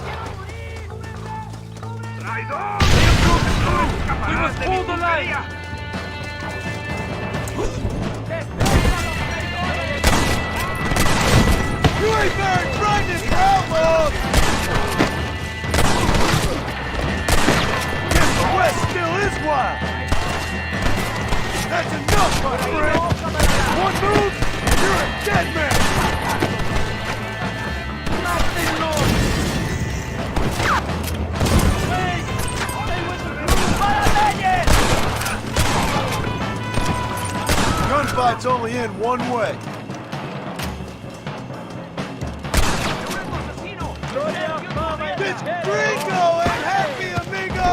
We must hold the line! You ain't very frightened for outlaws! Guess the West still is wild! That's enough, my friend! One move, and you're a dead man! Gunfight's only in one way. This gringo ain't happy, amigo!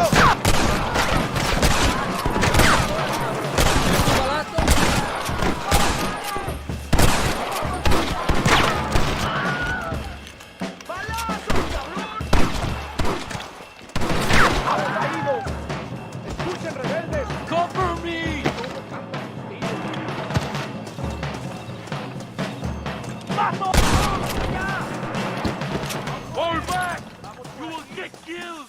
Cover me! Fall back! You will get killed!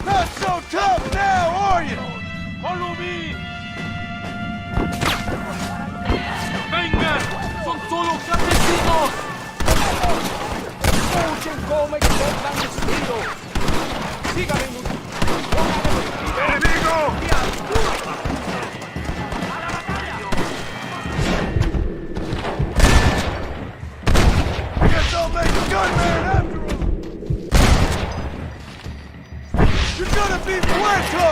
Not so tough now, are you? Follow me! ¡Vengan! ¡Son solo campesinos! ¡Escuchen cómo exportan estilo! ¡Síganme! ¡Enemigo! I guess I'll make a gunman after him! You're gonna be muerto!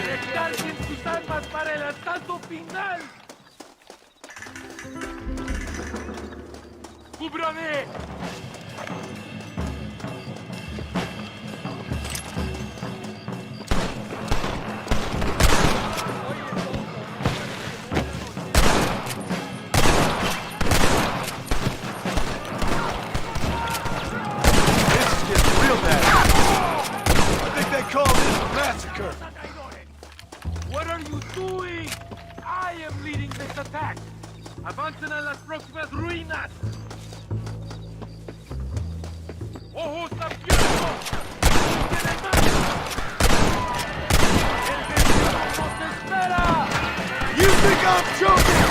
¡Recarguen sus armas para el asalto final! ¡Cúbrame! What are you doing? I am leading this attack. Avancen a las próximas ruinas. ¡Ojos abiertos! ¡El destino nos espera! You think I'm joking?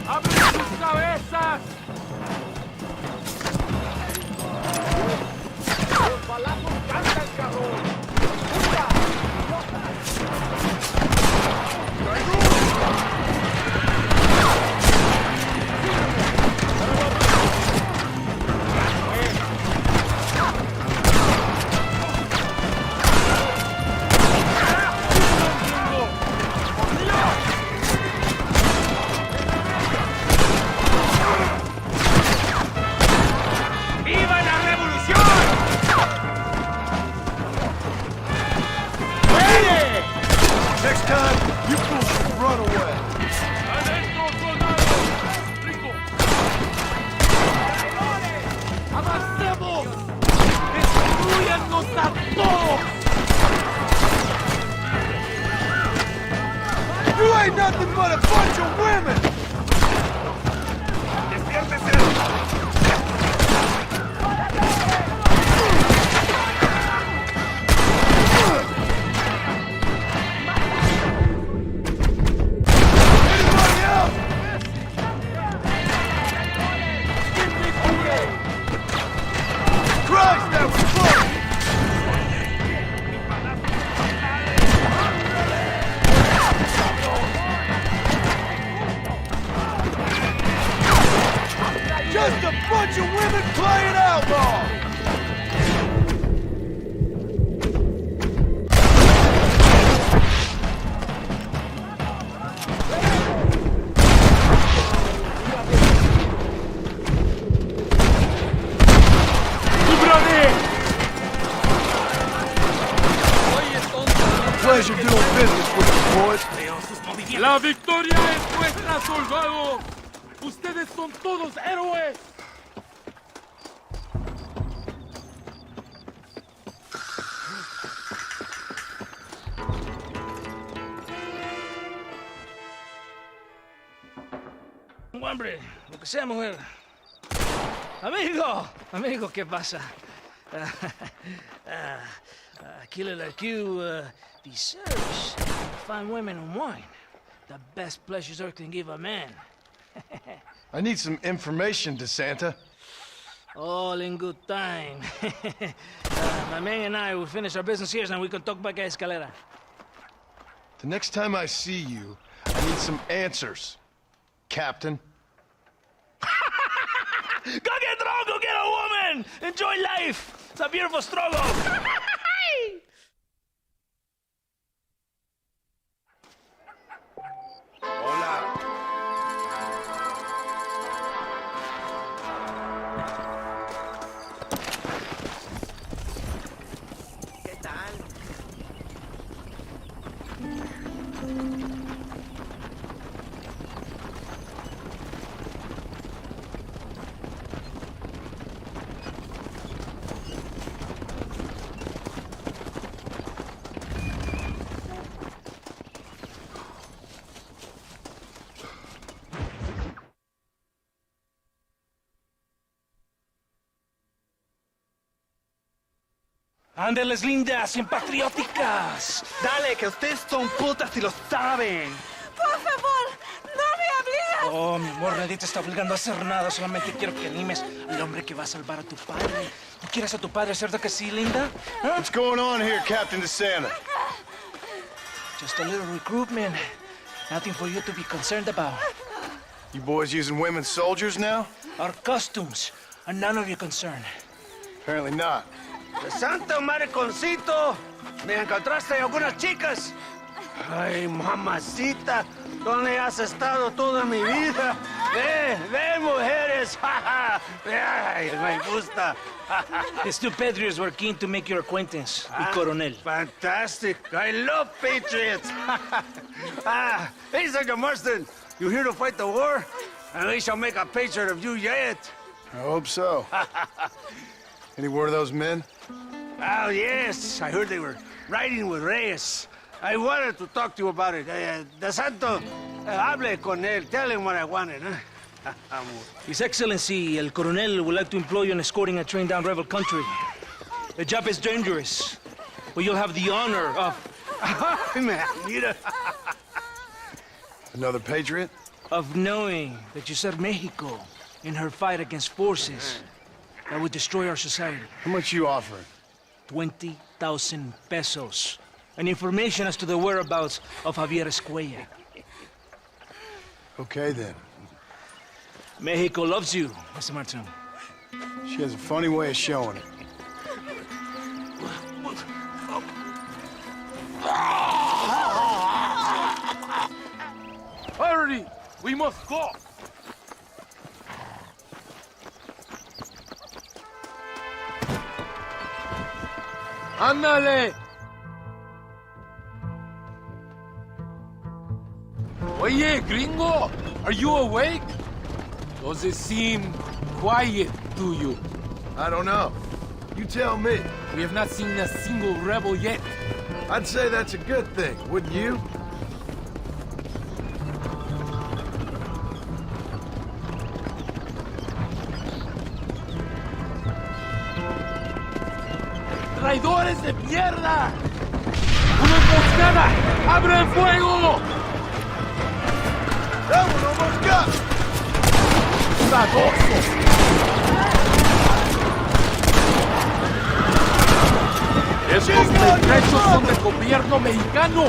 ¡Abren sus cabezas! ¡Los balazos cantan, cabrón! ¡Viva la revolución! Next time, you fools should run away. ¡Adentro, soldados! ¡Rico! ¡Avancemos! ¡Destruyannos a todos! You ain't nothing but a bunch of women! Christ, that was fun! pleasure doing business with you, boys. La victoria es nuestra, soldado. Ustedes son todos héroes. Hombre, lo que sea, mujer. Amigo, ¿qué pasa? A killer like you deserves fine women and wine. The best pleasures Earth can give a man. I need some information, DeSanta. All in good time. My man and I will finish our business here, and we can talk back at Escalera. The next time I see you, I need some answers, Captain. Go get drunk, go get a woman! Enjoy life! It's a beautiful struggle! ¿Qué tal? Ándeles, lindas, bien patrióticas. Dale, que ustedes son putas y lo saben. Por favor, no me obligas. Oh, mi amor, nadie te está obligando a hacer nada. Solamente quiero que animes al hombre que va a salvar a tu padre. ¿Tú quieres a tu padre, cierto que sí, linda? ¿Ah? What's going on here, Captain DeSanta? Just a little recruitment. Nothing for you to be concerned about. You boys using women soldiers now? Our customs are none of your concern. Apparently not. ¡Santo mariconcito! ¿Me encontraste algunas chicas? Ay, mamacita, ¿dónde has estado toda mi vida? Ve, mujeres! Ay, me gusta. These two patriots were keen to make your acquaintance, el coronel. Fantastic. I love patriots. Hey, Sergeant Marston, you here to fight the war? And we shall make a patriot of you yet. I hope so. Any word of those men? Oh, yes. I heard they were riding with Reyes. I wanted to talk to you about it. DeSanta, hable con él. Tell him what I wanted, huh? His Excellency, el coronel, would like to employ you in escorting a train down rebel country. The job is dangerous, but you'll have the honor of... Mira. Another patriot? Of knowing that you served Mexico in her fight against forces that would destroy our society. How much you offering? 20,000 pesos. And information as to the whereabouts of Javier Escuella. Okay, then. Mexico loves you, Mr. Martin. She has a funny way of showing it. Hurry! We must go! ¡Ándale! Oye, gringo! Are you awake? Does it seem quiet to you? I don't know. You tell me. We have not seen a single rebel yet. I'd say that's a good thing, wouldn't you? ¡Traidores de mierda! ¡Una emboscada! ¡Abran fuego! ¡Vámonos, mosca! ¡Babosos! ¡Estos maltrechos son del gobierno mexicano!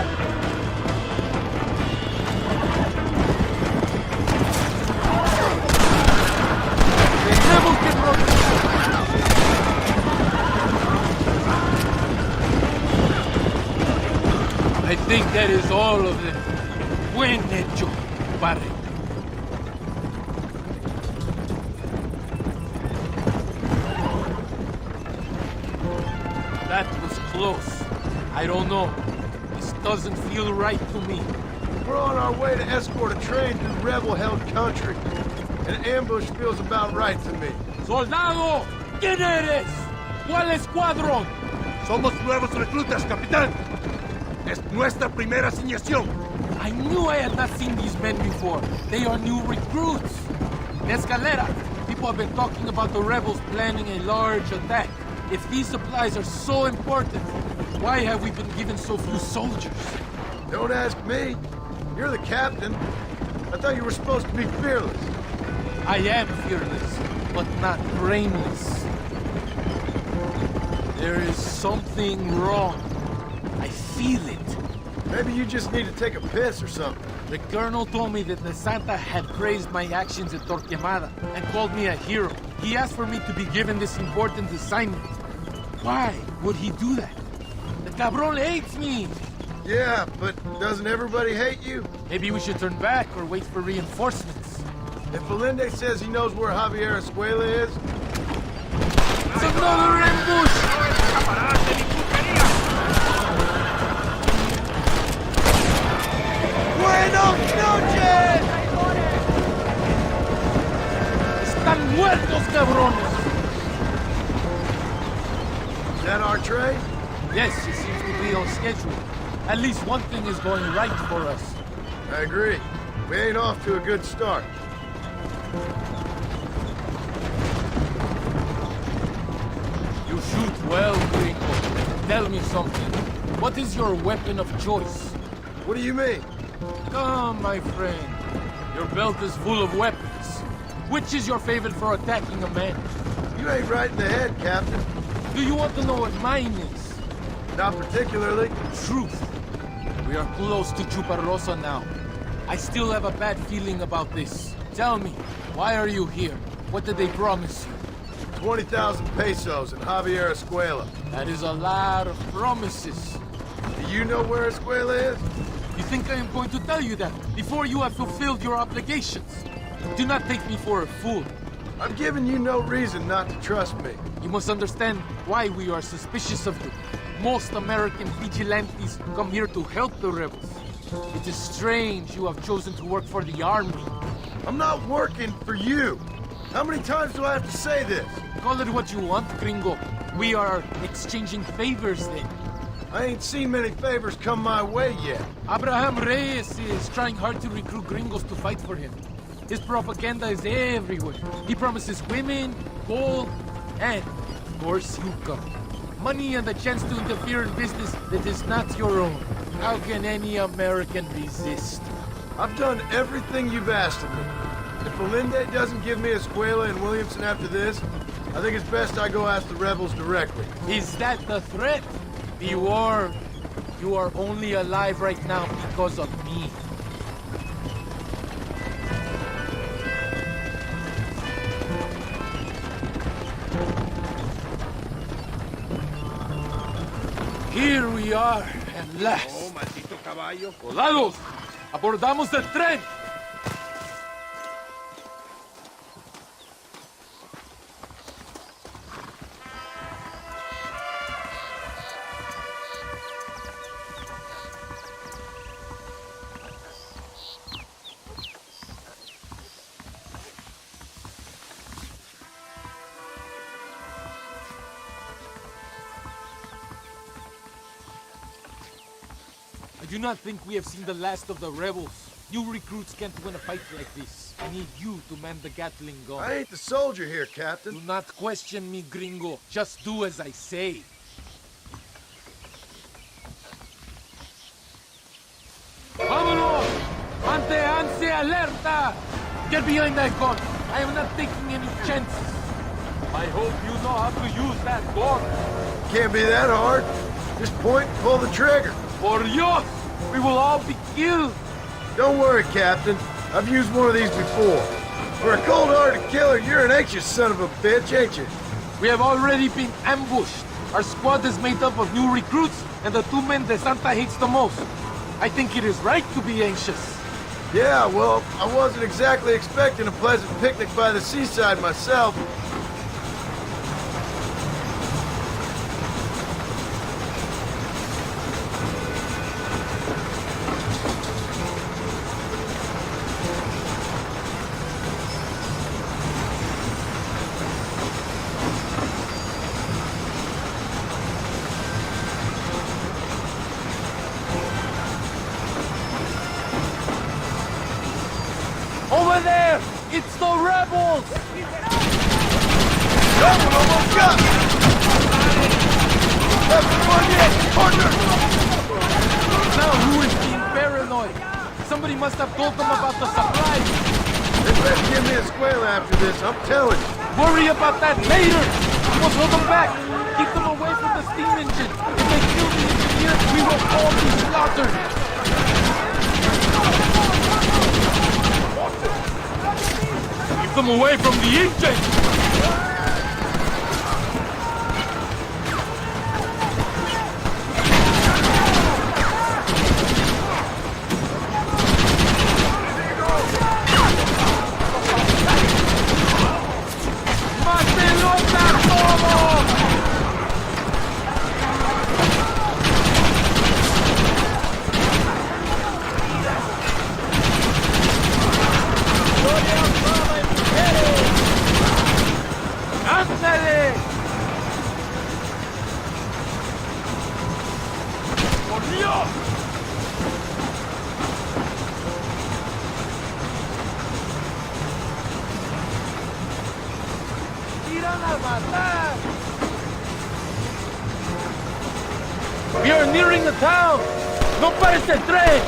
¡Tenemos que proteger! I think that is all of them. Buen hecho, padre. That was close. I don't know. This doesn't feel right to me. We're on our way to escort a train through rebel-held country. An ambush feels about right to me. ¡Soldado! ¿Quién eres? ¿Cuál escuadrón? Somos nuevos reclutas, capitán. Es nuestra primera asignación. I knew I had not seen these men before. They are new recruits. Escalera, people have been talking about the rebels planning a large attack. If these supplies are so important, why have we been given so few soldiers? Don't ask me. You're the captain. I thought you were supposed to be fearless. I am fearless, but not brainless. There is something wrong. I feel it. Maybe you just need to take a piss or something. The colonel told me that the Santa had praised my actions at Torquemada and called me a hero. He asked for me to be given this important assignment. Why would he do that? The cabron hates me! Yeah, but doesn't everybody hate you? Maybe we should turn back or wait for reinforcements. If Valende says he knows where Javier Escuela is... It's another ambush! ¡Buenos noches! ¡Están muertos, cabrones! Is that our train? Yes, it seems to be on schedule. At least one thing is going right for us. I agree. We ain't off to a good start. You shoot well, Gringo. Tell me something. What is your weapon of choice? What do you mean? Come, my friend. Your belt is full of weapons. Which is your favorite for attacking a man? You ain't right in the head, Captain. Do you want to know what mine is? Not particularly. Truth. We are close to Chuparrosa now. I still have a bad feeling about this. Tell me, why are you here? What did they promise you? 20,000 pesos and Javier Escuela. That is a lot of promises. Do you know where Escuela is? You think I am going to tell you that before you have fulfilled your obligations? Do not take me for a fool. I'm giving you no reason not to trust me. You must understand why we are suspicious of you. Most American vigilantes come here to help the rebels. It is strange you have chosen to work for the army. I'm not working for you. How many times do I have to say this? Call it what you want, Gringo. We are exchanging favors then. I ain't seen many favors come my way yet. Abraham Reyes is trying hard to recruit gringos to fight for him. His propaganda is everywhere. He promises women, gold, and, of course, you come. Money and the chance to interfere in business that is not your own. How can any American resist? I've done everything you've asked of me. If Valende doesn't give me Escuela and Williamson after this, I think it's best I go ask the rebels directly. Is that the threat? Be warned. You are only alive right now because of me. Here we are, at last. Oh, maldito caballo. ¡Soldados! ¡Abordamos el tren! I do not think we have seen the last of the rebels. New recruits can't win a fight like this. I need you to man the Gatling gun. I ain't the soldier here, Captain. Do not question me, gringo. Just do as I say. ¡Vámonos! ¡Manténganse alerta! Get behind that gun. I am not taking any chances. I hope you know how to use that gun. Can't be that hard. Just point and pull the trigger. Por Dios! We will all be killed! Don't worry, Captain. I've used one of these before. For a cold-hearted killer, you're an anxious son of a bitch, ain't you? We have already been ambushed. Our squad is made up of new recruits and the two men that Santa hates the most. I think it is right to be anxious. Yeah, well, I wasn't exactly expecting a pleasant picnic by the seaside myself. It's the rebels! Almost got me! Everyone in! Partner! Now who is being paranoid? Somebody must have told them about the supplies. They better give me a square after this, I'm telling you. Worry about that later! We must hold them back! Keep them away from the steam engine! If they kill the engineer, we will all be slaughtered! Keep them away from the engine! We are nearing the town! ¡No pares el tren!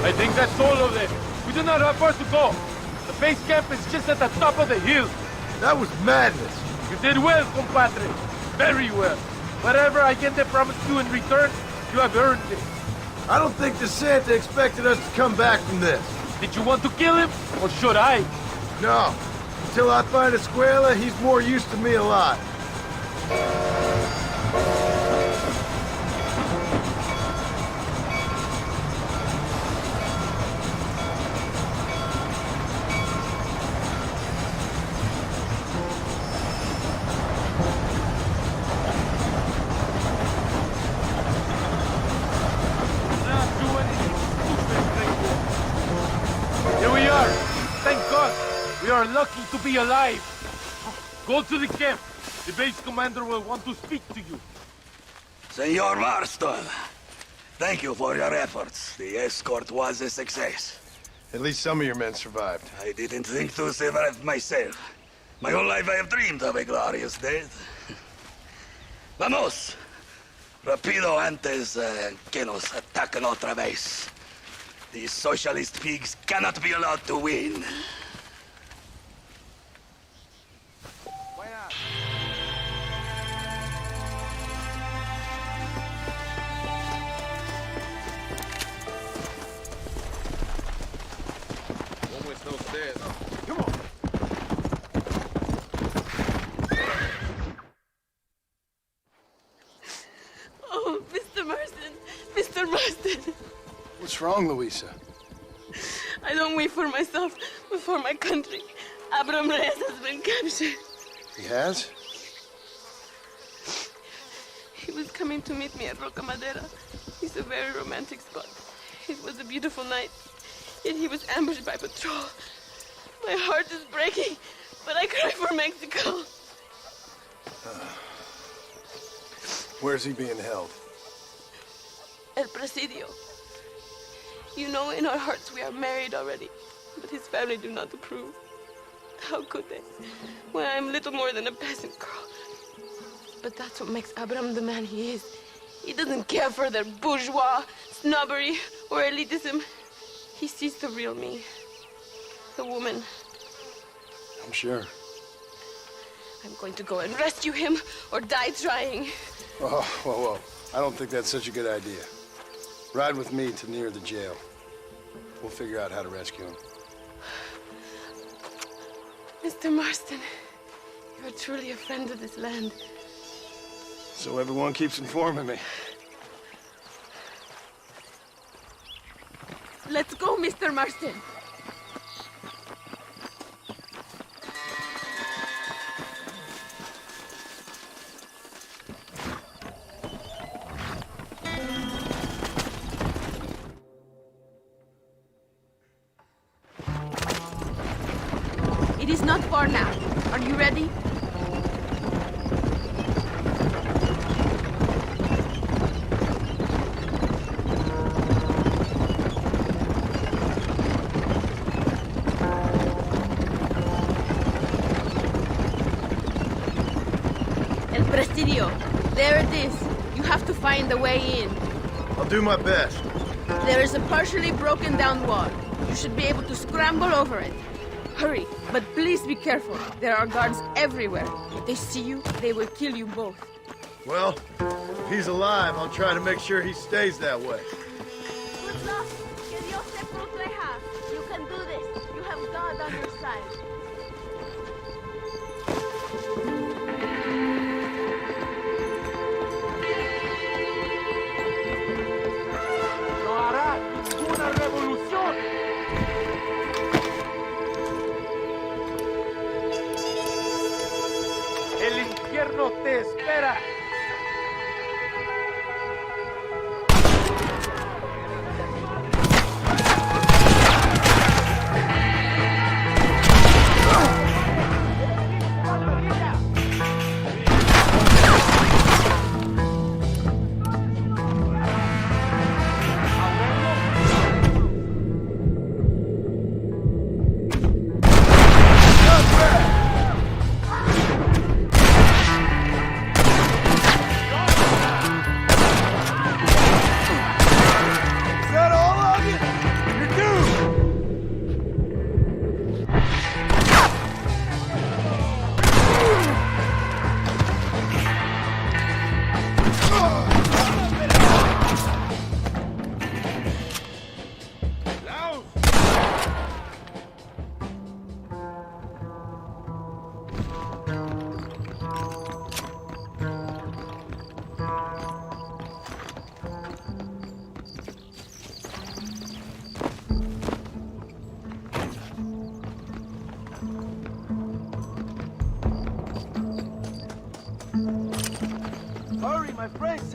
I think that's all of them. We do not have far to go. The base camp is just at the top of the hill. That was madness. You did well, compadre. Very well. Whatever Allende promised you in return, you have earned it. I don't think the Santa expected us to come back from this. Did you want to kill him, or should I? No. Until I find Escuela, he's more use to me alive. Here we are. Thank God. We are lucky to be alive. Go to the camp. The base commander will want to speak to you. Senor Marston, thank you for your efforts. The escort was a success. At least some of your men survived. I didn't think to survive myself. My whole life I have dreamed of a glorious death. Vamos. Rapido antes que nos ataquen otra vez. These socialist pigs cannot be allowed to win. Come on. Oh, Mr. Marston. Mr. Marston. What's wrong, Luisa? I don't wait for myself, but for my country. Abram Reyes has been captured. He has? He was coming to meet me at Roca Madera. It's a very romantic spot. It was a beautiful night, yet he was ambushed by patrol. My heart is breaking, but I cry for Mexico. Where's he being held? El Presidio. You know, in our hearts we are married already, but his family do not approve. How could they, when I am little more than a peasant girl? But that's what makes Abram the man he is. He doesn't care for their bourgeois, snobbery, or elitism. He sees the real me, the woman. I'm sure. I'm going to go and rescue him or die trying. Oh, whoa. I don't think that's such a good idea. Ride with me to near the jail. We'll figure out how to rescue him. Mr. Marston, you are truly a friend of this land. So everyone keeps informing me. Let's go, Mr. Marston. It is not far now. Are you ready? El Presidio. There it is. You have to find the way in. I'll do my best. There is a partially broken down wall. You should be able to scramble over it. Hurry, but please be careful. There are guards everywhere. If they see you, they will kill you both. Well, if he's alive, I'll try to make sure he stays that way. Good luck. Que Dios te proteja. You can do this. You have God on your side. ¡No hará ninguna revolución! ¡El infierno te espera!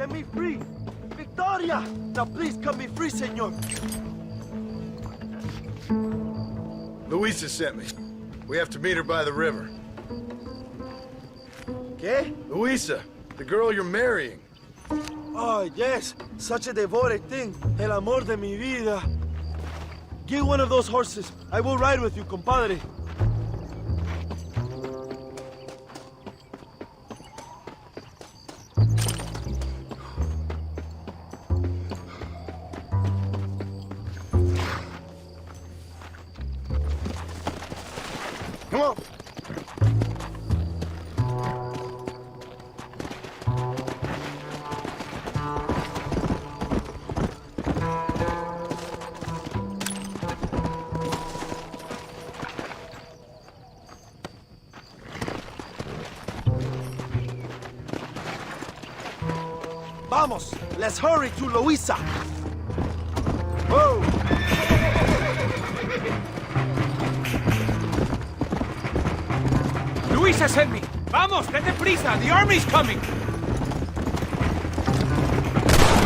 Set me free! Victoria! Now please cut me free, senor! Luisa sent me. We have to meet her by the river. ¿Qué? Luisa, the girl you're marrying. Oh, yes. Such a devoted thing. El amor de mi vida. Get one of those horses. I will ride with you, compadre. Come on. Vamos, let's hurry to Luisa. Whoa! Luisa sent me. Vamos, date prisa. The army's coming.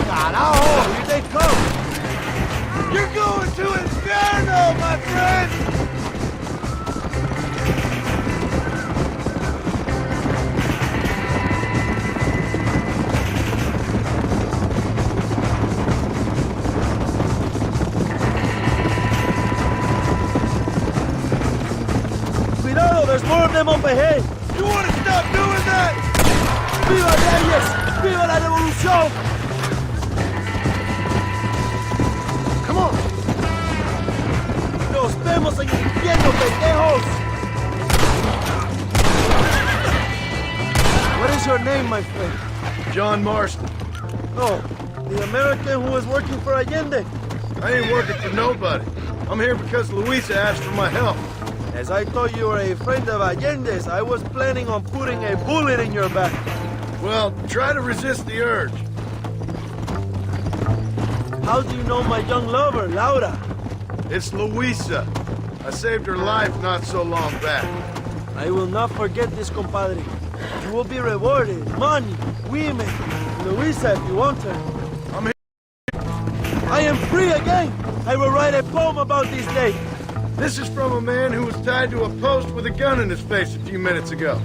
Carajo, here they come. You're going to Inferno, my friend. There's more of them up ahead. You want to stop doing that? ¡Viva Reyes! ¡Viva la revolución! Come on. Nos vemos en el infierno, pendejos. What is your name, my friend? John Marston. Oh, the American who was working for Allende. I ain't working for nobody. I'm here because Luisa asked for my help. As I thought you were a friend of Allende's, I was planning on putting a bullet in your back. Well, try to resist the urge. How do you know my young lover, Laura? It's Luisa. I saved her life not so long back. I will not forget this, compadre. You will be rewarded. Money, women, Luisa if you want her. I'm here. I am free again. I will write a poem about this day. This is from a man who was tied to a post with a gun in his face a few minutes ago.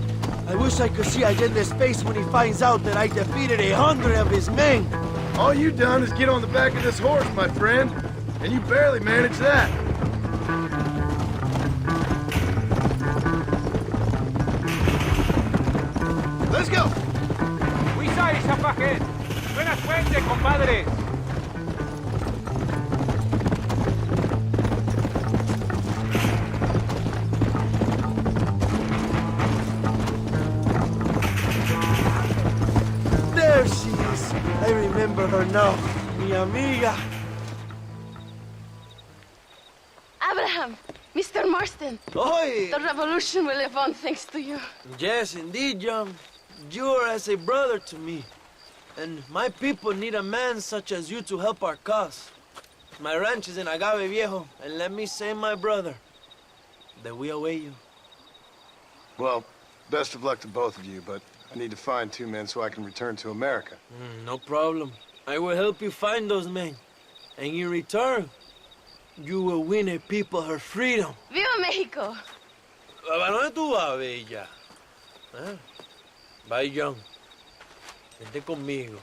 I wish I could see Allende's face when he finds out that I defeated 100 of his men. All you done is get on the back of this horse, my friend. And you barely managed that. Let's go! Luisa is up ahead. Buena suerte, compadre. There she is. I remember her now. Mi amiga. Abraham, Mr. Marston. Oi! The revolution will live on thanks to you. Yes, indeed, John. You are as a brother to me. And my people need a man such as you to help our cause. My ranch is in Agave Viejo, and let me say, my brother, that we await you. Well, best of luck to both of you, but I need to find 2 men so I can return to America. No problem. I will help you find those men. And in return, you will win a people her freedom. ¡Viva México! ¿A dónde tú vas, bella? Bye, John. Vente conmigo.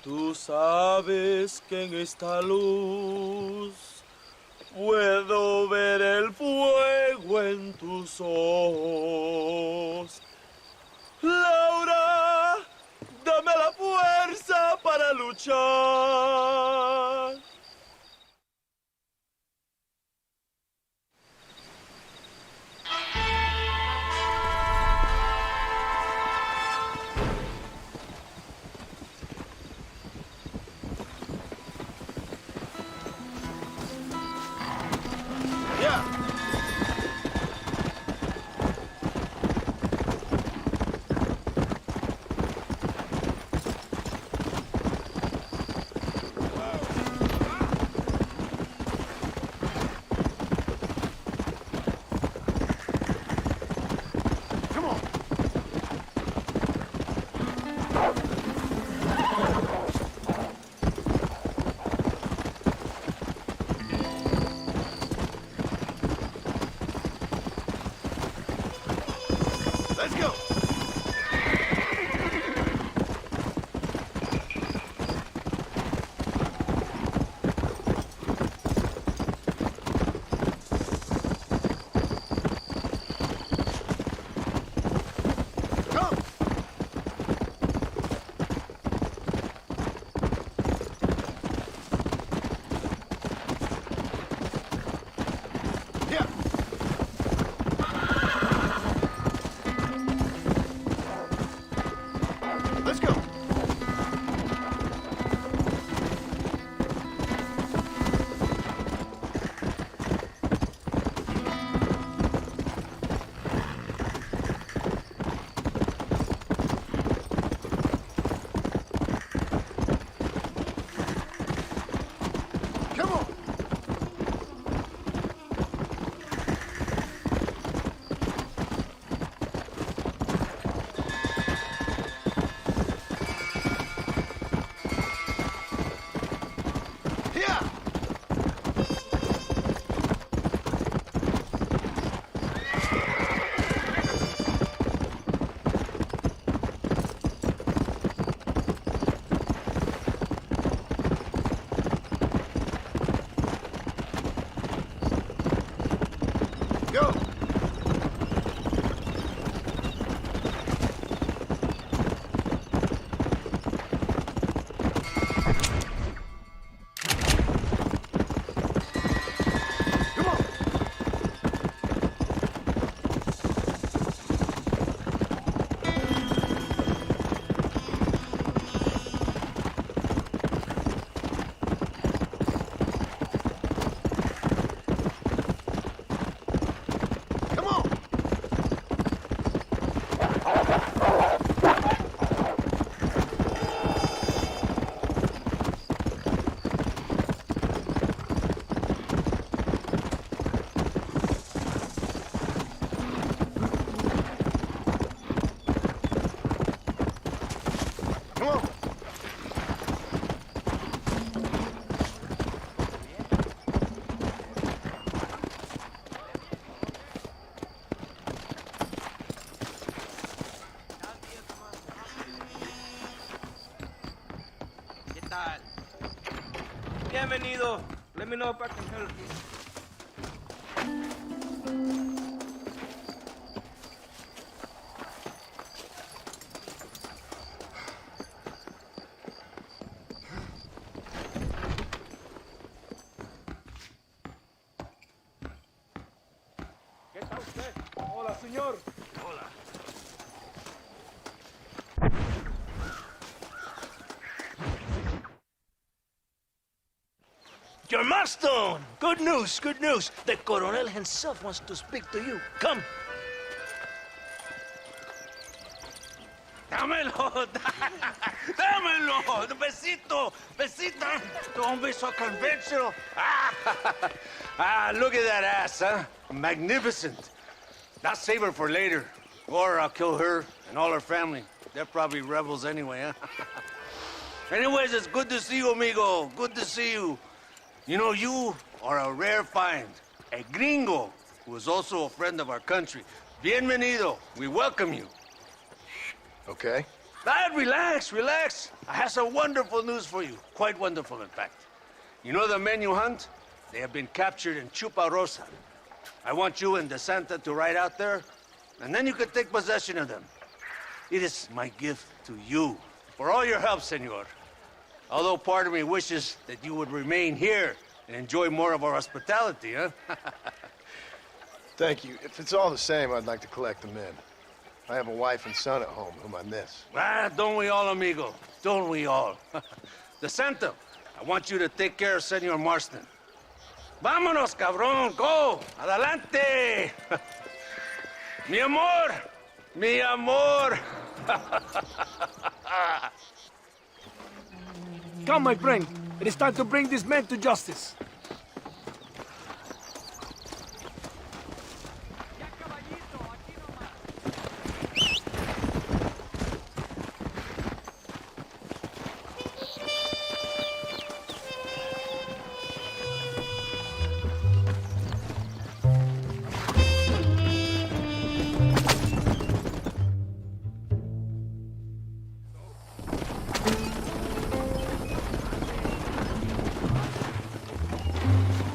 Tú sabes que en esta luz puedo ver el fuego en tus ojos. Laura, dame la fuerza para luchar. Here! Go! Bienvenido. Let me know if I can help you. ¿Qué tal usted? Hola, señor. Hola. Your Marston! Good news, good news. The Coronel himself wants to speak to you. Come. Dámelo, dámelo, besito, besita. Don't be so conventional. Look at that ass, huh? Magnificent. I'll save her for later, or I'll kill her and all her family. They're probably rebels anyway, huh? Anyways, it's good to see you, amigo. Good to see you. You know, you are a rare find. A gringo who is also a friend of our country. Bienvenido. We welcome you. Okay. Relax, relax. I have some wonderful news for you. Quite wonderful, in fact. You know the men you hunt? They have been captured in Chuparosa. I want you and DeSanta to ride out there, and then you can take possession of them. It is my gift to you for all your help, senor. Although part of me wishes that you would remain here and enjoy more of our hospitality, huh? Thank you. If it's all the same, I'd like to collect the men. I have a wife and son at home whom I miss. Don't we all, amigo? Don't we all? DeSanta, I want you to take care of Senor Marston. Vámonos, cabrón, go! Adelante! Mi amor! Mi amor! Come, my friend. It is time to bring these men to justice.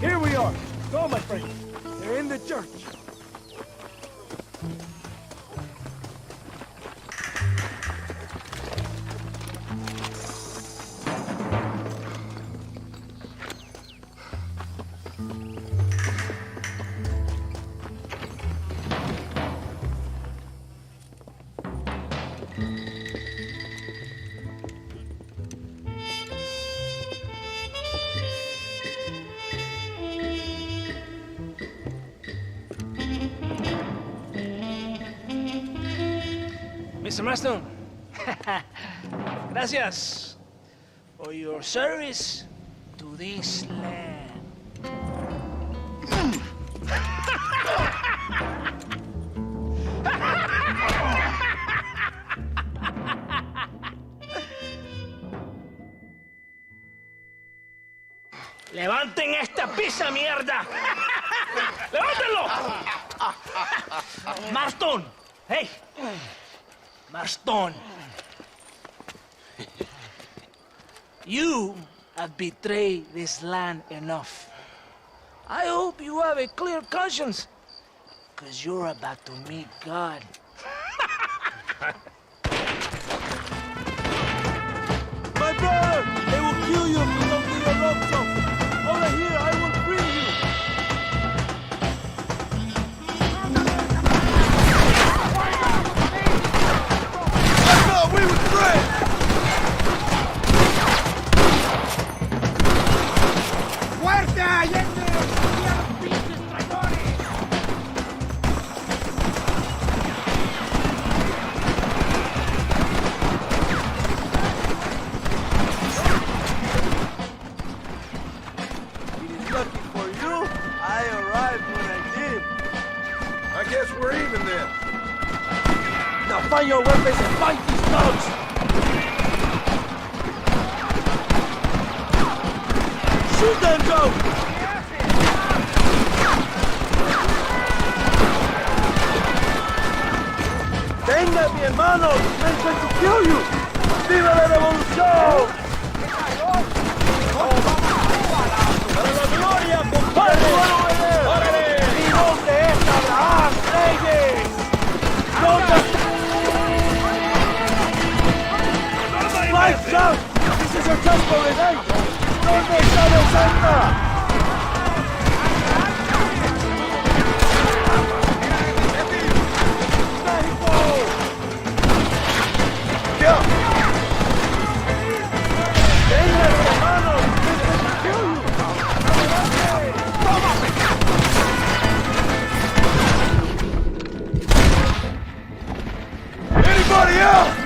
Here we are. Go, my friend. They're in the church. Mr. Marston, gracias for your service to this land. ¡Levanten esta pizza, mierda! ¡Levántenlo! Marston! Hey! Marston! You have betrayed this land enough. I hope you have a clear conscience, because you're about to meet God. My brother! They will kill you if you don't get your ropes off. Over here, I will free you. I thought we were friends! ¡Muerte, Allende! ¡Y a los pinches traidores! Lucky for you, I arrived when I did. I guess we're even then. Now find your weapons and fight these thugs! Shoot them, go! ¡Venga, mi hermano! ¡Men trying to kill you! ¡Viva la revolución! ¡Para la gloria, compadre! ¡Órale! ¡Mi nombre es Abraham Reyes! Lights out! This is your chance for revenge! ¿Dónde está la Santa? Anybody else?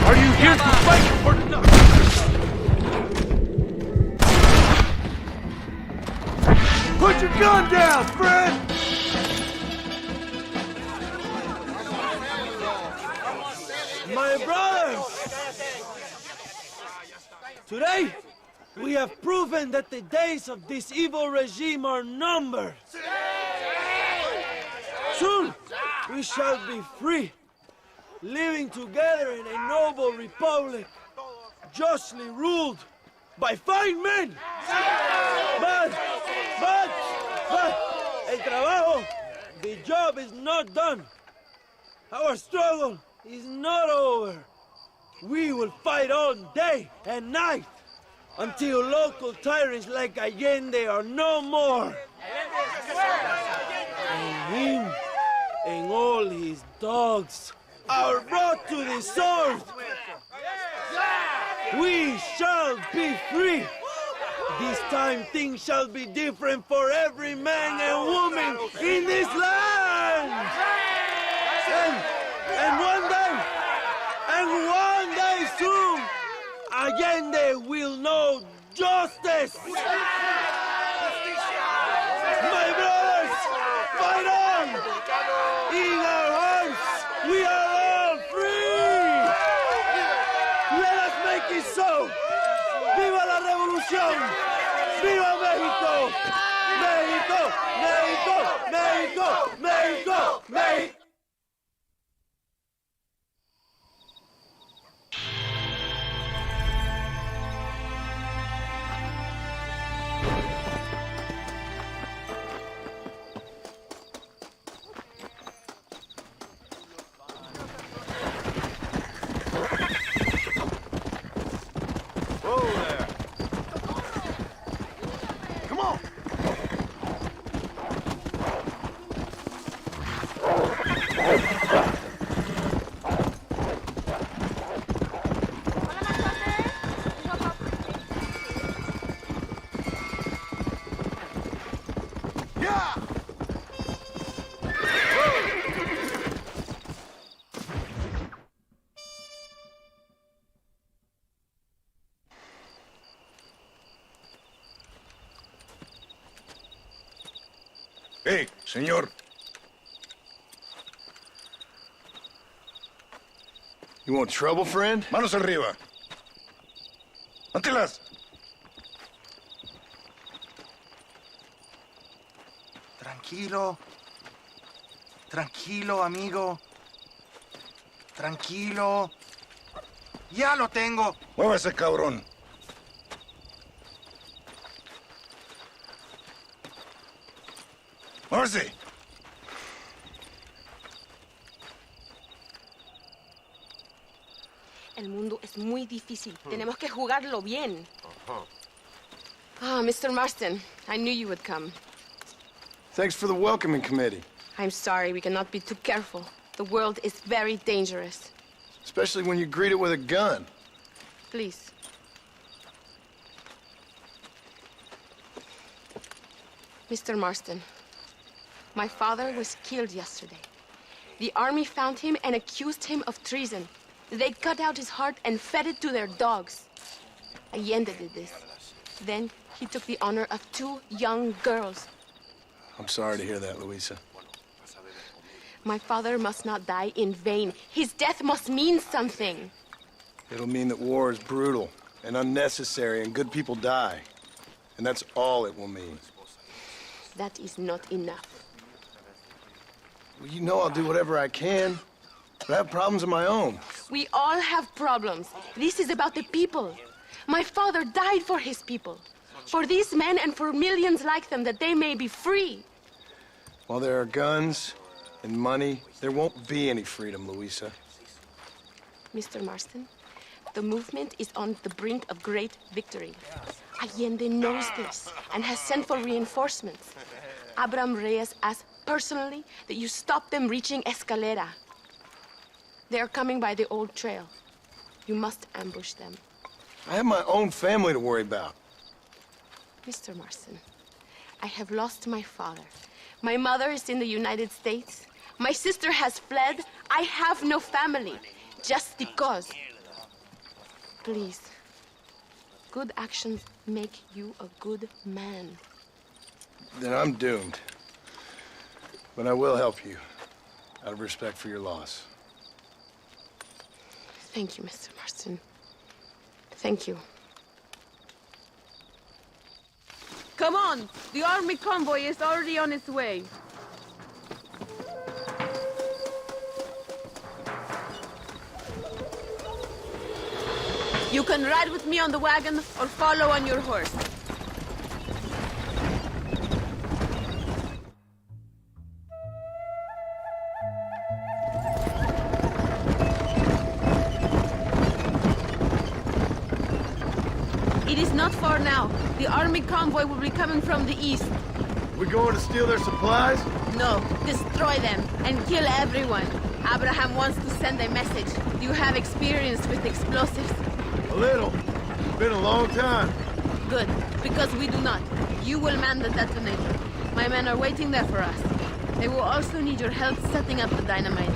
Are you here to fight or not? Put your gun down, friend! My brothers! Today, we have proven that the days of this evil regime are numbered. Soon, we shall be free, living together in a noble republic, justly ruled by fine men. But, el trabajo, the job is not done. Our struggle is not over. We will fight all day and night until local tyrants like Allende are no more. And him and all his dogs are brought to the sword. We shall be free. This time things shall be different for every man and woman in this land. And one day soon, Allende will know justice. My brothers, fight on! In our hearts, we are all free! Let us make it so! ¡Viva la revolución! ¡Viva México! ¡México! ¡México! ¡México! ¡México! ¡México! Hey, señor. You want trouble, friend? Manos arriba. Antelas. Tranquilo. Tranquilo, amigo. Tranquilo. Ya lo tengo. Muévase, cabrón. Muévase. El mundo es muy difícil. Tenemos que jugarlo bien. Ah, Mr. Marston, I knew you would come. Thanks for the welcoming committee. I'm sorry, we cannot be too careful. The world is very dangerous. Especially when you greet it with a gun. Please. Mr. Marston, my father was killed yesterday. The army found him and accused him of treason. They cut out his heart and fed it to their dogs. Allende did this. Then he took the honor of 2 young girls. I'm sorry to hear that, Luisa. My father must not die in vain. His death must mean something. It'll mean that war is brutal and unnecessary and good people die. And that's all it will mean. That is not enough. Well, you know I'll do whatever I can, but I have problems of my own. We all have problems. This is about the people. My father died for his people. For these men and for millions like them, that they may be free. While there are guns and money, there won't be any freedom, Luisa. Mr. Marston, the movement is on the brink of great victory. Allende knows this and has sent for reinforcements. Abraham Reyes asked personally that you stop them reaching Escalera. They are coming by the old trail. You must ambush them. I have my own family to worry about. Mr. Marston, I have lost my father. My mother is in the United States. My sister has fled. I have no family. Just because. Please. Good actions make you a good man. Then I'm doomed. But I will help you, out of respect for your loss. Thank you, Mr. Marston. Thank you. Come on! The army convoy is already on its way. You can ride with me on the wagon or follow on your horse. It is not far now. The army convoy will be coming from the east. We going to steal their supplies? No, destroy them and kill everyone. Abraham wants to send a message. Do you have experience with explosives? A little. It's been a long time. Good, because we do not. You will man the detonator. My men are waiting there for us. They will also need your help setting up the dynamite.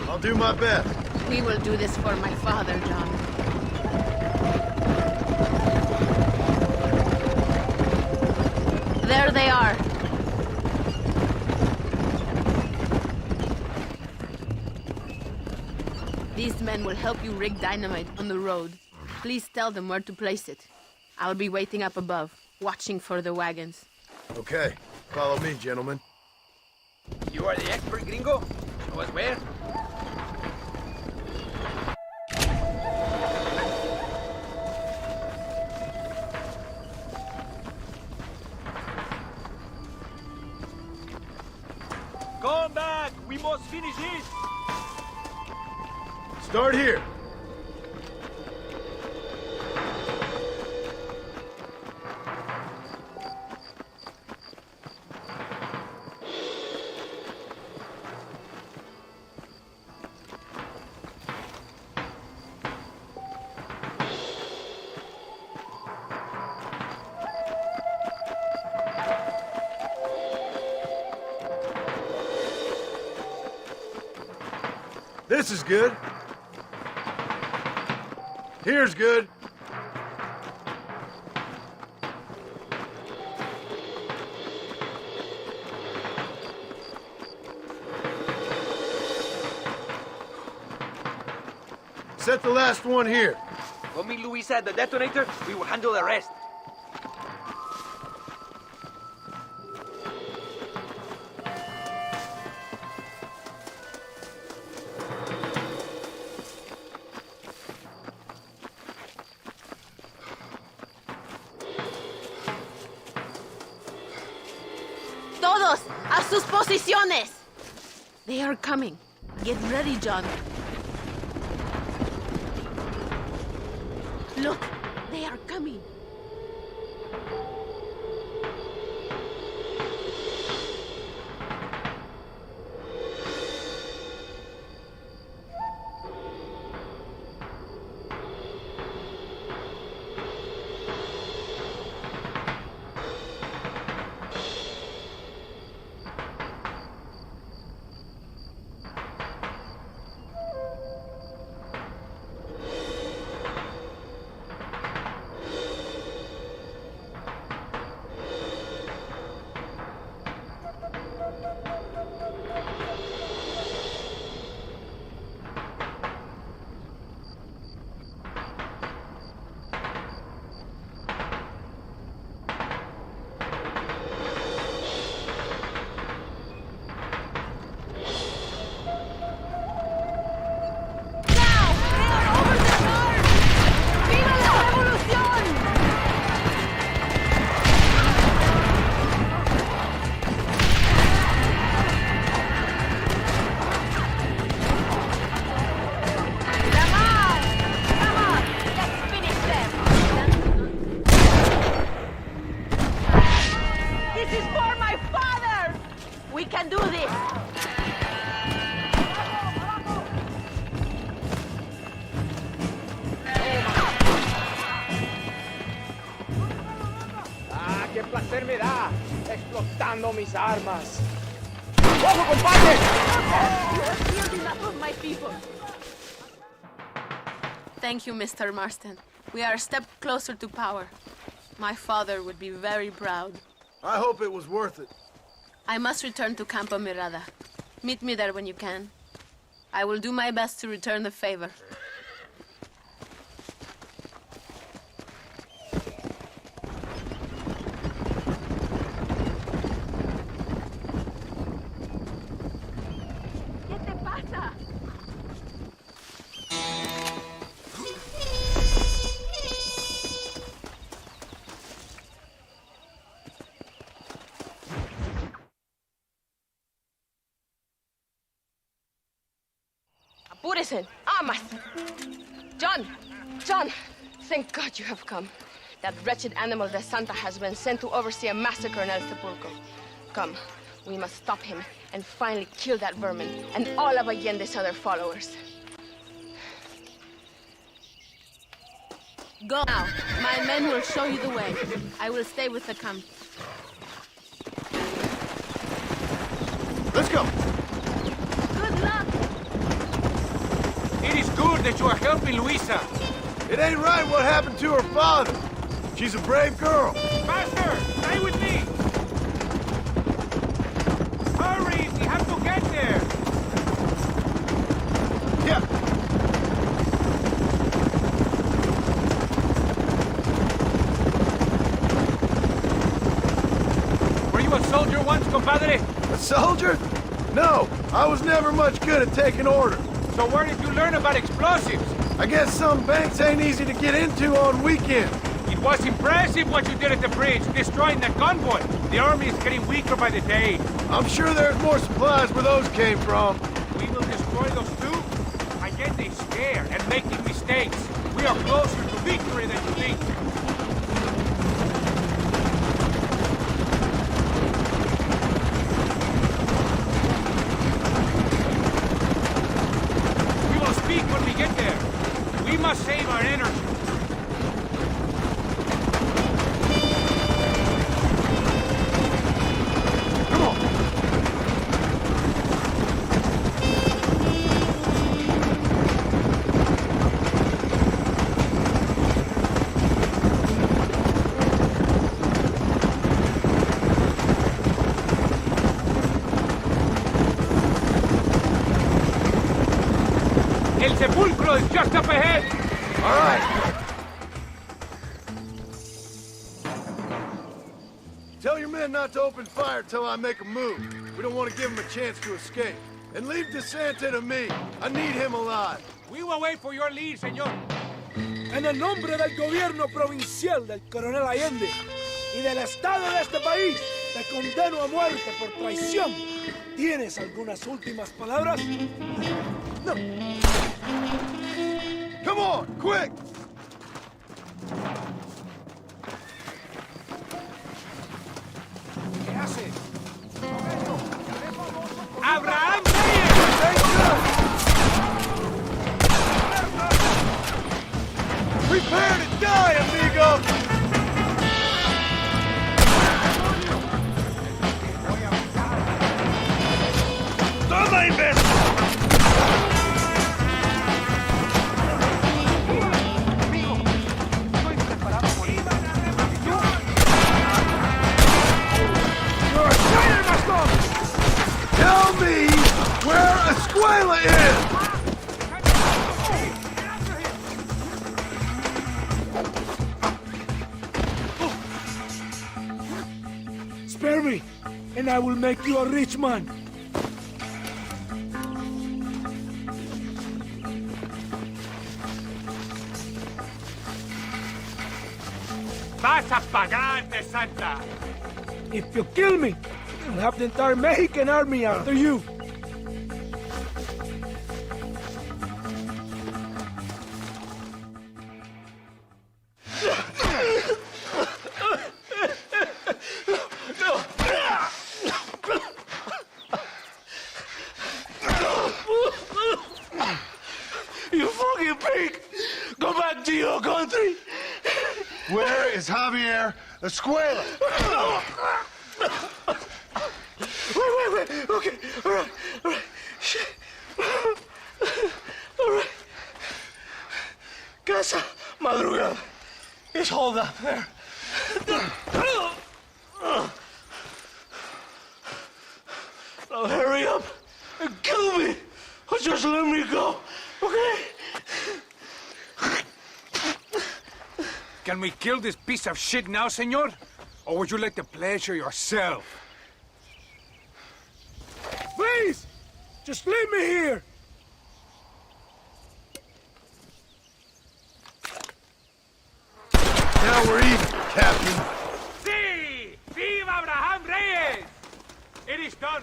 I'll do my best. We will do this for my father, John. There they are. These men will help you rig dynamite on the road. Please tell them where to place it. I'll be waiting up above, watching for the wagons. Okay. Follow me, gentlemen. You are the expert, gringo? Show us where. Come back! We must finish this! Start here. This is good. Here's good. set the last one here. Go meet Luisa at the detonator. We will handle the rest. Todos, a sus posiciones! They are coming. Get ready, John. Look, they are coming. ¡Qué placer me da! Explotando mis armas. ¡Ojo, compadre! You have killed enough of my people. Thank you, Mr. Marston. We are a step closer to power. My father would be very proud. I hope it was worth it. I must return to Campo Mirada. Meet me there when you can. I will do my best to return the favor. ¿Qué te pasa? Apúrese. Armas. John, thank God you have come. That wretched animal De Santa has been sent to oversee a massacre in El Sepulcro. Come, we must stop him and finally kill that vermin and all of Allende's other followers. Go now. My men will show you the way. I will stay with the camp. Let's go. Good luck. It is good that you are helping Luisa. It ain't right what happened to her father. She's a brave girl. Faster! Stay with me! Hurry! We have to get there! Yeah. Were you a soldier once, compadre? A soldier? No, I was never much good at taking orders. So where did you learn about explosives? I guess some banks ain't easy to get into on weekends. It was impressive what you did at the bridge, destroying that convoy. The army is getting weaker by the day. I'm sure there's more supplies where those came from. We will destroy those too? Allende is scared and making mistakes. We are closer to victory than you think. We will speak when we get there. We must save our energy. El Sepulcro is just up ahead. All right. Tell your men not to open fire till I make a move. We don't want to give them a chance to escape. And leave DeSanta to me. I need him alive. We will wait for your lead, señor. En el nombre del gobierno provincial del coronel Allende y del Estado de este país, te condeno a muerte por traición. ¿Tienes algunas últimas palabras? No. Come on, quick! ¿Qué hace? ¡Abraham Reyes! Prepare to die, amigo! ¡Toma, imbécil! Tell me where Escuela is! Spare me, and I will make you a rich man. Vas a pagar, DeSanta. If you kill me, you'll have the entire Mexican army after you. You fucking pig! Go back to your country! Where is Javier Escuela? Wait. Okay, all right. Shit. All right. Casa Madrugada is hold up there. Now hurry up and kill me, or just let me go, okay? Can we kill this piece of shit now, senor? Or would you like the pleasure yourself? Please, just leave me here. Now we're even, Captain. Sí! Viva Abraham Reyes! It is done.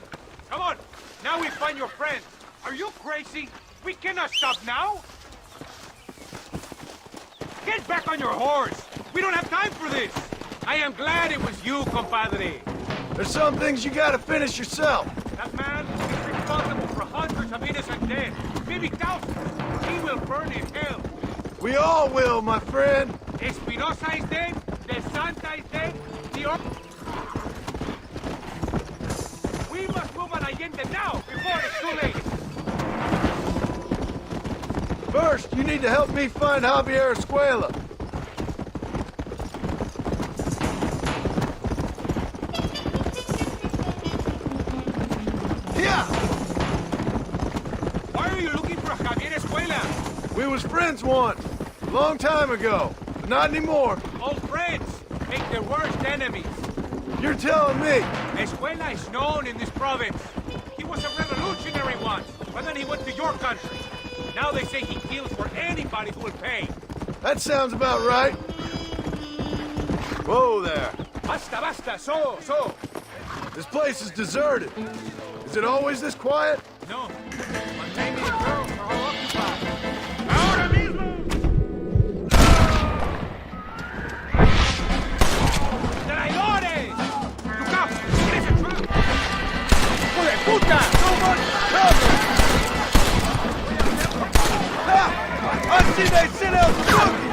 Come on. Now we find your friend. Are you crazy? We cannot stop now. Get back on your horse. We don't have time for this. I am glad it was you, compadre. There's some things you gotta finish yourself. That man is responsible for hundreds of innocent dead. Maybe thousands. He will burn in hell. We all will, my friend. Espinosa is dead. DeSanta is dead. We must move on Allende now, before it's too late. First, you need to help me find Javier Escuela. Yeah! Why are you looking for Javier Escuela? We was friends once, a long time ago, but not anymore. Old friends make their worst enemies. You're telling me? Escuela is known in this province. He was a revolutionary once, but then he went to your country. Now they say he kills for anybody who will pay. That sounds about right. Whoa there. Basta, so. This place is deserted. Is it always this quiet? No, but maybe the girls are all occupied. Ahora mismo! ¡Traidores! Look out! It is a trap! ¡Hijo de puta! So much cover! I see they sit out cooking!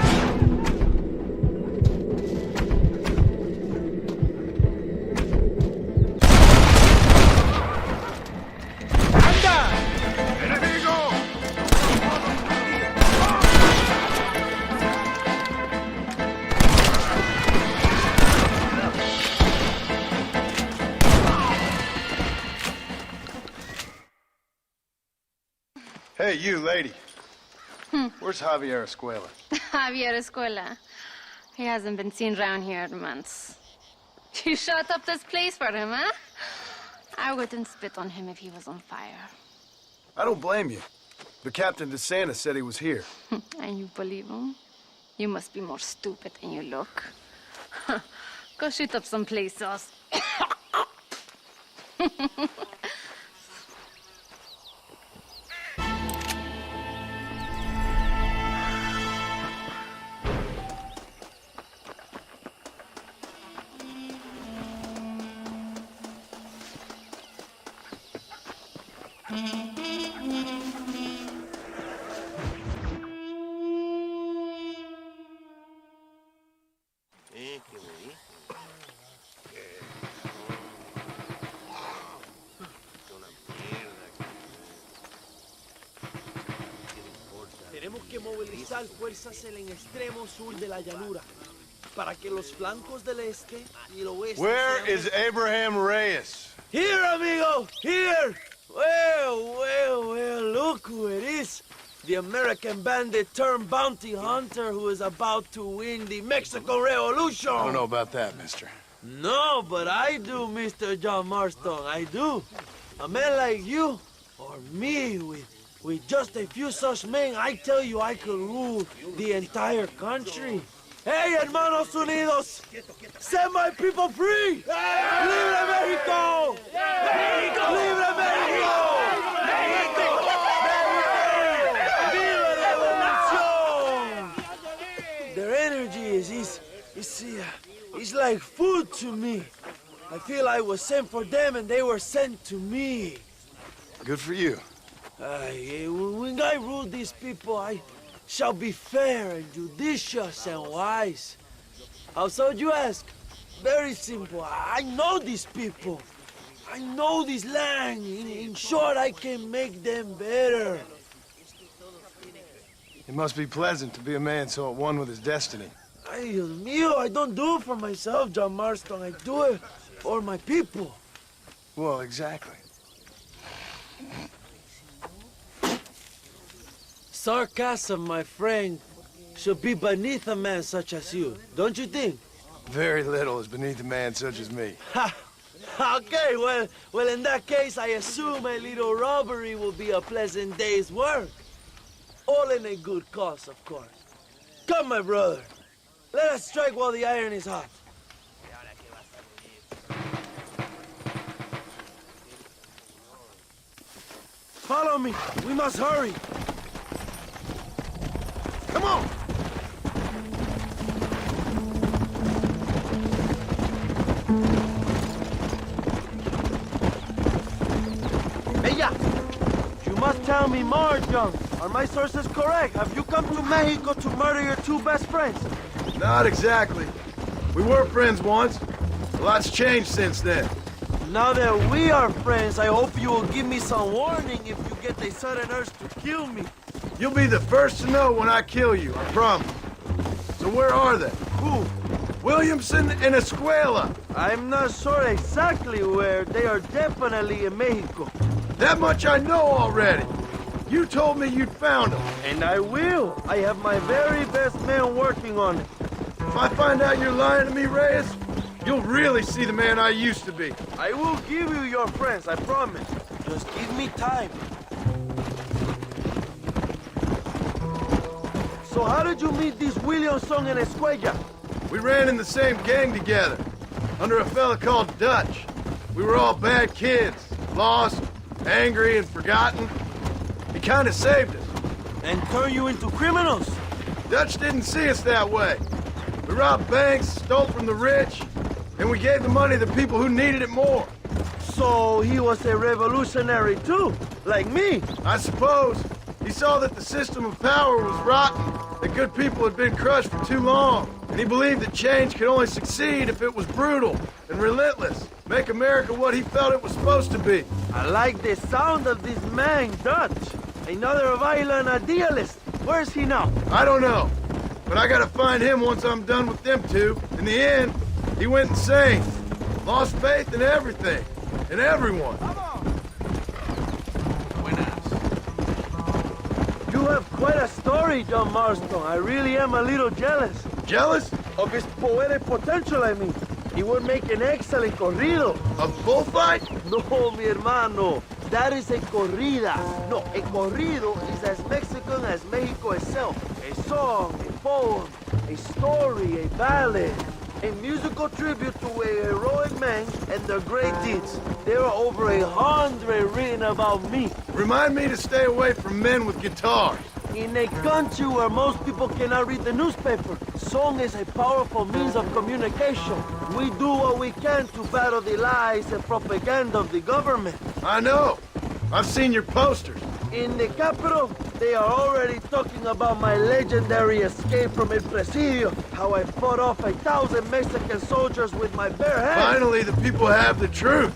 Hey, you, lady. Where's Javier Escuela? Javier Escuela. He hasn't been seen around here in months. You shut up this place for him, huh? I wouldn't spit on him if he was on fire. I don't blame you. But Captain DeSantis said he was here. And you believe him? You must be more stupid than you look. Go shoot up some place else. Tenemos que movilizar fuerzas en el extremo sur de la llanura para que los flancos del este y el oeste. Where is Abraham Reyes? Here, amigo, here. Well, look who it is. The American bandit turned bounty hunter who is about to win the Mexican Revolution. I don't know about that, mister. No, but I do, Mr. John Marston, I do. A man like you, or me, with just a few such men, I tell you I could rule the entire country. Hey, hermanos unidos, set my people free! Libre Mexico! Mexico! Libre Mexico! Mexico! Viva la revolución! Their energy is like food to me. I feel I was sent for them and they were sent to me. Good for you. When I rule these people, I shall be fair and judicious and wise. How so, you ask? Very simple. I know these people. I know this land. In short, I can make them better. It must be pleasant to be a man so at one with his destiny. Ay, Dios mío, I don't do it for myself, John Marston. I do it for my people. Well, exactly. Sarcasm, my friend, should be beneath a man such as you, don't you think? Very little is beneath a man such as me. Ha! Okay, well, in that case, I assume a little robbery will be a pleasant day's work. All in a good cause, of course. Come, my brother. Let us strike while the iron is hot. Follow me. We must hurry. Come on! Bella! You must tell me more, John. Are my sources correct? Have you come to Mexico to murder your two best friends? Not exactly. We were friends once. A lot's changed since then. Now that we are friends, I hope you will give me some warning if you get a sudden urge to kill me. You'll be the first to know when I kill you, I promise. So where are they? Who? Williamson and Escuela. I'm not sure exactly where. They are definitely in Mexico. That much I know already. You told me you'd found them. And I will. I have my very best men working on it. If I find out you're lying to me, Reyes, you'll really see the man I used to be. I will give you your friends, I promise. Just give me time. So how did you meet these Williamson and Escuella? We ran in the same gang together, under a fella called Dutch. We were all bad kids, lost, angry, and forgotten. He kind of saved us. And turned you into criminals? Dutch didn't see us that way. We robbed banks, stole from the rich, and we gave the money to people who needed it more. So he was a revolutionary too, like me? I suppose. He saw that the system of power was rotten, that good people had been crushed for too long, and he believed that change could only succeed if it was brutal and relentless, make America what he felt it was supposed to be. I like the sound of this man, Dutch. Another violent idealist. Where's he now? I don't know, but I gotta find him once I'm done with them two. In the end, he went insane, lost faith in everything, and everyone. You have quite a story, John Marston. I really am a little jealous. Jealous? Of his poetic potential, I mean. He would make an excellent corrido. A bullfight? No, mi hermano. That is a corrida. No, a corrido is as Mexican as Mexico itself. A song, a poem, a story, a ballad. A musical tribute to a heroic man and their great deeds. There are over 100 written about me. Remind me to stay away from men with guitars. In a country where most people cannot read the newspaper, song is a powerful means of communication. We do what we can to battle the lies and propaganda of the government. I know. I've seen your posters. In the capital, they are already talking about my legendary escape from El Presidio, how I fought off 1,000 Mexican soldiers with my bare hands. Finally, the people have the truth.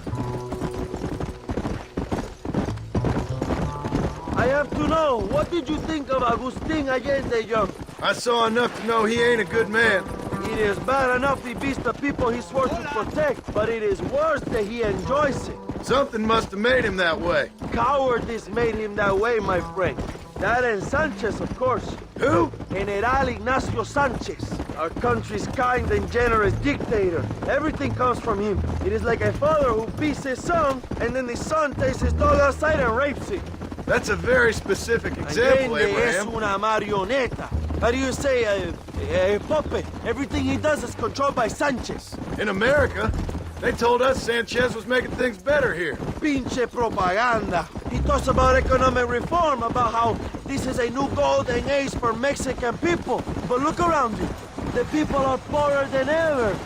I have to know, what did you think of Agustin Allende, young? I saw enough to know he ain't a good man. It is bad enough he beats the people he swore to protect, but it is worse that he enjoys it. Something must have made him that way. Cowardice made him that way, my friend. That and Sanchez, of course. Who? General Ignacio Sanchez, our country's kind and generous dictator. Everything comes from him. It is like a father who beats his son, and then the son takes his dog outside and rapes it. That's a very specific example, Allende Abraham. es una marioneta. How do you say, a puppet? Everything he does is controlled by Sanchez. In America, they told us Sanchez was making things better here. Pinche propaganda. He talks about economic reform, about how this is a new golden age for Mexican people. But look around you. The people are poorer than ever.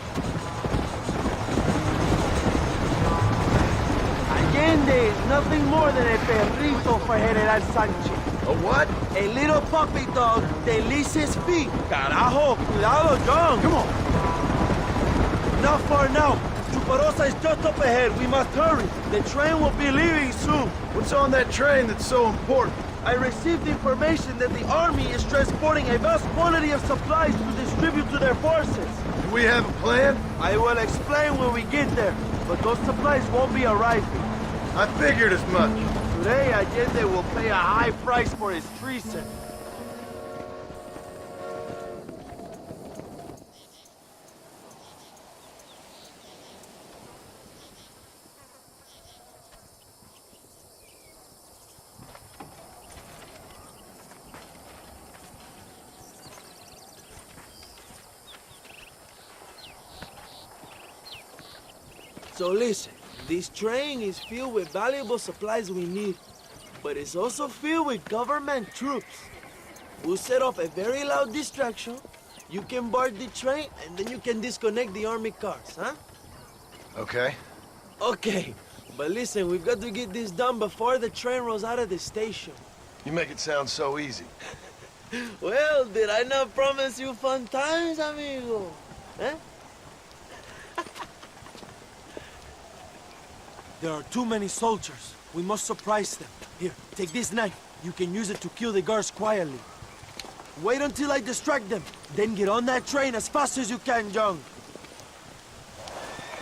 Allende is nothing more than a perrito for General Sanchez. A what? A little puppy dog that licks his feet. Carajo, cuidado, John. Come on. Not far now. Chuparosa is just up ahead. We must hurry. The train will be leaving soon. What's on that train that's so important? I received information that the army is transporting a vast quantity of supplies to distribute to their forces. Do we have a plan? I will explain when we get there, but those supplies won't be arriving. I figured as much. Today, Allende will pay a high price for his treason. So listen. This train is filled with valuable supplies we need, but it's also filled with government troops. We'll set off a very loud distraction. You can board the train, and then you can disconnect the army cars, huh? Okay. Okay, but listen, we've got to get this done before the train rolls out of the station. You make it sound so easy. Well, did I not promise you fun times, amigo? Eh? There are too many soldiers. We must surprise them. Here, take this knife. You can use it to kill the guards quietly. Wait until I distract them. Then get on that train as fast as you can, John.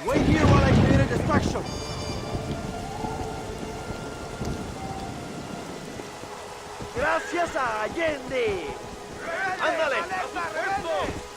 Wait here while I create a distraction. Gracias a Allende. Ándale.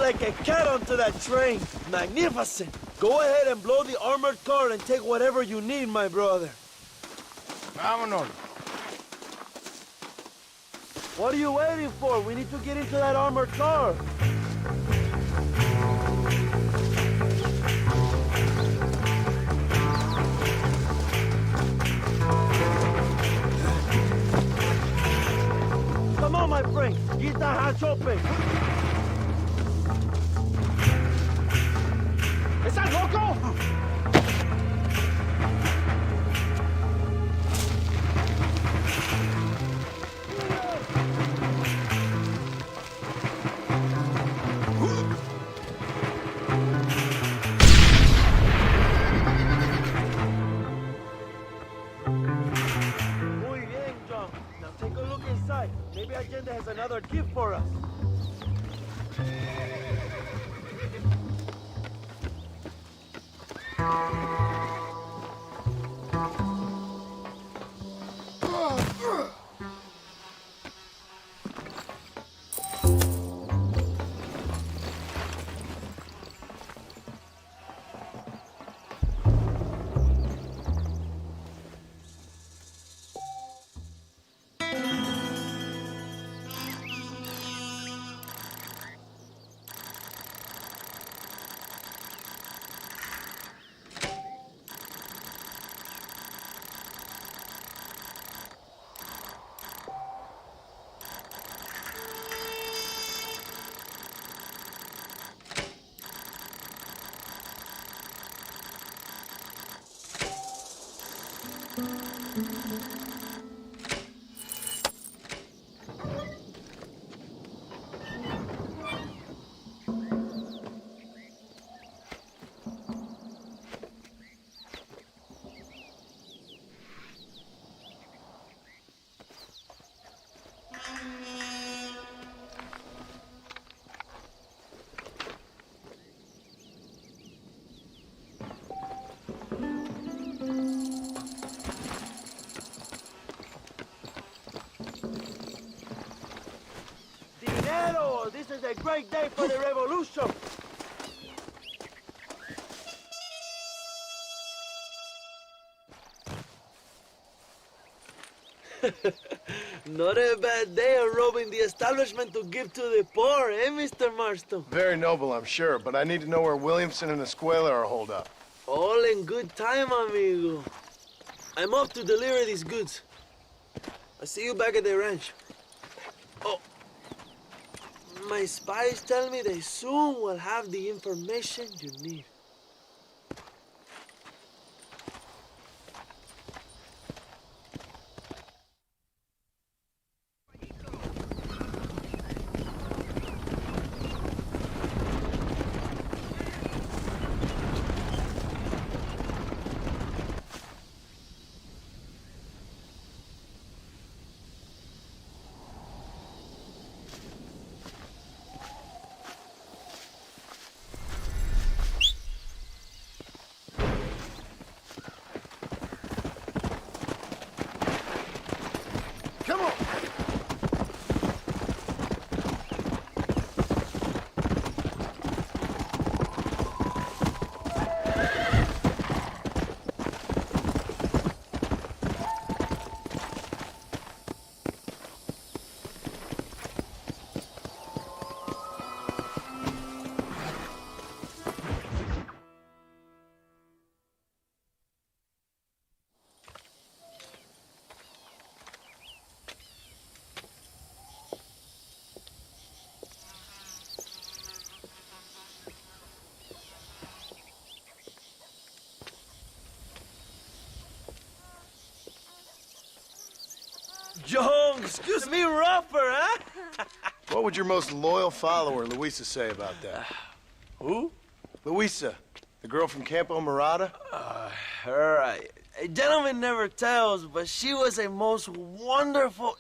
like a cat onto that train. Magnificent. Go ahead and blow the armored car and take whatever you need, my brother. Vámonos. What are you waiting for? We need to get into that armored car. Come on, my friend. Get that hatch open. ¿Estás loco? Muy bien, John. Now take a look inside. Maybe Allende has another gift for us. Dinero! This is a great day for the revolution. Not a bad day of robbing the establishment to give to the poor, eh, Mr. Marston? Very noble, I'm sure, but I need to know where Williamson and Escuela are holed up. All in good time, amigo. I'm off to deliver these goods. I'll see you back at the ranch. Oh, my spies tell me they soon will have the information you need. Come on. John, excuse me, rougher, huh? What would your most loyal follower, Luisa, say about that? Who? Luisa, the girl from Campo Murata? Her, a gentleman never tells, but she was a most wonderful...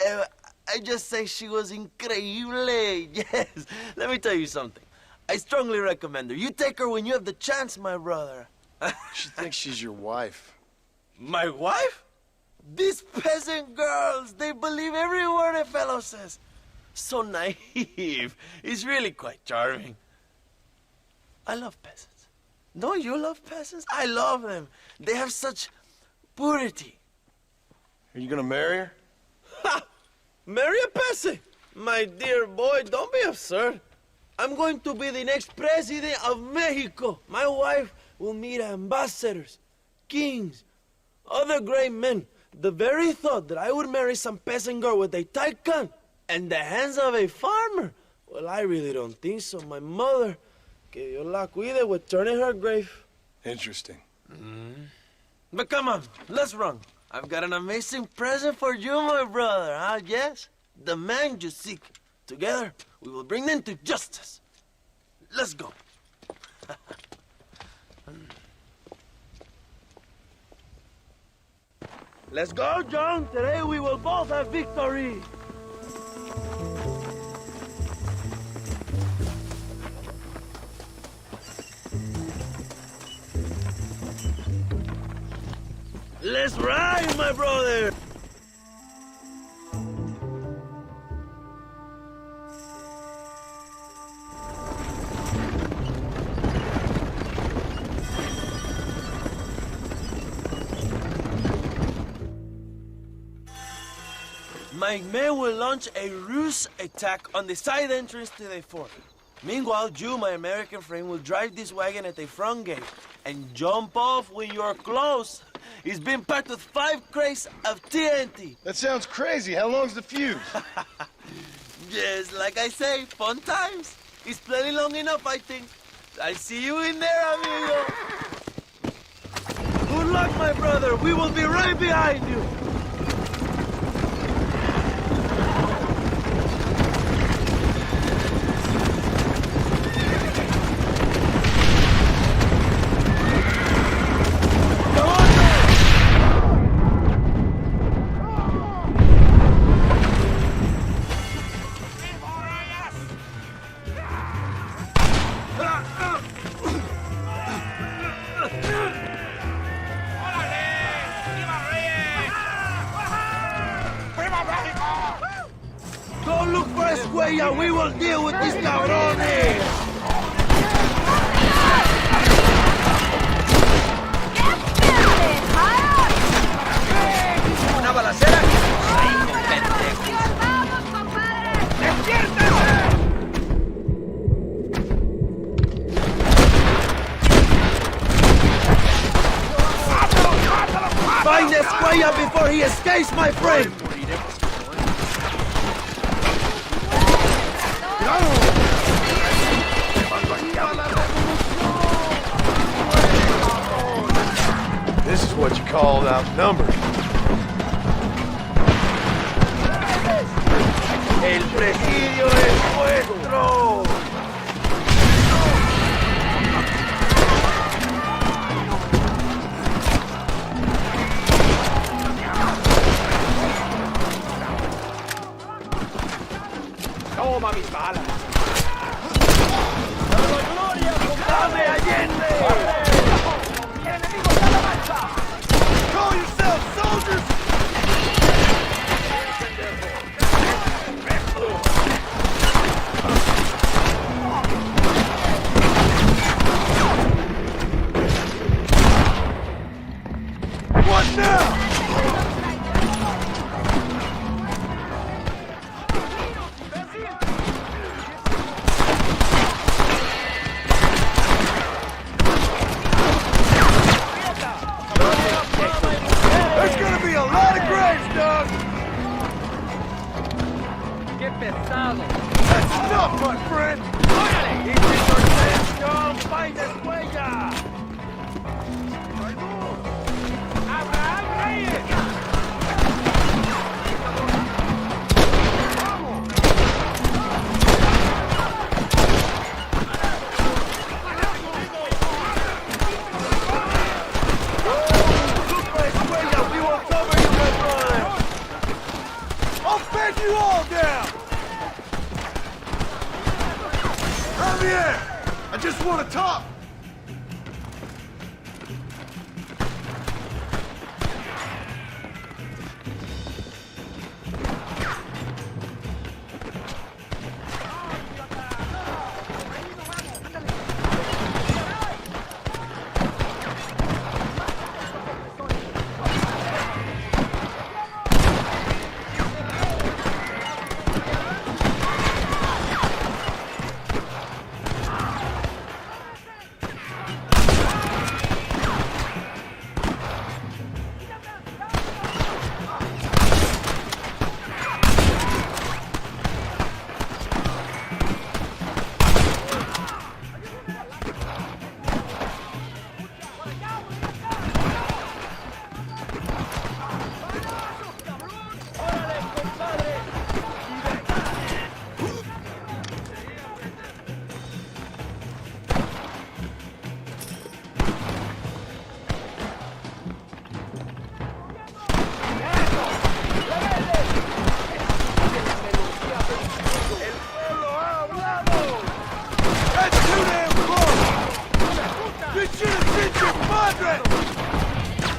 I just say she was increíble. Yes. Let me tell you something. I strongly recommend her. You take her when you have the chance, my brother. She thinks she's your wife. My wife? These peasant girls, they believe every word a fellow says. So naive. He's really quite charming. I love peasants. Don't you love peasants? I love them. They have such purity. Are you gonna marry her? Ha! Marry a peasant? My dear boy, don't be absurd. I'm going to be the next president of Mexico. My wife will meet ambassadors, kings, other great men. The very thought that I would marry some peasant girl with a tight gun and the hands of a farmer, well, I really don't think so. My mother, que Dios la cuide, would turn in her grave. Interesting. But come on, let's run. I've got an amazing present for you, my brother, huh? Yes? The man you seek. Together, we will bring them to justice. Let's go. Let's go, John. Today we will both have victory. Let's ride, my brother. My men will launch a ruse attack on the side entrance to the fort. Meanwhile, you, my American friend, will drive this wagon at the front gate and jump off when you're close. It's been packed with 5 crates of TNT. That sounds crazy. How long's the fuse? Yes, like I say, fun times. It's plenty long enough, I think. I'll see you in there, amigo. Good luck, my brother. We will be right behind you. Don't look for Escuella. We will deal with these cabrones. Una balacera. Find Escuella before he escapes, my friend. This is what you call outnumbered. El presidio es nuestro. Toma mis balas. ¡Dame Allende! Call yourselves soldiers! What now? There's gonna be a lot of graves dug! Qué pesado. That's enough, my friend! This is your chance, John. Find Escuella. Abraham Reyes. We will cover you, my brother. I'll bend you all down! Javier! I just want to talk!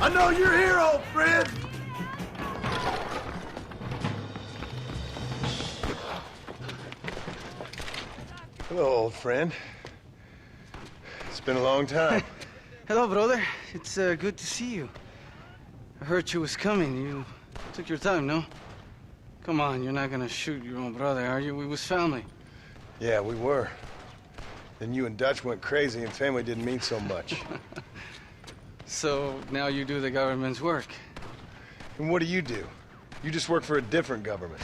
I know you're here, old friend. Hello, old friend. It's been a long time. Hello, brother. It's good to see you. I heard you was coming. You took your time, no? Come on, you're not gonna shoot your own brother, are you? We was family. Yeah, we were. Then you and Dutch went crazy and family didn't mean so much. So now you do the government's work. And what do? You just work for a different government.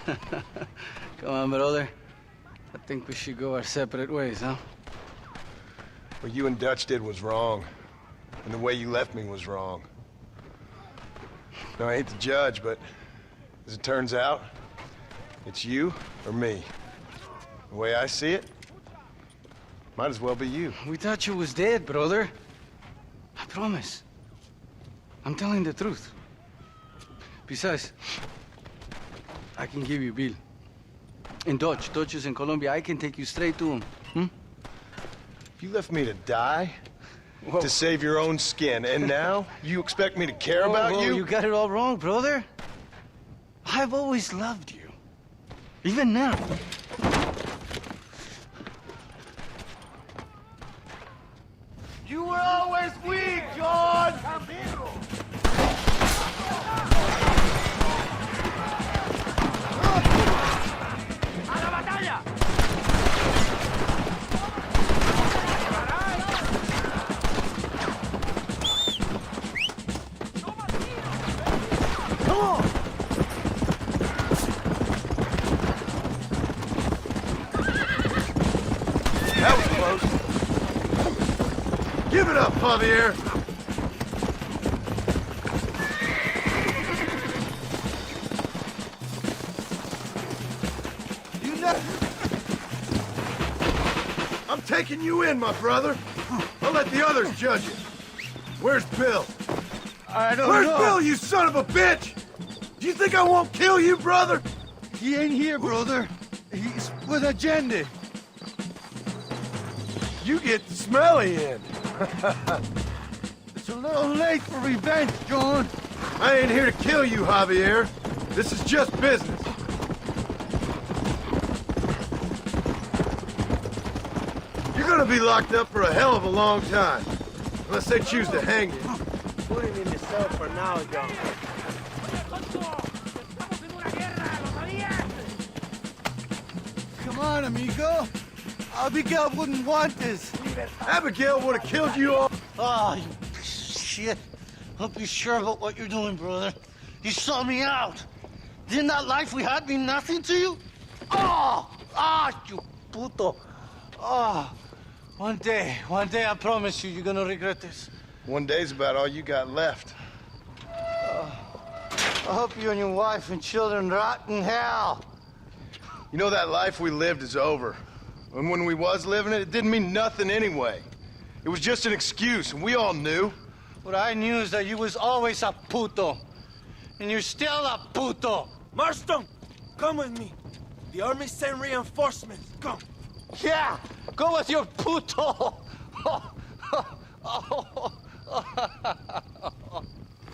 Come on, brother. I think we should go our separate ways, huh? What you and Dutch did was wrong. And the way you left me was wrong. Now, I hate to judge, but as it turns out, it's you or me. The way I see it, might as well be you. We thought you was dead, brother. I promise. I'm telling the truth. Besides, I can give you Bill. And Dutch is in Colombia. I can take you straight to him. You left me to die? Whoa. To save your own skin, and now you expect me to care about you? You got it all wrong, brother. I've always loved you. Even now. You were always weak, John! ¡A la batalla! Come on! That was close. Give it up, Javier! I'm taking you in, my brother. I'll let the others judge you. Where's Bill? I don't know. Where's Bill, you son of a bitch? Do you think I won't kill you, brother? He ain't here, brother. He's with Allende. You get the smelly end. It's a little late for revenge, John. I ain't here to kill you, Javier. This is just business. You're gonna be locked up for a hell of a long time. Unless they choose to hang you. Put him in the cell for now, John. Come on, amigo. Abigail wouldn't want this. Abigail would have killed you all. Oh, you shit. Hope you're sure about what you're doing, brother. You saw me out. Didn't that life we had mean nothing to you? Oh! You puto. Oh. One day, I promise you, you're gonna regret this. One day's about all you got left. I hope you and your wife and children rot in hell. You know, that life we lived is over. And when we was living it, it didn't mean nothing anyway. It was just an excuse, and we all knew. What I knew is that you was always a puto. And you're still a puto. Marston, come with me. The army sent reinforcements. Come. Yeah, go with your puto.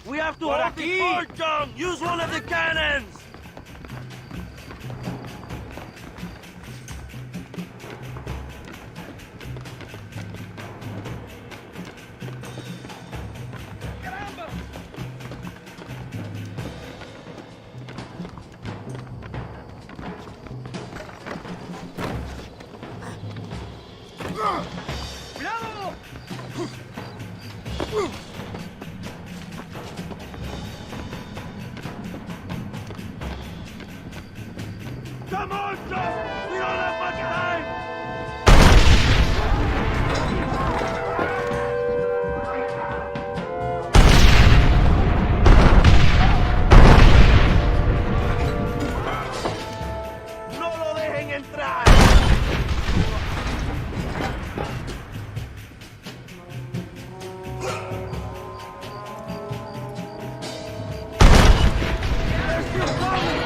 We have to hold the fort, John. Use one of the cannons. Come on, John! We don't have much time! No lo dejen entrar! They're still coming!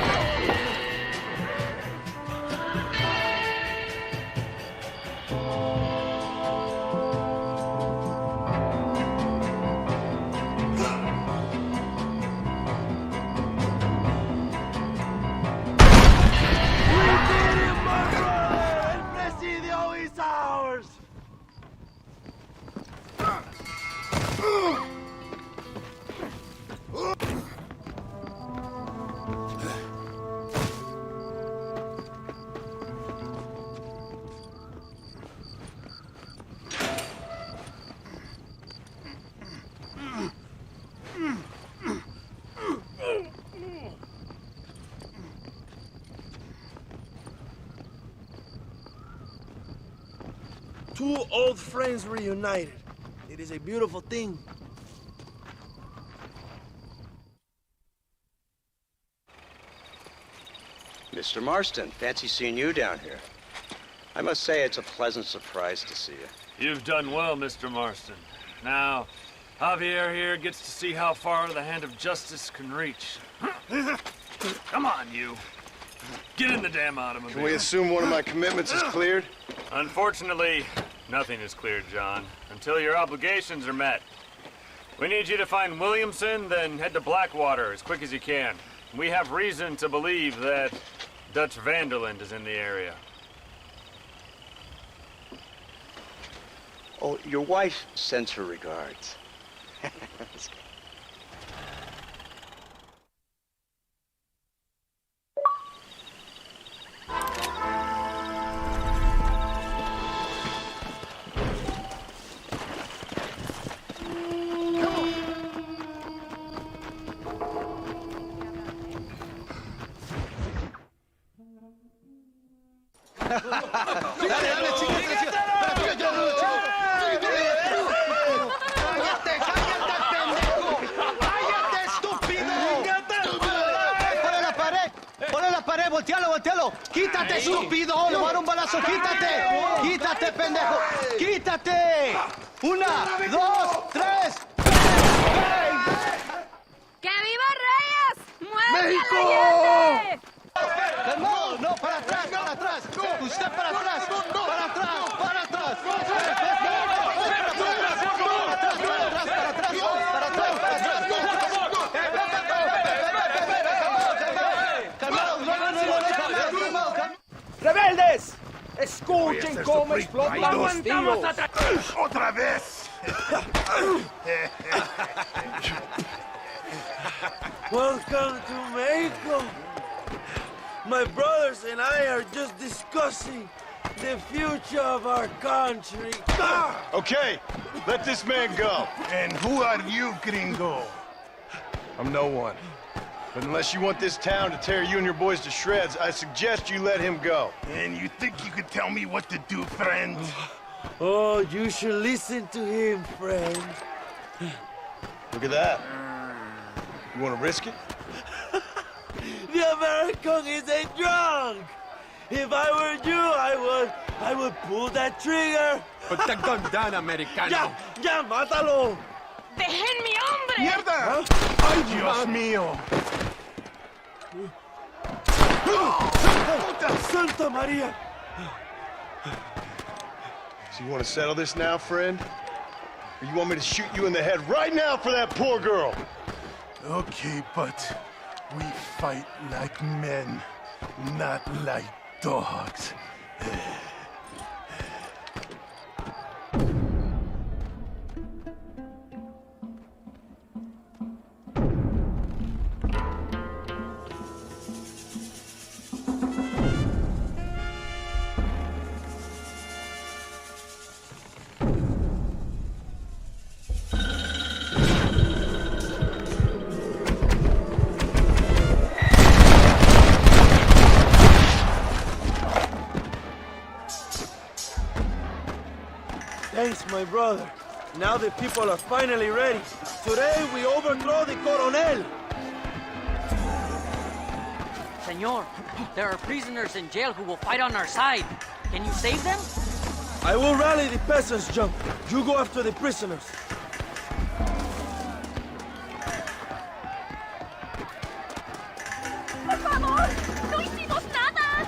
two old friends reunited. It is a beautiful thing. Mr. Marston, fancy seeing you down here. I must say it's a pleasant surprise to see you. You've done well, Mr. Marston. Now, Javier here gets to see how far the hand of justice can reach. Come on, you. Get in the damn automobile. Can we assume one of my commitments is cleared? Unfortunately, nothing is cleared, John, until your obligations are met. We need you to find Williamson, then head to Blackwater as quick as you can. We have reason to believe that Dutch Vanderland is in the area. Oh, your wife sends her regards. ¡Voltealo! ¡Quítate, estúpido! ¡Le voy a dar un balazo! ¡Quítate! ¡Quítate, pendejo! ¡Quítate! ¡Una, dos, tres! ¡Que viva Reyes! ¡Muerte ¡México! al Allende! ¡Calmado! ¡No, para atrás, para atrás! ¡Usted para atrás! ¡Para atrás, para atrás! ¡Rebeldes! ¡Escuchen cómo explotan los tiros! ¡Otra vez! Welcome to Mexico! My brothers and I are just discussing the future of our country. Okay, let this man go. And who are you, gringo? I'm no one. But unless you want this town to tear you and your boys to shreds, I suggest you let him go. And you think you could tell me what to do, friend? Oh, you should listen to him, friend. Look at that. You want to risk it? The American is a drunk. If I were you, I would pull that trigger. Put the gun down, Americano. Ya, mátalo. ¡Dejen mi hombre! ¡Mierda! ¡Ay, Dios mío! Santa Maria! So you want to settle this now, friend? Or you want me to shoot you in the head right now for that poor girl? Okay, but we fight like men, not like dogs. Thanks, my brother. Now the people are finally ready. Today we overthrow the Coronel. Senor, there are prisoners in jail who will fight on our side. Can you save them? I will rally the peasants, Jump. You go after the prisoners. ¡Por favor! ¡No hicimos nada!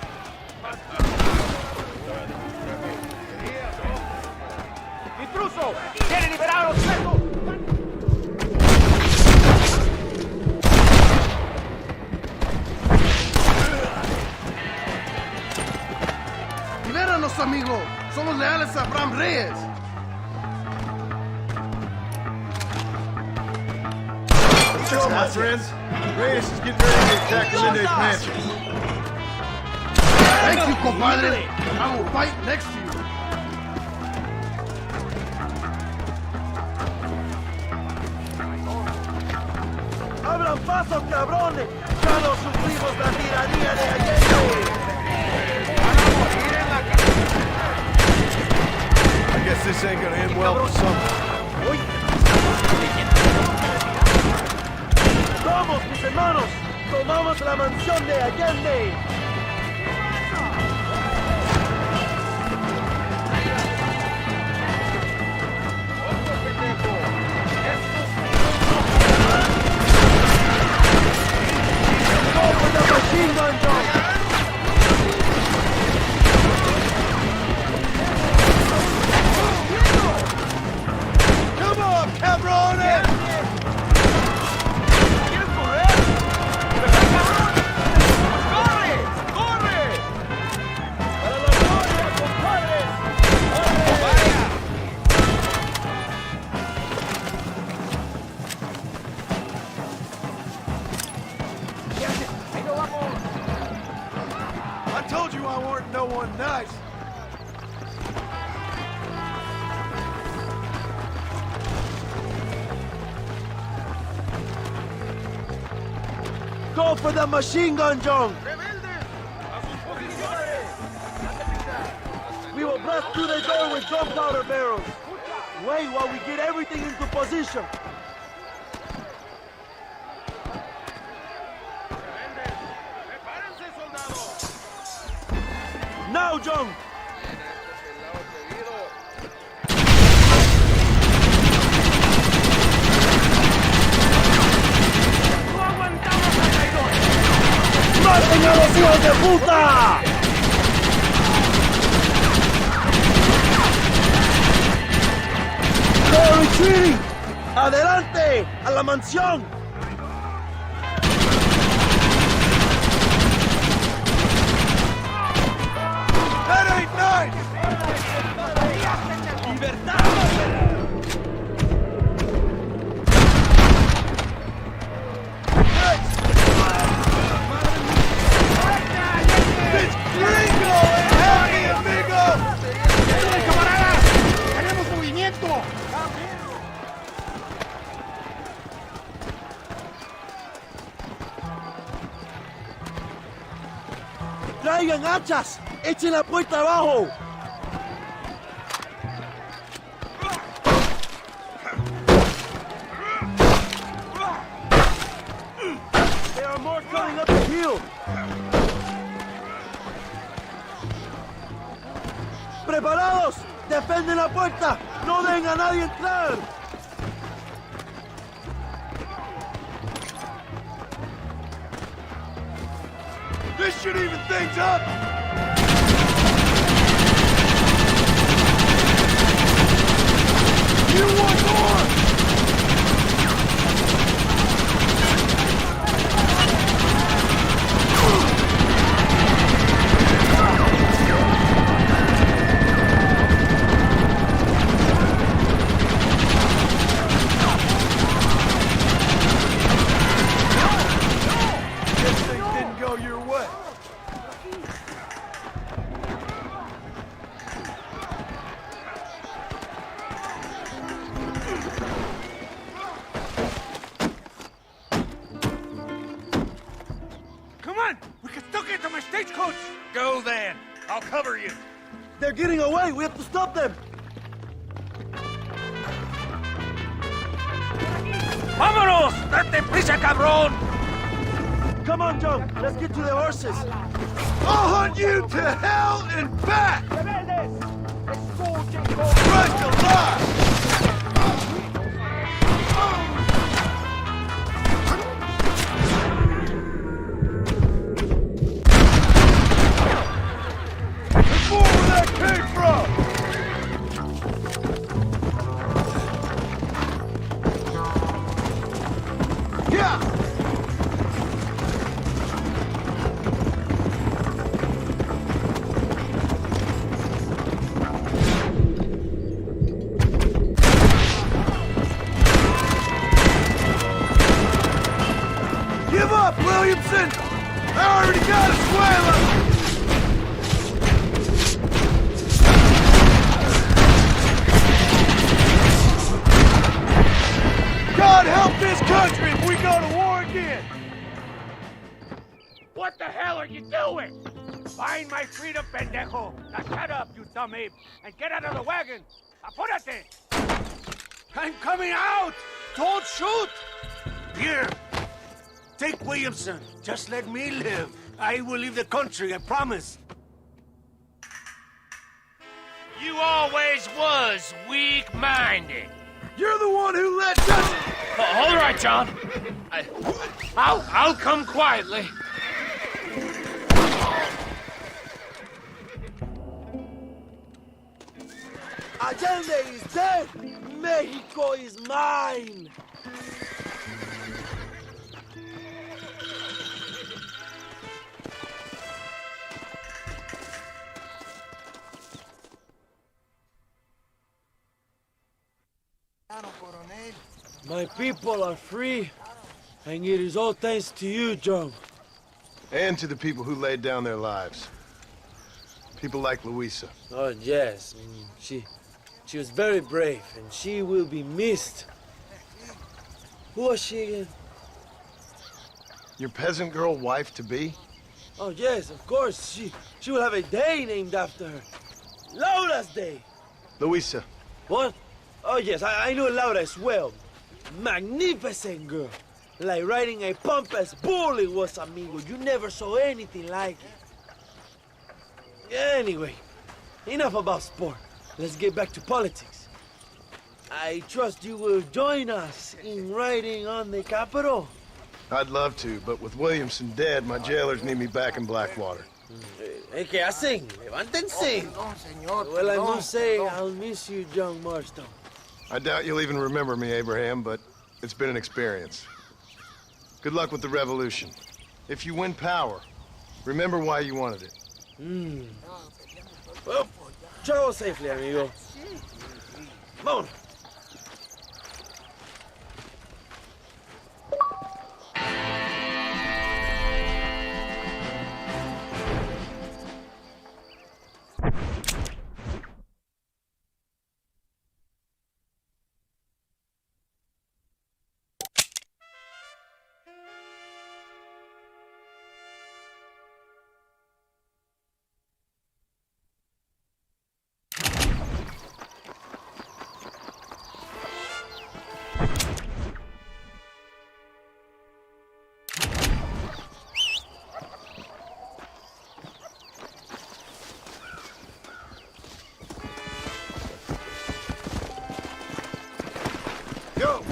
¡Intruso! ¡Quiere liberar a los presos! ¡Libéranos, amigo! ¡Somos leales a Abraham Reyes! Let's go, my friends. Reyes is getting ready to attack us into his mansion. Thank you, compadre. I will fight next to you. ¡Abran paso, cabrones! ¡Ya no sufrimos la tiranía de Allende! ¡Van a morir en la I guess this ain't gonna end well for some. ¡Vamos, mis hermanos! ¡Tomamos la mansión de Allende! ¡Go for the machine gun, John! Come on, cabrones! I told you I weren't no one nice. Go for the machine gun, John! We will blast through the door with gunpowder barrels. Wait while we get everything into position. Now, John! ¡Maten a los hijos de puta! ¡Go retreating! ¡Adelante! ¡A la mansión! That ain't nice! It's gringo and happy, amigo! ¡Camaradas! ¡Tenemos movimiento! ¡Traigan hachas! ¡Echen la puerta abajo! There are more coming up the hill! ¡Preparados! ¡Defienden la puerta! ¡No dejen a nadie entrar! This should even things up! You want more? Guess things didn't go your way. Come on! We can still get to my stagecoach! Go then! I'll cover you! They're getting away! We have to stop them! ¡Vámonos! ¡Date prisa, cabrón! Come on, John! Let's get to the horses! I'll hunt you to hell and back! Christ alive! Look more where that came from! Yeah! Give up, Williamson! I already got Escuela! God help this country if we go to war again! What the hell are you doing? Find my freedom, pendejo! Now shut up, you dumb ape, and get out of the wagon! Apúrate! I'm coming out! Don't shoot! Here, take Williamson. Just let me live. I will leave the country, I promise. You always was weak-minded. You're the one who let us... All right, John. I'll come quietly. Allende is dead! Mexico is mine! My people are free, and it is all thanks to you, John. And to the people who laid down their lives. People like Luisa. Oh, yes. She was very brave, and she will be missed. Who was she again? Your peasant girl wife-to-be? Oh, yes, of course. She will have a day named after her. Laura's Day. Luisa. What? Oh, yes, I know Laura as well. Magnificent girl. Like riding a pampas bull it was, amigo. You never saw anything like it. Anyway, enough about sport. Let's get back to politics. I trust you will join us in riding on the Capitol. I'd love to, but with Williamson dead, my jailers need me back in Blackwater. ¿Qué hacen? Levántense. Well, I must say, I'll miss you, John Marston. I doubt you'll even remember me, Abraham, but it's been an experience. Good luck with the revolution. If you win power, remember why you wanted it. Well, travel safely, amigo. Vámonos. Go!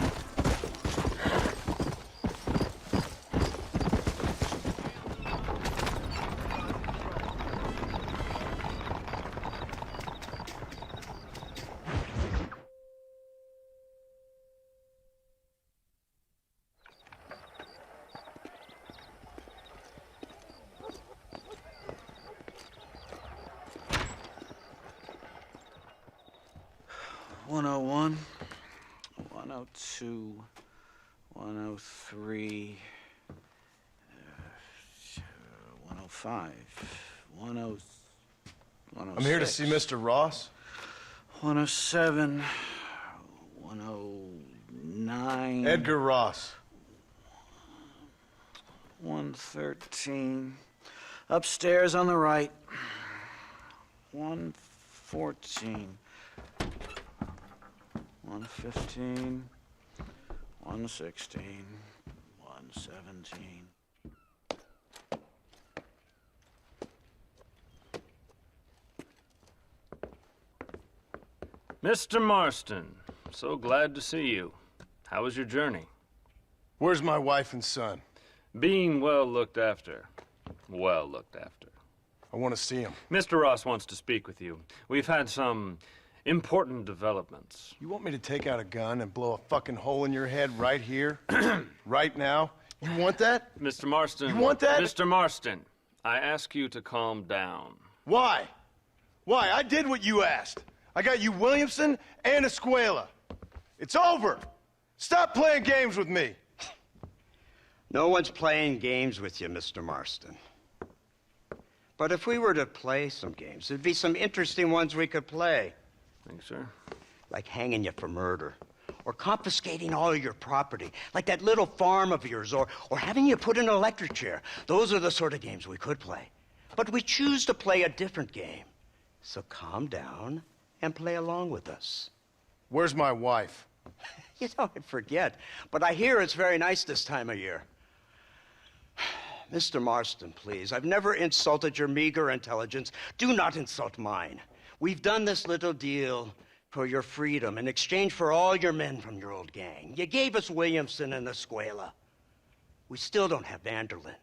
$101, $102, $103, $105, $106. I'm here to see Mr. Ross. $107, $109. Edgar Ross. $113. Upstairs on the right. $114. $115. $116. $117. Mr. Marston, so glad to see you. How was your journey? Where's my wife and son? Being well looked after. Well looked after. I want to see him. Mr. Ross wants to speak with you. We've had some important developments. You want me to take out a gun and blow a fucking hole in your head right here? Right now? You want that? Mr. Marston. You want that? Mr. Marston, I ask you to calm down. Why? Why? I did what you asked. I got you Williamson and Escuela. It's over. Stop playing games with me. No one's playing games with you, Mr. Marston. But if we were to play some games, there'd be some interesting ones we could play. Think, sir? Like hanging you for murder, or confiscating all of your property, like that little farm of yours, or having you put in an electric chair. Those are the sort of games we could play. But we choose to play a different game. So calm down and play along with us. Where's my wife? You know, I forget, but I hear it's very nice this time of year. Mr. Marston, please, I've never insulted your meager intelligence. Do not insult mine. We've done this little deal for your freedom in exchange for all your men from your old gang. You gave us Williamson and Escuela. We still don't have Vanderlyn,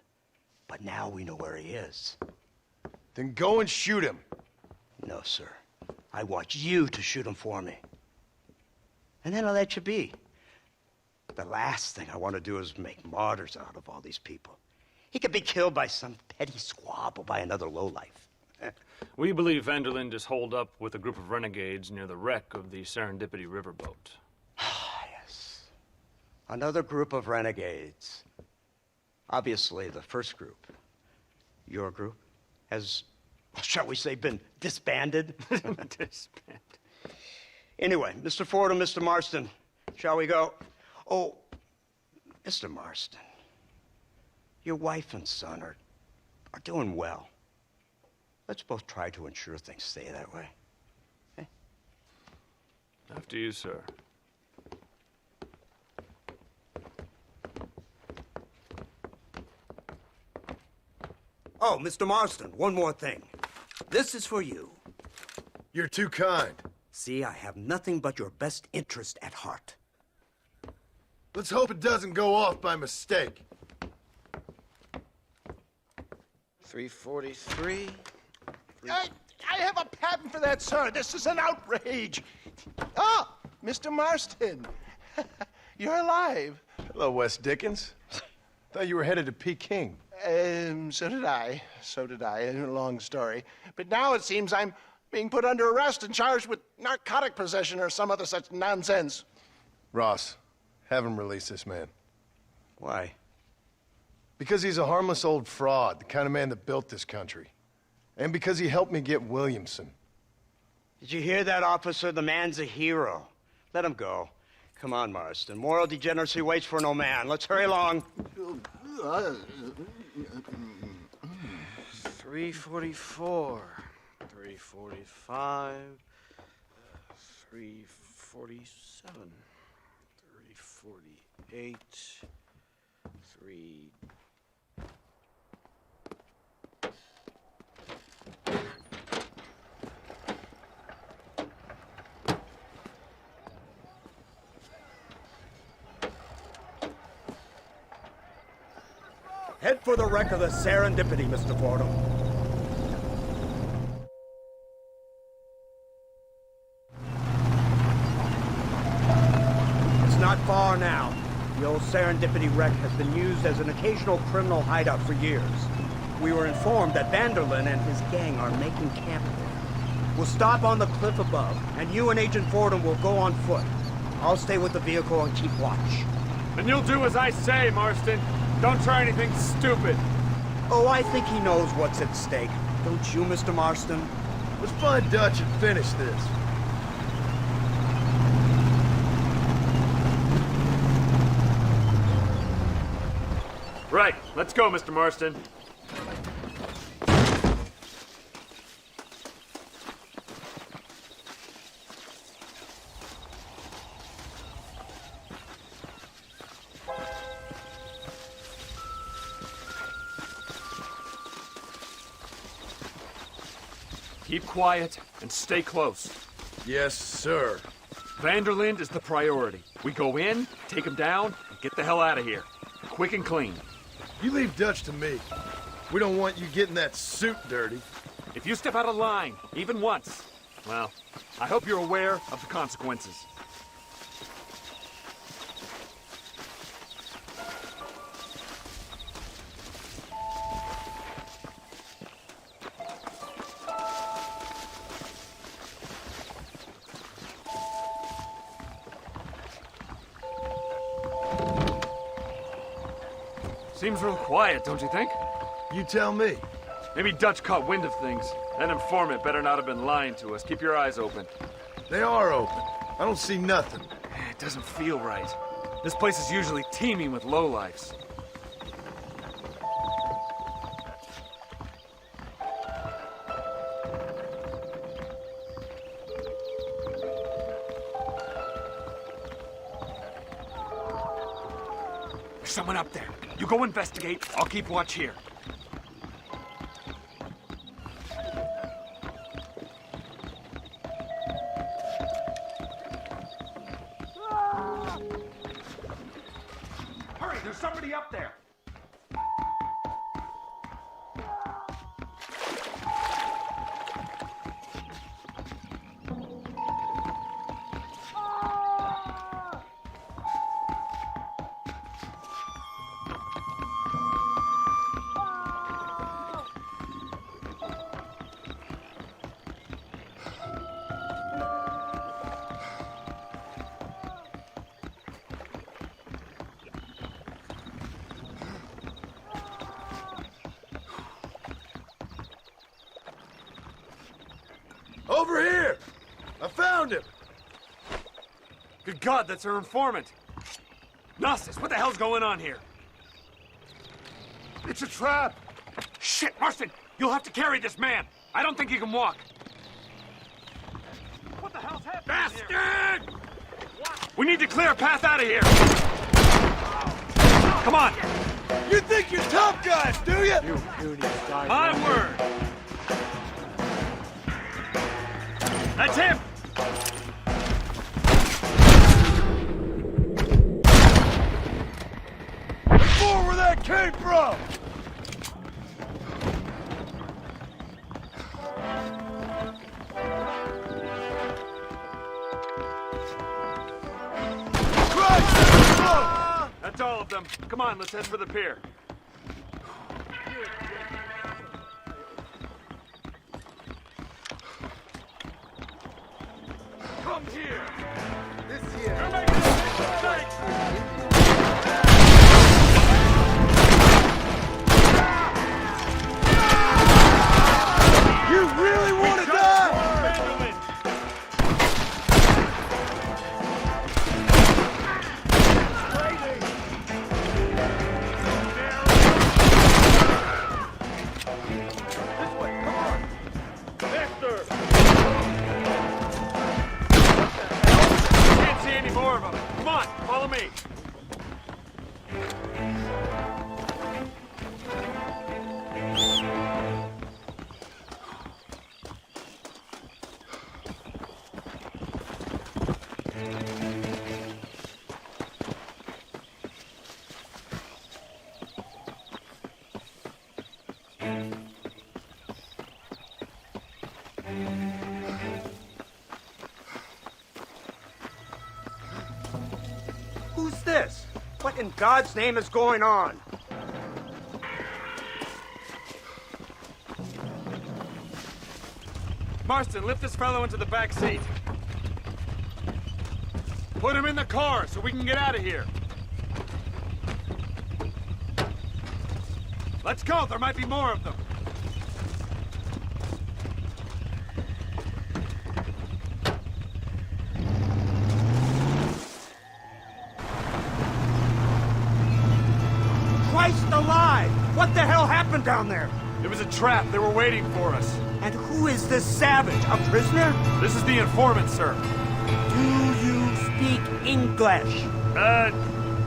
but now we know where he is. Then go and shoot him. No, sir. I want you to shoot him for me. And then I'll let you be. The last thing I want to do is make martyrs out of all these people. He could be killed by some petty squabble by another lowlife. We believe Vanderlyn is holed up with a group of renegades near the wreck of the Serendipity riverboat. Yes. Another group of renegades. Obviously, the first group, your group, has, shall we say, been disbanded? Disbanded. Anyway, Mr. Fordham, Mr. Marston, shall we go? Oh, Mr. Marston, your wife and son are doing well. Let's both try to ensure things stay that way. Okay? After you, sir. Oh, Mr. Marston, one more thing. This is for you. You're too kind. See, I have nothing but your best interest at heart. Let's hope it doesn't go off by mistake. 343. I have a patent for that, sir. This is an outrage. Ah, Mr. Marston. You're alive. Hello, Wes Dickens. Thought you were headed to Peking. So did I. So did I. A long story. But now it seems I'm being put under arrest and charged with narcotic possession or some other such nonsense. Ross, have him release this man. Why? Because he's a harmless old fraud, the kind of man that built this country. And because he helped me get Williamson. Did you hear that, officer? The man's a hero. Let him go. Come on, Marston. Moral degeneracy waits for no man. Let's hurry along. 344, 345, 347, 348, 3... Head for the wreck of the Serendipity, Mr. Fordham. It's not far now. The old Serendipity wreck has been used as an occasional criminal hideout for years. We were informed that Vanderlyn and his gang are making camp there. We'll stop on the cliff above, and you and Agent Fordham will go on foot. I'll stay with the vehicle and keep watch. Then you'll do as I say, Marston. Don't try anything stupid. Oh, I think he knows what's at stake. Don't you, Mr. Marston? Let's find Dutch and finish this. Right. Let's go, Mr. Marston. Keep quiet and stay close. Yes, sir. Vanderlyn is the priority. We go in, take him down, and get the hell out of here. Quick and clean. You leave Dutch to me. We don't want you getting that suit dirty. If you step out of line, even once, well, I hope you're aware of the consequences. Seems real quiet, don't you think? You tell me. Maybe Dutch caught wind of things. That informant better not have been lying to us. Keep your eyes open. They are open. I don't see nothing. It doesn't feel right. This place is usually teeming with lowlifes. There's someone up there. You go investigate. I'll keep watch here. Hurry, there's somebody up there. Over here! I found him! Good God, that's our informant. Gnostus, what the hell's going on here? It's a trap. Shit, Marston, you'll have to carry this man. I don't think he can walk. What the hell's happening Bastard! We need to clear a path out of here. Come on. You think you're tough guys, do you? You puny guys. My word. That's him! There's more where that came from! Christ! That's all of them. Come on, let's head for the pier. Come here! This here. You're making a big mistake! You really want to die? This way, come on! Victor! Can't see any more of them. Come on, follow me. Who's this? What in God's name is going on? Marston, lift this fellow into the back seat. Put him in the car so we can get out of here. Let's go, there might be more of them. Christ alive! What the hell happened down there? It was a trap. They were waiting for us. And who is this savage? A prisoner? This is the informant, sir. Do you speak English?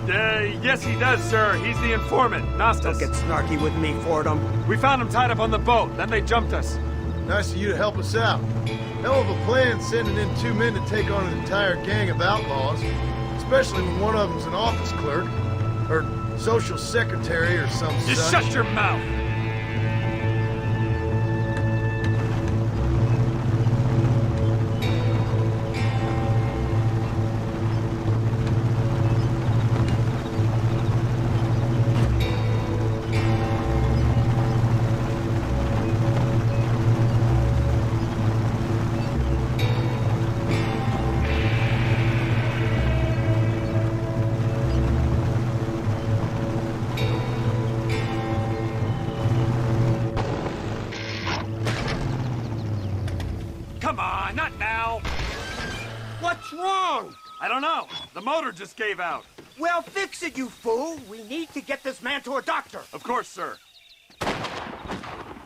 Yes he does, sir. He's the informant, Gnostus. Don't get snarky with me, Fordham. We found him tied up on the boat. Then they jumped us. Nice of you to help us out. Hell of a plan sending in 2 men to take on an entire gang of outlaws. Especially when one of them's an office clerk. Or social secretary or some Just such. shut your mouth. Come on, not now. What's wrong? I don't know. The motor just gave out. Well, fix it, you fool. We need to get this man to a doctor. Of course, sir.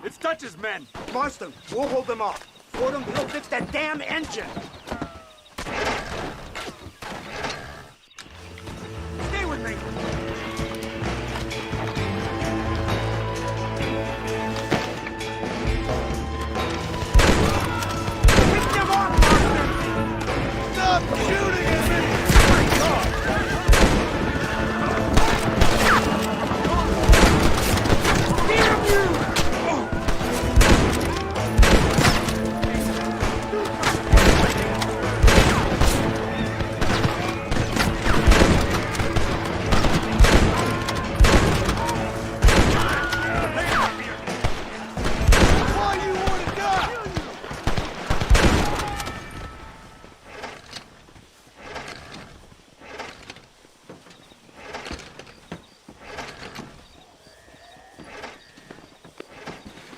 It's Dutch's men. Marston, we'll hold them off. Fordham, we'll fix that damn engine. Stay with me.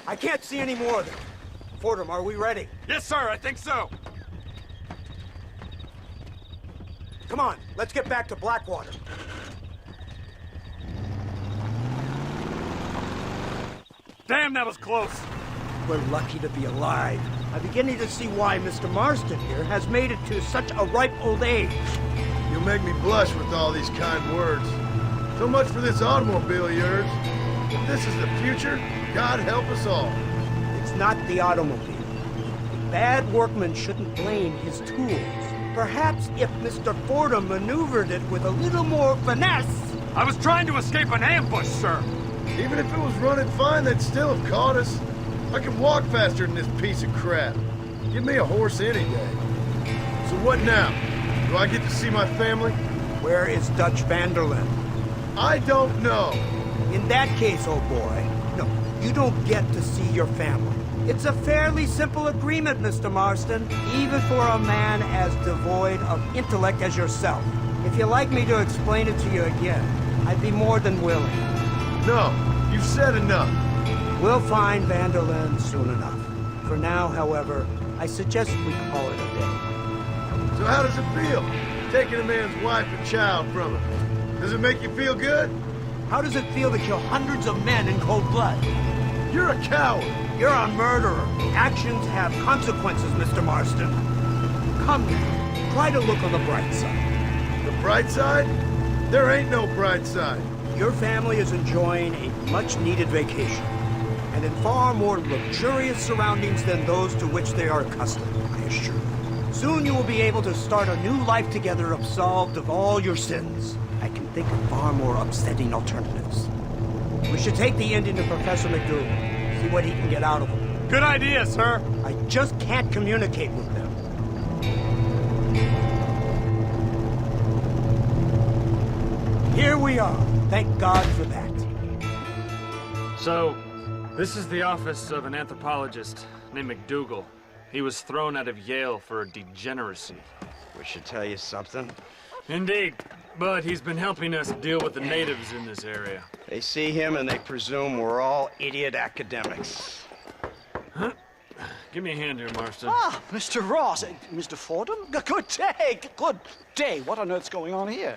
I can't see any more of them. Fordham, are we ready? Yes, sir, I think so. Come on, let's get back to Blackwater. Damn, that was close. We're lucky to be alive. I'm beginning to see why Mr. Marston here has made it to such a ripe old age. You'll make me blush with all these kind words. So much for this automobile of yours. If this is the future, God help us all. It's not the automobile. Bad workman shouldn't blame his tools. Perhaps if Mr. Fordham maneuvered it with a little more finesse. I was trying to escape an ambush, sir. Even if it was running fine, they'd still have caught us. I can walk faster than this piece of crap. Give me a horse any day. So what now? Do I get to see my family? Where is Dutch van der Linde? I don't know. In that case, old boy, no, you don't get to see your family. It's a fairly simple agreement, Mr. Marston, even for a man as devoid of intellect as yourself. If you'd like me to explain it to you again, I'd be more than willing. No, you've said enough. We'll find van der Linde soon enough. For now, however, I suggest we call it a day. So how does it feel, taking a man's wife and child from him? Does it make you feel good? How does it feel to kill hundreds of men in cold blood? You're a coward. You're a murderer. Actions have consequences, Mr. Marston. Come now, try to look on the bright side. The bright side? There ain't no bright side. Your family is enjoying a much-needed vacation, and in far more luxurious surroundings than those to which they are accustomed, I assure you. Soon you will be able to start a new life together, absolved of all your sins. I can think of far more upsetting alternatives. We should take the Indian to Professor McDougal, see what he can get out of him. Good idea, sir. I just can't communicate with them. Here we are. Thank God for that. So, this is the office of an anthropologist named McDougal. He was thrown out of Yale for degeneracy. We should tell you something. Indeed, but he's been helping us deal with the natives in this area. They see him and they presume we're all idiot academics. Huh? Give me a hand here, Marston. Ah, Mr. Ross. Mr. Fordham? Good day. Good day. What on earth's going on here?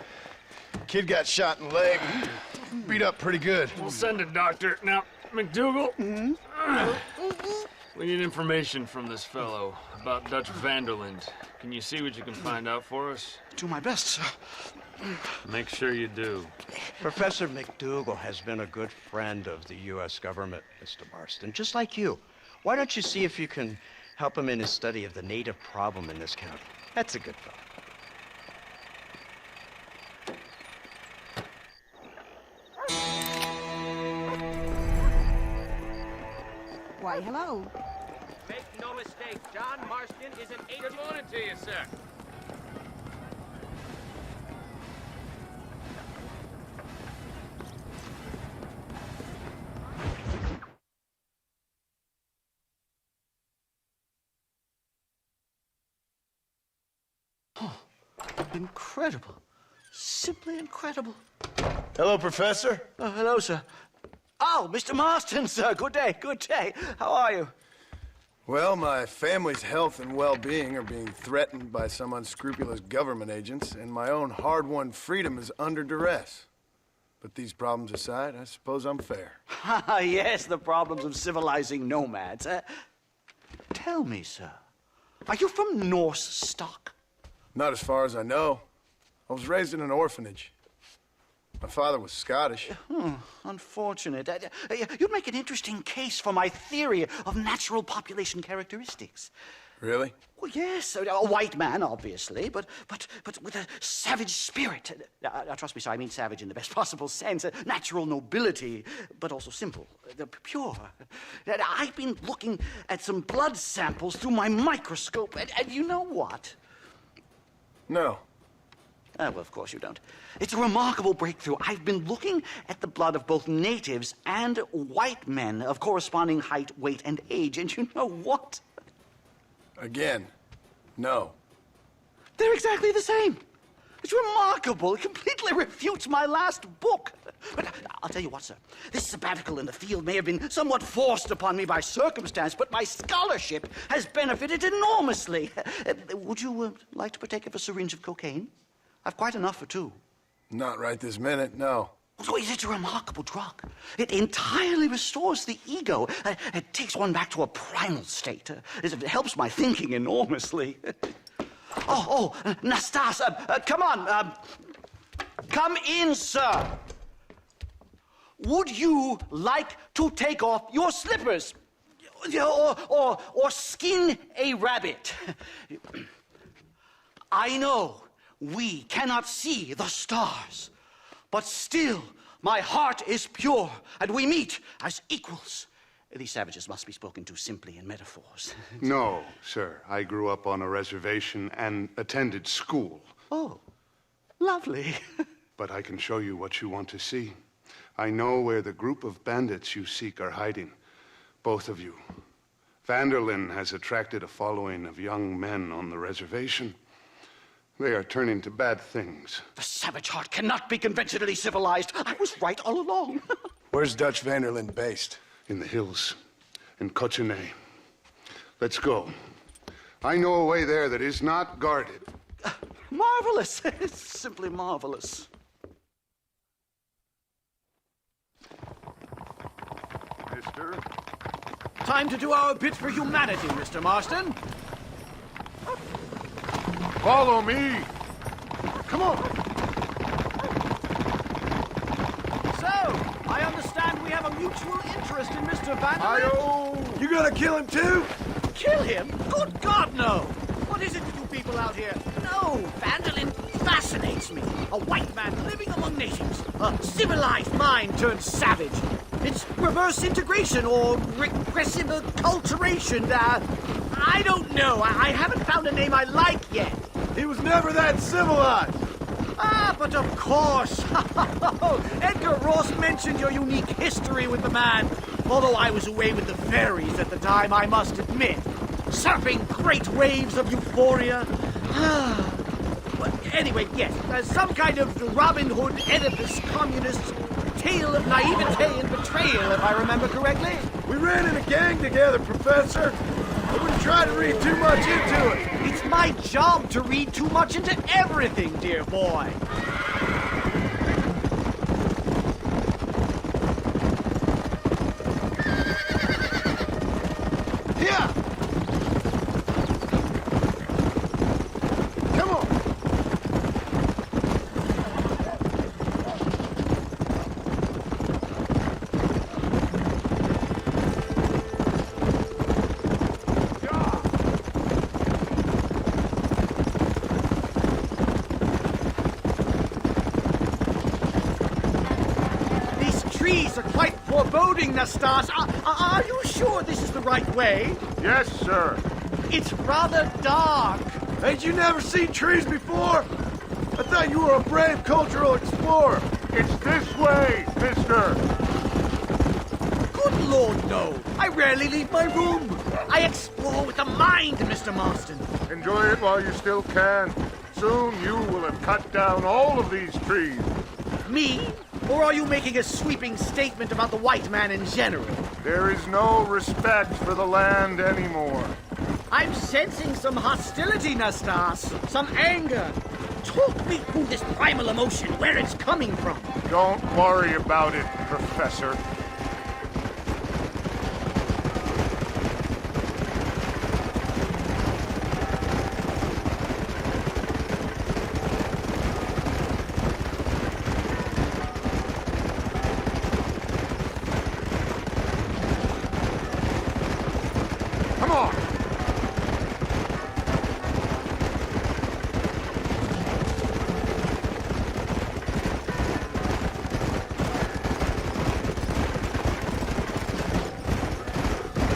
Kid got shot in the leg. Beat up pretty good. We'll send a doctor. Now, McDougal, we need information from this fellow about Dutch van der Linde. Can you see what you can find out for us? Do my best, sir. Make sure you do. Professor McDougal has been a good friend of the U.S. government, Mr. Marston, just like you. Why don't you see if you can help him in his study of the native problem in this county? That's a good fellow. Why, hello. Make no mistake, John Marston is an agent. Good morning to you, sir. Incredible. Simply incredible. Hello, Professor. Hello, sir. Oh, Mr. Marston, sir. Good day, good day. How are you? Well, my family's health and well-being are being threatened by some unscrupulous government agents, and my own hard-won freedom is under duress. But these problems aside, I suppose I'm fair. Yes, the problems of civilizing nomads. Tell me, sir, are you from Norse stock? Not as far as I know. I was raised in an orphanage. My father was Scottish. Unfortunate. You'd make an interesting case for my theory of natural population characteristics. Really? Well, yes, a white man, obviously, but with a savage spirit. Trust me, sir, I mean savage in the best possible sense. Natural nobility, but also simple, pure. I've been looking at some blood samples through my microscope, and you know what? No. Well, of course you don't. It's a remarkable breakthrough. I've been looking at the blood of both natives and white men of corresponding height, weight, and age, and you know what? Again, no. They're exactly the same. It's remarkable. It completely refutes my last book. But I'll tell tell you what, sir. This sabbatical in the field may have been somewhat forced upon me by circumstance, but my scholarship has benefited enormously. Would you like to partake of a syringe of cocaine? I've quite enough for two. Not right this minute, no. Oh, it's a remarkable drug. It entirely restores the ego. It takes one back to a primal state. It helps my thinking enormously. Nastas, come on. Come in, sir. Would you like to take off your slippers? Or skin a rabbit? I know we cannot see the stars, but still my heart is pure, and we meet as equals. These savages must be spoken to simply in metaphors. No, sir. I grew up on a reservation and attended school. Oh, lovely. But I can show you what you want to see. I know where the group of bandits you seek are hiding. Both of you. Vanderlyn has attracted a following of young men on the reservation. They are turning to bad things. The savage heart cannot be conventionally civilized. I was right all along. Where's Dutch Vanderlyn based? In the hills, in Cochene. Let's go. I know a way there that is not guarded. Marvelous. It's simply marvelous. Mister? Time to do our bit for humanity, Mr. Marston. Follow me. Come on. So, I understand we have a mutual interest in Mr. Vanderlyn. You gonna kill him too? Kill him? Good God, no! What is it with you people out here? No, Vanderlyn fascinates me. A white man living among nations. A civilized mind turned savage. It's reverse integration or regressive acculturation. I don't know. I haven't found a name I like yet. He was never that civilized. Ah, but of course. Edgar Ross mentioned your unique history with the man. Although I was away with the fairies at the time, I must admit. Surfing great waves of euphoria. But anyway, yes, some kind of Robin Hood, Oedipus, communist tale of naivete and betrayal, if I remember correctly. We ran in a gang together, Professor. I wouldn't try to read too much into it. It's my job to read too much into everything, dear boy. Here! Come on! Trees are quite foreboding, Nastas. Are you sure this is the right way? Yes, sir. It's rather dark. Ain't you never seen trees before? I thought you were a brave cultural explorer. It's this way, mister. Good Lord, no. I rarely leave my room. I explore with the mind, Mr. Marston. Enjoy it while you still can. Soon you will have cut down all of these trees. Me? Or are you making a sweeping statement about the white man in general? There is no respect for the land anymore. I'm sensing some hostility, Nastas. Some anger. Talk me through this primal emotion, where it's coming from. Don't worry about it, Professor.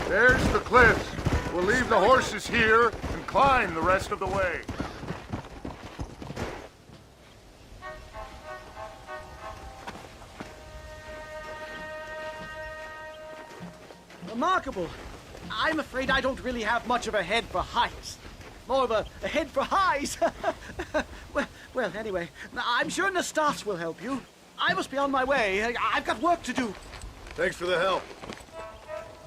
There's the cliffs. We'll leave the horses here and climb the rest of the way. Remarkable. I'm afraid I don't really have much of a head for heights. More of a head for highs. well, anyway, I'm sure Nastas will help you. I must be on my way. I've got work to do. Thanks for the help.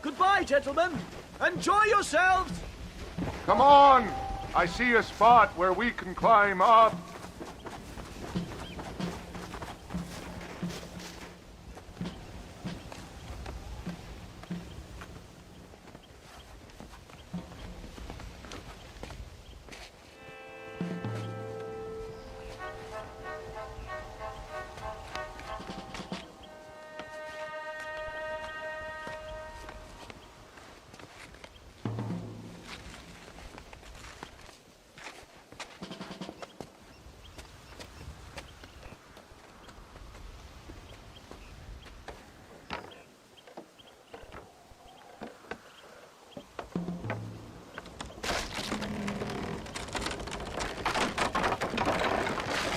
Goodbye, gentlemen. Enjoy yourselves. Come on! I see a spot where we can climb up.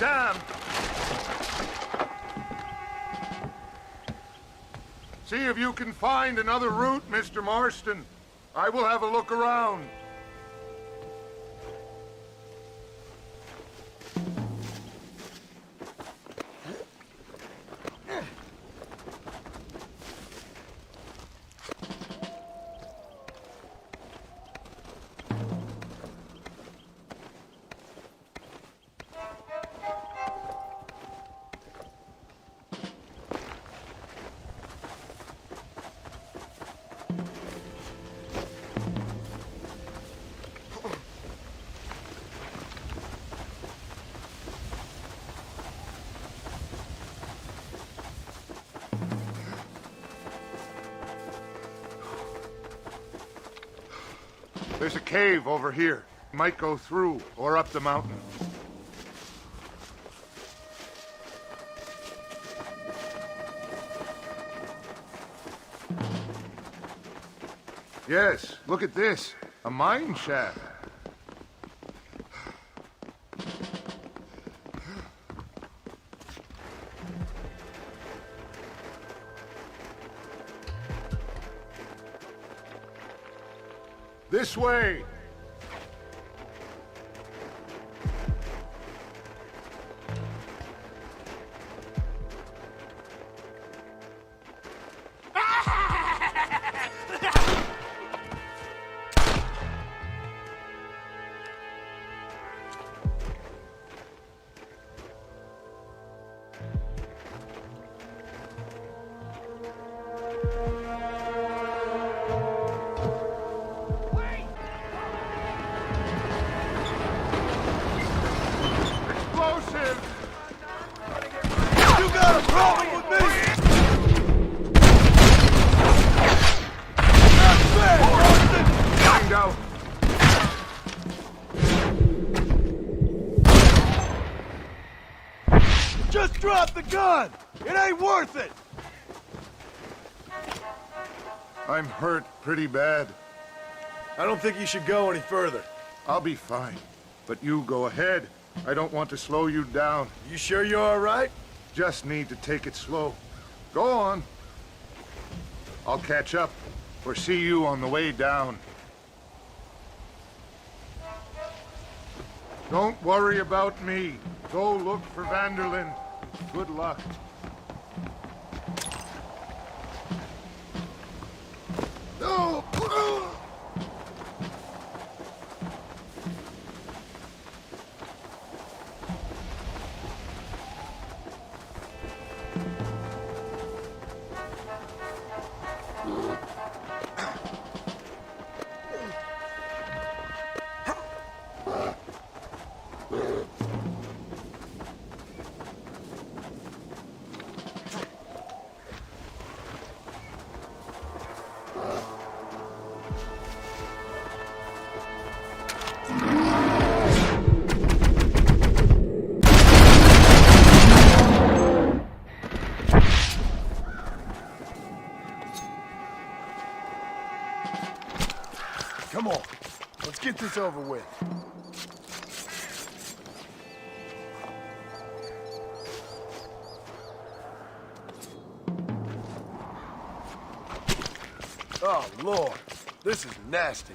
Damn! See if you can find another route, Mr. Marston. I will have a look around. There's a cave over here. Might go through or up the mountain. Yes, look at this. A mine shaft. This way! Just drop the gun! It ain't worth it! I'm hurt pretty bad. I don't think you should go any further. I'll be fine. But you go ahead. I don't want to slow you down. You sure you're all right? Just need to take it slow. Go on. I'll catch up or see you on the way down. Don't worry about me. Go look for Van der Linde. Good luck. No! Come on, let's get this over with. Oh, Lord, this is nasty.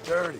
dirty.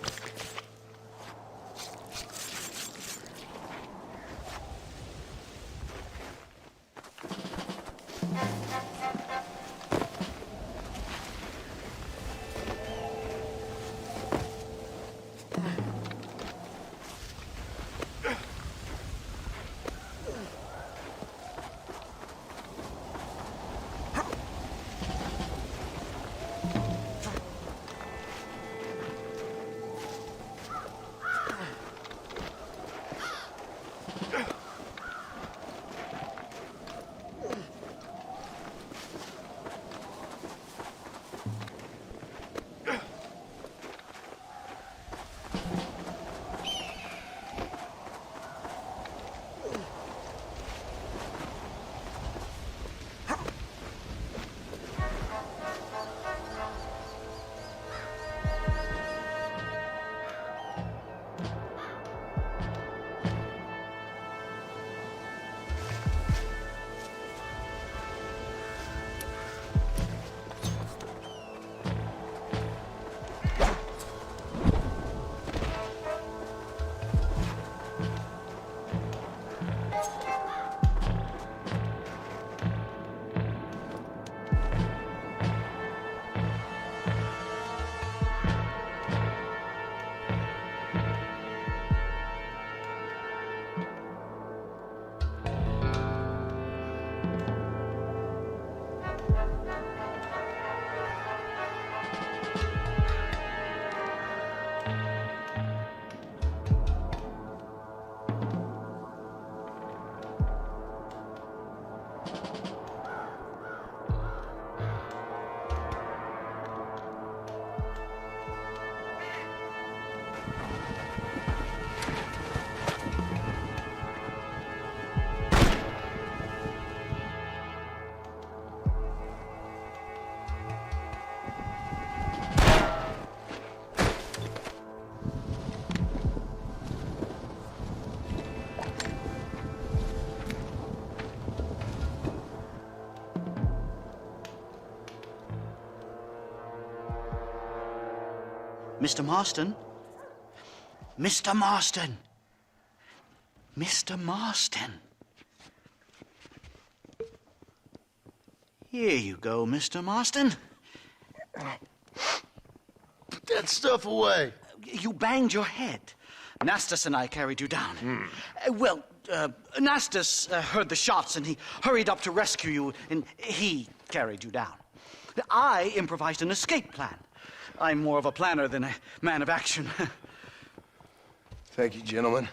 Mr. Marston? Mr. Marston! Mr. Marston! Here you go, Mr. Marston. Put that stuff away. You banged your head. Nastas and I carried you down. Nastas heard the shots and he hurried up to rescue you, and he carried you down. I improvised an escape plan. I'm more of a planner than a man of action. Thank you, gentlemen.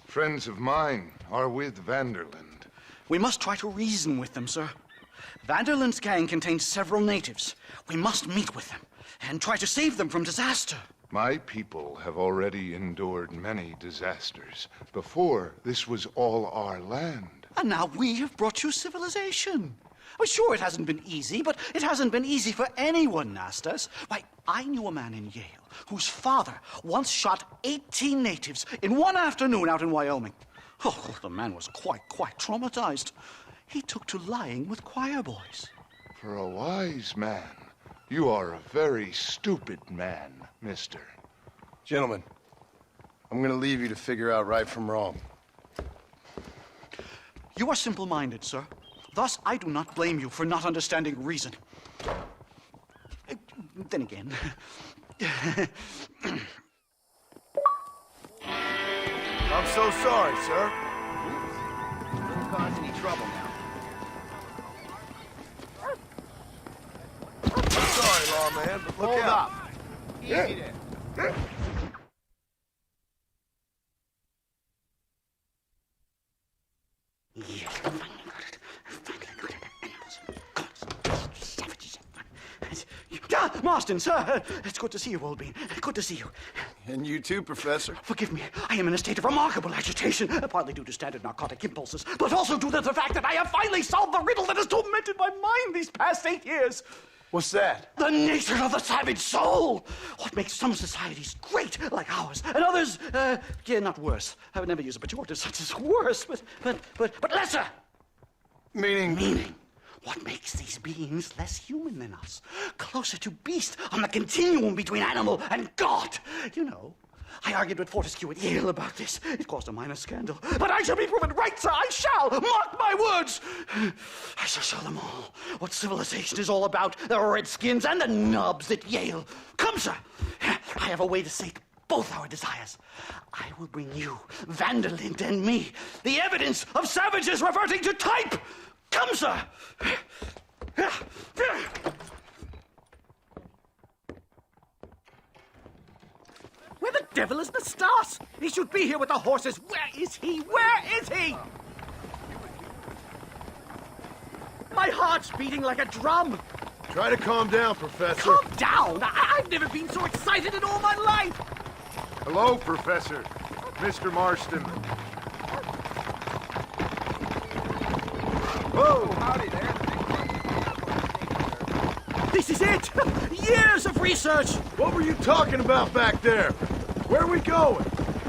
Friends of mine are with Vanderland. We must try to reason with them, sir. Vanderland's gang contains several natives. We must meet with them and try to save them from disaster. My people have already endured many disasters. Before, this was all our land. And now we have brought you civilization. Well, sure, it hasn't been easy, but it hasn't been easy for anyone, Nastas. Why, I knew a man in Yale whose father once shot 18 natives in one afternoon out in Wyoming. Oh, the man was quite traumatized. He took to lying with choir boys. For a wise man, you are a very stupid man, mister. Gentlemen, I'm going to leave you to figure out right from wrong. You are simple-minded, sir. Thus, I do not blame you for not understanding reason. Then again... I'm so sorry, sir. Don't cause any trouble now. I'm sorry, lawman, but look Hold out. up. Easy there. Marston, sir! It's good to see you, old bean. Good to see you. And you too, Professor. Forgive me. I am in a state of remarkable agitation, partly due to standard narcotic impulses, but also due to the fact that I have finally solved the riddle that has tormented my mind these past 8 years. What's that? The nature of the savage soul! What makes some societies great, like ours, and others, not worse. I would never use a pejorative such as worse, but lesser. Meaning? Meaning. what makes these beings less human than us, closer to beast on the continuum between animal and God. You know, I argued with Fortescue at Yale about this. It caused a minor scandal. But I shall be proven right, sir. I shall. Mark my words. I shall show them all what civilization is all about. The redskins and the nubs at Yale. Come, sir. I have a way to sate both our desires. I will bring you, Vanderlyn, and me, the evidence of savages reverting to type. Come, sir. Where the devil is Nastas? He should be here with the horses. Where is he? Where is he? My heart's beating like a drum. Try to calm down, Professor. Calm down? I've never been so excited in all my life. Hello, Professor. Mr. Marston. Whoa, howdy there. This is it! Years of research! What were you talking about back there? Where are we going?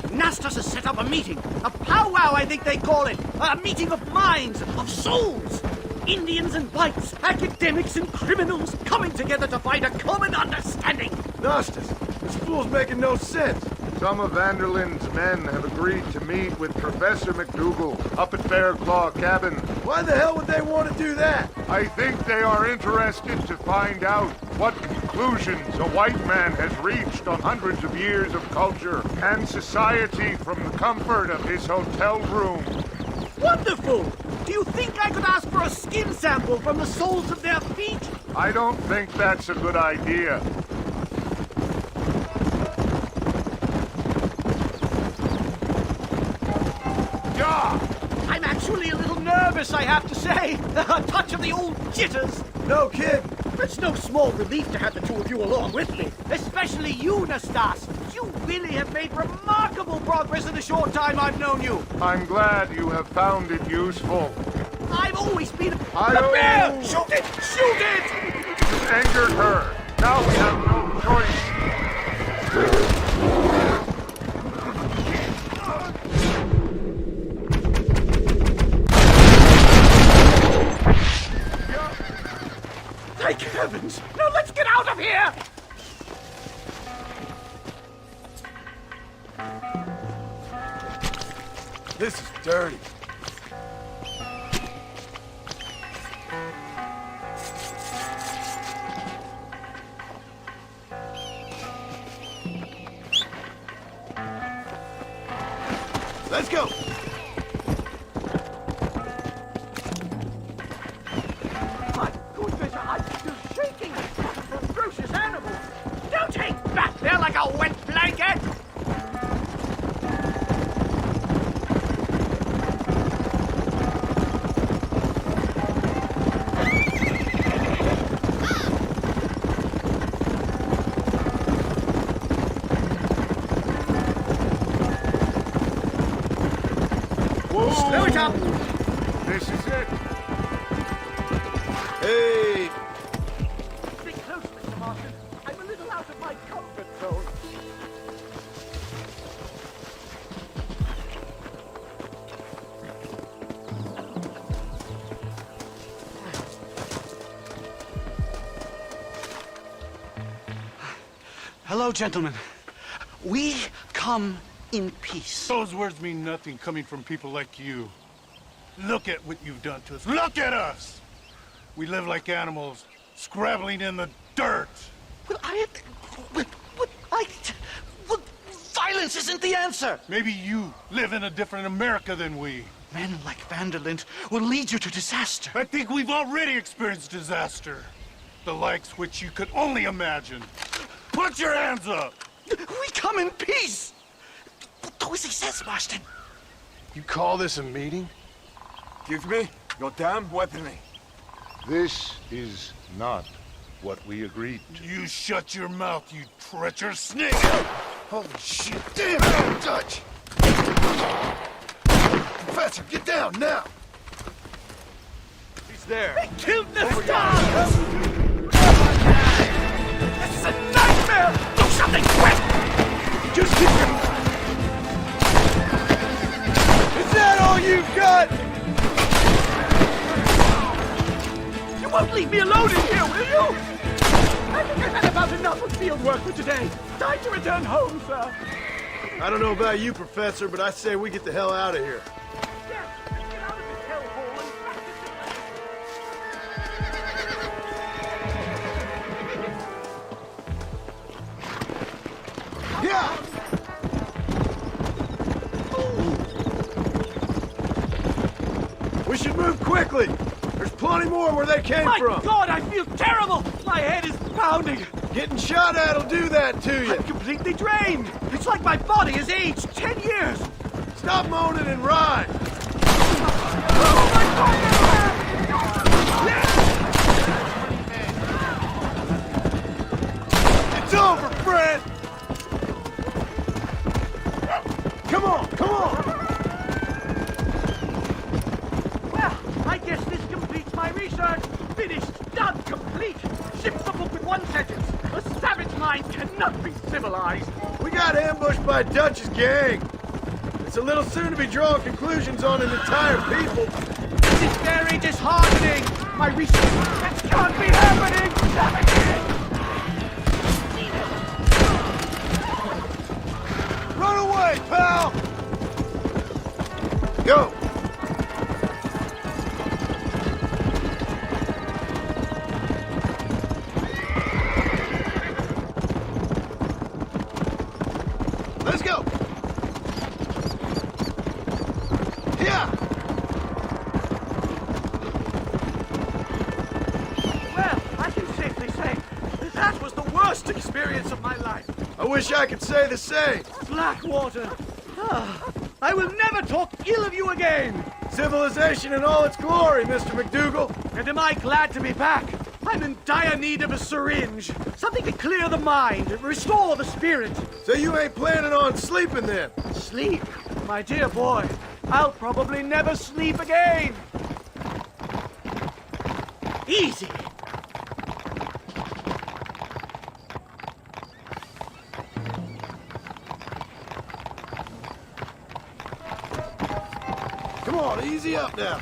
Nastas has set up a meeting. A powwow, I think they call it. A meeting of minds, of souls. Indians and whites, academics and criminals coming together to find a common understanding. Nastas, this fool's making no sense. Some of Vanderlyn's men have agreed to meet with Professor McDougal up at Bear Claw Cabin. Why the hell would they want to do that? I think they are interested to find out what conclusions a white man has reached on hundreds of years of culture and society from the comfort of his hotel room. Wonderful! Do you think I could ask for a skin sample from the soles of their feet? I don't think that's a good idea. I'm actually a little nervous, I have to say. A touch of the old jitters. No kidding. It's no small relief to have the two of you along with me. Especially you, Nastas. You really have made remarkable progress in the short time I've known you. I'm glad you have found it useful. I've always been The bear! Shoot it! Shoot it! You angered her. Now we have no choice. Thank heavens! Now let's get out of here! This is dirty. Let's go! My goodness, I'm still shaking! Ferocious animals! Don't hang back there like a wet blanket! Slow it up! This is it. Hey! Stay close, Mr. Marston. I'm a little out of my comfort zone. Hello, gentlemen. We come in peace. Those words mean nothing coming from people like you. Look at what you've done to us. Look at us! We live like animals, scrabbling in the dirt. Well, violence isn't the answer. Maybe you live in a different America than we. Men like Vanderlyn will lead you to disaster. I think we've already experienced disaster. The likes which you could only imagine. Put your hands up! We come in peace! Do as he says, Marston. You call this a meeting? Give me your damn weaponry. This is not what we agreed to. You shut your mouth, you treacherous snake! Holy shit! Damn it! Don't touch! Professor, get down now! He's there. They killed Nastas! This is a nightmare! Do something quick! Just keep him! Is that all you've got? won't leave me alone in here, will you? I think I've had about enough of field work for today. Time to return home, sir. I don't know about you, Professor, but I say we get the hell out of here. Yes, let's get out of this hellhole and practice it. Yeah! We should move quickly. There's plenty more where they came from. My God, I feel terrible! My head is pounding. Getting shot at'll do that to you. I'm completely drained. It's like my body has aged 10 years. Stop moaning and ride. Oh, my God! It's over, Fred. Come on, come on. Well, I guess this completes my research. Finished, done, complete. Ship the book with one sentence. A savage mind cannot be civilized. We got ambushed by Dutch's gang. It's a little soon to be drawing conclusions on an entire people. This is very disheartening. My research, that can't be happening. Savages! Run away, pal! Go! Let's go! Yeah! Well, I can safely say that was the worst experience of my life. I wish I could say the same. Blackwater. I will never talk ill of you again. Civilization in all its glory, Mr. McDougal. And am I glad to be back? I'm in dire need of a syringe. Something to clear the mind, restore the spirit. So you ain't planning on sleeping then? Sleep? My dear boy, I'll probably never sleep again. Easy. Come on, easy up now.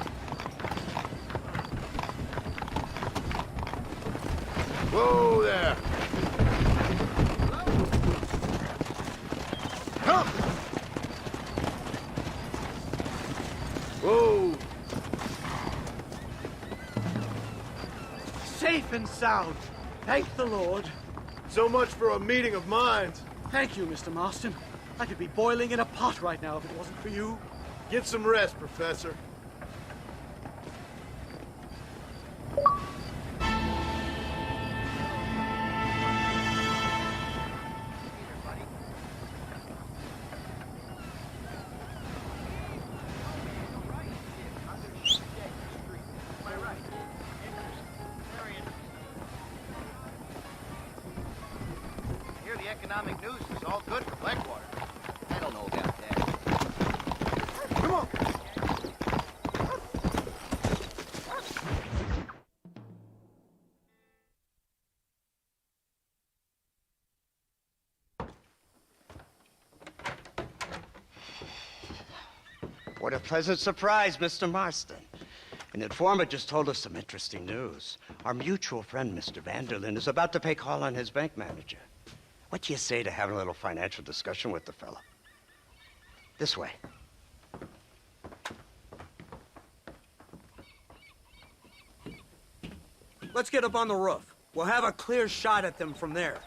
Whoa there. Come. Whoa. Safe and sound. Thank the Lord. So much for a meeting of minds. Thank you, Mr. Marston. I could be boiling in a pot right now if it wasn't for you. Get some rest, Professor. Here, the economic news is all good for Blackwater. I don't know about that. Come on. What a pleasant surprise, Mr. Marston. An informant just told us some interesting news. Our mutual friend, Mr. Vanderlyn, is about to pay call on his bank manager. What do you say to having a little financial discussion with the fella? This way. Let's get up on the roof. We'll have a clear shot at them from there.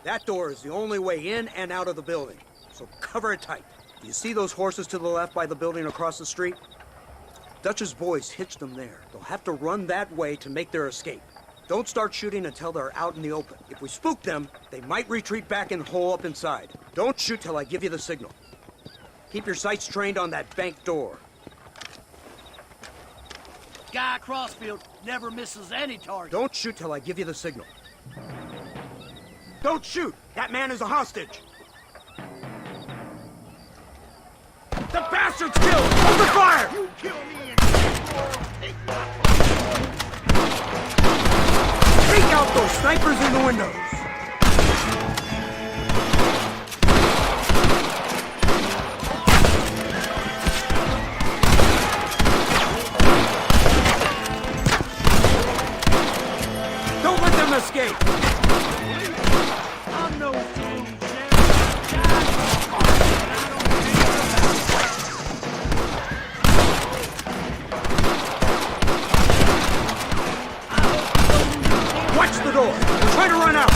That door is the only way in and out of the building, so cover it tight. Do you see those horses to the left by the building across the street? Dutch's boys hitched them there. They'll have to run that way to make their escape. Don't start shooting until they're out in the open. If we spook them, they might retreat back and hole up inside. Don't shoot till I give you the signal. Keep your sights trained on that bank door. Guy Crossfield never misses any target. Don't shoot till I give you the signal. Don't shoot! That man is a hostage! bastards killed! Open fire! You kill me and take out those snipers in the windows! Don't let them escape! I'm no fool, watch the door! We're trying to run out!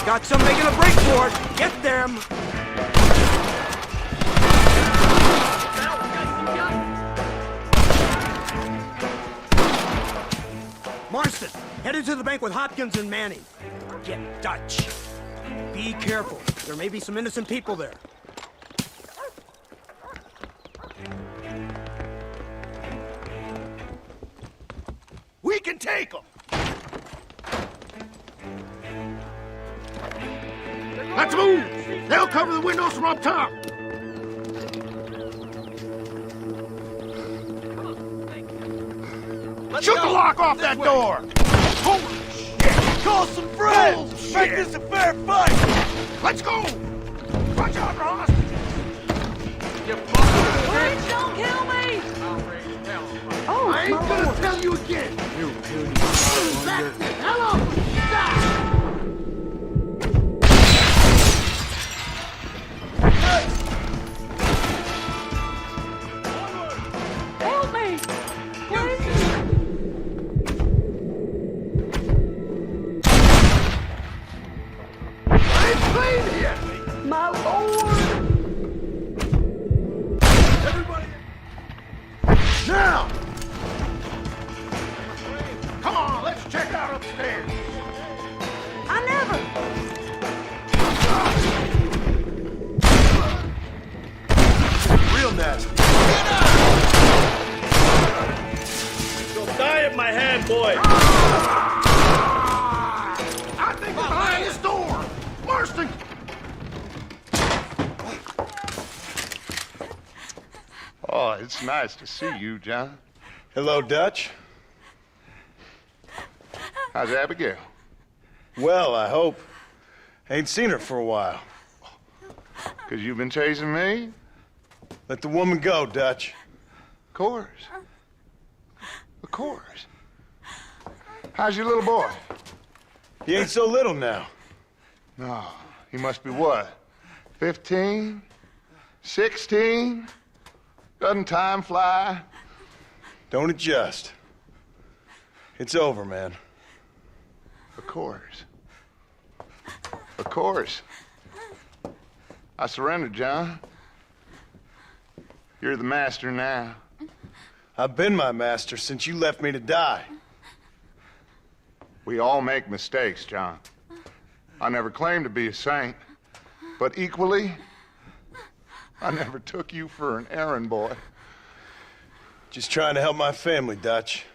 Got some making a break for it! Get them! Marston, headed to the bank with Hopkins and Manning. Get Dutch. Be careful. There may be some innocent people there. We can take them! Let's move! They'll cover the windows from up top! Shoot the lock off that door! Holy shit! Call some friends! Make this a fair fight! Let's go! Watch out for hostages! Please don't kill me! Oh, I ain't gonna tell you again! Back the hell up! Help me! My lord! Everybody! Now! Come on, let's check out upstairs! I never! Real nasty. You'll die at my hand, boy! I think they're behind this door! Marston! Oh, it's nice to see you, John. Hello, Dutch. How's Abigail? Well, I hope. Ain't seen her for a while. 'Cause you've been chasing me? Let the woman go, Dutch. Of course. Of course. How's your little boy? He ain't so little now. No, he must be what? 15? 16? Doesn't time fly? Don't adjust. It's over, man. Of course. Of course. I surrendered, John. You're the master now. I've been my master since you left me to die. We all make mistakes, John. I never claimed to be a saint, but equally, I never took you for an errand boy. Just trying to help my family, Dutch.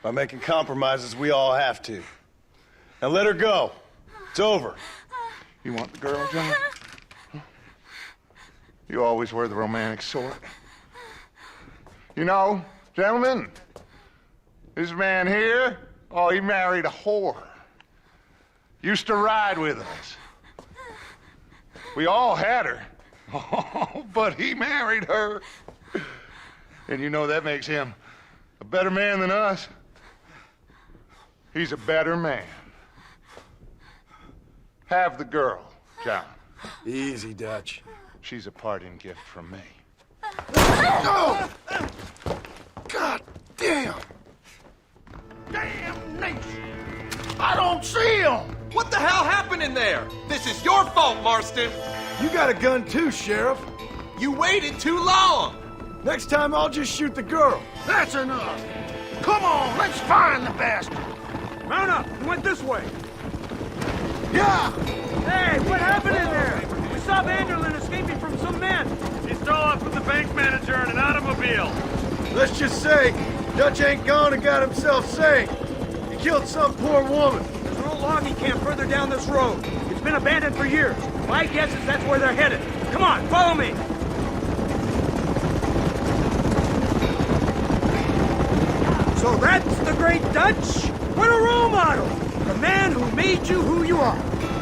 By making compromises we all have to. Now let her go. It's over. You want the girl, John? You always were the romantic sort. You know, gentlemen, this man here, oh, he married a whore. Used to ride with us. We all had her. Oh, but he married her. And you know that makes him a better man than us. He's a better man. Have the girl, John. Easy, Dutch. She's a parting gift from me. Oh! God damn! Damnation! I don't see him! What the hell happened in there? This is your fault, Marston. You got a gun too, Sheriff. You waited too long. Next time I'll just shoot the girl. That's enough. Come on, let's find the bastard. Mount up! He went this way! Yeah! Hey, what happened in there? We saw Vanderlyn escaping from some men. He stole off with the bank manager in an automobile. Let's just say, Dutch ain't gone and got himself saved. He killed some poor woman. There's an old logging camp further down this road. It's been abandoned for years. My guess is that's where they're headed. Come on, follow me. So that's the great Dutch? What a role model! The man who made you who you are.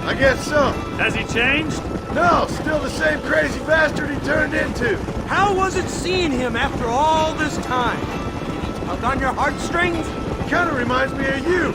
I guess so. Has he changed? No, still the same crazy bastard he turned into. How was it seeing him after all this time? Did he tug on your heartstrings? Kinda reminds me of you.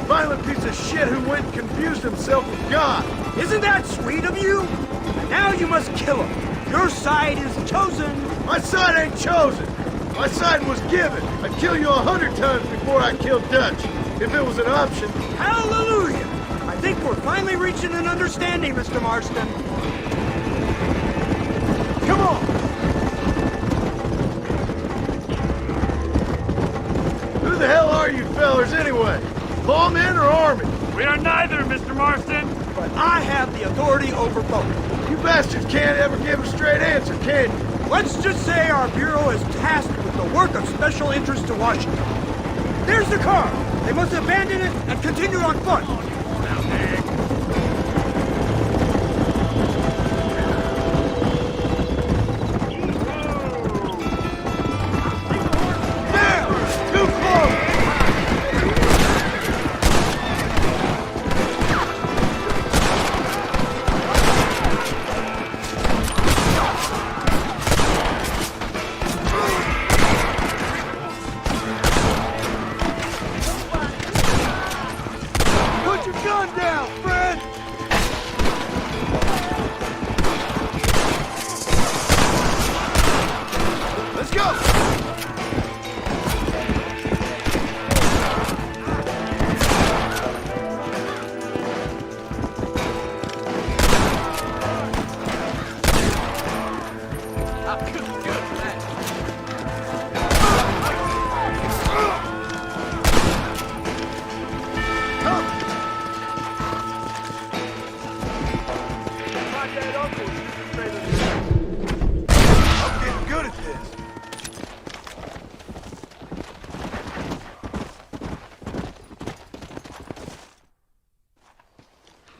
Violent piece of shit who went and confused himself with God. Isn't that sweet of you? And now you must kill him. Your side is chosen. My side ain't chosen. My side was given. I'd kill you 100 times before I killed Dutch, if it was an option. Hallelujah! I think we're finally reaching an understanding, Mr. Marston. Come on! Who the hell are you fellers anyway? Lawmen or army? We are neither, Mr. Marston. But I have the authority over both. You bastards can't ever give a straight answer, can you? Let's just say our bureau is tasked with the work of special interest to Washington. There's the car. They must abandon it and continue on foot.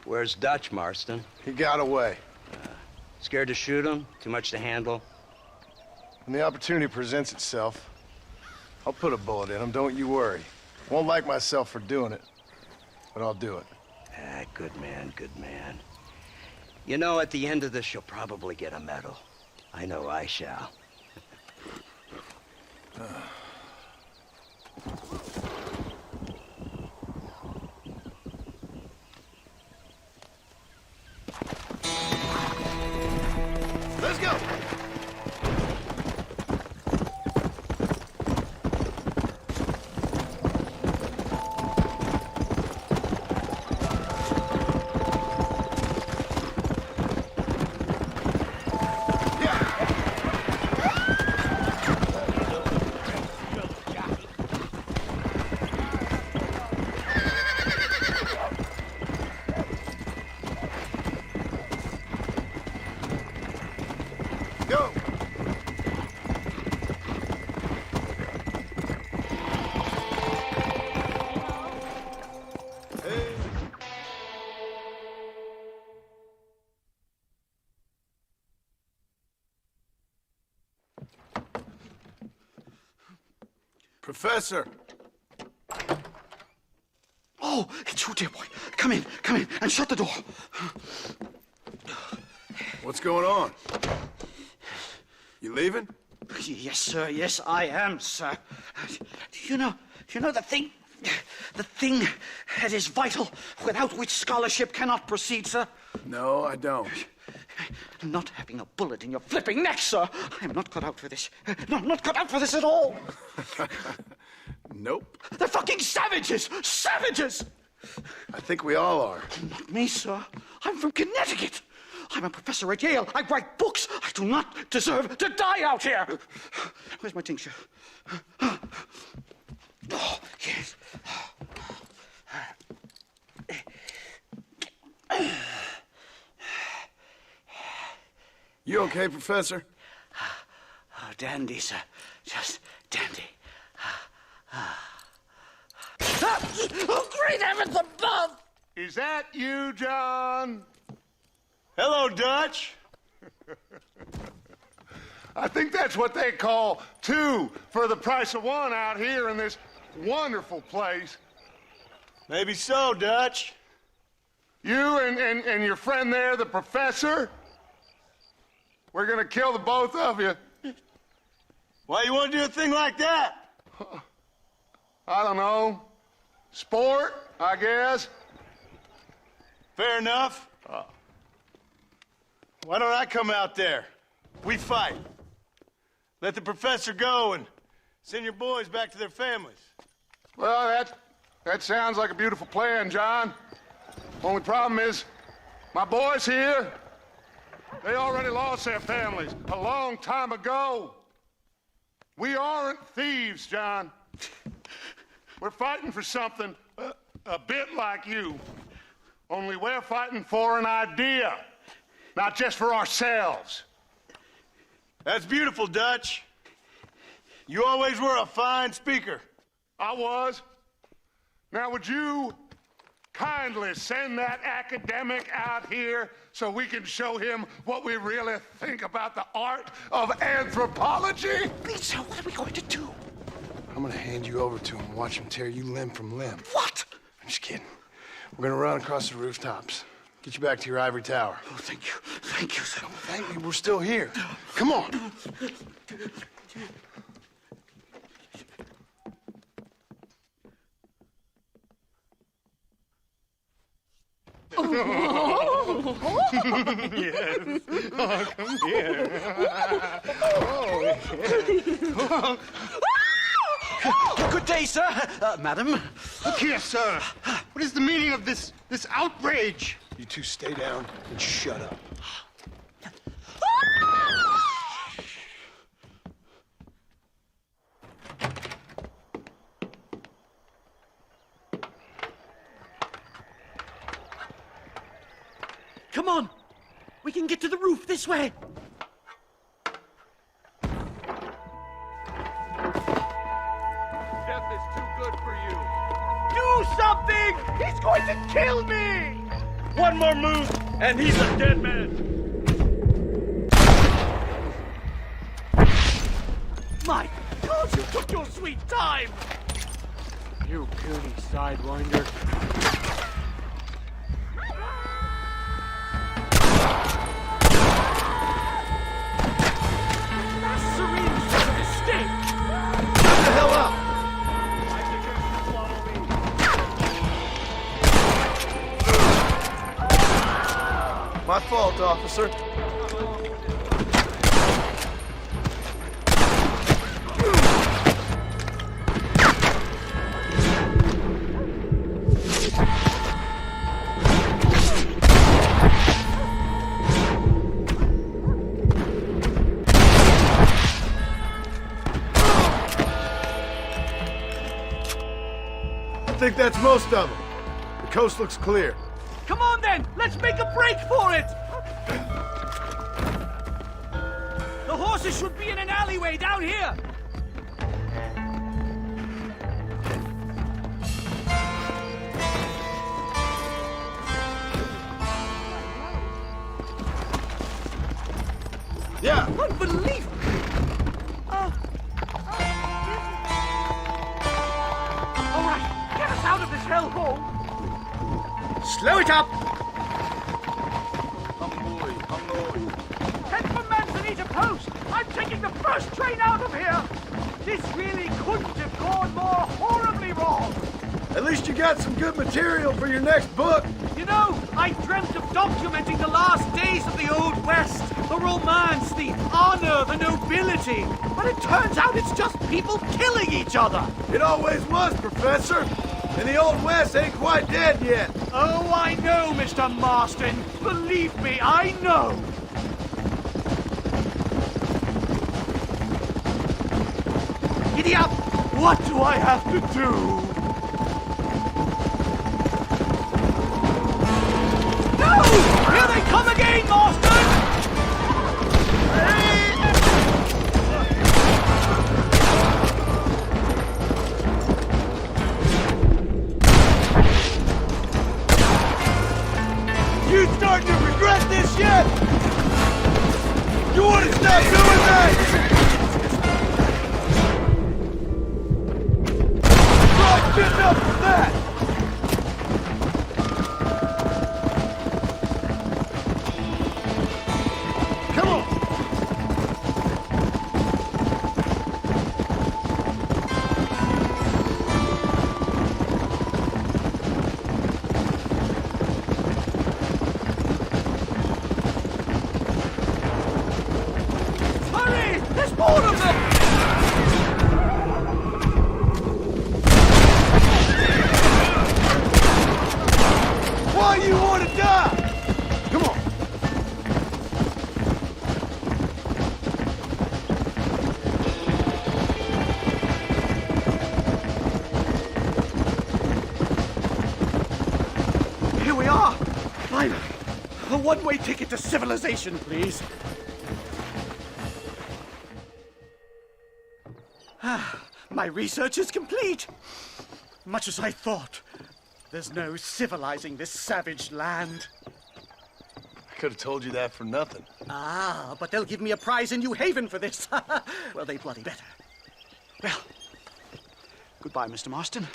Where's Dutch, Marston? He got away. Scared to shoot him? Too much to handle? When the opportunity presents itself, I'll put a bullet in him, don't you worry. Won't like myself for doing it, but I'll do it. Ah, good man, good man. You know, at the end of this, you'll probably get a medal. I know I shall. Let's go! Go! Professor! Oh, it's you, dear boy. Come in, and shut the door. What's going on? You leaving? Yes, sir. Yes, I am, sir. You know the thing that is vital, without which scholarship cannot proceed, sir? No, I don't. Not having a bullet in your flipping neck, sir. I am not cut out for this. No, I'm not cut out for this at all. Nope. They're fucking savages! Savages! I think we all are. Not me, sir. I'm from Connecticut. I'm a professor at Yale. I write books. I do not deserve to die out here. Where's my tincture? Oh, yes. You okay, Professor? dandy, sir. Just dandy. Oh, great heavens above! Is that you, John? Hello, Dutch. I think that's what they call 2 for the price of 1 out here in this wonderful place. Maybe so, Dutch. You and your friend there, the professor, we're gonna kill the both of you. Why you want to do a thing like that? I don't know. Sport, I guess. Fair enough. Why don't I come out there? We fight. Let the professor go and send your boys back to their families. Well, that sounds like a beautiful plan, John. Only problem is, my boys here, they already lost their families a long time ago. We aren't thieves, John. We're fighting for something a bit like you. Only we're fighting for an idea, not just for ourselves. That's beautiful, Dutch. You always were a fine speaker. I was. Now, would you kindly send that academic out here so we can show him what we really think about the art of anthropology? Lisa, what are we going to do? I'm gonna hand you over to him and watch him tear you limb from limb. What? I'm just kidding. We're gonna run across the rooftops. Get you back to your ivory tower. Oh, thank you. Thank you, sir. Thank me, we're still here. Come on. Yes. Oh, come here. Oh. Good day, sir. Madam. Look here, sir. What is the meaning of this outrage? You two stay down and shut up. Come on! We can get to the roof this way! Death is too good for you. Do something! He's going to kill me! One more move, and he's a dead man. My God, you took your sweet time! You puny sidewinder. My fault, officer. I think that's most of them. The coast looks clear. Come on then! Let's make a break for it! The horses should be in an alleyway down here! Yeah. Unbelievable! All right, get us out of this hellhole! Slow it up! Head for Manzanita Post! I'm taking the first train out of here! This really couldn't have gone more horribly wrong! At least you got some good material for your next book. You know, I dreamt of documenting the last days of the Old West. The romance, the honor, the nobility. But it turns out it's just people killing each other. It always was, Professor. And the Old West ain't quite dead yet. Oh, I know, Mr. Marston. Believe me, I know. Giddy up! What do I have to do? No! Here they come again, Marston! one-way ticket to civilization, please. My research is complete. Much as I thought. There's no civilizing this savage land. I could have told you that for nothing. Ah, but they'll give me a prize in New Haven for this. Well, they bloody better. Well, goodbye, Mr. Marston.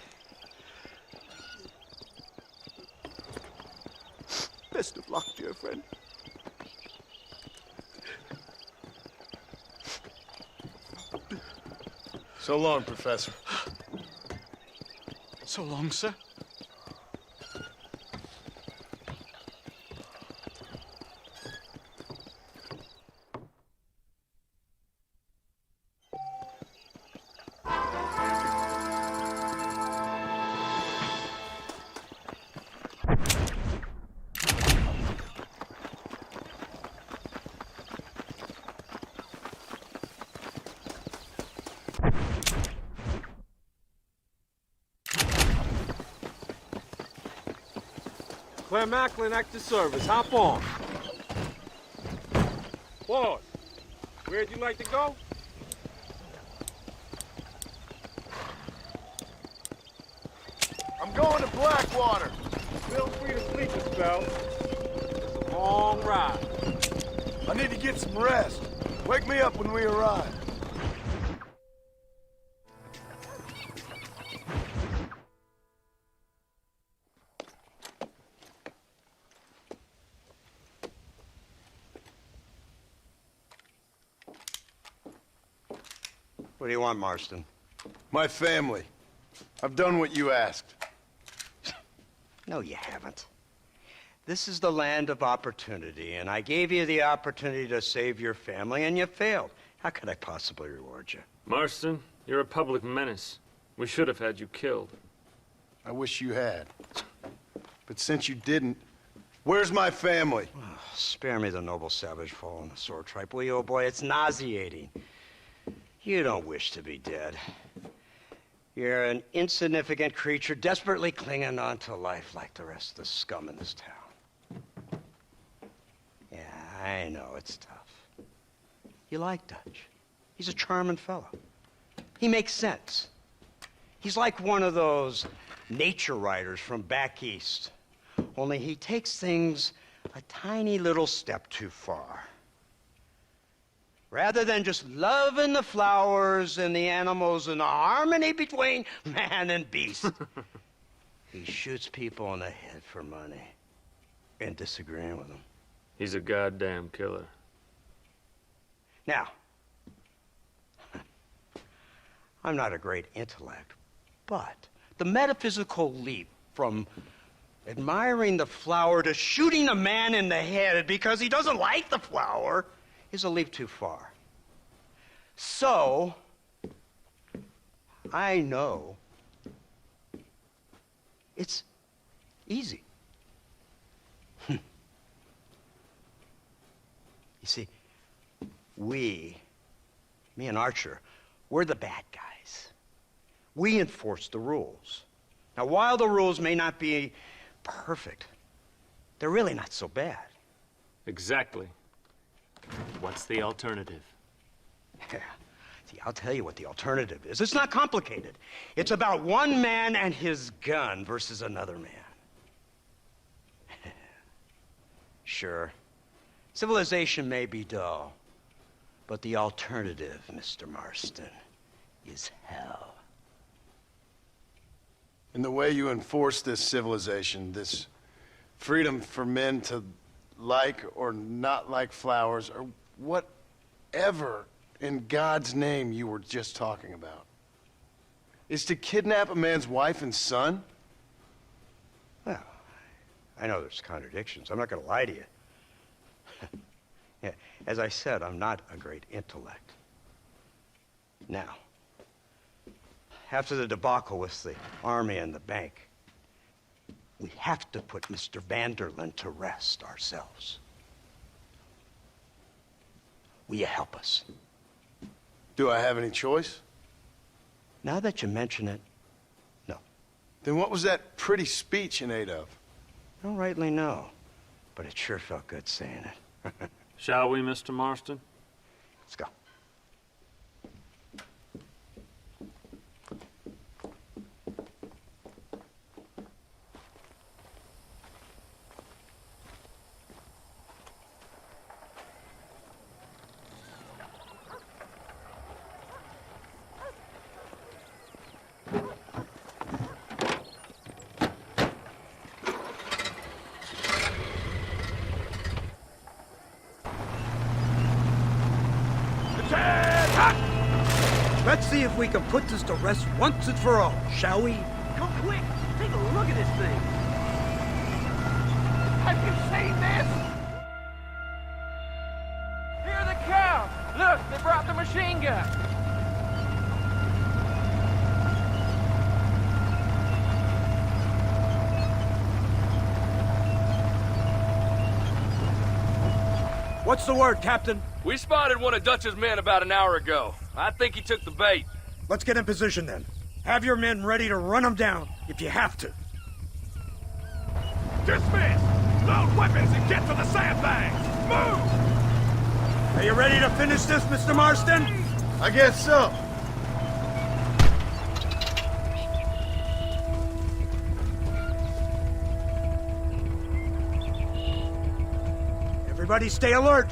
Best of luck, dear friend. So long, Professor. So long, sir. Claire Macklin, active service. Hop on. Boss, where'd you like to go? I'm going to Blackwater. Feel free to sleep a spell. It's a long ride. I need to get some rest. Wake me up when we arrive. What do you want, Marston? My family. I've done what you asked. No, you haven't. This is the land of opportunity, and I gave you the opportunity to save your family, and you failed. How could I possibly reward you? Marston, you're a public menace. We should have had you killed. I wish you had. But since you didn't, where's my family? Oh, spare me the noble savage fall on the sword tripe, will you, old boy? It's nauseating. You don't wish to be dead. You're an insignificant creature desperately clinging on to life like the rest of the scum in this town. Yeah, I know it's tough. You like Dutch. He's a charming fellow. He makes sense. He's like one of those nature writers from back east. Only he takes things a tiny little step too far. Rather than just loving the flowers and the animals and the harmony between man and beast, he shoots people in the head for money and disagreeing with them. He's a goddamn killer. Now, I'm not a great intellect, but the metaphysical leap from admiring the flower to shooting a man in the head because he doesn't like the flower is a leap too far. So, I know it's easy. You see, me and Archer, we're the bad guys. We enforce the rules. Now, while the rules may not be perfect, they're really not so bad. Exactly. What's the alternative? Yeah. See, I'll tell you what the alternative is. It's not complicated. It's about one man and his gun versus another man. Sure, civilization may be dull, but the alternative, Mr. Marston, is hell. In the way you enforce this civilization, this freedom for men to like or not like flowers, or whatever in God's name you were just talking about, is to kidnap a man's wife and son? Well, I know there's contradictions. I'm not going to lie to you. Yeah, as I said, I'm not a great intellect. Now, after the debacle with the army and the bank, we have to put Mr. Vanderlyn to rest ourselves. Will you help us? Do I have any choice? Now that you mention it, no. Then what was that pretty speech in aid of? I don't rightly know. but it sure felt good saying it. Shall we, Mr. Marston? Let's go. Let's see if we can put this to rest once and for all, shall we? Come quick! Take a look at this thing! Have you seen this? Here are the cows! Look, they brought the machine gun! What's the word, Captain? We spotted one of Dutch's men about an hour ago. I think he took the bait. Let's get in position then. Have your men ready to run them down if you have to. Dismiss! Load weapons and get to the sandbags! Move! Are you ready to finish this, Mr. Marston? I guess so. Everybody stay alert.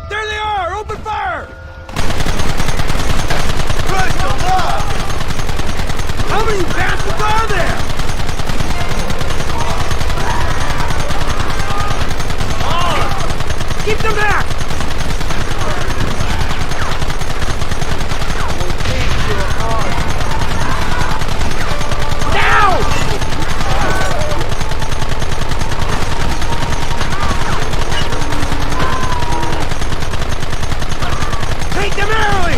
There they are! Open fire! Christ alive! How many bastards are there? Keep them back! Take them early!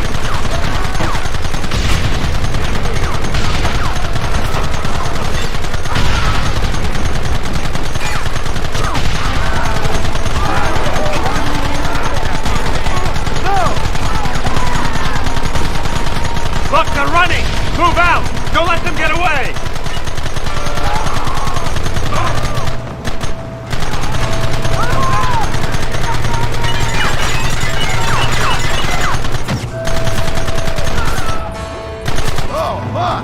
Look, they're running! Move out! Don't let them get away! Oh, fuck!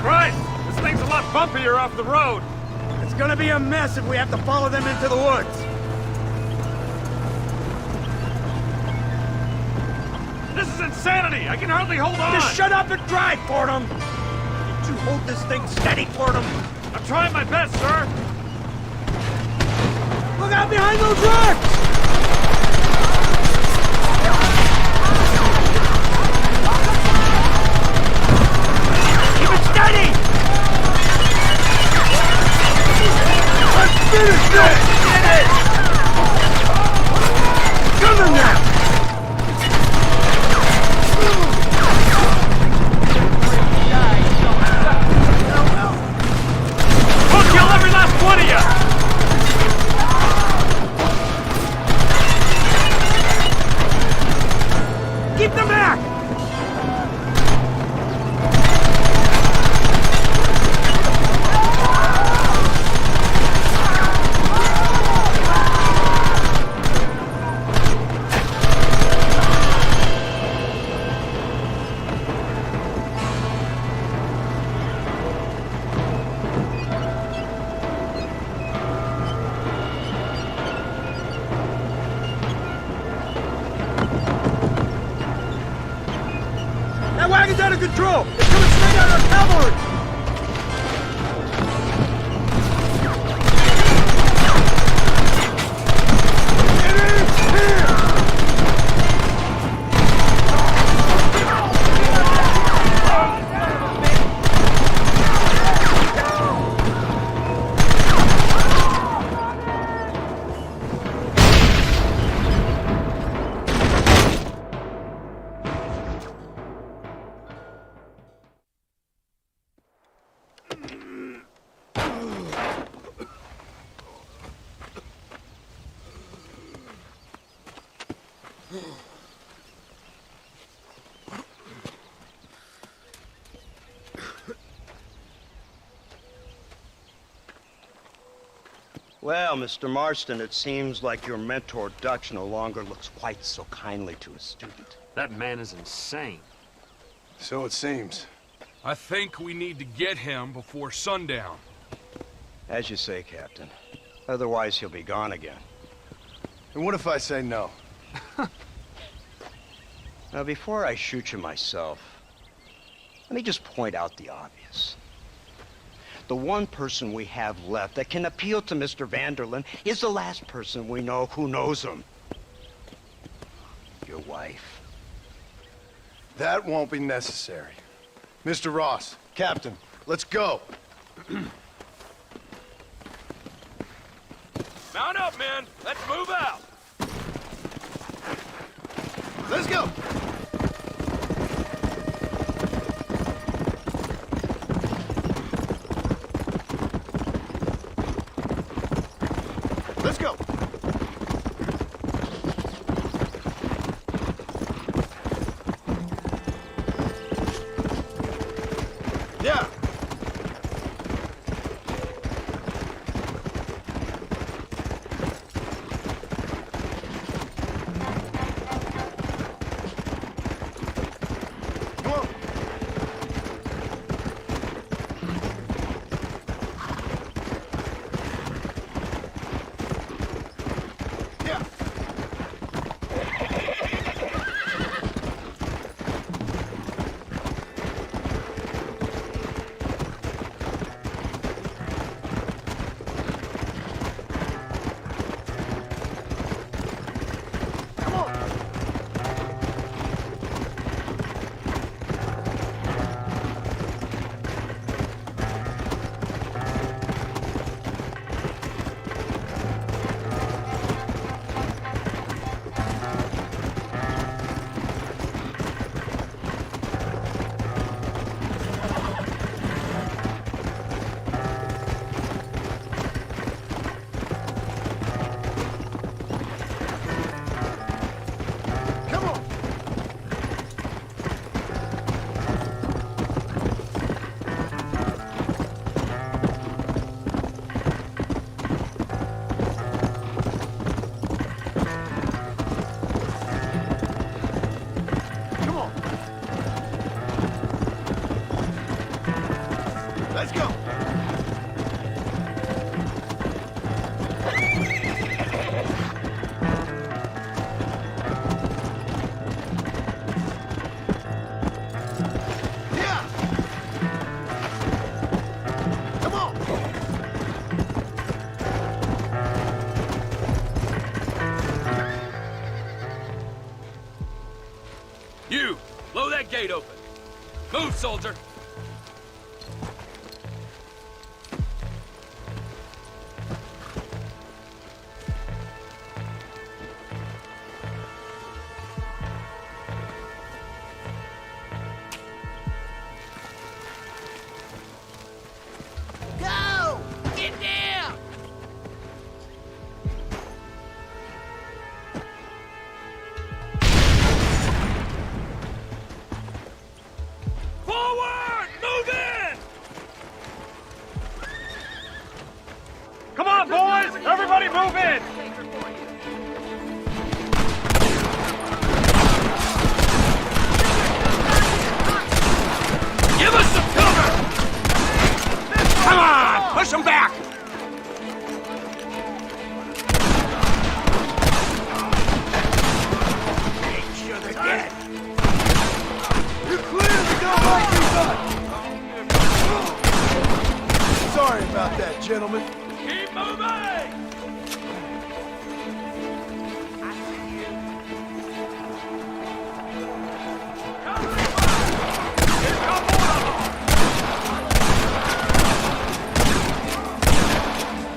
Christ! This thing's a lot bumpier off the road! It's gonna be a mess if we have to follow them into the woods. This is insanity! I can hardly hold on! Just shut up and drive, Fordham! Can't you hold this thing steady, Fordham? I'm trying my best, sir! Look out behind those rocks! Keep it steady! Let's finish this! Get it! Come on now! We'll kill every last one of you! Keep them back! That wagon's out of control! It's coming straight at our cavalry! Get in here! Well, Mr. Marston, it seems like your mentor Dutch no longer looks quite so kindly to his student. That man is insane. So it seems. I think we need to get him before sundown. As you say, Captain. Otherwise, he'll be gone again. And what if I say no? Now, before I shoot you myself, let me just point out the obvious. The one person we have left that can appeal to Mr. Vanderlyn is the last person we know who knows him. Your wife. That won't be necessary. Mr. Ross, Captain, let's go. Mount up, men. Let's move out. Let's go. Let's go. Yeah. Come on. Yeah. Come on. Come on. Come on. Let's go. Yeah. Come on. You, blow that gate open. Move, soldier. Go! Get down! Forward! Move in! Come on, boys! Everybody move in! Give us some cover! Come on! Push them back! Make sure they're dead. You clearly don't like me much. Sorry about that, gentlemen. Keep moving!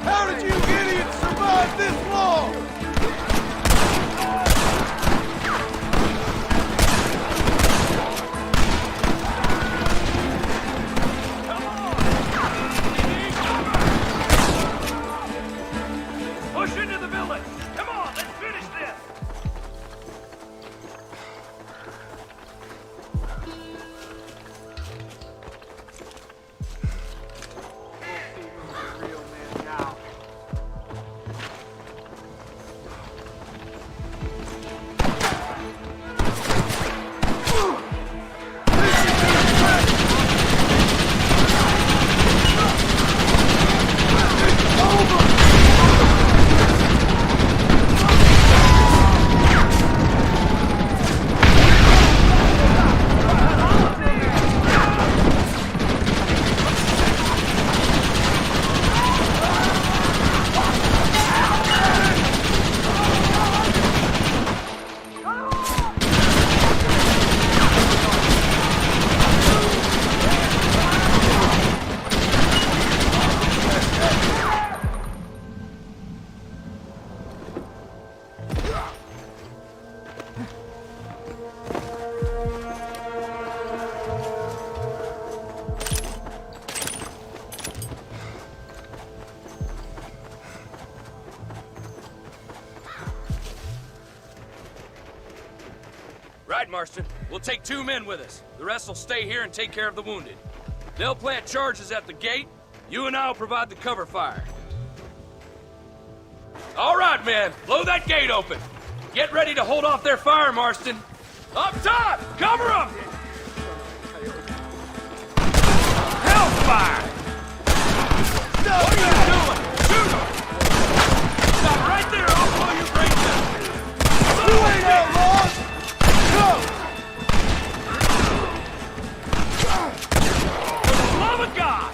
How did you idiots survive this long? Right, Marston. We'll take 2 men with us. The rest will stay here and take care of the wounded. They'll plant charges at the gate. You and I'll provide the cover fire. All right, men. Blow that gate open. Get ready to hold off their fire, Marston. Up top! Cover them! Hellfire! What are you doing? Shoot them! Stop right there, I'll blow your brains out. You ain't outlaws! Go! For the love of God!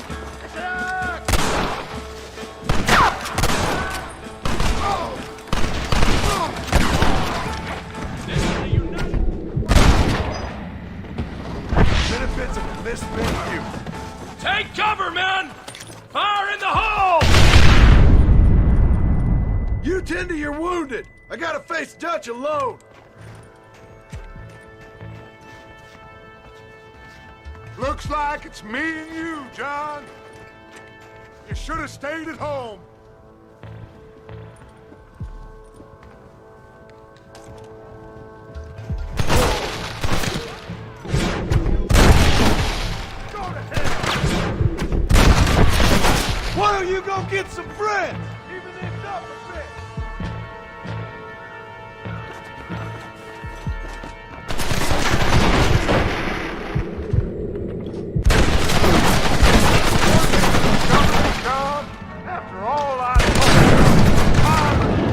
Benefits of misspent youth. Take cover, men! Fire in the hole! You tend to your wounded. I gotta face Dutch alone. Looks like it's me and you, John. You should have stayed at home. Why don't you go get some friends? Even them up a bit. John, after all I told you, I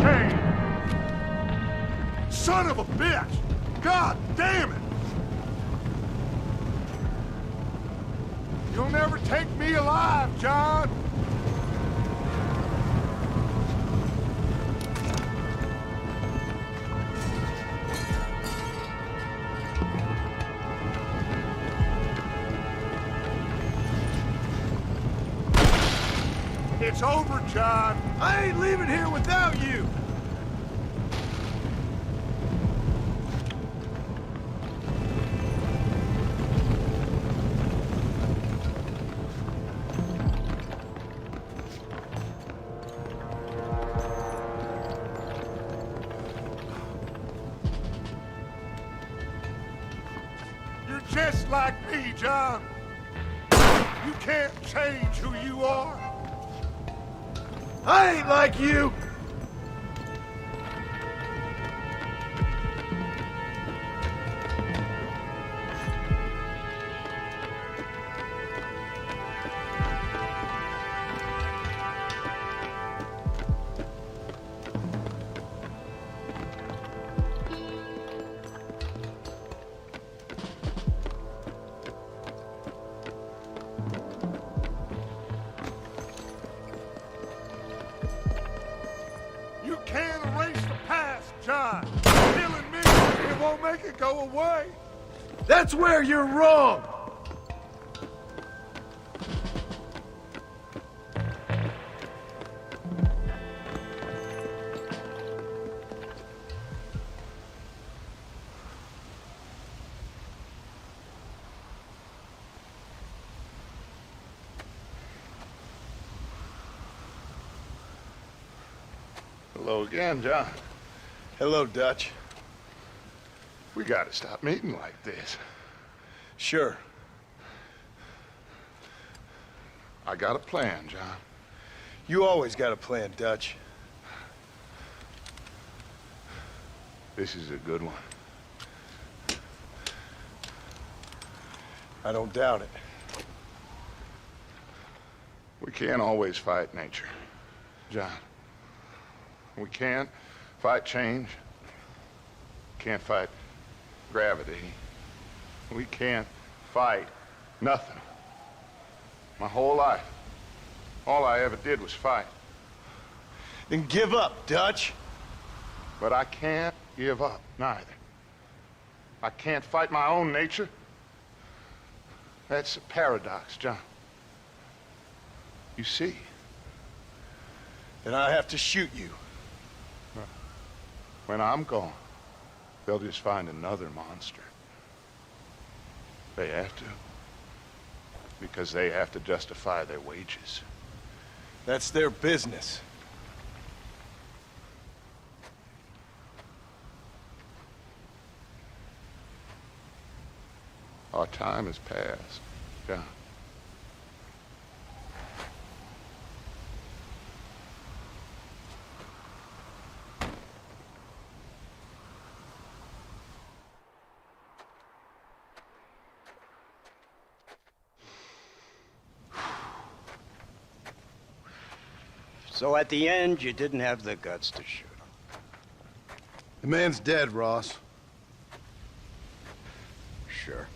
came. Son of a bitch! God damn it! You'll never take me alive, John! It's over, John. I ain't leaving here without you. You're just like me, John. You can't change who you are. I ain't like you. You can't erase the past, John. Killing me, it won't make it go away. That's where you're wrong. Hello again, John. Hello, Dutch. We gotta stop meeting like this. Sure. I got a plan, John. You always got a plan, Dutch. This is a good one. I don't doubt it. We can't always fight nature, John. We can't fight change. Can't fight gravity. We can't fight nothing. My whole life, all I ever did was fight. Then give up, Dutch. But I can't give up, neither. I can't fight my own nature. That's a paradox, John. You see? Then I have to shoot you. When I'm gone, they'll just find another monster. They have to. Because they have to justify their wages. That's their business. Our time has passed, John. So at the end, you didn't have the guts to shoot him. The man's dead, Ross. Sure.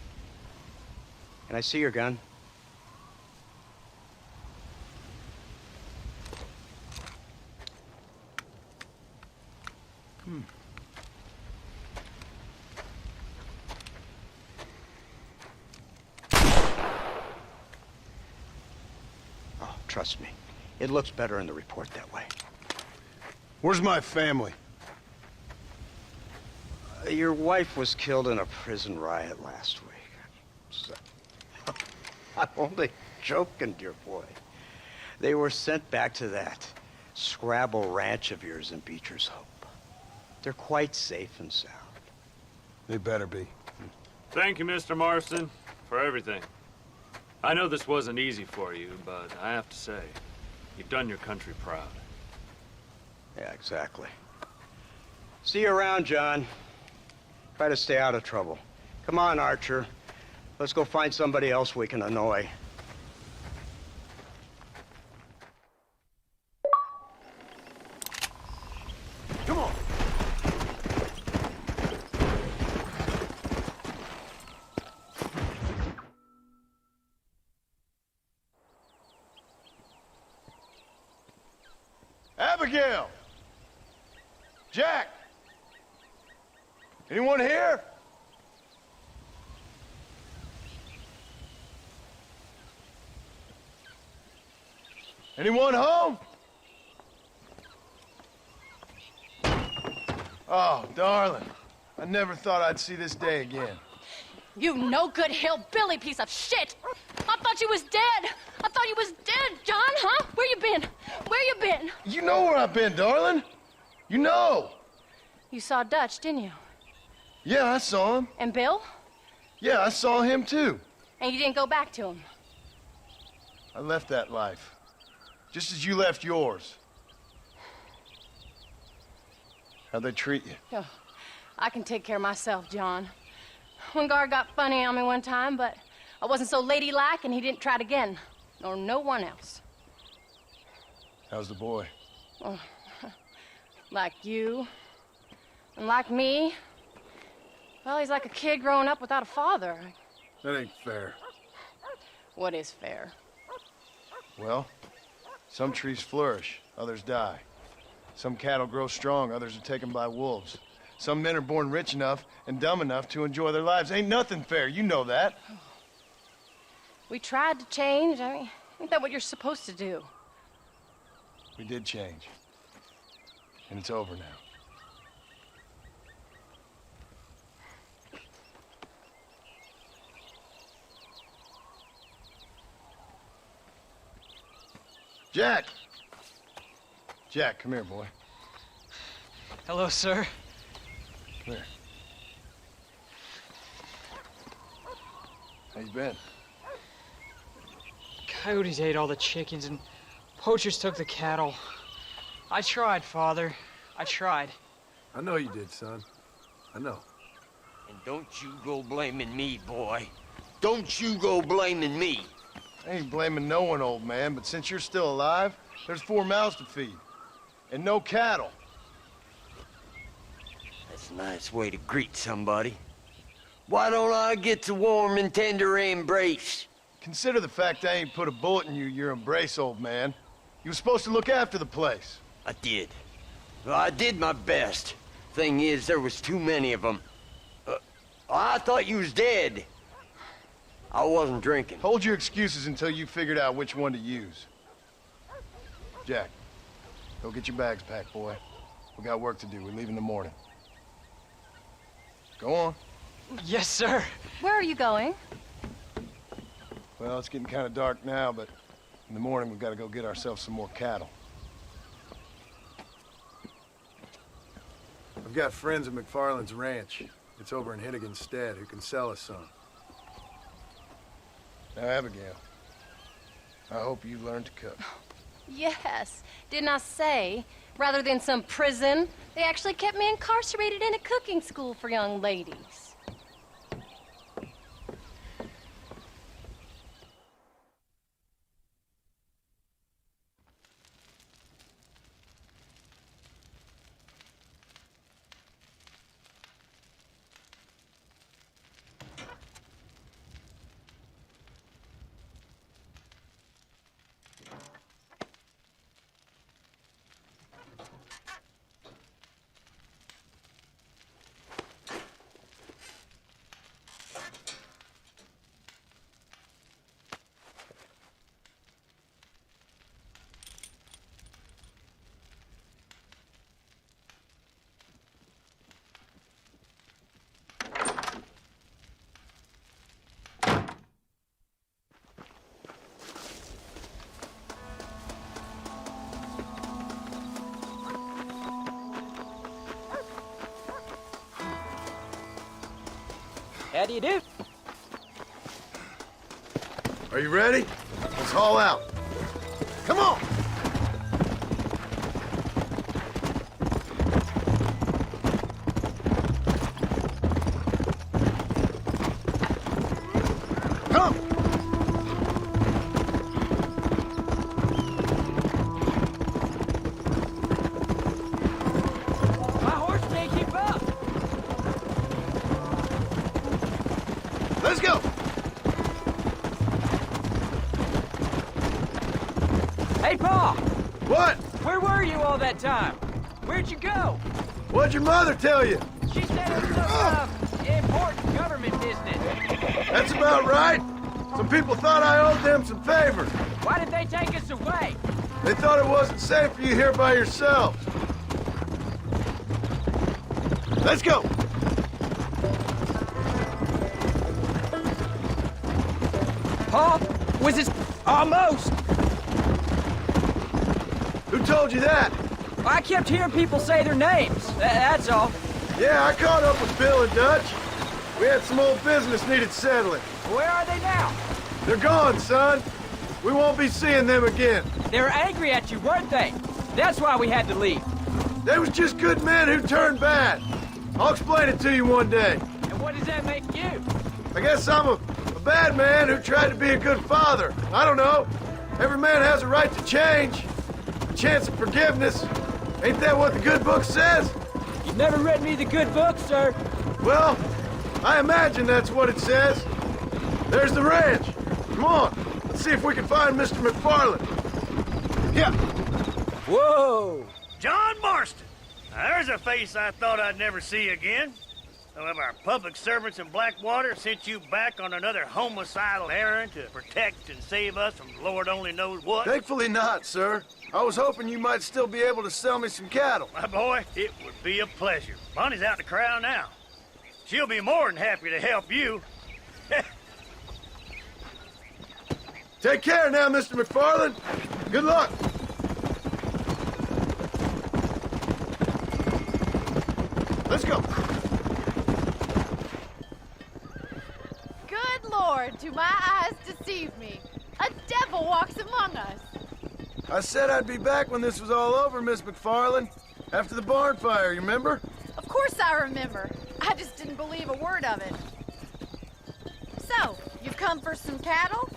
Can I see your gun? Oh, trust me. It looks better in the report that way. Where's my family? Your wife was killed in a prison riot last week. So, I'm only joking, dear boy. They were sent back to that Scrabble ranch of yours in Beecher's Hope. They're quite safe and sound. They better be. Thank you, Mr. Marston, for everything. I know this wasn't easy for you, but I have to say, you've done your country proud. Yeah, exactly. See you around, John. Try to stay out of trouble. Come on, Archer. Let's go find somebody else we can annoy. Come on. Abigail! Jack! Anyone here? Anyone home? Oh, darling. I never thought I'd see this day again. You no-good hillbilly piece of shit! I thought you was dead! I thought you was dead, John, huh? Where you been? Where you been? You know where I've been, darling. You know. You saw Dutch, didn't you? Yeah, I saw him. And Bill? Yeah, I saw him too. And you didn't go back to him? I left that life. Just as you left yours. How'd they treat you? Oh, I can take care of myself, John. One guard got funny on me one time, but I wasn't so ladylike and he didn't try it again. Nor no one else. How's the boy? Oh, like you. And like me. Well, he's like a kid growing up without a father. That ain't fair. What is fair? Well, some trees flourish, others die. Some cattle grow strong, others are taken by wolves. Some men are born rich enough and dumb enough to enjoy their lives. Ain't nothing fair, you know that. We tried to change. I mean, isn't that what you're supposed to do? We did change. And it's over now. Jack! Jack, come here, boy. Hello, sir. Come here. How you been? Coyotes ate all the chickens and poachers took the cattle. I tried, Father. I tried. I know you did, son. I know. And don't you go blaming me, boy. Don't you go blaming me. I ain't blaming no one, old man, but since you're still alive, there's 4 mouths to feed. And no cattle. That's a nice way to greet somebody. Why don't I get the warm and tender embrace? Consider the fact I ain't put a bullet in your embrace, old man. You were supposed to look after the place. I did. Well, I did my best. Thing is, there was too many of them. I thought you was dead. I wasn't drinking. Hold your excuses until you figured out which one to use. Jack, go get your bags packed, boy. We got work to do. We leave in the morning. Go on. Yes, sir. Where are you going? Well, it's getting kind of dark now, but in the morning we've got to go get ourselves some more cattle. I've got friends at McFarland's ranch. It's over in Hittigan's Stead who can sell us some. Now, Abigail, I hope you learned to cook. Yes. Didn't I say, rather than some prison, they actually kept me incarcerated in a cooking school for young ladies. How do you do? Are you ready? Let's haul out. Come on! Come! My horse can't keep up. Let's go! Hey, Pa! What? Where were you all that time? Where'd you go? What'd your mother tell you? She said it was some important government business. That's about right. Some people thought I owed them some favors. Why did they take us away? They thought it wasn't safe for you here by yourselves. Let's go! Pa, was it almost? Who told you that? I kept hearing people say their names. That's all. Yeah, I caught up with Bill and Dutch. We had some old business needed settling. Where are they now? They're gone, son. We won't be seeing them again. They were angry at you, weren't they? That's why we had to leave. They was just good men who turned bad. I'll explain it to you one day. And what does that make you? I guess I'm a bad man who tried to be a good father. I don't know. Every man has a right to change. A chance of forgiveness. Ain't that what the good book says? You've never read me the good book, sir. Well, I imagine that's what it says. There's the ranch. Come on. Let's see if we can find Mr. McFarland. Yeah. Whoa. John Marston. Now, there's a face I thought I'd never see again. Some of our public servants in Blackwater sent you back on another homicidal errand to protect and save us from Lord only knows what. Thankfully not, sir. I was hoping you might still be able to sell me some cattle. My boy, it would be a pleasure. Bonnie's out in the crowd now. She'll be more than happy to help you. Take care now, Mr. McFarland. Good luck. Let's go. Good Lord, do my eyes deceive me? A devil walks among us. I said I'd be back when this was all over, Miss McFarland. After the barn fire, you remember? Of course I remember. I just didn't believe a word of it. So, you've come for some cattle?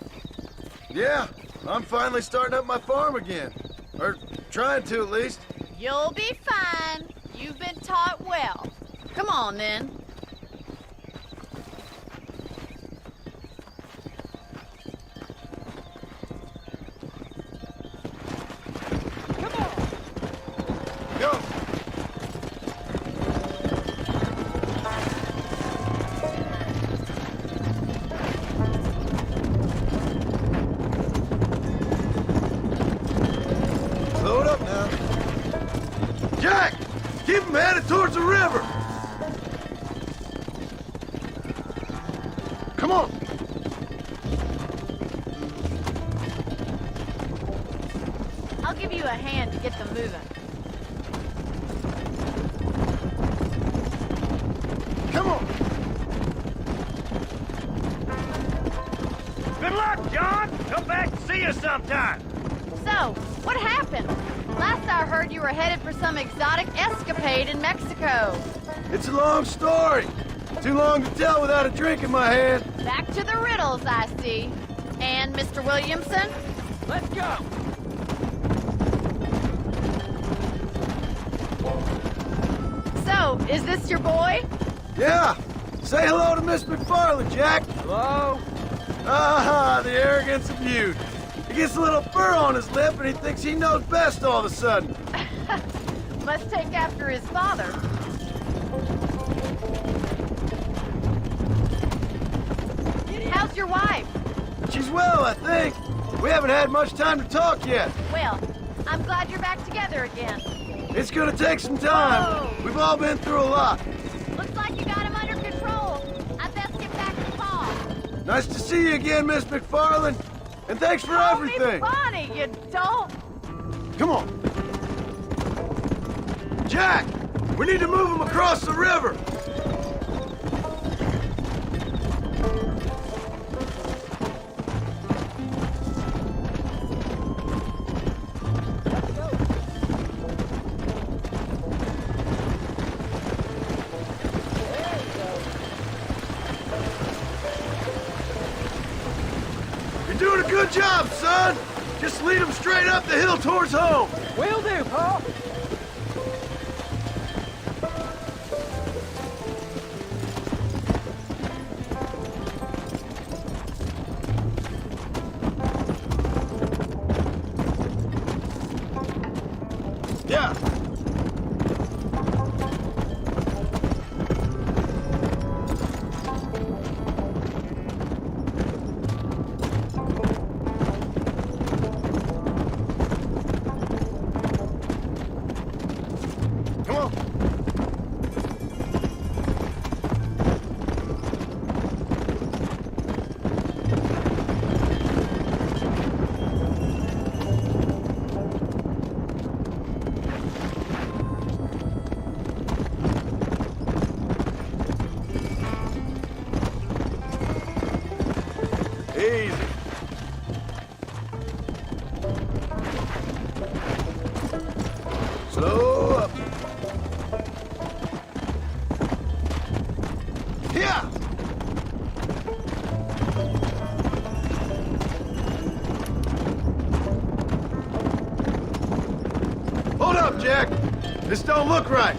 Yeah, I'm finally starting up my farm again. Or trying to, at least. You'll be fine. You've been taught well. Come on, then. Go. Load up now. Jack, keep them headed towards the river. Come on. I'll give you a hand to get them moving. Come on. Good luck, John. Come back and see us sometime. So, what happened? Last I heard, you were headed for some exotic escapade in Mexico. It's a long story. Too long to tell without a drink in my hand. Back to the riddles, I see. And Mr. Williamson? Let's go. So, is this your boy? Yeah. Say hello to Miss McFarland, Jack. Hello. Ah, the arrogance of youth. He gets a little fur on his lip and he thinks he knows best all of a sudden. Must take after his father. How's your wife? She's well, I think. We haven't had much time to talk yet. Well, I'm glad you're back together again. It's gonna take some time. Whoa. We've all been through a lot. Looks like you got him under control. I best get back to Paul. Nice to see you again, Miss McFarland. And thanks for Call me everything. Bonnie, you don't. Come on. Jack, we need to move him across the river. You're doing a good job, son. Just lead him straight up the hill towards home. Will do, Paul. Yeah. Come on. Easy. Slow up. Here. Hold up, Jack. This don't look right.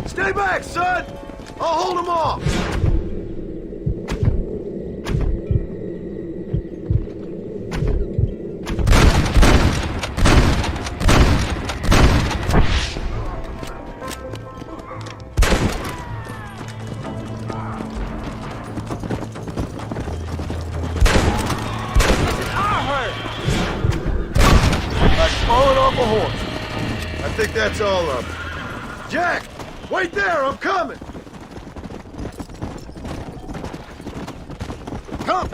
Stay back, son. I'll hold him off. Like falling off a horse. I think that's all of it. Jack, wait there, I'm coming. Come.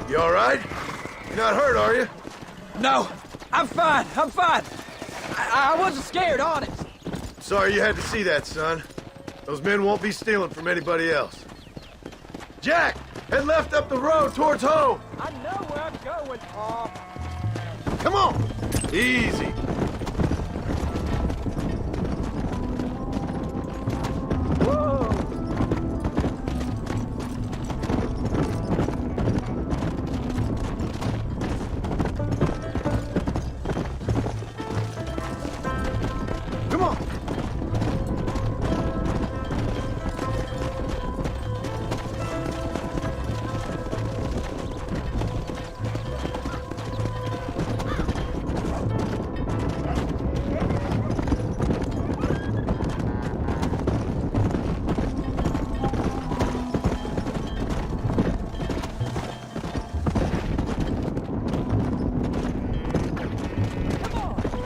You all right? You're not hurt, are you? No, I'm fine. I'm fine. I wasn't scared, honest. Sorry you had to see that, son. Those men won't be stealing from anybody else. Jack, head left up the road towards home. I know where I'm going, Paul. Come on. Easy. Whoa. Come on.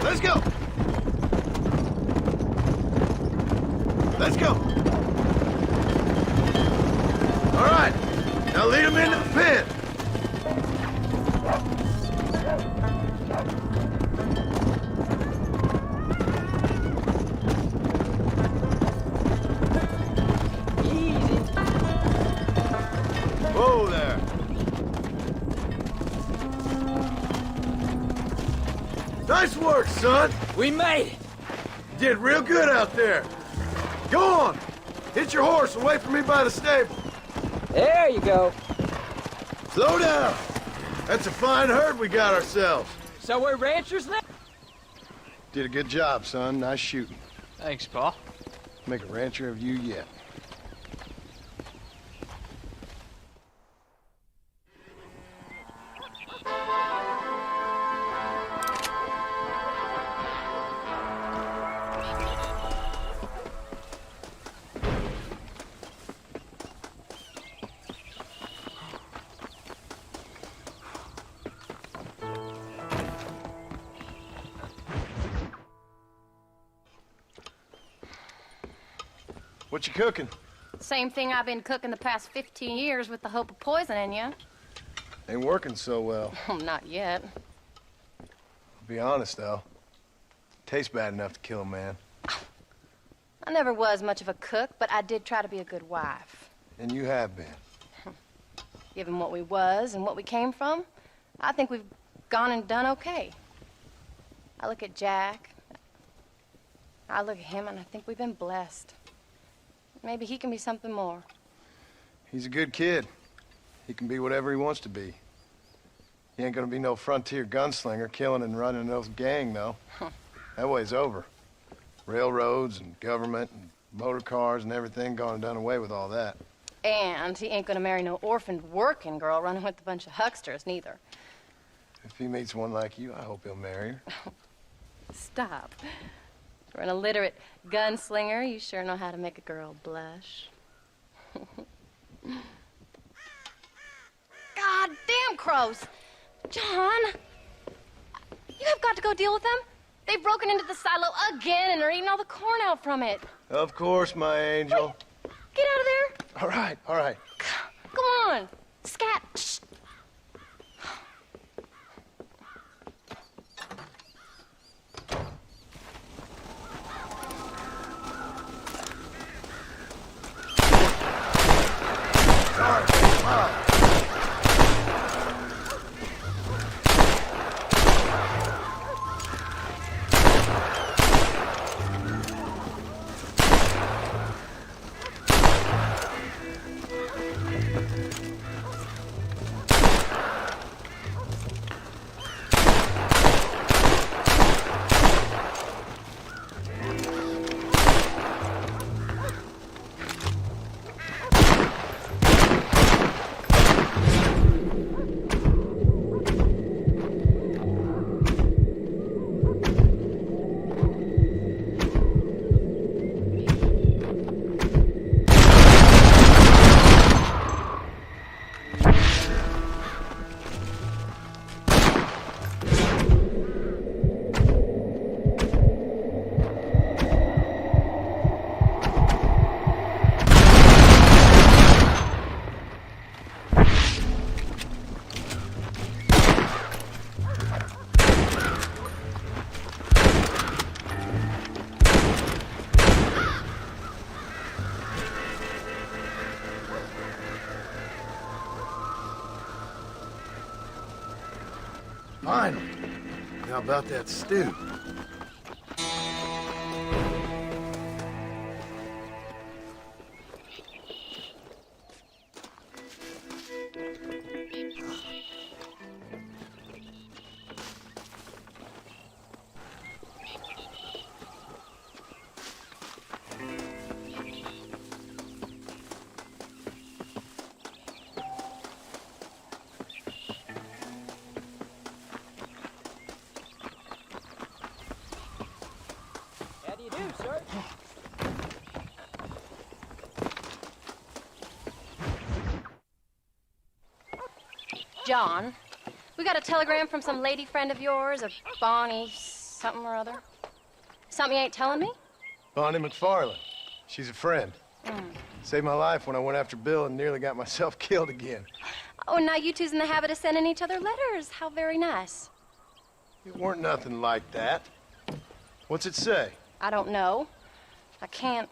Let's go. Let's go. All right. Now lead him into the pen. Whoa there. work, son. We made it. You did real good out there. Go on. Hit your horse and wait for me by the stable. There you go. Slow down. That's a fine herd we got ourselves. So we're ranchers now? Did a good job, son. Nice shooting. Thanks, Pa. Make a rancher of you yet. What you cooking? Same thing I've been cooking the past 15 years with the hope of poisoning you. Ain't working so well. Not yet. I'll be honest, though. Tastes bad enough to kill a man. I never was much of a cook, but I did try to be a good wife. And you have been. Given what we was and what we came from, I think we've gone and done okay. I look at Jack. I look at him, and I think we've been blessed. Maybe he can be something more. He's a good kid. He can be whatever he wants to be. He ain't gonna be no frontier gunslinger killing and running an gang, though. That way's over. Railroads and government and motor cars and everything gone and done away with all that. And he ain't gonna marry no orphaned working girl running with a bunch of hucksters, neither. If he meets one like you, I hope he'll marry her. Stop. For an illiterate gunslinger, you sure know how to make a girl blush. God damn crows! John! You have got to go deal with them. They've broken into the silo again and are eating all the corn out from it. Of course, my angel. Wait, get out of there. All right, all right. Go on. Scat. Shh. Finally. How about that stew? John, we got a telegram from some lady friend of yours, a Bonnie something or other. Something you ain't telling me? Bonnie McFarland. She's a friend. Saved my life when I went after Bill and nearly got myself killed again. Oh, and now you two's in the habit of sending each other letters. How very nice. It weren't nothing like that. What's it say? I don't know. I can't...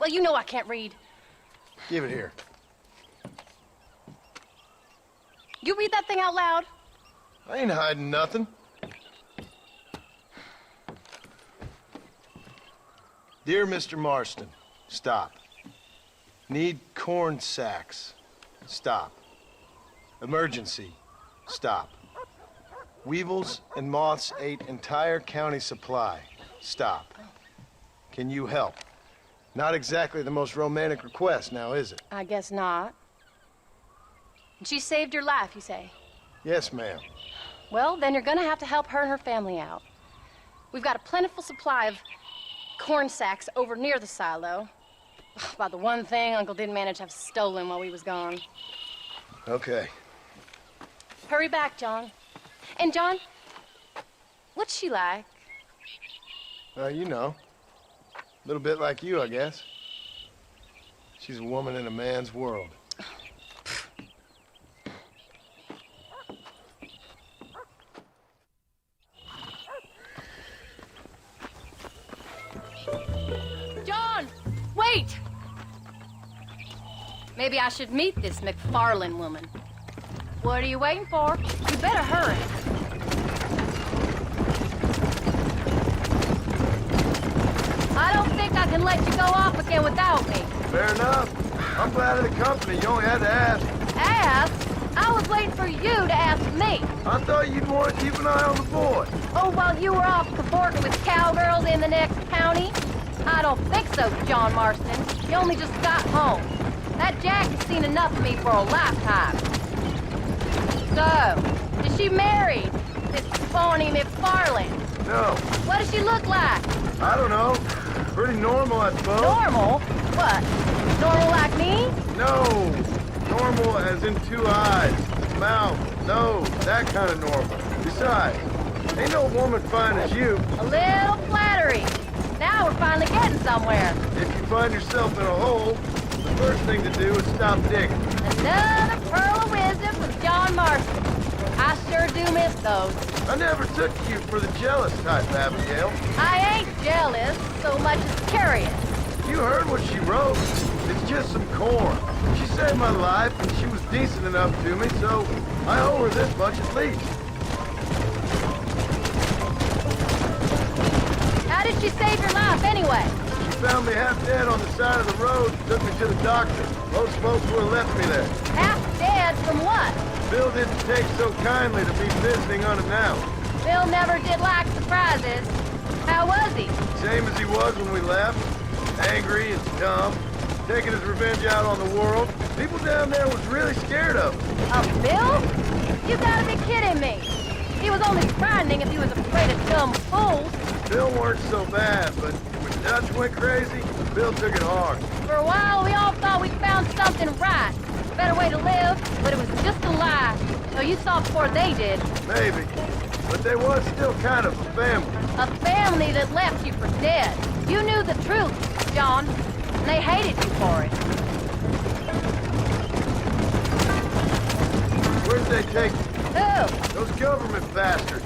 Well, you know I can't read. Give it here. You read that thing out loud? I ain't hiding nothing. Dear Mr. Marston, stop. Need corn sacks. Stop. Emergency. Stop. Weevils and moths ate entire county supply. Stop. Can you help? Not exactly the most romantic request, now is it? I guess not. She saved your life, you say? Yes, ma'am. Well, then you're gonna have to help her and her family out. We've got a plentiful supply of corn sacks over near the silo. About the one thing Uncle didn't manage to have stolen while we was gone. Okay. Hurry back, John. And John, what's she like? You know. A little bit like you, I guess. She's a woman in a man's world. John, wait! Maybe I should meet this McFarlane woman. What are you waiting for? You better hurry. I don't think I can let you go off again without me. Fair enough. I'm glad of the company. You only had to ask. Ask? I was waiting for you to ask me. I thought you'd want to keep an eye on the boy. Oh, while you were off cavorting with cowgirls in the next county? I don't think so, John Marston. You only just got home. That Jack has seen enough of me for a lifetime. So, is she married? This phony McFarlane? No. What does she look like? I don't know. Pretty normal, I suppose. Normal? What? Normal like me? No. Normal as in 2 eyes, mouth, nose, that kind of normal. Besides, ain't no woman fine as you. A little flattery. Now we're finally getting somewhere. If you find yourself in a hole, the first thing to do is stop digging. Another pearl of wisdom from John Marston. I sure do miss those. I never took you for the jealous type, Abigail. I ain't jealous so much as curious. You heard what she wrote. It's just some corn. She saved my life, and she was decent enough to me, so I owe her this much at least. How did she save your life anyway? She found me half dead on the side of the road and took me to the doctor. Most folks would have left me there. Half dead from what? Bill didn't take so kindly to me visiting unannounced. Bill never did like surprises. How was he? Same as he was when we left. Angry and dumb. Taking his revenge out on the world. People down there was really scared of him. Of Bill? You gotta be kidding me. He was only frightening if he was afraid of dumb fools. Bill weren't so bad, but when Dutch went crazy, Bill took it hard. For a while, we all thought we'd found something right. A better way to live, but it was just a lie. So you saw before they did. Maybe. But they was still kind of a family. A family that left you for dead. You knew the truth, John, and they hated you for it. Where'd they take you? Who? Those government bastards.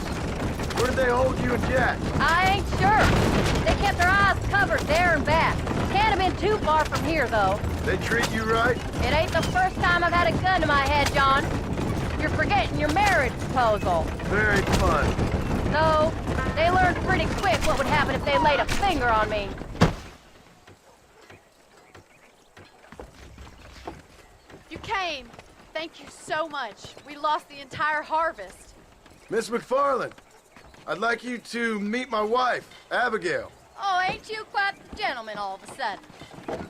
Where did they hold you and Jack? I ain't sure. They kept their eyes covered there and back. Can't have been too far from here, though. They treat you right? It ain't the first time I've had a gun to my head, John. You're forgetting your marriage proposal. Very fun. So, they learned pretty quick what would happen if they laid a finger on me. You came. Thank you so much. We lost the entire harvest. Miss McFarlane, I'd like you to meet my wife, Abigail. Oh, ain't you quite the gentleman all of a sudden?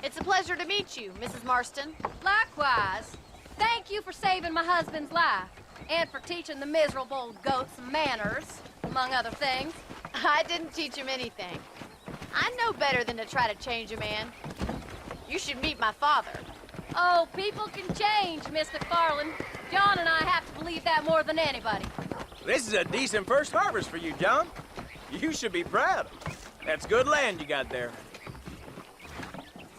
It's a pleasure to meet you, Mrs. Marston. Likewise. Thank you for saving my husband's life. And for teaching the miserable goats manners, among other things. I didn't teach him anything. I know better than to try to change a man. You should meet my father. Oh, people can change, Miss McFarlane. John and I have to believe that more than anybody. This is a decent first harvest for you, John. You should be proud. That's good land you got there.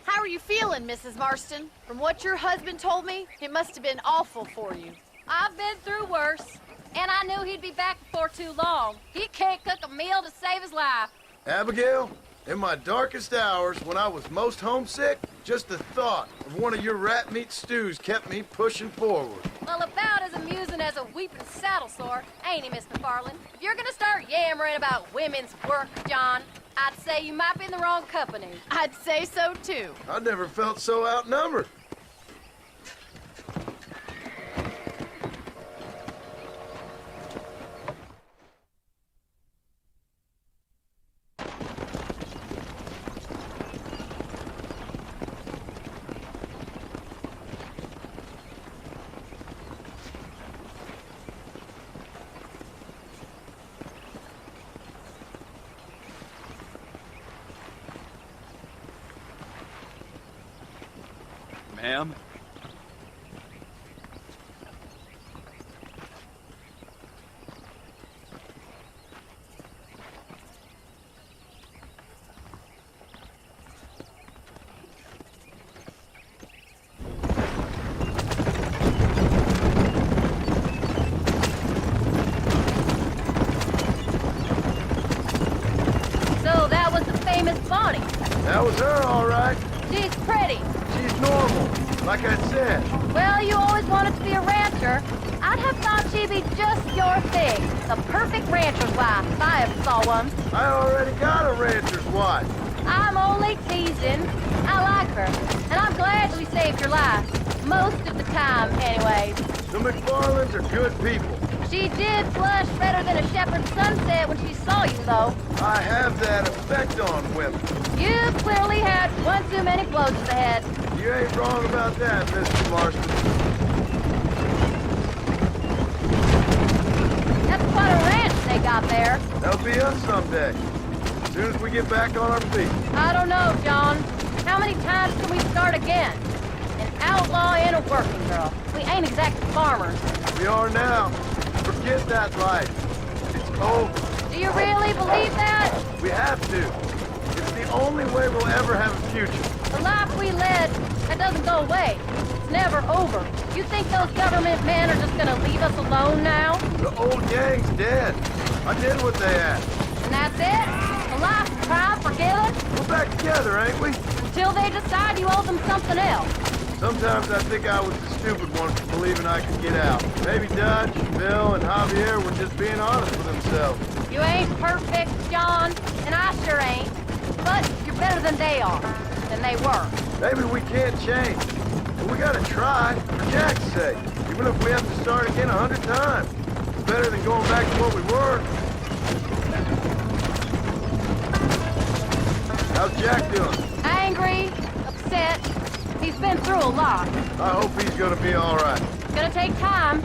How are you feeling, Mrs. Marston? From what your husband told me, it must have been awful for you. I've been through worse, and I knew he'd be back before too long. He can't cook a meal to save his life. Abigail, in my darkest hours, when I was most homesick, just the thought of one of your rat meat stews kept me pushing forward. Well, about as amusing as a weeping saddle sore, ain't he, Miss McFarlane? If you're gonna start yammering about women's work, John, I'd say you might be in the wrong company. I'd say so, too. I never felt so outnumbered. Ma'am? So that was the famous Bonnie. That was her, all right. She's pretty. She's normal, like I said. Well, you always wanted to be a rancher. I'd have thought she'd be just your thing. The perfect rancher's wife, if I ever saw one. I already got a rancher's wife. I'm only teasing. I like her, and I'm glad we saved your life. Most of the time, anyways. The McFarlands are good people. She did flush better than a shepherd's sunset when she saw you, though. I have that effect on women. You clearly had one too many blows to the head. You ain't wrong about that, Mr. Marston. That's quite a ranch they got there. That'll be us someday. As soon as we get back on our feet. I don't know, John. How many times can we start again? An outlaw and a working girl. We ain't exactly farmers. We are now. Forget that life. It's over. Do you really believe that? We have to. It's the only way we'll ever have a future. The life we led, that doesn't go away. It's never over. You think those government men are just gonna leave us alone now? The old gang's dead. I did what they asked. And that's it? A life of crime forgiven? We're back together, ain't we? Until they decide you owe them something else. Sometimes I think I was the stupid one for believing I could get out. Maybe Dutch, Bill, and Javier were just being honest with themselves. You ain't perfect, John, and I sure ain't. But you're better than they are, than they were. Maybe we can't change. But we gotta try, for Jack's sake. Even if we have to start again 100 times. It's better than going back to what we were. How's Jack doing? Angry, upset. He's been through a lot. I hope he's gonna be all right. It's gonna take time.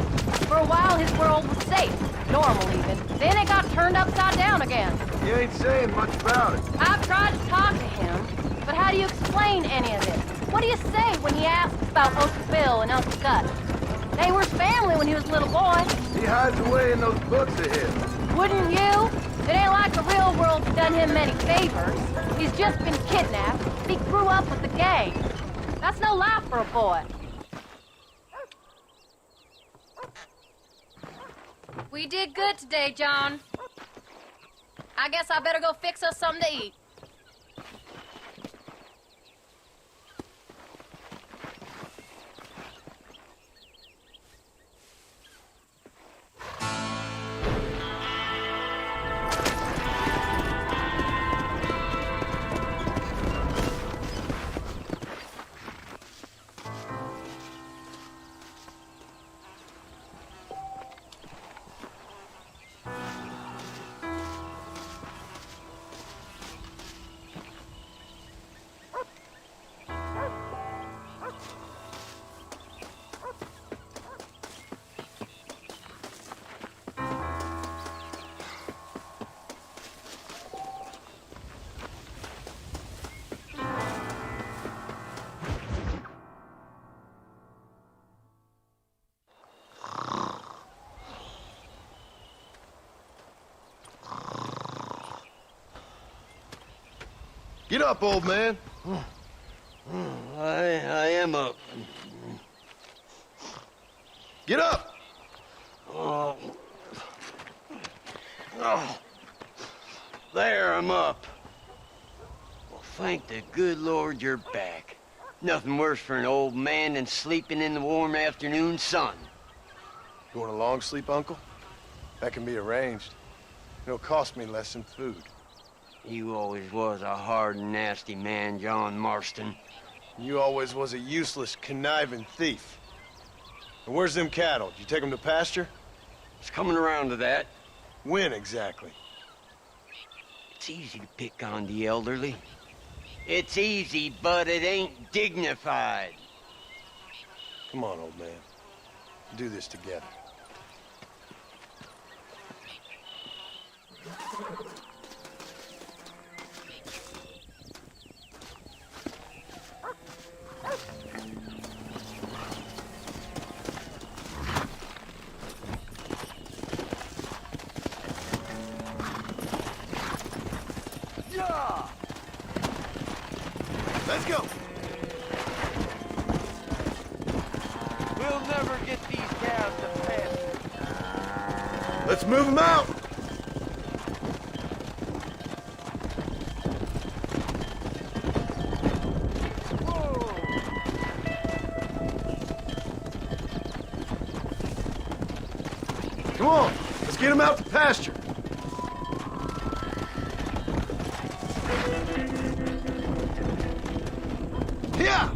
For a while, his world was safe. Normal, even. Then it got turned upside down again. He ain't saying much about it. I've tried to talk to him, but how do you explain any of this? What do you say when he asks about Uncle Bill and Uncle Dutch? They were family when he was a little boy. He hides away in those books of his. Wouldn't you? It ain't like the real world's done him many favors. He's just been kidnapped. He grew up with the gang. That's no life for a boy. We did good today, John. I guess I better go fix us something to eat. Get up, old man. I am up. Get up! Oh. Oh. There, I'm up. Well, thank the good Lord you're back. Nothing worse for an old man than sleeping in the warm afternoon sun. You want a long sleep, Uncle? That can be arranged. It'll cost me less than food. You always was a hard and nasty man, John Marston. You always was a useless, conniving thief. And where's them cattle? Did you take them to pasture? It's coming around to that. When exactly? It's easy to pick on the elderly. It's easy, but it ain't dignified. Come on, old man. Do this together. Let's go. We'll never get these cows to pasture. Let's move them out. Come on, let's get them out to pasture. Yeah.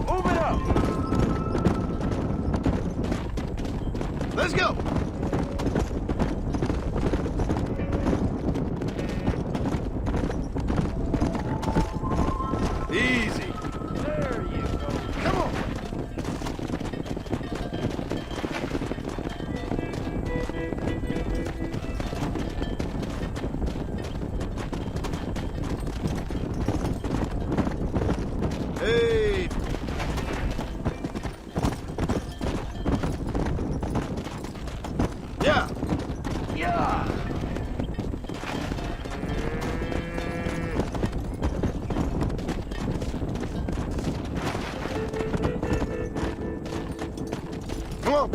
Move it up. Let's go. Easy. There you go. Come on. Hey. Yeah. Yeah. Come on.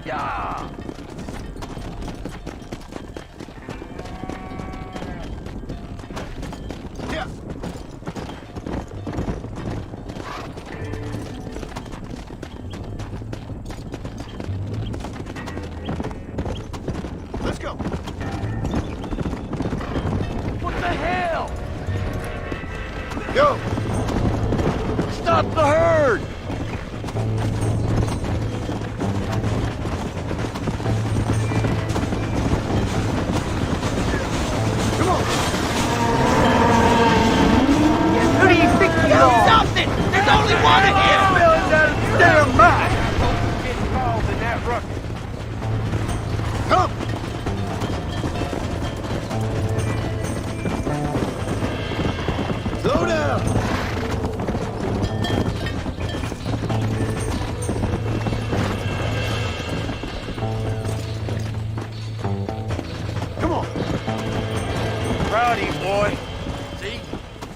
Yeah. Yeah. Let's go. What the hell? Go. Stop the herd! Come on. Who do you think you are? Something! There's only one of you! Spilling out of damn mind. Get involved in that ruckus. Come. Slow down. Come on. Proud of you, boy. See?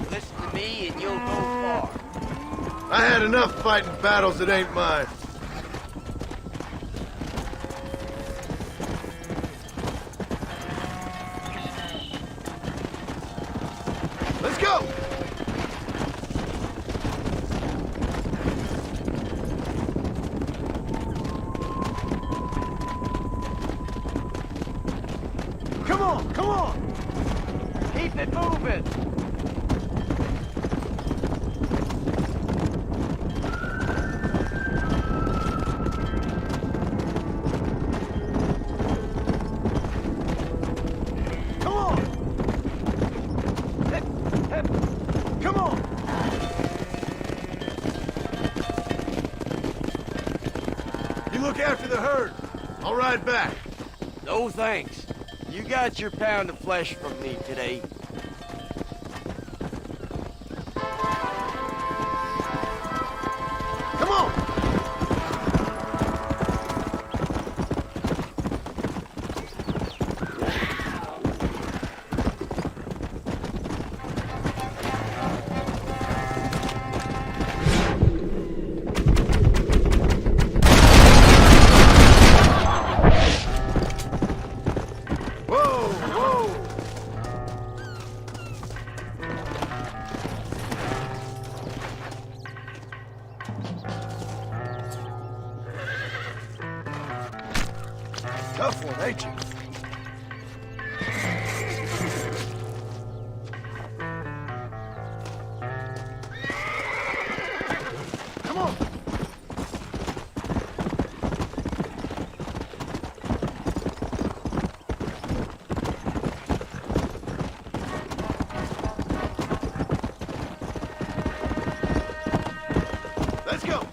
Listen to me and you'll go far. I had enough fighting battles that ain't mine. Let's go. Come on, come on. Keep it moving. Come on. Come on. You look after the herd. I'll ride back. No thanks. You got your pound of flesh from me today. Come on. Whoa, whoa. Tough one, ain't you? Come on. Let's go.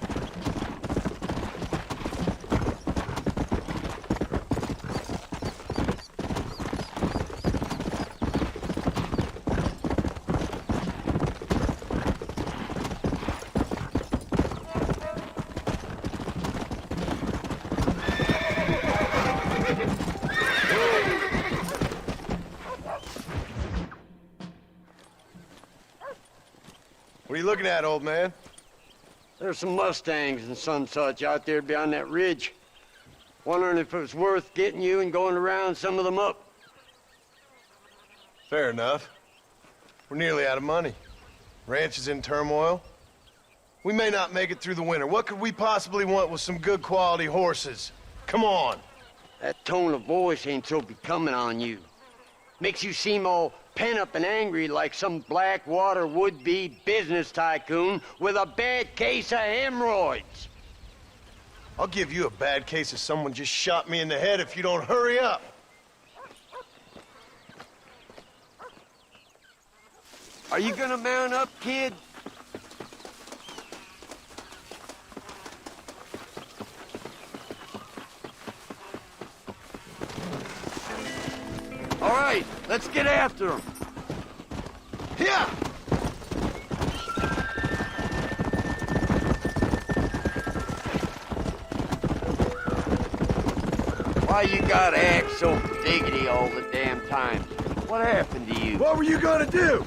What are you looking at, old man? There's some Mustangs and some such out there beyond that ridge. Wondering if it was worth getting you and going to round some of them up. Fair enough. We're nearly out of money. Ranch is in turmoil. We may not make it through the winter. What could we possibly want with some good quality horses? Come on. That tone of voice ain't so becoming on you. Makes you seem all pent up and angry like some Blackwater would-be business tycoon with a bad case of hemorrhoids. I'll give you a bad case of someone just shot me in the head if you don't hurry up. Are you gonna mount up, kid? All right, let's get after him. Yeah! Why you gotta act so diggity all the damn time? What happened to you? What were you gonna do?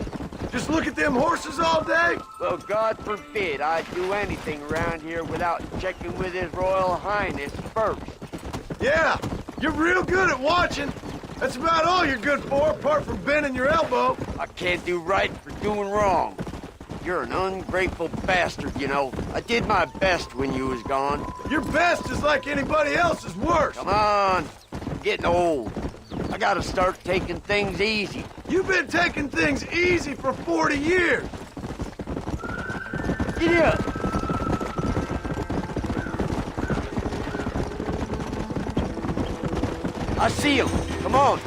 Just look at them horses all day? Well, God forbid I'd do anything around here without checking with His Royal Highness first. Yeah, you're real good at watching. That's about all you're good for, apart from bending your elbow. I can't do right for doing wrong. You're an ungrateful bastard, you know. I did my best when you was gone. Your best is like anybody else's worst. Come on. I'm getting old. I gotta start taking things easy. You've been taking things easy for 40 years. Get up. I see him. Come on.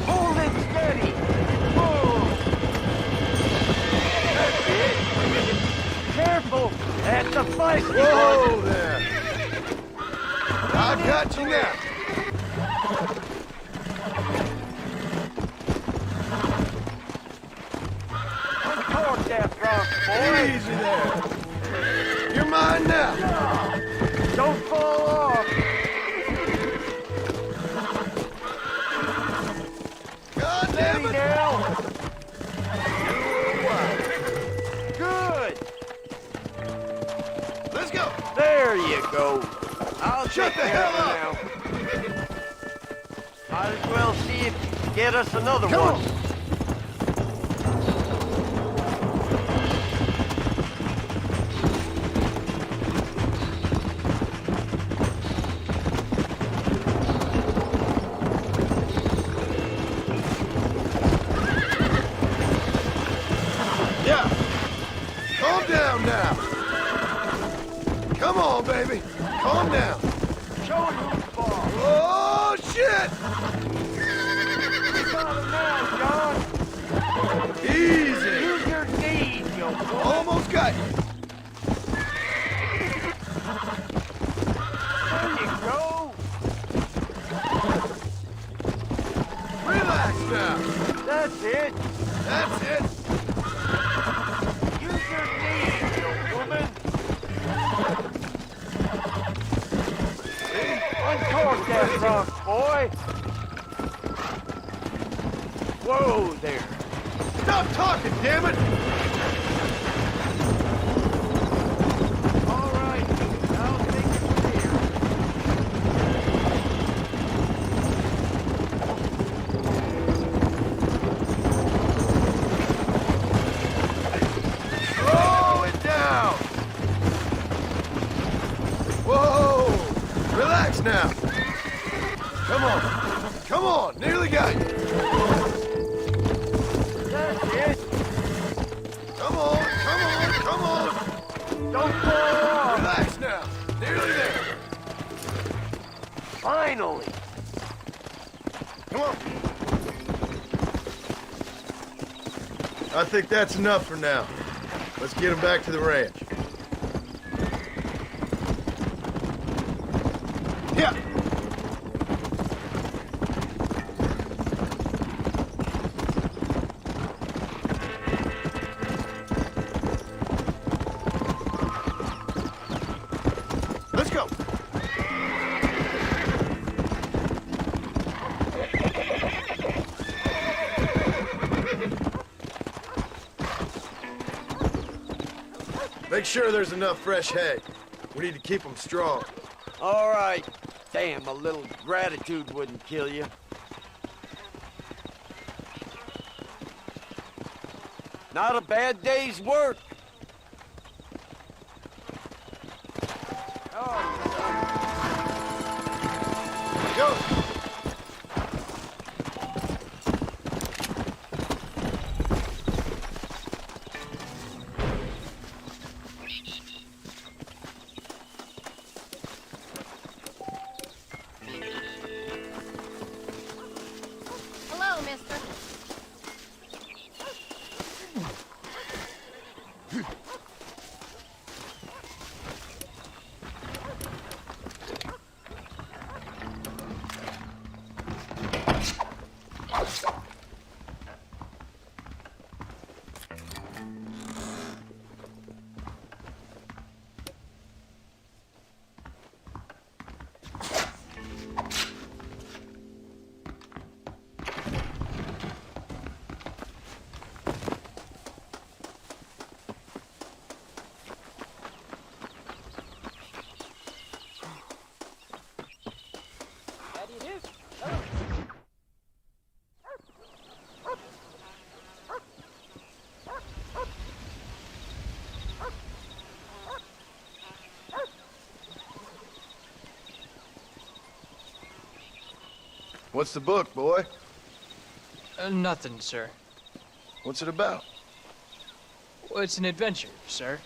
Hold it steady. Whoa. That's it. Careful. That's a fight. Whoa there. I got you now. Uncork that rock, boy. Easy there. You're mine now. Don't fall off. God damn it. Now. You're Good. Let's go. There you go. I'll Shut take the care hell of it now. Might as well see if you can get us another Come one. on. Yeah. Calm down now. Come on, baby. Calm down. Show him who's ball. Oh, shit! You got him now, John. Easy. Use your knees, you boy. Almost got you. There you go. Relax now. That's it. That's it. Use your knees, you woman. Uncork that rock, boy. Whoa there. Stop talking, damn it! All right, I'll take it from here. Slow it down. Finally! Come on. I think that's enough for now. Let's get him back to the ranch. Yeah. Let's go. Make sure there's enough fresh hay. We need to keep them strong. All right. Damn, a little gratitude wouldn't kill you. Not a bad day's work. Go. Hello, mister. What's the book, boy? Nothing, sir. What's it about? Well, it's an adventure, sir.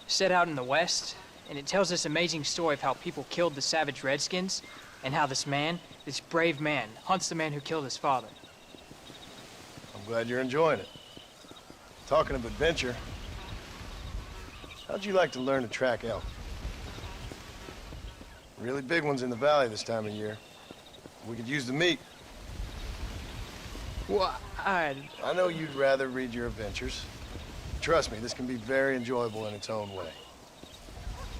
Set out in the West, and it tells this amazing story of how people killed the savage Redskins, and how this man, this brave man, hunts the man who killed his father. I'm glad you're enjoying it. Talking of adventure, how'd you like to learn to track elk? Really big ones in the valley this time of year. We could use the meat. Well, I know you'd rather read your adventures. Trust me, this can be very enjoyable in its own way.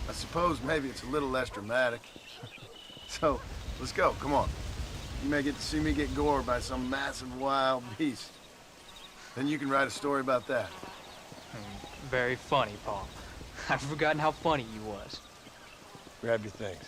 I suppose maybe it's a little less dramatic. So, let's go, come on. You may get to see me get gored by some massive wild beast. Then you can write a story about that. Very funny, Paul. I've forgotten how funny you was. Grab your things.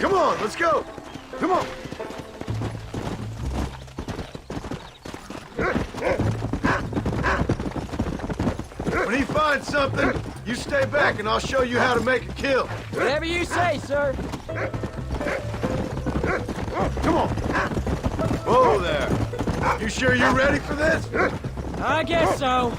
Come on, let's go. Come on. When he finds something, you stay back and I'll show you how to make a kill. Whatever you say, sir. Come on. Whoa there. You sure you're ready for this? I guess so.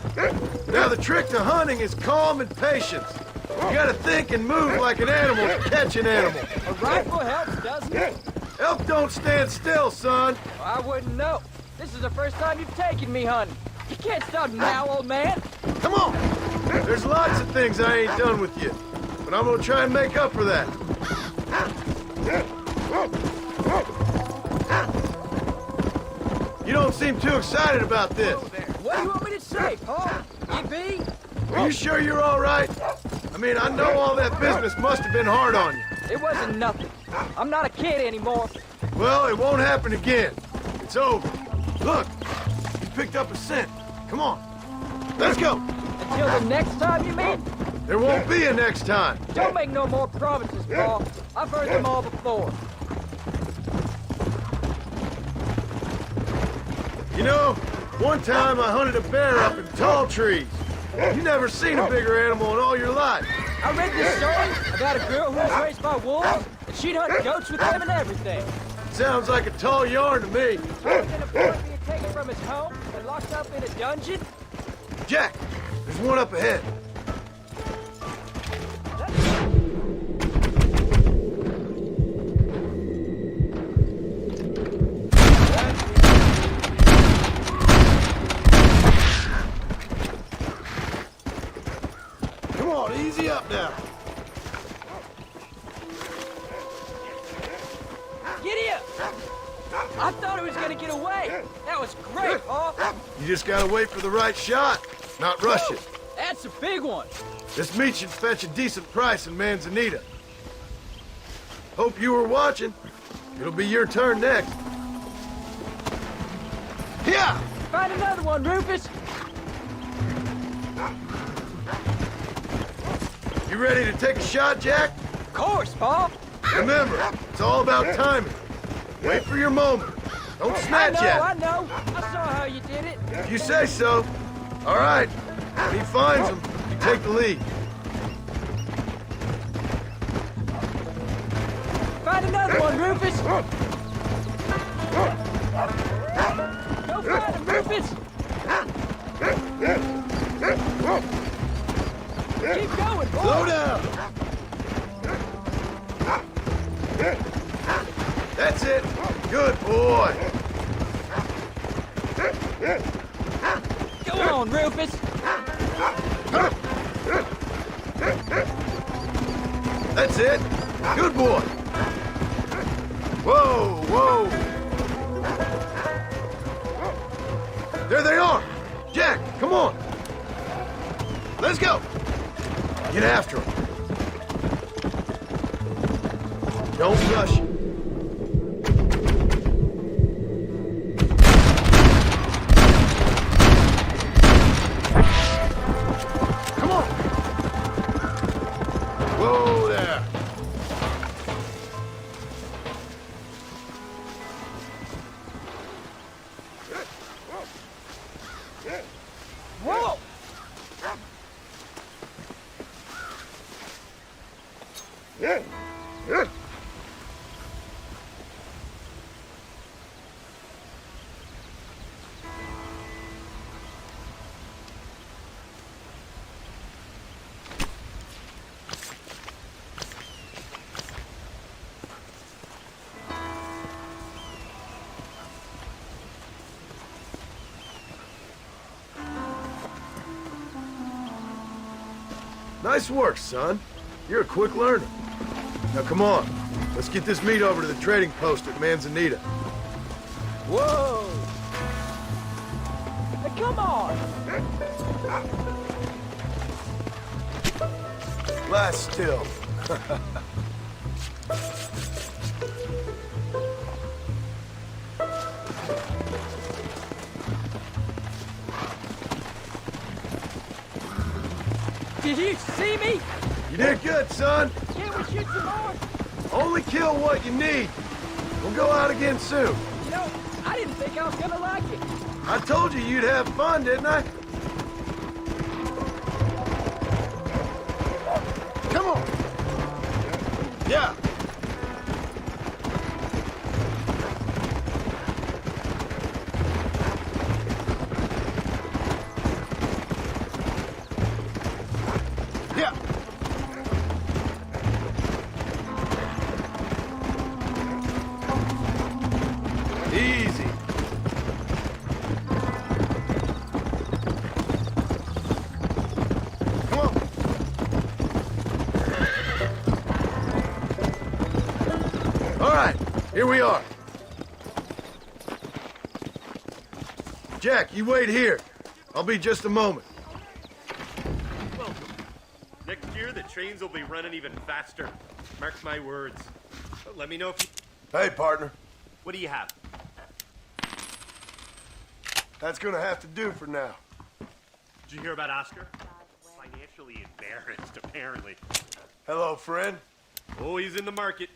Now the trick to hunting is calm and patience. You gotta think and move like an animal to catch an animal. A rifle helps, doesn't it? Elk don't stand still, son. I wouldn't know. This is the first time you've taken me hunting. You can't stop now, old man. Come on. There's lots of things I ain't done with you, but I'm gonna try and make up for that. You don't seem too excited about this. What do you want me to say, Paul? Yippee? Are you sure you're all right? I mean, I know all that business must have been hard on you. It wasn't nothing. I'm not a kid anymore. Well, it won't happen again. It's over. Look, you picked up a scent. Come on. Let's go. Until the next time, you mean? There won't be a next time. Don't make no more promises, Paul. I've heard them all before. know, one time I hunted a bear up in tall trees. You never seen a bigger animal in all your life. I read this story about a girl who was raised by wolves, and she'd hunt goats with them and everything. Sounds like a tall yarn to me. Then a boy being taken from his home and locked up in a dungeon. Jack, there's one up ahead. Come on, easy up now. Giddy up! I thought it was gonna get away. That was great, Paul. You just gotta wait for the right shot, not rush it. That's a big one. This meat should fetch a decent price in Manzanita. Hope you were watching. It'll be your turn next. Yeah! Find another one, Rufus. You ready to take a shot, Jack? Of course, Paul. Remember, it's all about timing. Wait for your moment. Don't snatch at it. I know. I saw how you did it. If you say so. All right. When he finds him, you take the lead. Find another one, Rufus. Go find him, Rufus. Keep going, boy. Slow down. That's it. Good boy. Go on, Rufus. That's it. Good boy. Whoa, whoa. There they are. Jack, come on. Let's go. Get after him. Don't rush it. Come on. Whoa there. Whoa! Nice work, son. You're a quick learner. Now come on. Let's get this meat over to the trading post at Manzanita. Whoa! Hey, come on! Lie still. Did you see me? You did good, son. Can't we shoot some more? Only kill what you need. We'll go out again soon. You know, I didn't think I was gonna like it. I told you you'd have fun, didn't I? Come on. Yeah. Yeah. Easy. Come on. All right, here we are. Jack, you wait here. I'll be just a moment. Welcome. Next year, the trains will be running even faster. Mark my words. Let me know if you... Hey, partner. What do you have? That's gonna have to do for now. Did you hear about Oscar? Financially embarrassed, apparently. Hello, friend. Oh, he's in the market.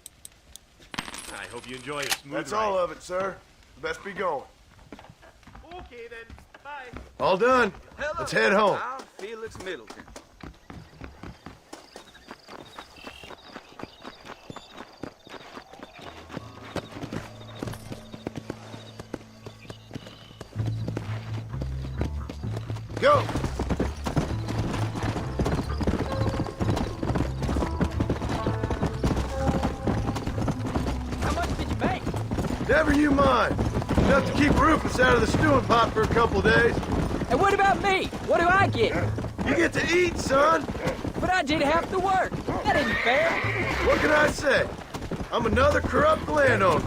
I hope you enjoy a smooth That's ride. all of it, sir. Best be going. All done. Let's head home. I'm Felix Middleton. Go! How much did you make? Never you mind. Enough to keep Rufus out of the stewing pot for a couple days. And what about me? What do I get? You get to eat, son. But I did half the work. That isn't fair. What can I say? I'm another corrupt landowner.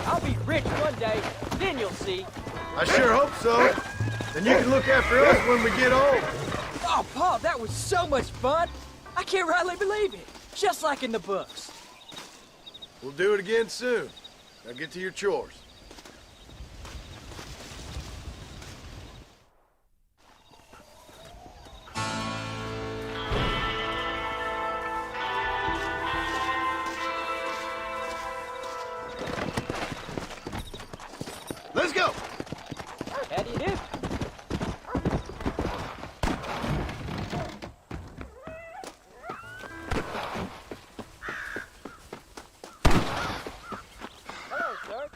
I'll be rich one day, then you'll see. I sure hope so. Then you can look after us when we get home. Oh, Paul, that was so much fun. I can't rightly believe it. Just like in the books. We'll do it again soon. Now get to your chores. Let's go! How do you do? Hello, sir.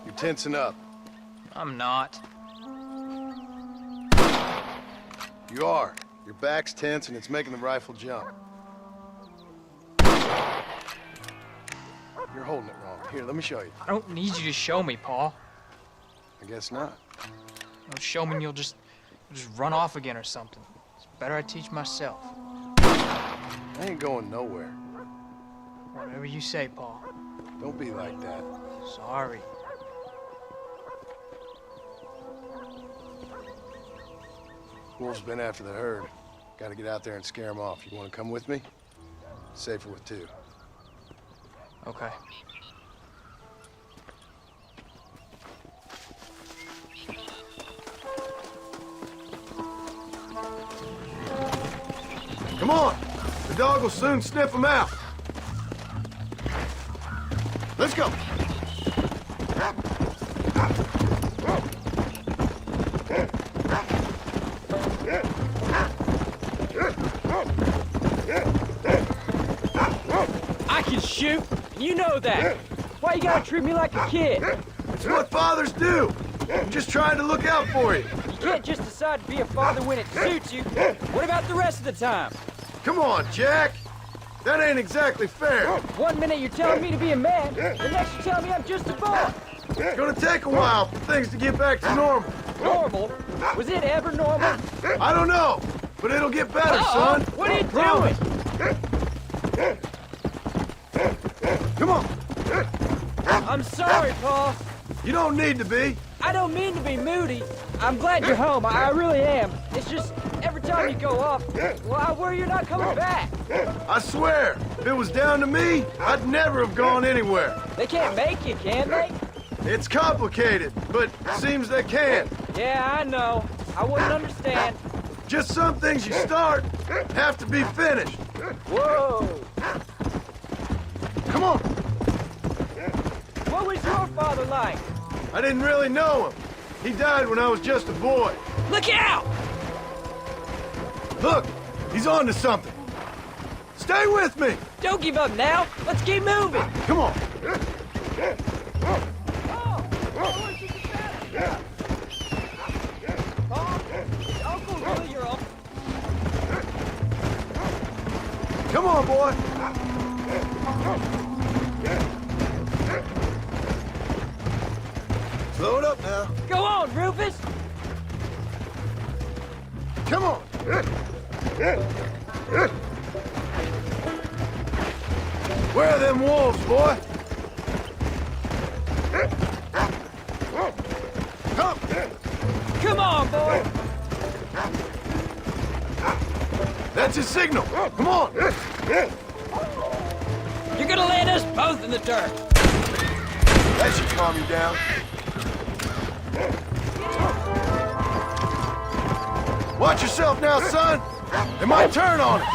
You're tensing up. I'm not. You are. Your back's tense and it's making the rifle jump. You're holding it wrong. Here, let me show you. I don't need you to show me, Paul. I guess not. You'll show me and you'll just run off again or something. It's better I teach myself. I ain't going nowhere. Whatever you say, Paul. Don't be like that. Sorry. Wolf's been after the herd. Gotta get out there and scare them off. You wanna come with me? Safer with two. Okay. Come on! The dog will soon sniff them out. Let's go! I can shoot, and you know that. Why you gotta treat me like a kid? It's what fathers do. I'm just trying to look out for you. You can't just decide to be a father when it suits you. What about the rest of the time? Come on, Jack. That ain't exactly fair. One minute you're telling me to be a man, the next you're telling me I'm just a boy. It's gonna take a while for things to get back to normal. Normal? Was it ever normal? I don't know, but it'll get better, son. What are you Promise. doing? Come on. I'm sorry, Paul. You don't need to be. I don't mean to be moody. I'm glad you're home. I really am. It's just every time you go off, well, I worry you're not coming back. I swear, if it was down to me, I'd never have gone anywhere. They can't make you, can they? It's complicated, but seems they can. Yeah, I know. I wouldn't understand. Just some things you start have to be finished. Whoa. Come on. What was your father like? I didn't really know him. He died when I was just a boy. Look out! Look, he's on to something. Stay with me. Don't give up now. Let's keep moving. Come on. Uncle Will, you're up. Come on, boy. Slow it up now. Go on, Rufus. Come on. Where are them wolves, boy? Come. Come on, boy. That's his signal. Come on. You're gonna land us both in the dirt. That should calm you down. Watch yourself now, son. It might turn on it.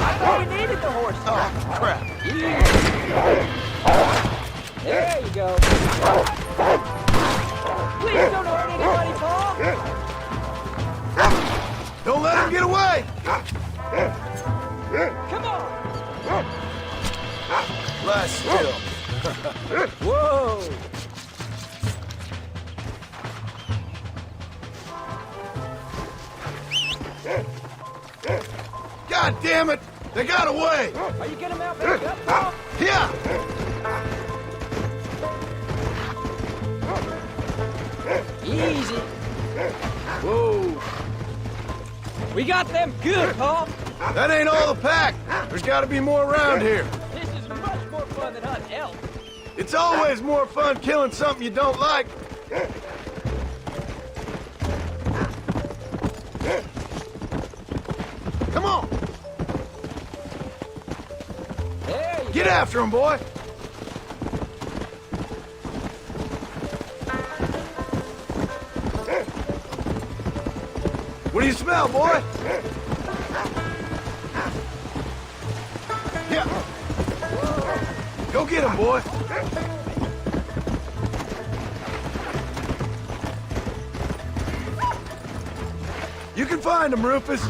I thought we needed the horse. Oh, crap. There you go. Please don't hurt anybody, Paul. Don't let him get away. Come on. Lie still. Whoa. God damn it! They got away! Are you getting him out back up, Paul? Yeah! Easy. Whoa! We got them good, Paul. That ain't all the pack. There's got to be more around here. This is much more fun than hunting elk. It's always more fun killing something you don't like. Come on! There you Get go. after him, boy! What do you smell, boy? Yeah. Go get him, boy. You can find him, Rufus.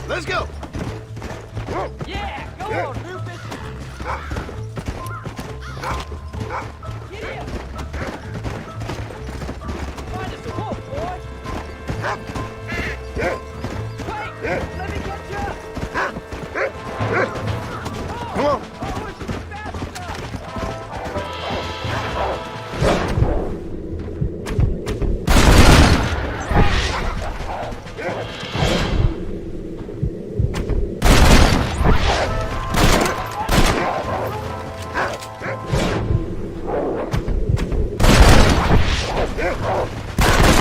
Let's go. Yeah, go on, Rufus. Get him. Find us a wolf, boy. Wait, let me get you. Come on.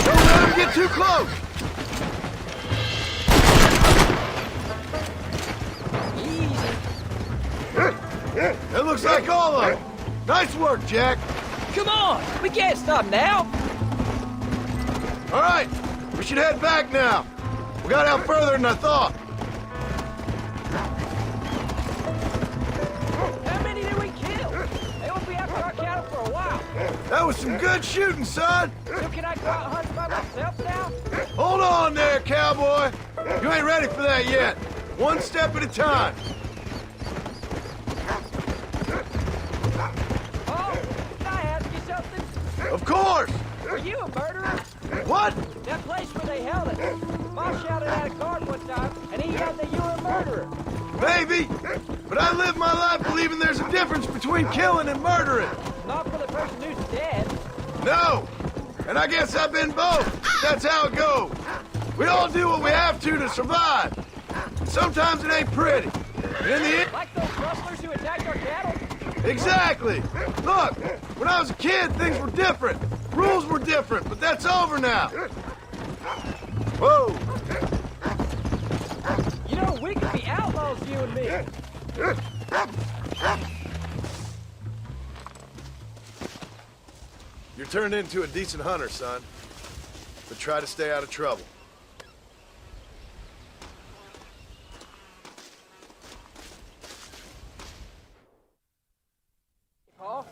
Don't let him get too close. That looks like all of them. Nice work, Jack. Come on, we can't stop now. All right, we should head back now. We got out further than I thought. How many did we kill? They won't be after our cattle for a while. That was some good shooting, son. So can I go out hunting by myself now? Hold on there, cowboy. You ain't ready for that yet. One step at a time. Oh, can I ask you something? Of course. Were you a murderer? What? That place where they held it. Ma shouted at a guard one time, and he yelled that you were a murderer. Maybe. But I live my life believing there's a difference between killing and murdering. Not for the person who's dead. No. And I guess I've been both. That's how it goes. We all do what we have to survive. Sometimes it ain't pretty. And in the end... Like those rustlers who attacked our cattle? Exactly. Look, when I was a kid, things were different. Rules were different, but that's over now. Whoa. You know, we could be outlaws, you and me. You're turned into a decent hunter, son. But try to stay out of trouble. Paul?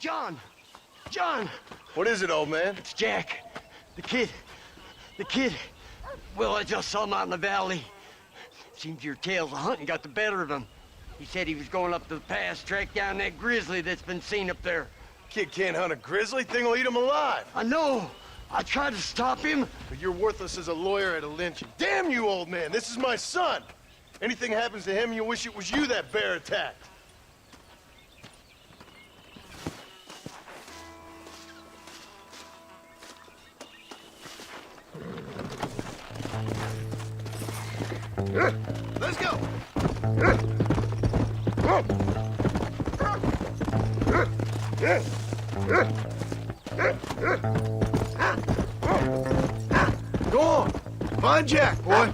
John! John! What is it, old man? It's Jack. The kid. The kid. Well, I just saw him out in the valley. Seems your tales of hunting got the better of him. He said he was going up to the pass, track down that grizzly that's been seen up there. Kid can't hunt a grizzly. Thing will eat him alive. I know. I tried to stop him. But you're worthless as a lawyer at a lynching. Damn you, old man. This is my son. Anything happens to him, you'll wish it was you that bear attacked. Let's go! Go on! Find Jack, boy!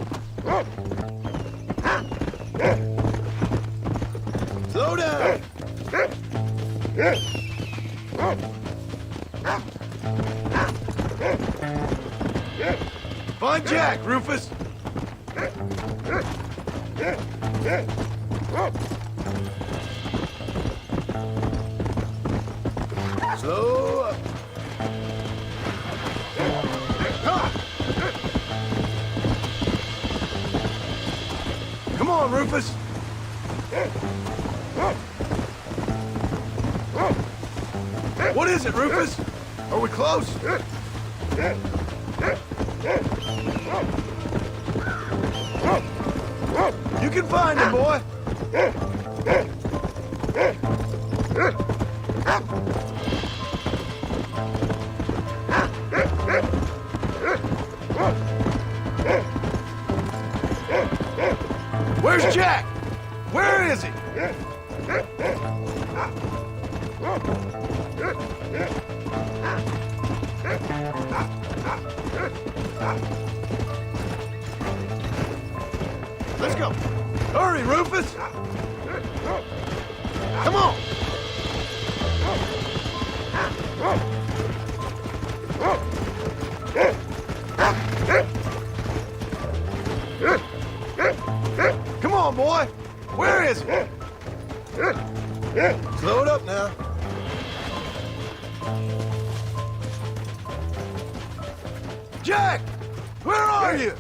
Slow down! Find Jack, Rufus! Slow up. Come on, Rufus. What is it, Rufus? Are we close? You can find him, boy. Where's Jack? Where is he? Let's go. Hurry, Rufus. Come on. Come on, boy. Where is he? Slow it up now. Jack! Where are you?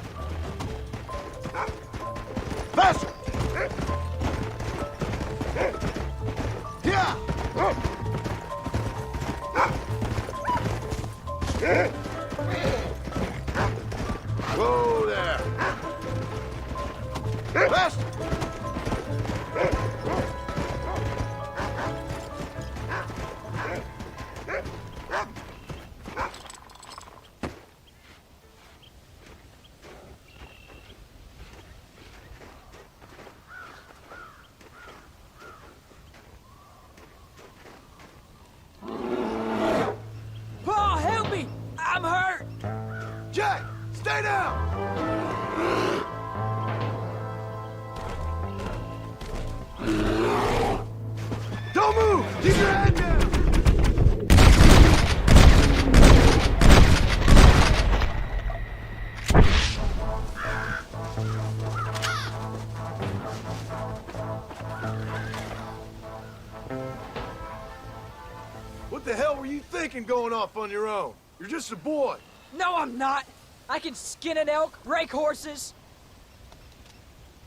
Faster! Yeah! Whoa there! Faster! Paul, help me! I'm hurt! Jack, stay down! Don't move! Keep your head down! What the hell were you thinking going off on your own? You're just a boy. No, I'm not! I can skin an elk, rake horses.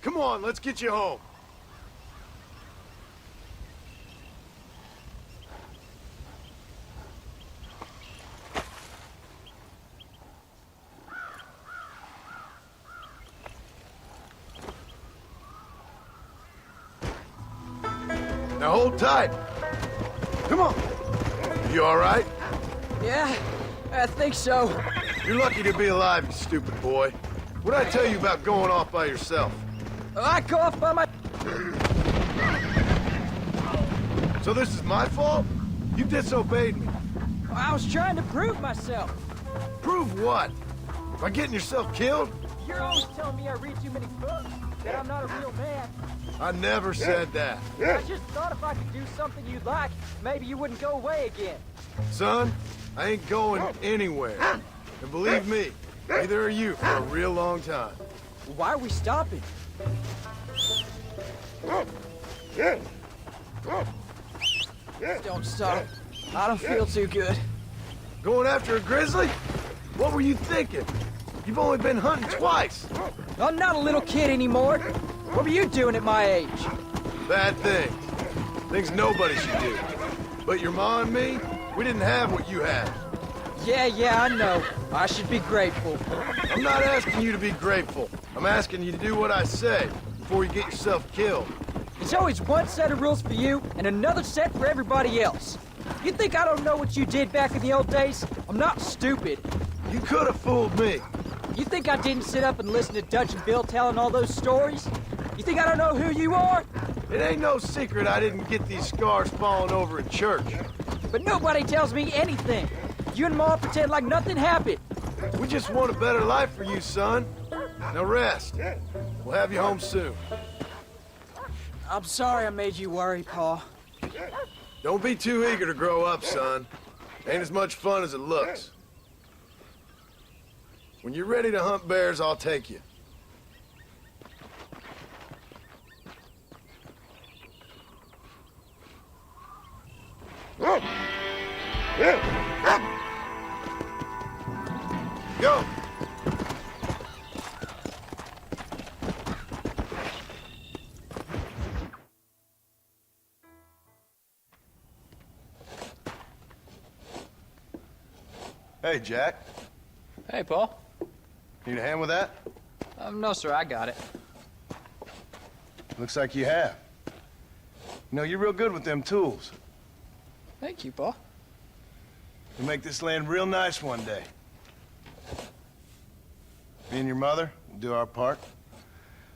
Come on, let's get you home. Now hold tight. Come on. You all right? Yeah, I think so. You're lucky to be alive, you stupid boy. What'd I tell you about going off by yourself? I go off by my... So this is my fault? You disobeyed me. I was trying to prove myself. Prove what? By getting yourself killed? You're always telling me I read too many books, that I'm not a real man. I never said that. I just thought if I could do something you'd like, maybe you wouldn't go away again. Son, I ain't going anywhere. And believe me, neither are you for a real long time. Why are we stopping? Don't stop. I don't feel too good. Going after a grizzly? What were you thinking? You've only been hunting twice. I'm not a little kid anymore. What were you doing at my age? Bad things. Things nobody should do. But your ma and me, we didn't have what you had. Yeah, I know. I should be grateful. I'm not asking you to be grateful. I'm asking you to do what I say before you get yourself killed. There's always one set of rules for you and another set for everybody else. You think I don't know what you did back in the old days? I'm not stupid. You could have fooled me. You think I didn't sit up and listen to Dutch and Bill telling all those stories? You think I don't know who you are? It ain't no secret I didn't get these scars falling over in church. But nobody tells me anything. You and Ma pretend like nothing happened. We just want a better life for you, son. Now rest. We'll have you home soon. I'm sorry I made you worry, Pa. Don't be too eager to grow up, son. Ain't as much fun as it looks. When you're ready to hunt bears, I'll take you. Go! Hey, Jack. Hey, Paul. Need a hand with that? No, sir, I got it. Looks like you have. You know, you're real good with them tools. Thank you, Paul. You'll make this land real nice one day. Me and your mother will do our part.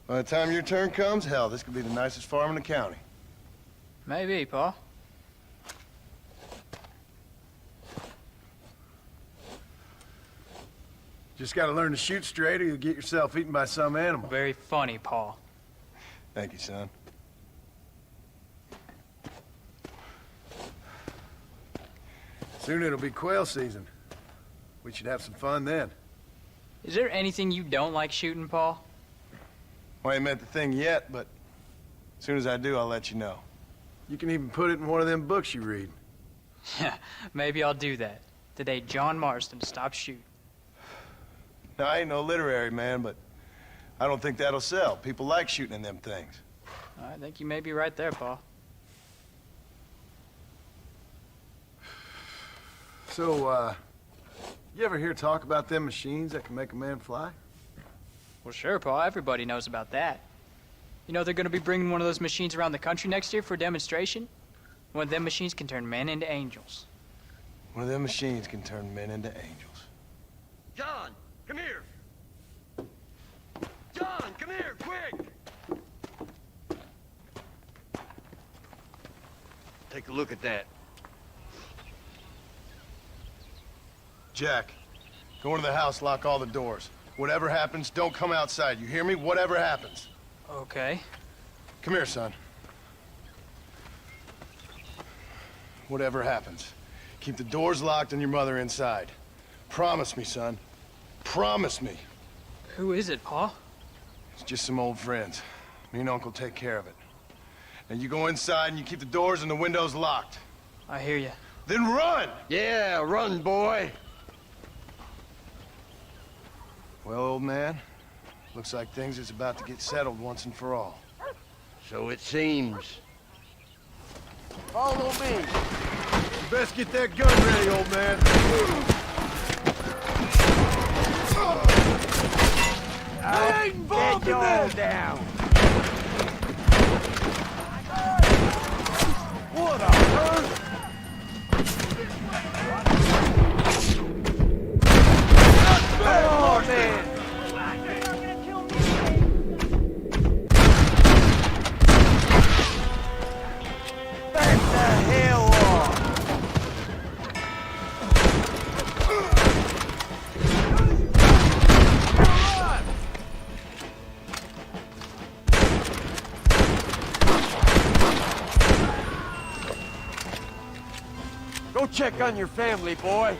By the time your turn comes, hell, this could be the nicest farm in the county. Maybe, Paul. Just gotta learn to shoot straight or you'll get yourself eaten by some animal. Very funny, Paul. Thank you, son. Soon it'll be quail season. We should have some fun then. Is there anything you don't like shooting, Paul? Well, I ain't met the thing yet, but as soon as I do, I'll let you know. You can even put it in one of them books you read. Yeah, maybe I'll do that. Today, John Marston stopped shooting. Now, I ain't no literary man, but I don't think that'll sell. People like shooting in them things. I think you may be right there, Paul. So, you ever hear talk about them machines that can make a man fly? Well, sure, Paul. Everybody knows about that. You know they're going to be bringing one of those machines around the country next year for a demonstration? One of them machines can turn men into angels. One of them machines can turn men into angels. John, come here. John, come here, quick. Take a look at that. Jack, go into the house, lock all the doors. Whatever happens, don't come outside. You hear me? Whatever happens. Okay. Come here, son. Whatever happens, keep the doors locked and your mother inside. Promise me, son. Promise me. Who is it, Paul? It's just some old friends. Me and Uncle take care of it. Now you go inside and you keep the doors and the windows locked. I hear you. Then run! Yeah, run, boy. Well, old man, looks like things is about to get settled once and for all. So it seems. Follow me. You best get that gun ready, old man. I ain't involved in this! Down. What a hurt! Oh, man. Back the hell off. Go check on your family, boy.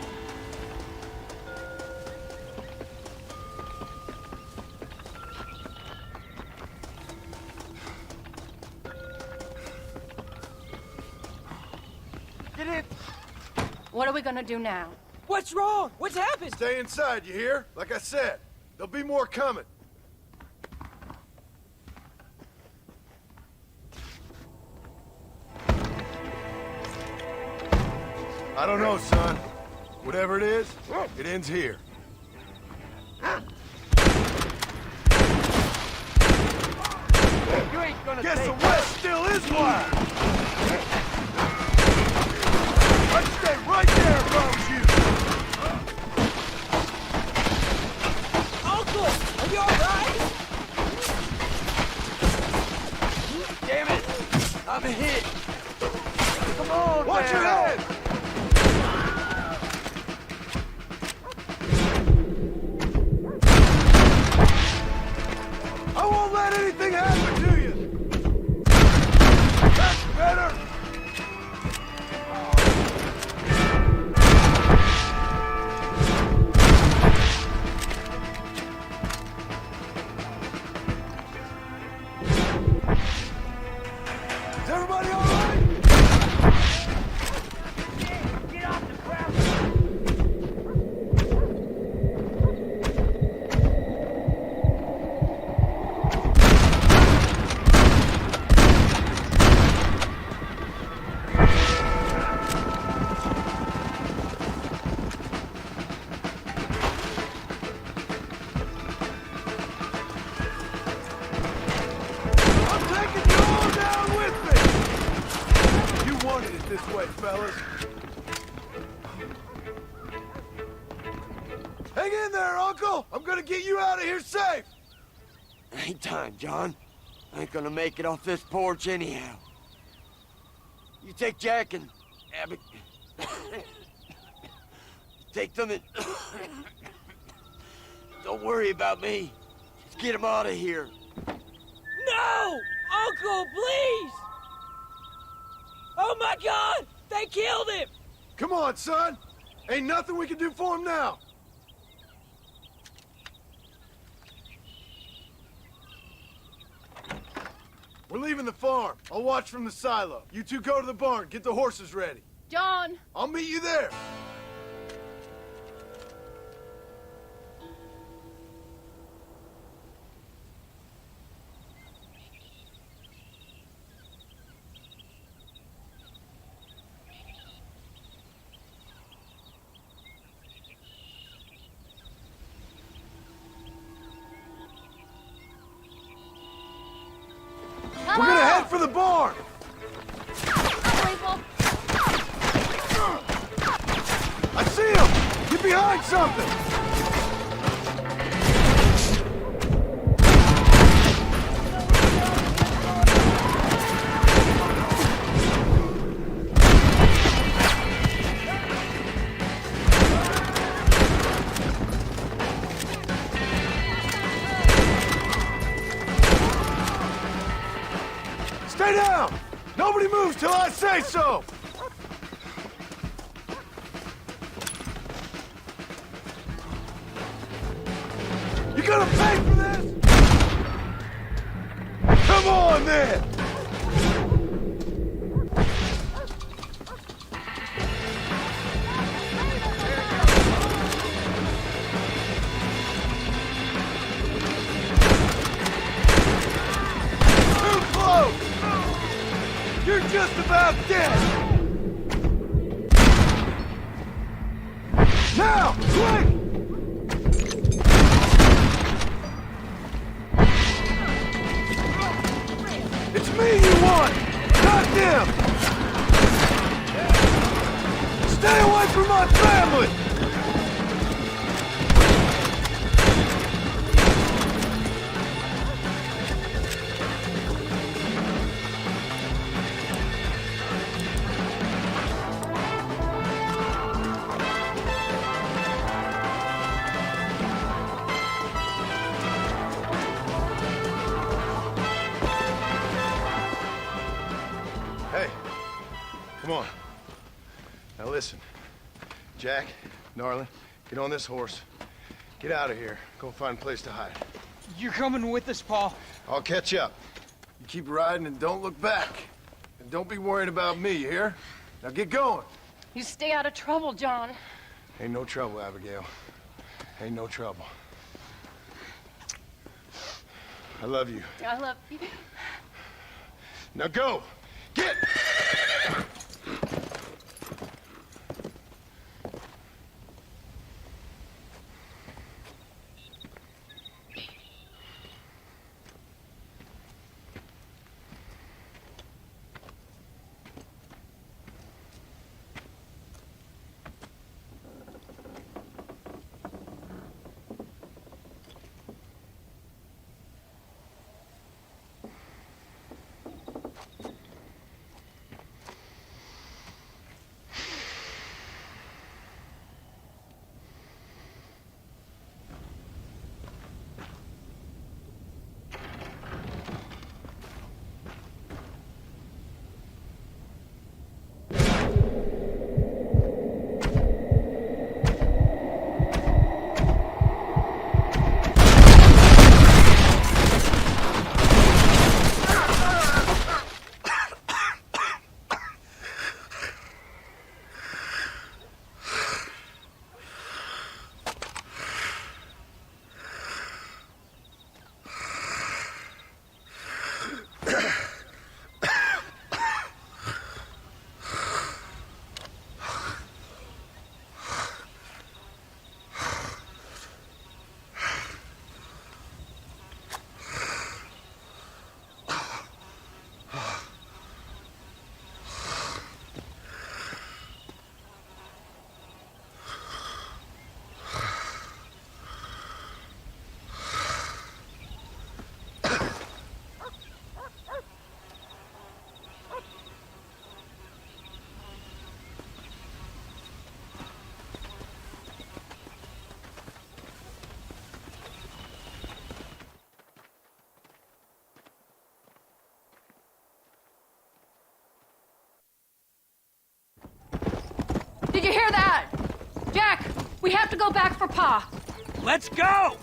What are we gonna do now? What's wrong? What's happened? Stay inside, you hear? Like I said, there'll be more coming. I don't know, son. Whatever it is, it ends here. You ain't gonna Guess take the West still is wild. I'd stay right there if I was you. Uncle, are you all right? Damn it! I'm hit. Come on, Watch your now. head! I won't let anything happen to you! That's better! Is everybody all right? Get off the ground! I'm taking you all down with me! You wanted it this way, fellas. Hang in there, Uncle! I'm gonna get you out of here safe! Ain't time, John. I ain't gonna make it off this porch anyhow. You take Jack and Abby. Take them and don't worry about me. Just get them out of here. No! Uncle, please! Oh my God! They killed him! Come on, son! Ain't nothing we can do for him now! We're leaving the farm. I'll watch from the silo. You two go to the barn, get the horses ready. John! I'll meet you there. Come We're gonna on! head for the barn! Unbelievable. I see him! Get behind something! Stay down! Nobody moves till I say so! You gonna pay for this? Come on, then! Too close! You're just about dead! Now, quick! It's me you want, not them! Stay away from my family! Hey, come on. Now listen, Jack, darling, get on this horse. Get out of here. Go find a place to hide. You're coming with us, Paul. I'll catch up. You keep riding and don't look back. And don't be worried about me, you hear? Now get going. You stay out of trouble, John. Ain't no trouble, Abigail. Ain't no trouble. I love you. I love you. Now go! Get! Did you hear that? Jack, we have to go back for Pa. Let's go!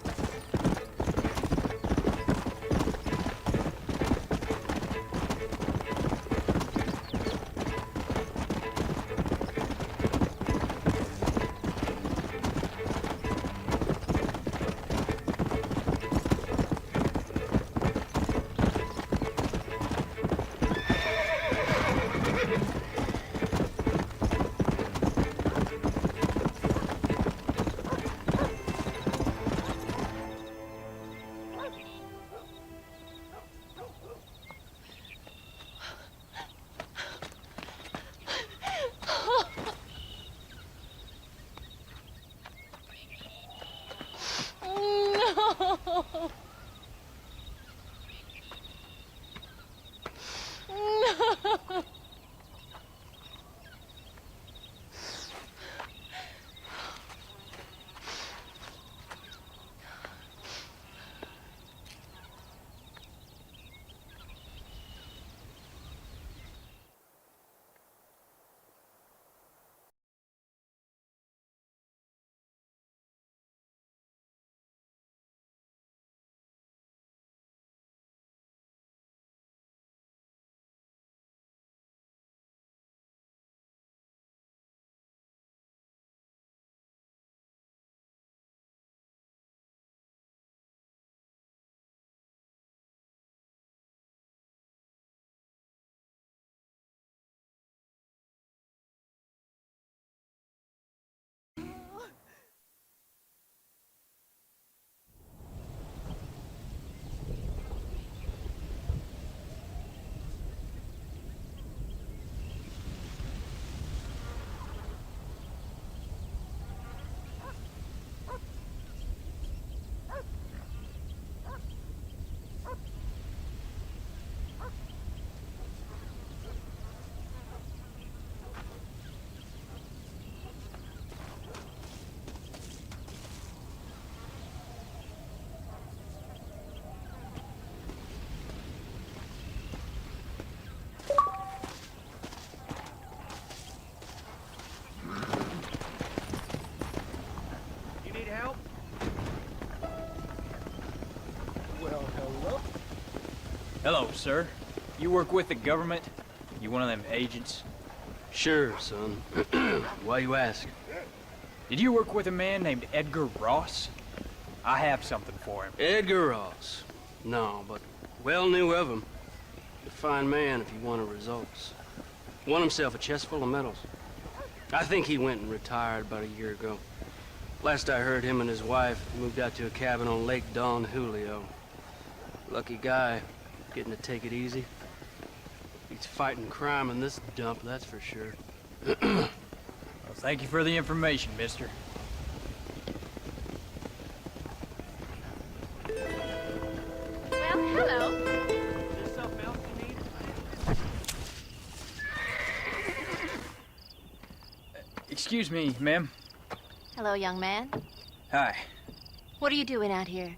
Hello, sir. You work with the government? You one of them agents? Sure, son. Why you ask? Did you work with a man named Edgar Ross? I have something for him. Edgar Ross? No, but well knew of him. A fine man if he wanted results. Won himself a chest full of medals. I think he went and retired about a year ago. Last I heard, him and his wife moved out to a cabin on Lake Don Julio. Lucky guy, getting to take it easy. He's fighting crime in this dump, that's for sure. Well, thank you for the information, mister. Well, hello. Is there something else you need? Excuse me, ma'am. Hello, young man. Hi. What are you doing out here?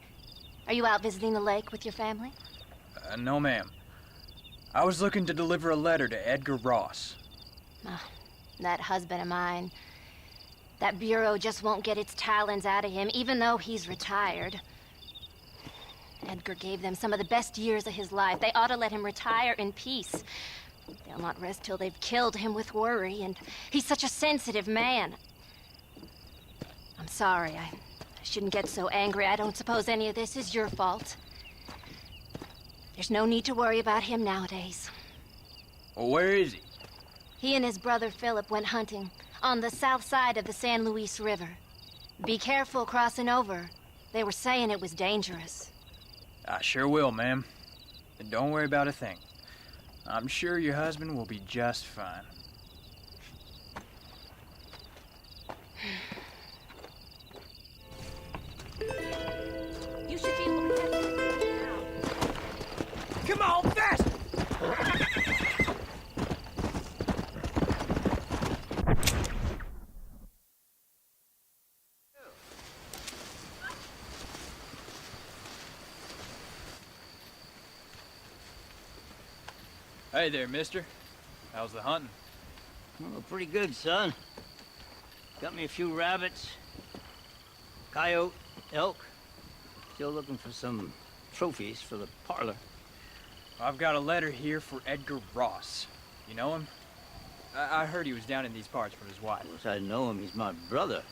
Are you out visiting the lake with your family? No, ma'am. I was looking to deliver a letter to Edgar Ross. That husband of mine. That bureau just won't get its talons out of him, even though he's retired. Edgar gave them some of the best years of his life. They ought to let him retire in peace. They'll not rest till they've killed him with worry, and he's such a sensitive man. I'm sorry, I shouldn't get so angry. I don't suppose any of this is your fault. There's no need to worry about him nowadays. Well, where is he? He and his brother Philip went hunting on the south side of the San Luis River. Be careful crossing over. They were saying it was dangerous. I sure will, ma'am. And don't worry about a thing. I'm sure your husband will be just fine. You should be able to get it now. Come on, fast! Hey there, mister. How's the hunting? Oh, pretty good, son. Got me a few rabbits, coyote, elk. Still looking for some trophies for the parlor. I've got a letter here for Edgar Ross. You know him? I heard he was down in these parts with his wife. Of course, I know him. He's my brother.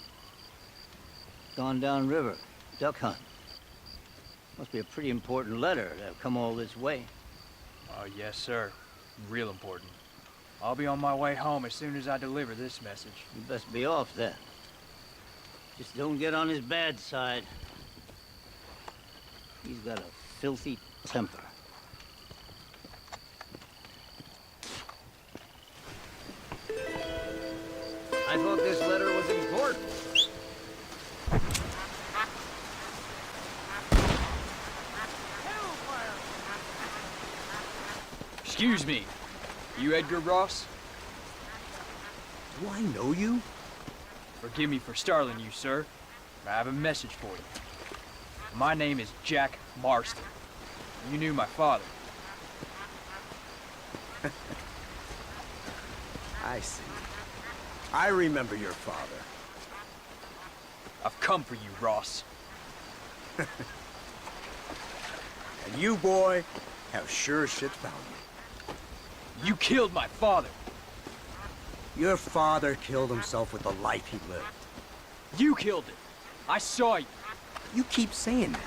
Gone down river, duck hunt. Must be a pretty important letter to have come all this way. Oh, yes, sir. Real important. I'll be on my way home as soon as I deliver this message. You best be off then. Just don't get on his bad side. He's got a filthy temper. I thought this letter was important. Excuse me. You Edgar Ross? Do I know you? Forgive me for startling you, sir. I have a message for you. My name is Jack Marston. You knew my father. I see. I remember your father. I've come for you, Ross. And you, boy, have sure shit found you. You killed my father. Your father killed himself with the life he lived. You killed him. I saw you. You keep saying that.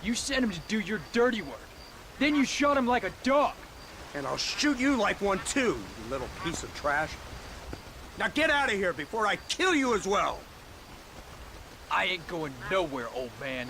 You sent him to do your dirty work. Then you shot him like a dog. And I'll shoot you like one too, you little piece of trash. Now get out of here before I kill you as well. I ain't going nowhere, old man.